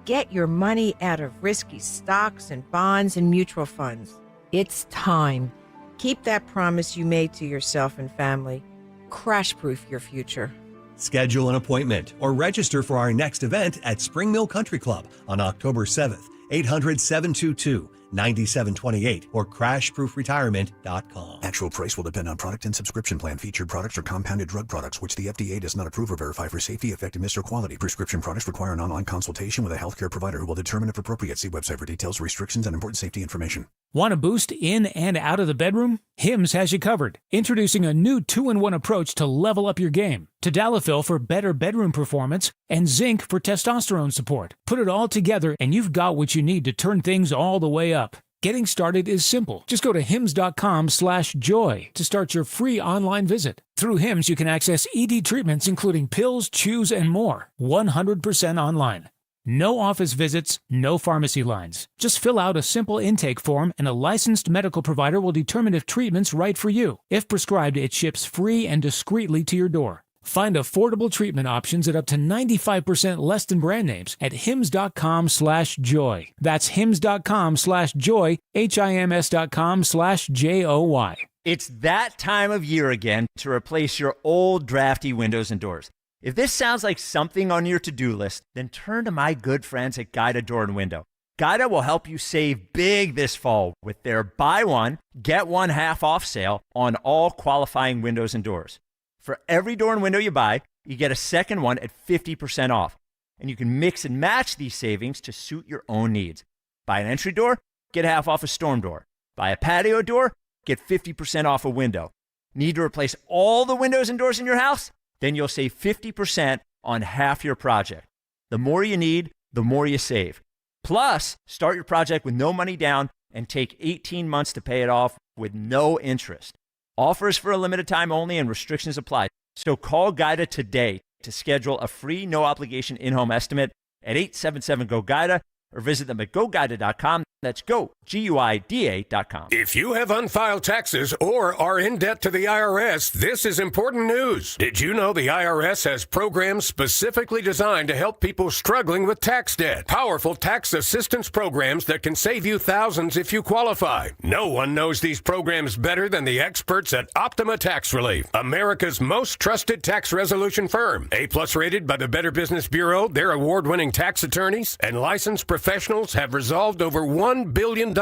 Get your money out of risky stocks and bonds and mutual funds. It's time. Keep that promise you made to yourself and family. Crash-proof your future. Schedule an appointment or register for our next event at Spring Mill Country Club on October 7th. 800-722-9728 or crashproofretirement.com. Actual price will depend on product and subscription plan. Featured products are compounded drug products, which the FDA does not approve or verify for safety, effectiveness, or quality. Prescription products require an online consultation with a healthcare provider who will determine if appropriate. See website for details, restrictions, and important safety information. Want a boost in and out of the bedroom? Hims has you covered. Introducing a new 2-in-1 approach to level up your game. Tadalafil for better bedroom performance and zinc for testosterone support. Put it all together and you've got what you need to turn things all the way up. Getting started is simple. Just go to hims.com/joy to start your free online visit. Through Hims, you can access ED treatments including pills, chews, and more. 100% online. No office visits, no pharmacy lines. Just fill out a simple intake form and a licensed medical provider will determine if treatment's right for you. If prescribed, it ships free and discreetly to your door. Find affordable treatment options at up to 95% less than brand names at hims.com/joy. That's hims.com/joy, hims.com/joy. It's that time of year again to replace your old drafty windows and doors. If this sounds like something on your to-do list, then turn to my good friends at Guida Door and Window. Guida will help you save big this fall with their buy one, get one half off sale on all qualifying windows and doors. For every door and window you buy, you get a second one at 50% off. And you can mix and match these savings to suit your own needs. Buy an entry door, get half off a storm door. Buy a patio door, get 50% off a window. Need to replace all the windows and doors in your house? Then you'll save 50% on half your project. The more you need, the more you save. Plus, start your project with no money down and take 18 months to pay it off with no interest. Offers for a limited time only and restrictions apply. So call Guida today to schedule a free, no-obligation in-home estimate at 877-GO-GUIDA or visit them at GoGuida.com. That's GoGuida.com. If you have unfiled taxes or are in debt to the IRS, this is important news. Did you know the IRS has programs specifically designed to help people struggling with tax debt? Powerful tax assistance programs that can save you thousands if you qualify. No one knows these programs better than the experts at Optima Tax Relief, America's most trusted tax resolution firm. A+ rated by the Better Business Bureau, their award-winning tax attorneys and licensed professionals have resolved over $1 billion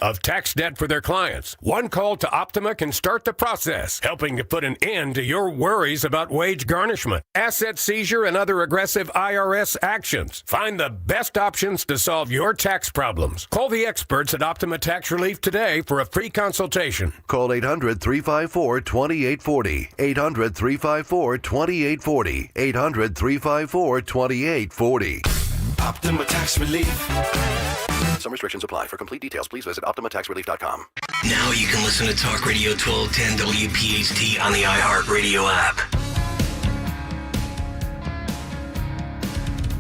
of tax debt for their clients. One call to Optima can start the process, helping to put an end to your worries about wage garnishment, asset seizure, and other aggressive IRS actions. Find the best options to solve your tax problems. Call the experts at Optima Tax Relief today for a free consultation. Call 800-354-2840. 800-354-2840. 800-354-2840. Optima Tax Relief. Some restrictions apply. For complete details, please visit OptimaTaxRelief.com. Now you can listen to Talk Radio 1210 WPHT on the iHeartRadio app.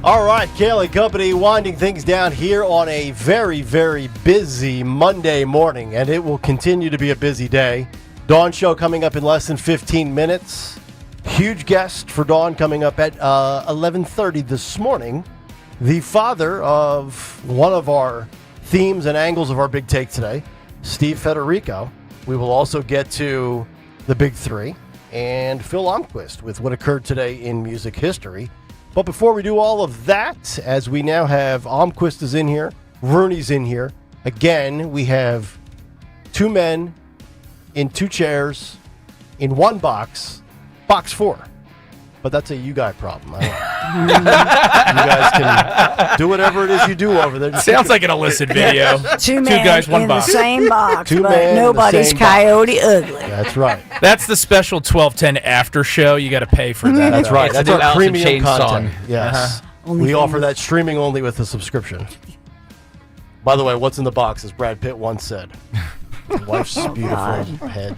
All right, Kayal Company winding things down here on a very, very busy Monday morning, and it will continue to be a busy day. Dawn show coming up in less than 15 minutes. Huge guest for Dawn coming up at 11:30 this morning. The father of one of our themes and angles of our big take today, Steve Federico. We will also get to the Big Three and Phil Almquist with what occurred today in music history. But before we do all of that, as we now have Almquist is in here, Rooney's in here. Again, we have two men in two chairs in one box, box 4. But that's a you guy problem. I don't know. You guys can do whatever it is you do over there. Just Sounds like an illicit video. Two guys, one in box. the same box, Two but men in the nobody's same coyote ugly. That's right. That's the special 1210 after show. You got to pay for that. That's right. That's It's a new our Alice in premium Chains content. song. Yes. Only We offer fans. that streaming only with a subscription. By the way, what's in the box, as Brad Pitt once said. Wife's beautiful God. head.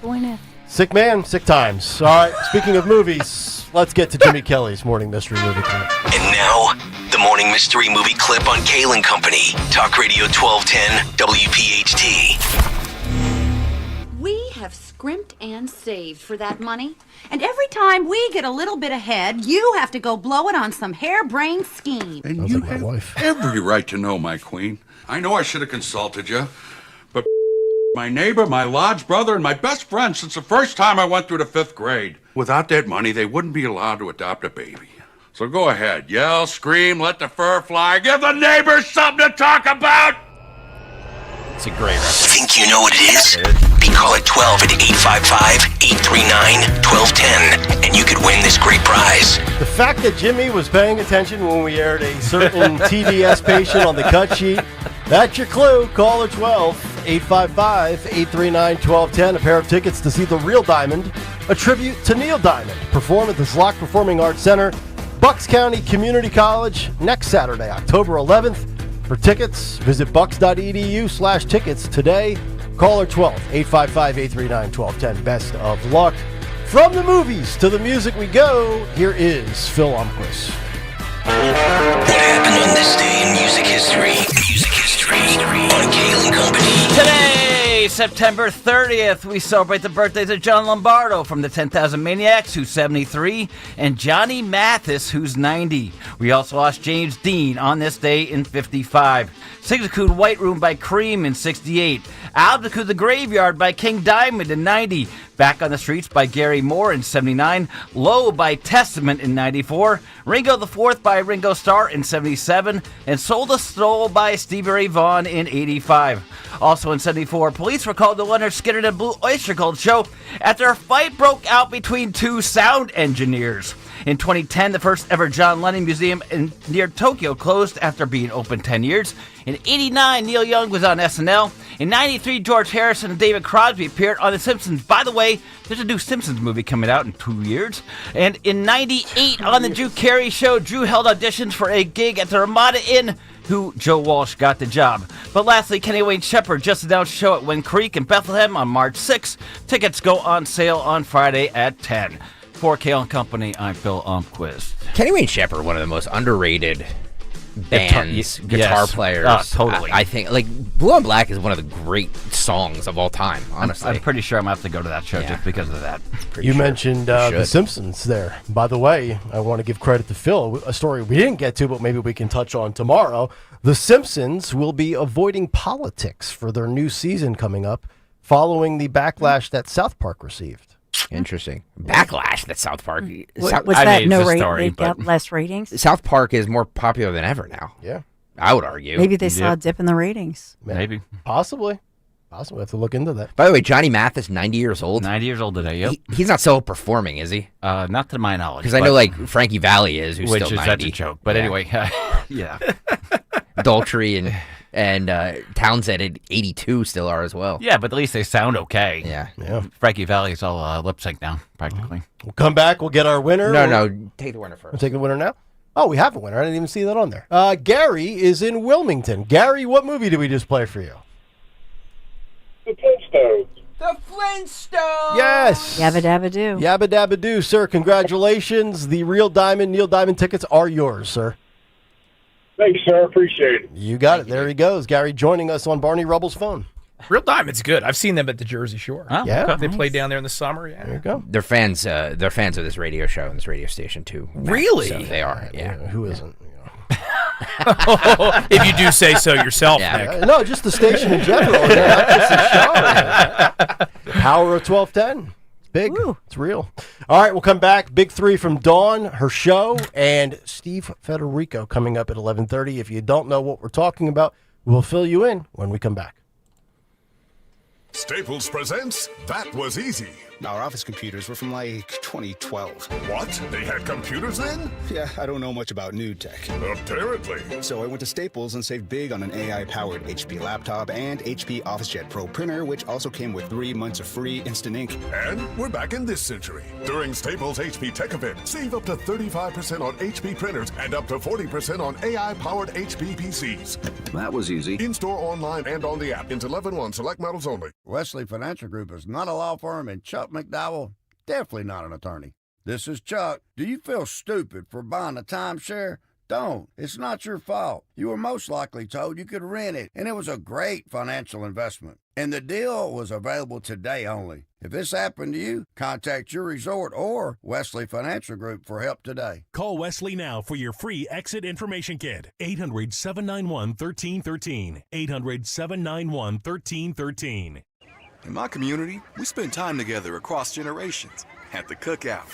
Gwyneth. Sick man, sick times. All right, speaking of movies, let's get to Jimmy Kelly's Morning Mystery Movie Clip. And now, the Morning Mystery Movie Clip on Kayal Company. Talk Radio 1210, WPHT. We have scrimped and saved for that money, and every time we get a little bit ahead, you have to go blow it on some harebrained scheme. And you have every right to know, my queen. I know I should have consulted you, but my neighbor, my lodge brother, and my best friend since the first time I went through the 5th grade. Without that money, they wouldn't be allowed to adopt a baby. So go ahead, yell, scream, let the fur fly, give the neighbors something to talk about! It's a great reference. Think you know what it is? Be call at 12 at 855-839-1210, and you could win this great prize. The fact that Jimmy was paying attention when we aired a certain TDS patient on the cut sheet, that's your clue. Call at 12-855-839-1210. A pair of tickets to see The Real Diamond, a tribute to Neil Diamond, perform at the Zlock Performing Arts Center, Berks County Community College, next Saturday, October 11th. For tickets, visit bucks.edu/tickets today. Call or 12-855-839-1210. Best of luck. From the movies to the music we go, here is Phil Almquist. What happened on this day in music history? Music history on Kayal Company. Today, September 30th, we celebrate the birthdays of John Lombardo from the 10,000 Maniacs, who's 73, and Johnny Mathis, who's 90. We also lost James Dean on this day in 55. Signakud White Room by Cream in 68. Altitude the Graveyard by King Diamond in 90. Back on the Streets by Gary Moore in 79. Low by Testament in 94. Ringo the Fourth by Ringo Starr in 77. And Soul the Soul by Stevie Ray Vaughan in 85. Also in 74, police were called to Leonard Skinner and Blue Oyster Cult show after a fight broke out between two sound engineers. In 2010, the first ever John Lennon Museum near Tokyo closed after being open 10 years. In 89, Neil Young was on SNL. In 93, George Harrison and David Crosby appeared on The Simpsons. By the way, there's a new Simpsons movie coming out in 2 years. And in 98, on The Drew Carey Show, Drew held auditions for a gig at the Ramada Inn, who Joe Walsh got the job. But lastly, Kenny Wayne Shepherd just announced a show at Wind Creek in Bethlehem on March 6th. Tickets go on sale on Friday at 10. For Kayal Company, I'm Phil Almquist. Kenny Wayne Shepherd, one of the most underrated bands, guitar players. Totally. I think, like, Blue and Black is one of the great songs of all time, honestly. I'm pretty sure I'm going to have to go to that show just because of that. You mentioned The Simpsons there. By the way, I want to give credit to Phil. A story we didn't get to, but maybe we can touch on tomorrow. The Simpsons will be avoiding politics for their new season coming up following the backlash that South Park received. Interesting. Backlash that South Park. What's that? No they got less ratings? South Park is more popular than ever now. Yeah. I would argue. Maybe they saw a dip in the ratings. Maybe. Possibly. Possibly. Have to look into that. By the way, Johnny Mathis, 90 years old. 90 years old today, yep. He's not still performing, is he? Not to my knowledge. Because I know, like, Frankie Valli is, who's which still is 90. such a joke. But anyway, yeah. Daltrey and Townsend at 82 still are as well. Yeah, but at least they sound okay. Yeah. Frankie Valli is all lip sync now, practically. We'll come back. We'll get our winner. No. Take the winner first. We'll take the winner now? Oh, we have a winner. I didn't even see that on there. Gary is in Wilmington. Gary, what movie did we just play for you? The Flintstones. The Flintstones! Yes. Yabba dabba do. Yabba dabba do, sir. Congratulations. The Real Diamond, Neil Diamond tickets are yours, sir. Thanks, sir. Appreciate it. You got it. There he goes. Gary joining us on Barney Rubble's phone. Real Diamond's good. I've seen them at the Jersey Shore. Oh, yeah. They play down there in the summer. Yeah. There you go. They're fans. They're fans of this radio show and this radio station too. Really? So they are. Yeah. Who isn't? If you do say so yourself, Nick. No, just the station in general. Not just the show. Power of 1210. It's big. It's real. All right, we'll come back. Big three from Dawn, her show, and Steve Federico coming up at 11:30. If you don't know what we're talking about, we'll fill you in when we come back. Staples presents That Was Easy. Our office computers were from like 2012. What? They had computers then? Yeah, I don't know much about new tech. Apparently. So I went to Staples and saved big on an AI-powered HP laptop and HP OfficeJet Pro printer, which also came with 3 months of free instant ink. And we're back in this century. During Staples HP Tech Event, save up to 35% on HP printers and up to 40% on AI-powered HP PCs. That was easy. In-store, online, and on the app. Until 11/1, select models only. Wesley Financial Group is not a law firm, and Chuck McDowell, definitely not an attorney. This is Chuck. Do you feel stupid for buying a timeshare? Don't. It's not your fault. You were most likely told you could rent it, and it was a great financial investment. And the deal was available today only. If this happened to you, contact your resort or Wesley Financial Group for help today. Call Wesley now for your free exit information kit. 800-791-1313. 800-791-1313. In my community, we spend time together across generations. At the cookout,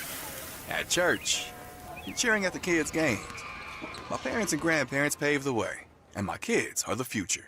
at church, and cheering at the kids' games. My parents and grandparents paved the way, and my kids are the future.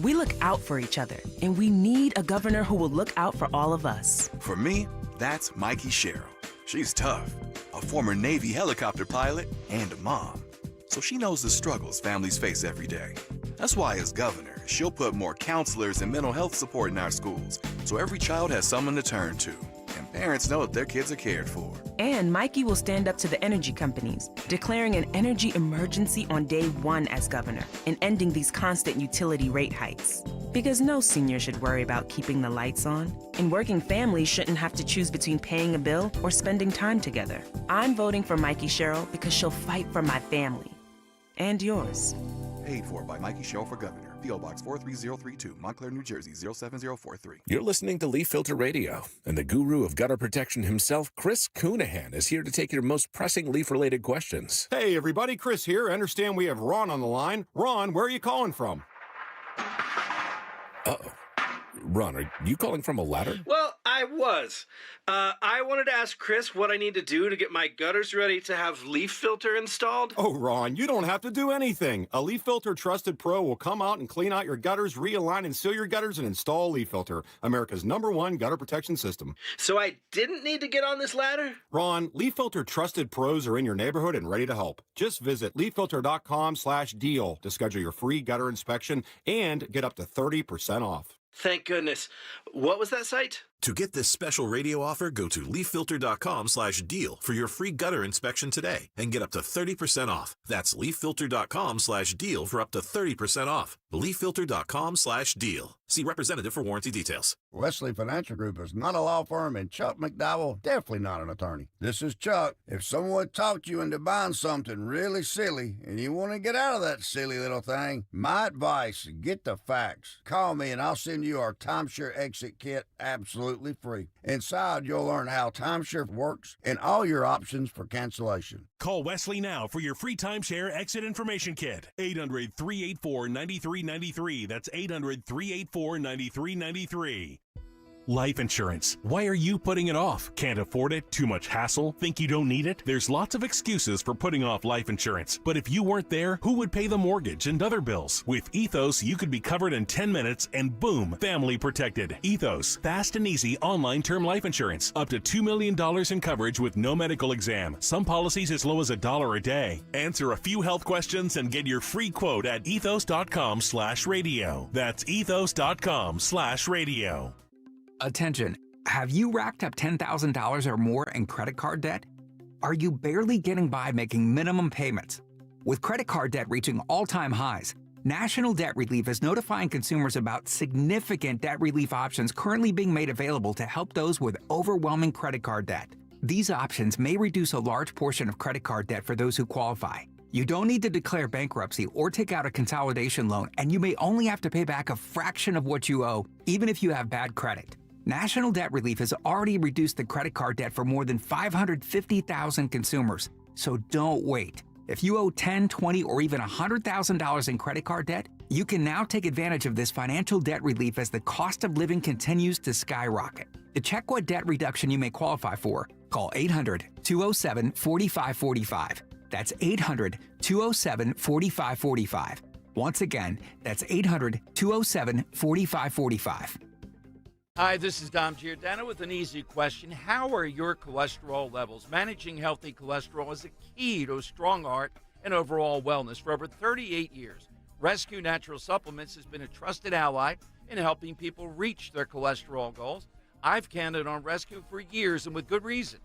We look out for each other, and we need a governor who will look out for all of us. For me, that's Mikey Sherrill. She's tough, a former Navy helicopter pilot and a mom. So she knows the struggles families face every day. That's why as governor, she'll put more counselors and mental health support in our schools, so every child has someone to turn to, and parents know that their kids are cared for. And Mikey will stand up to the energy companies, declaring an energy emergency on day one as governor, and ending these constant utility rate hikes. Because no senior should worry about keeping the lights on, and working families shouldn't have to choose between paying a bill or spending time together. I'm voting for Mikey Sherrill because she'll fight for my family. And yours. Paid for by Mikey Sherrill for governor. P.O. Box 43032, Montclair, New Jersey 07043. You're listening to Leaf Filter Radio, and the guru of gutter protection himself, Chris Coonahan, is here to take your most pressing leaf-related questions. Hey, everybody, Chris here. I understand we have Ron on the line. Ron, where are you calling from? Uh-oh. Ron, are you calling from a ladder? Well, I was. I wanted to ask Chris what I need to do to get my gutters ready to have leaf filter installed. Oh, Ron, you don't have to do anything. A Leaf Filter Trusted Pro will come out and clean out your gutters, realign and seal your gutters, and install Leaf Filter, America's #1 gutter protection system. So I didn't need to get on this ladder? Ron, Leaf Filter Trusted Pros are in your neighborhood and ready to help. Just visit leaffilter.com/deal to schedule your free gutter inspection and get up to 30% off. Thank goodness. What was that site? To get this special radio offer, go to leaffilter.com/deal for your free gutter inspection today and get up to 30% off. That's leaffilter.com/deal for up to 30% off. leaffilter.com/deal. See representative for warranty details. Wesley Financial Group is not a law firm, and Chuck McDowell, definitely not an attorney. This is Chuck. If someone talked you into buying something really silly and you want to get out of that silly little thing, my advice, get the facts. Call me and I'll send you our timeshare exit kit absolutely free. Inside, you'll learn how timeshare works and all your options for cancellation. Call Wesley now for your free timeshare exit information kit. 800-384-9393. That's 800-384-9393. Life insurance. Why are you putting it off? Can't afford it? Too much hassle? Think you don't need it? There's lots of excuses for putting off life insurance. But if you weren't there, who would pay the mortgage and other bills? With Ethos, you could be covered in 10 minutes and boom, family protected. Ethos, fast and easy online term life insurance. Up to $2 million in coverage with no medical exam. Some policies as low as $1 a day. Answer a few health questions and get your free quote at ethos.com/radio. That's ethos.com/radio. Attention, have you racked up $10,000 or more in credit card debt? Are you barely getting by making minimum payments? With credit card debt reaching all-time highs, National Debt Relief is notifying consumers about significant debt relief options currently being made available to help those with overwhelming credit card debt. These options may reduce a large portion of credit card debt for those who qualify. You don't need to declare bankruptcy or take out a consolidation loan, and you may only have to pay back a fraction of what you owe, even if you have bad credit. National Debt Relief has already reduced the credit card debt for more than 550,000 consumers, so don't wait. If you owe $10, $20, or even $100,000 in credit card debt, you can now take advantage of this financial debt relief as the cost of living continues to skyrocket. To check what debt reduction you may qualify for, call 800-207-4545. That's 800-207-4545. Once again, that's 800-207-4545. Hi, this is Dom Giordano with an easy question. How are your cholesterol levels? Managing healthy cholesterol is a key to a strong heart and overall wellness. For over 38 years, Rescue Natural Supplements has been a trusted ally in helping people reach their cholesterol goals. I've counted on Rescue for years, and with good reason.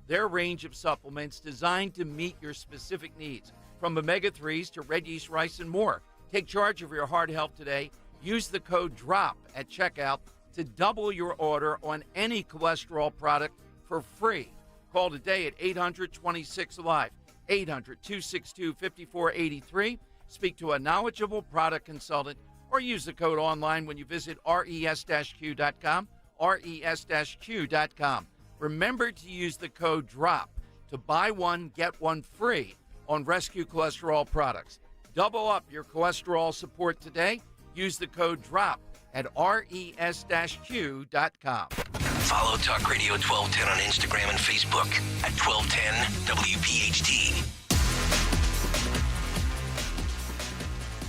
Their range of supplements designed to meet your specific needs, from omega-3s to red yeast rice and more. Take charge of your heart health today. Use the code DROP at checkout to double your order on any cholesterol product for free. Call today at 800-26-ALIVE, 800-262-5483. Speak to a knowledgeable product consultant or use the code online when you visit res-q.com, res-q.com. Remember to use the code DROP to buy one, get one free on Rescue Cholesterol products. Double up your cholesterol support today. Use the code DROP at res-q.com. Follow Talk Radio 1210 on Instagram and Facebook at 1210 WPHT.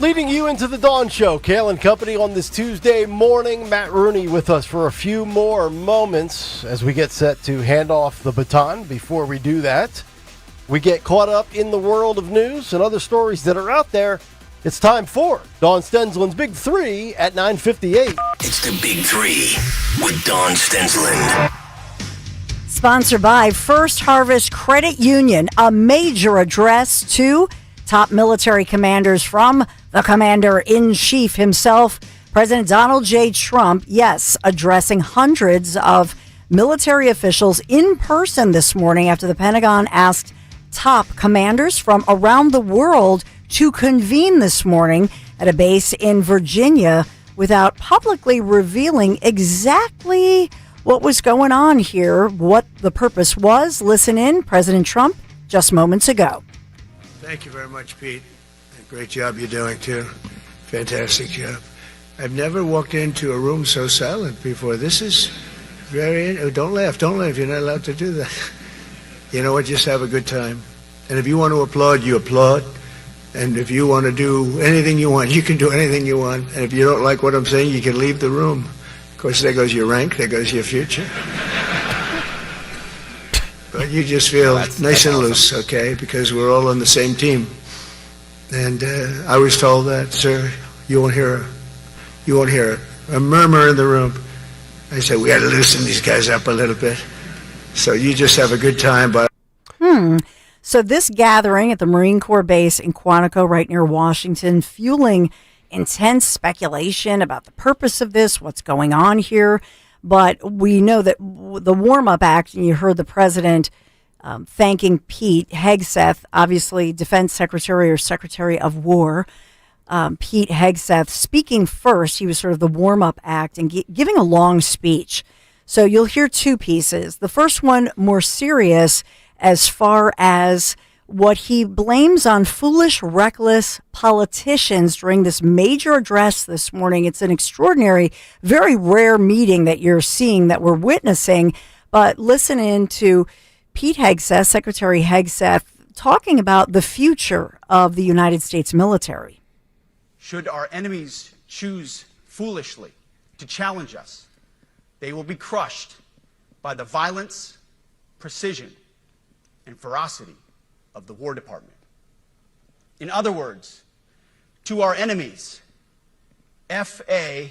Leading you into the Dawn Show, Kayal and Company on this Tuesday morning. Matt Rooney with us for a few more moments as we get set to hand off the baton. Before we do that, we get caught up in the world of news and other stories that are out there. It's time for Dawn Stensland's Big Three at 9:58. It's the Big Three with Dawn Stensland. Sponsored by First Harvest Credit Union, a major address to top military commanders from the Commander-in-Chief himself, President Donald J. Trump, yes, addressing hundreds of military officials in person this morning after the Pentagon asked top commanders from around the world to convene this morning at a base in Virginia without publicly revealing exactly what was going on here, what the purpose was. Listen in, President Trump, just moments ago. Thank you very much, Pete. Great job you're doing, too. Fantastic job. I've never walked into a room so silent before. This is very... Don't laugh. You're not allowed to do that. You know what? Just have a good time. And if you want to applaud, you applaud. And if you want to do anything you want, you can do anything you want. And if you don't like what I'm saying, you can leave the room. Of course, there goes your rank. There goes your future. But you just feel nice and loose, okay? Because we're all on the same team. And I was told that, sir, you won't hear a murmur in the room. I said, we got to loosen these guys up a little bit. So you just have a good time. But So this gathering at the Marine Corps base in Quantico, right near Washington, fueling intense speculation about the purpose of this, what's going on here. But we know that the warm-up act, and you heard the president thanking Pete Hegseth, obviously Defense Secretary or Secretary of War, Pete Hegseth, speaking first. He was sort of the warm-up act and giving a long speech. So you'll hear two pieces. The first one more serious as far as what he blames on foolish, reckless politicians during this major address this morning. It's an extraordinary, very rare meeting that you're seeing, that we're witnessing. But listen in to Pete Hegseth, Secretary Hegseth, talking about the future of the United States military. Should our enemies choose foolishly to challenge us, they will be crushed by the violence, precision, and ferocity of the War Department. In other words, to our enemies, F-A-F-O.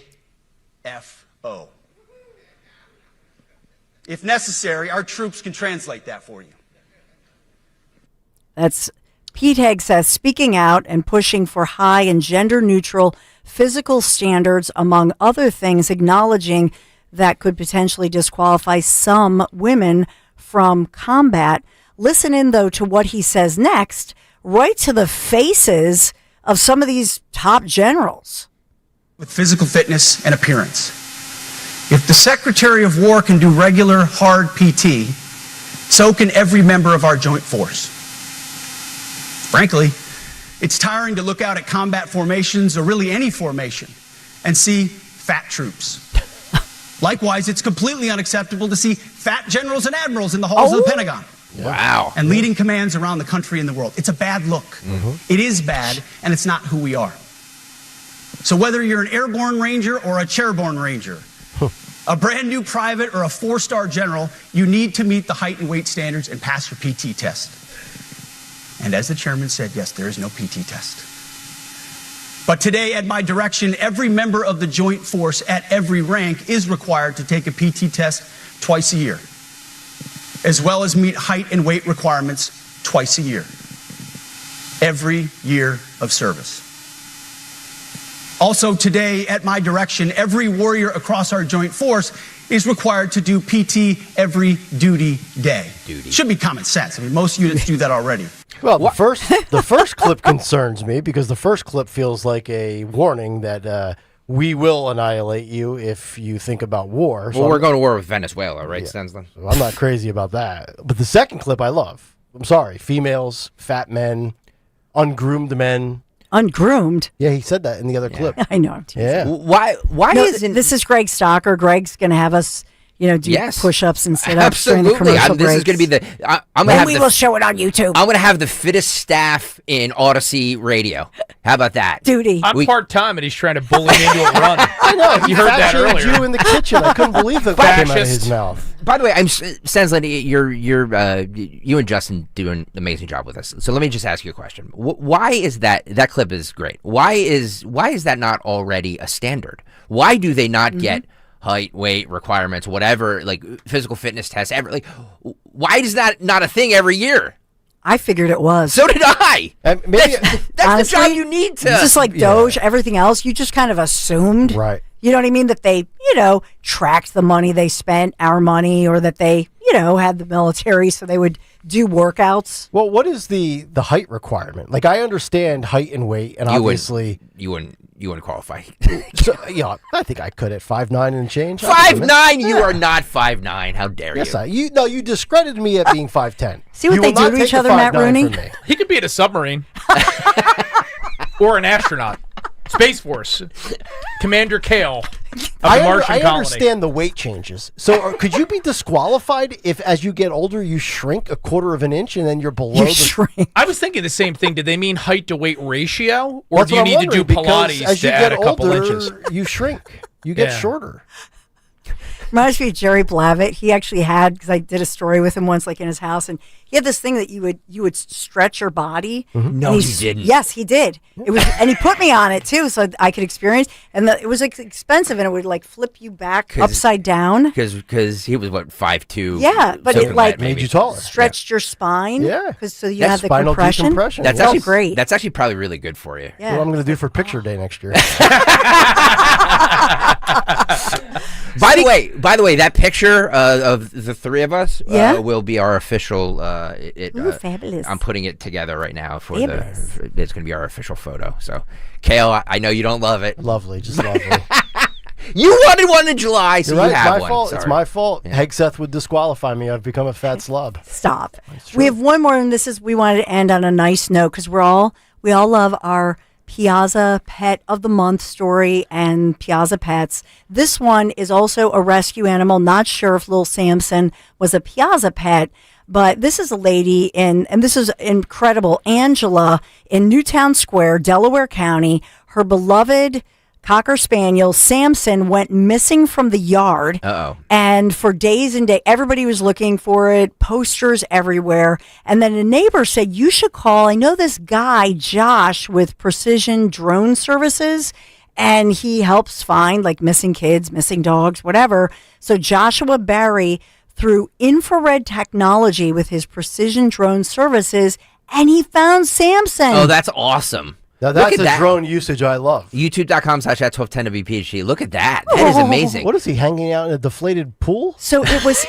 If necessary, our troops can translate that for you. That's Pete Hegseth speaking out and pushing for high and gender-neutral physical standards, among other things, acknowledging that could potentially disqualify some women from combat. Listen in, though, to what he says next, right to the faces of some of these top generals. With physical fitness and appearance. If the Secretary of War can do regular, hard PT, so can every member of our joint force. Frankly, it's tiring to look out at combat formations, or really any formation, and see fat troops. Likewise, it's completely unacceptable to see fat generals and admirals in the halls of the Pentagon. Wow. And leading commands around the country and the world. It's a bad look. It is bad, and it's not who we are. So whether you're an airborne ranger or a chairborne ranger, a brand new private or a 4-star general, you need to meet the height and weight standards and pass your PT test. And as the chairman said, yes, there is no PT test. But today, at my direction, every member of the Joint Force at every rank is required to take a PT test twice a year, as well as meet height and weight requirements twice a year, every year of service. Also today, at my direction, every warrior across our Joint Force is required to do PT every duty day. Should be common sense. I mean, most units do that already. Well, the first clip concerns me because the first clip feels like a warning that we will annihilate you if you think about war. Well, we're going to war with Venezuela, right, Stensland? So I'm not crazy about that. But the second clip I love. I'm sorry. Females, fat men, men. Ungroomed? Yeah, he said that in the other clip. I know. I'm teasing. Yeah. Why isn't... This is Greg Stocker. Greg's going to have us... do push-ups and sit-ups during the commercial breaks. This is going to be the... we will show it on YouTube. I'm going to have the fittest staff in Odyssey Radio. How about that? Duty. I'm part-time, and he's trying to bully me into a run. I know. You heard that earlier. You in the kitchen. I couldn't believe that came out of his mouth. By the way, sounds like you and Justin do an amazing job with this. So let me just ask you a question. Why is that clip is great? Why is that not already a standard? Why do they not get height, weight, requirements, whatever, like physical fitness tests, why is that not a thing every year? I figured it was. So did I. Maybe that's honestly, the job you need to. Just like Doge, everything else, you just kind of assumed. Right. You know what I mean? That they, tracked the money they spent, our money, or that they, had the military, so they would do workouts. Well, what is the height requirement? Like, I understand height and weight, and obviously... You wouldn't qualify. So, I think I could at 5'9" and change. 5'9"? You are not 5'9". How dare you? Yes, you discredited me at being 5'10". See what they do to each other, Matt Rooney? He could be in a submarine. Or an astronaut. Space Force. Commander Kayal of the Martian colony. I understand the weight changes. So could you be disqualified if, as you get older, you shrink 1/4 of an inch and then you're below shrink. I was thinking the same thing. Did they mean height to weight ratio? Or That's do you need to do Pilates as you to add get a couple older, inches? You shrink. You get shorter. Reminds me of Jerry Blavitt. He actually had, because I did a story with him once, like in his house, and he had this thing that you would stretch your body. No, he didn't. Yes, he did. It was, and he put me on it too, so I could experience. And it was expensive, and it would like flip you back upside down. Because he was 5'2". Yeah, but it like made you taller. Stretched your spine. Yeah, because so you have the compression. That's actually great. That's actually probably really good for you. Yeah. What I'm going to do for picture day next year. By the way, that picture of the three of us will be our official. Fabulous! I'm putting it together right now it's going to be our official photo. So, Kayal, I know you don't love it. Lovely, just lovely. You wanted one in July, so You're you right, have my one. fault. Sorry. It's my fault. Yeah. Hegseth would disqualify me. I've become a fat slob. Stop. We have one more, and we wanted to end on a nice note because we all love our Piazza Pet of the Month story and Piazza Pets. This one is also a rescue animal. Not sure if Little Samson was a Piazza pet, but this is a lady and this is incredible. Angela in Newtown Square, Delaware County. Her beloved Cocker Spaniel, Samson, went missing from the yard. And for days and days, everybody was looking for it, posters everywhere. And then a neighbor said, you should call. I know this guy, Josh, with Precision Drone Services, and he helps find like missing kids, missing dogs, whatever. So Joshua Barry, through infrared technology with his Precision Drone Services, and he found Samson. Oh, that's awesome. Now that's a drone usage I love. YouTube.com/@1210WPHT. Look at that. That is amazing. What is he hanging out in a deflated pool? So it was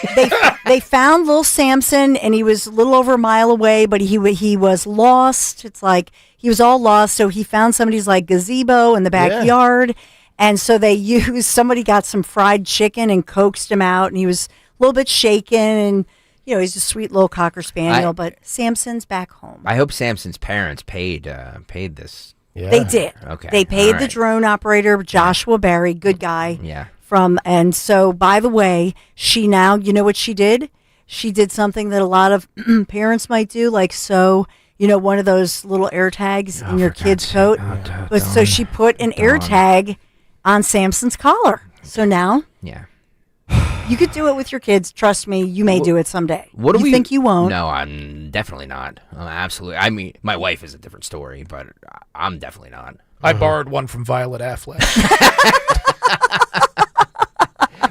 they found little Samson, and he was a little over a mile away, but he was lost. It's like he was all lost. So he found somebody's like gazebo in the backyard, and so somebody got some fried chicken and coaxed him out, and he was a little bit shaken, and he's a sweet little Cocker Spaniel, but Samson's back home. I hope Samson's parents paid this. Yeah. They did. Okay. They paid All the right. drone operator, Joshua Berry, good guy. Yeah. And so, by the way, she now, you know what she did? She did something that a lot of parents might do, like one of those little air tags in your kid's coat. But so she put an air tag on Samson's collar. So now, you could do it with your kids. Trust me, you may do it someday. What do you we think you won't? No, I'm definitely not. Absolutely. I mean, my wife is a different story, but I'm definitely not. I borrowed one from Violet Affleck.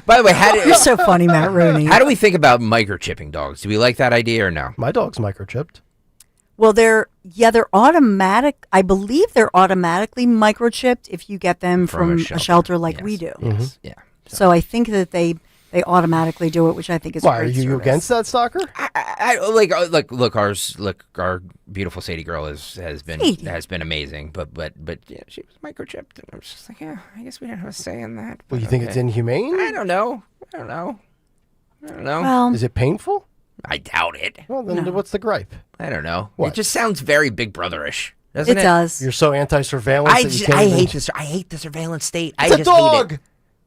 By the way, you're so funny, Matt Rooney. How do we think about microchipping dogs? Do we like that idea or no? My dog's microchipped. Well, they're automatic. I believe they're automatically microchipped if you get them from a shelter like we do. Yeah. So I think that they automatically do it, which I think is Why, great are you service. against that, Stalker? Look, our beautiful Sadie girl has been amazing, but yeah, she was microchipped, and I was just like, yeah, I guess we don't have a say in that. Well, you think it's inhumane? I don't know. Well, is it painful? I doubt it. Well, then what's the gripe? I don't know. What? It just sounds very Big Brother-ish, doesn't it? It does. You're so anti-surveillance. I hate the surveillance state. It's a dog. Hate it.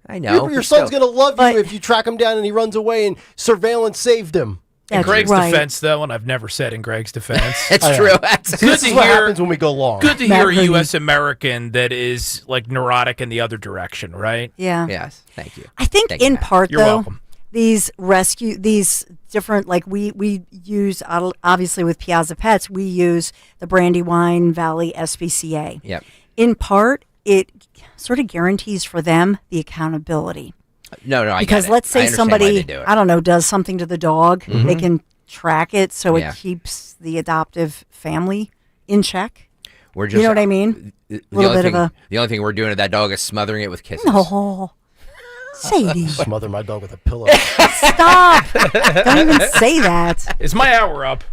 I know. Your son's going to love you if you track him down and he runs away and surveillance saved him. In Greg's defense, though, and I've never said in Greg's defense. It's true. This is what happens when we go long. Good to hear a U.S. American that is like neurotic in the other direction, right? Yeah. Yes. Thank you. I think in part, You're though, welcome. these different, like we use, obviously with Piazza Pets, we use the Brandywine Valley SPCA. Yep. In part, it sort of guarantees for them the accountability. No, I because get it. let's say I understand why somebody, they do it. I don't know, does something to the dog, they can track it so Yeah. it keeps the adoptive family in check. We're just, you know what I mean? The only thing we're doing to that dog is smothering it with kisses. No. Sadie. Smother my dog with a pillow. Stop. Don't even say that. Is my hour up?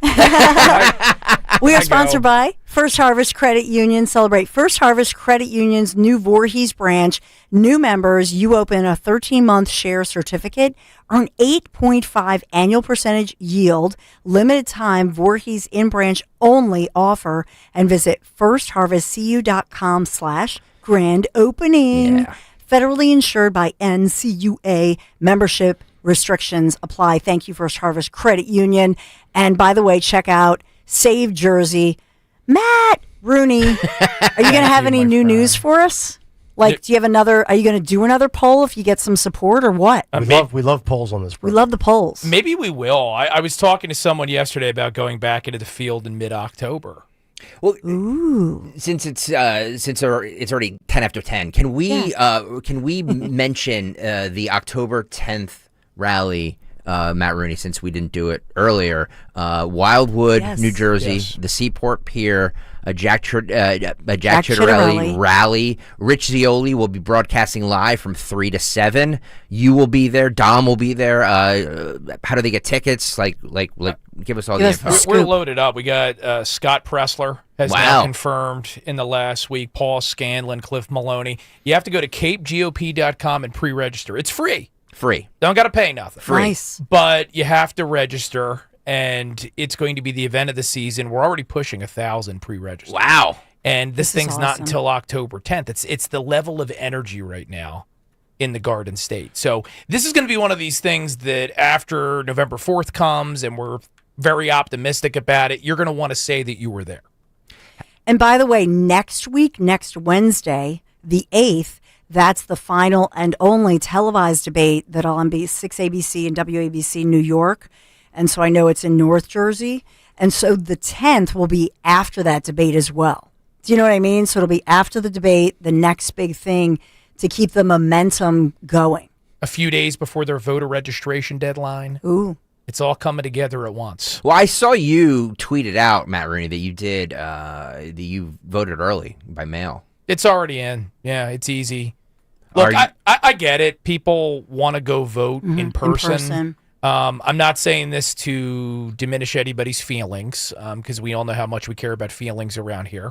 We are sponsored by First Harvest Credit Union. Celebrate First Harvest Credit Union's new Voorhees branch. New members, you open a 13-month share certificate, earn 8.5 annual percentage yield, limited time Voorhees in-branch only offer, and visit firstharvestcu.com/grand opening. Yeah. Federally insured by NCUA. Membership restrictions apply. Thank you, First Harvest Credit Union. And by the way, check out Save Jersey. Matt Rooney, are you going to have any new news for us? Like, do you have are you going to do another poll if you get some support or what? We love polls on this. We love the polls. Maybe we will. I was talking to someone yesterday about going back into the field in mid-October. Well, since it's already 10 after 10, can we mention the October 10th rally, Matt Rooney, since we didn't do it earlier? Wildwood, New Jersey, the Seaport Pier, a Jack Chitterelli rally. Rich Zioli will be broadcasting live from 3 to 7. You will be there. Dom will be there. How do they get tickets? Like, give us all the info. We're loaded up. We got Scott Pressler has now confirmed in the last week. Paul Scanlon, Cliff Maloney. You have to go to capegop.com and pre-register. It's free. Don't got to pay nothing. Nice. But you have to register, and it's going to be the event of the season. We're already pushing 1,000 pre-registered. Wow. And this thing's awesome. not until October 10th. It's the level of energy right now in the Garden State. So this is going to be one of these things that after November 4th comes, and we're very optimistic about it, you're going to want to say that you were there. And by the way, next Wednesday, the 8th, that's the final and only televised debate that on 6 ABC and WABC New York. And so I know it's in North Jersey. And so the 10th will be after that debate as well. Do you know what I mean? So it'll be after the debate, the next big thing to keep the momentum going. A few days before their voter registration deadline. Ooh. It's all coming together at once. Well, I saw you tweet it out, Matt Rooney, that you did, that you voted early by mail. It's already in. Yeah, it's easy. Look, I get it. People want to go vote in person. I'm not saying this to diminish anybody's feelings, because we all know how much we care about feelings around here.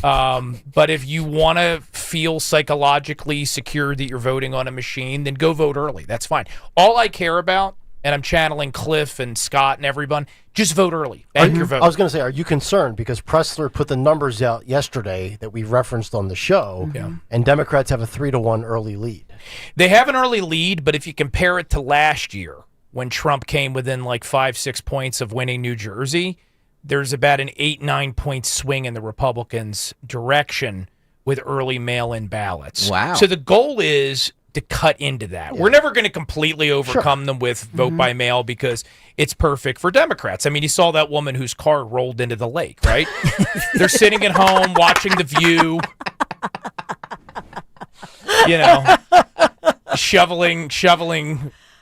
But if you want to feel psychologically secure that you're voting on a machine, then go vote early. That's fine. All I care about and I'm channeling Cliff and Scott and everyone, just vote early. Bank your vote. I was going to say, are you concerned? Because Pressler put the numbers out yesterday that we referenced on the show, and Democrats have a 3-1 early lead. They have an early lead, but if you compare it to last year, when Trump came within like 5-6 points of winning New Jersey, there's about an 8-9 point swing in the Republicans' direction with early mail-in ballots. Wow. So the goal is to cut into that. We're never going to completely overcome them with vote by mail because it's perfect for Democrats. I mean, you saw that woman whose car rolled into the lake, right? They're sitting at home watching The View, you know, shoveling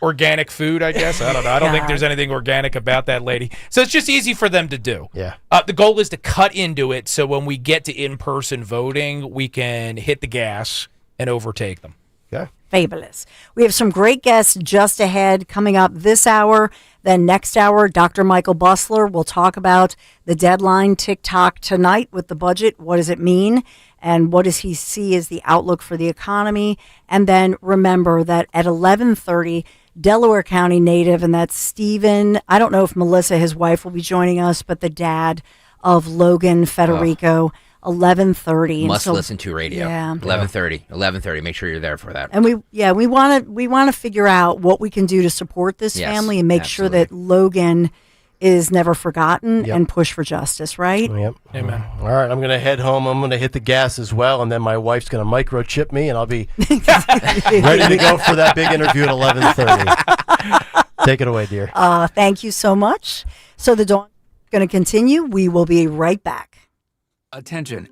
organic food, I guess. I don't know. I don't think there's anything organic about that lady. So it's just easy for them to do. Yeah. The goal is to cut into it so when we get to in-person voting, we can hit the gas and overtake them. Okay. Fabulous. We have some great guests just ahead coming up this hour. Then next hour, Dr. Michael Busler will talk about the deadline tick-tock tonight with the budget. What does it mean? And what does he see as the outlook for the economy? And then remember that at 11:30, Delaware County native, and that's Stephen. I don't know if Melissa, his wife, will be joining us, but the dad of Logan Federico, 11:30. Must listen to radio. Yeah. 11:30. Make sure you're there for that. And we want to figure out what we can do to support this family and make sure that Logan is never forgotten and push for justice, right? Yep. Amen. All right, I'm going to head home. I'm going to hit the gas as well, and then my wife's going to microchip me, and I'll be ready to go for that big interview at 11:30. Take it away, dear. Thank you so much. So the dawn is going to continue. We will be right back. Attention,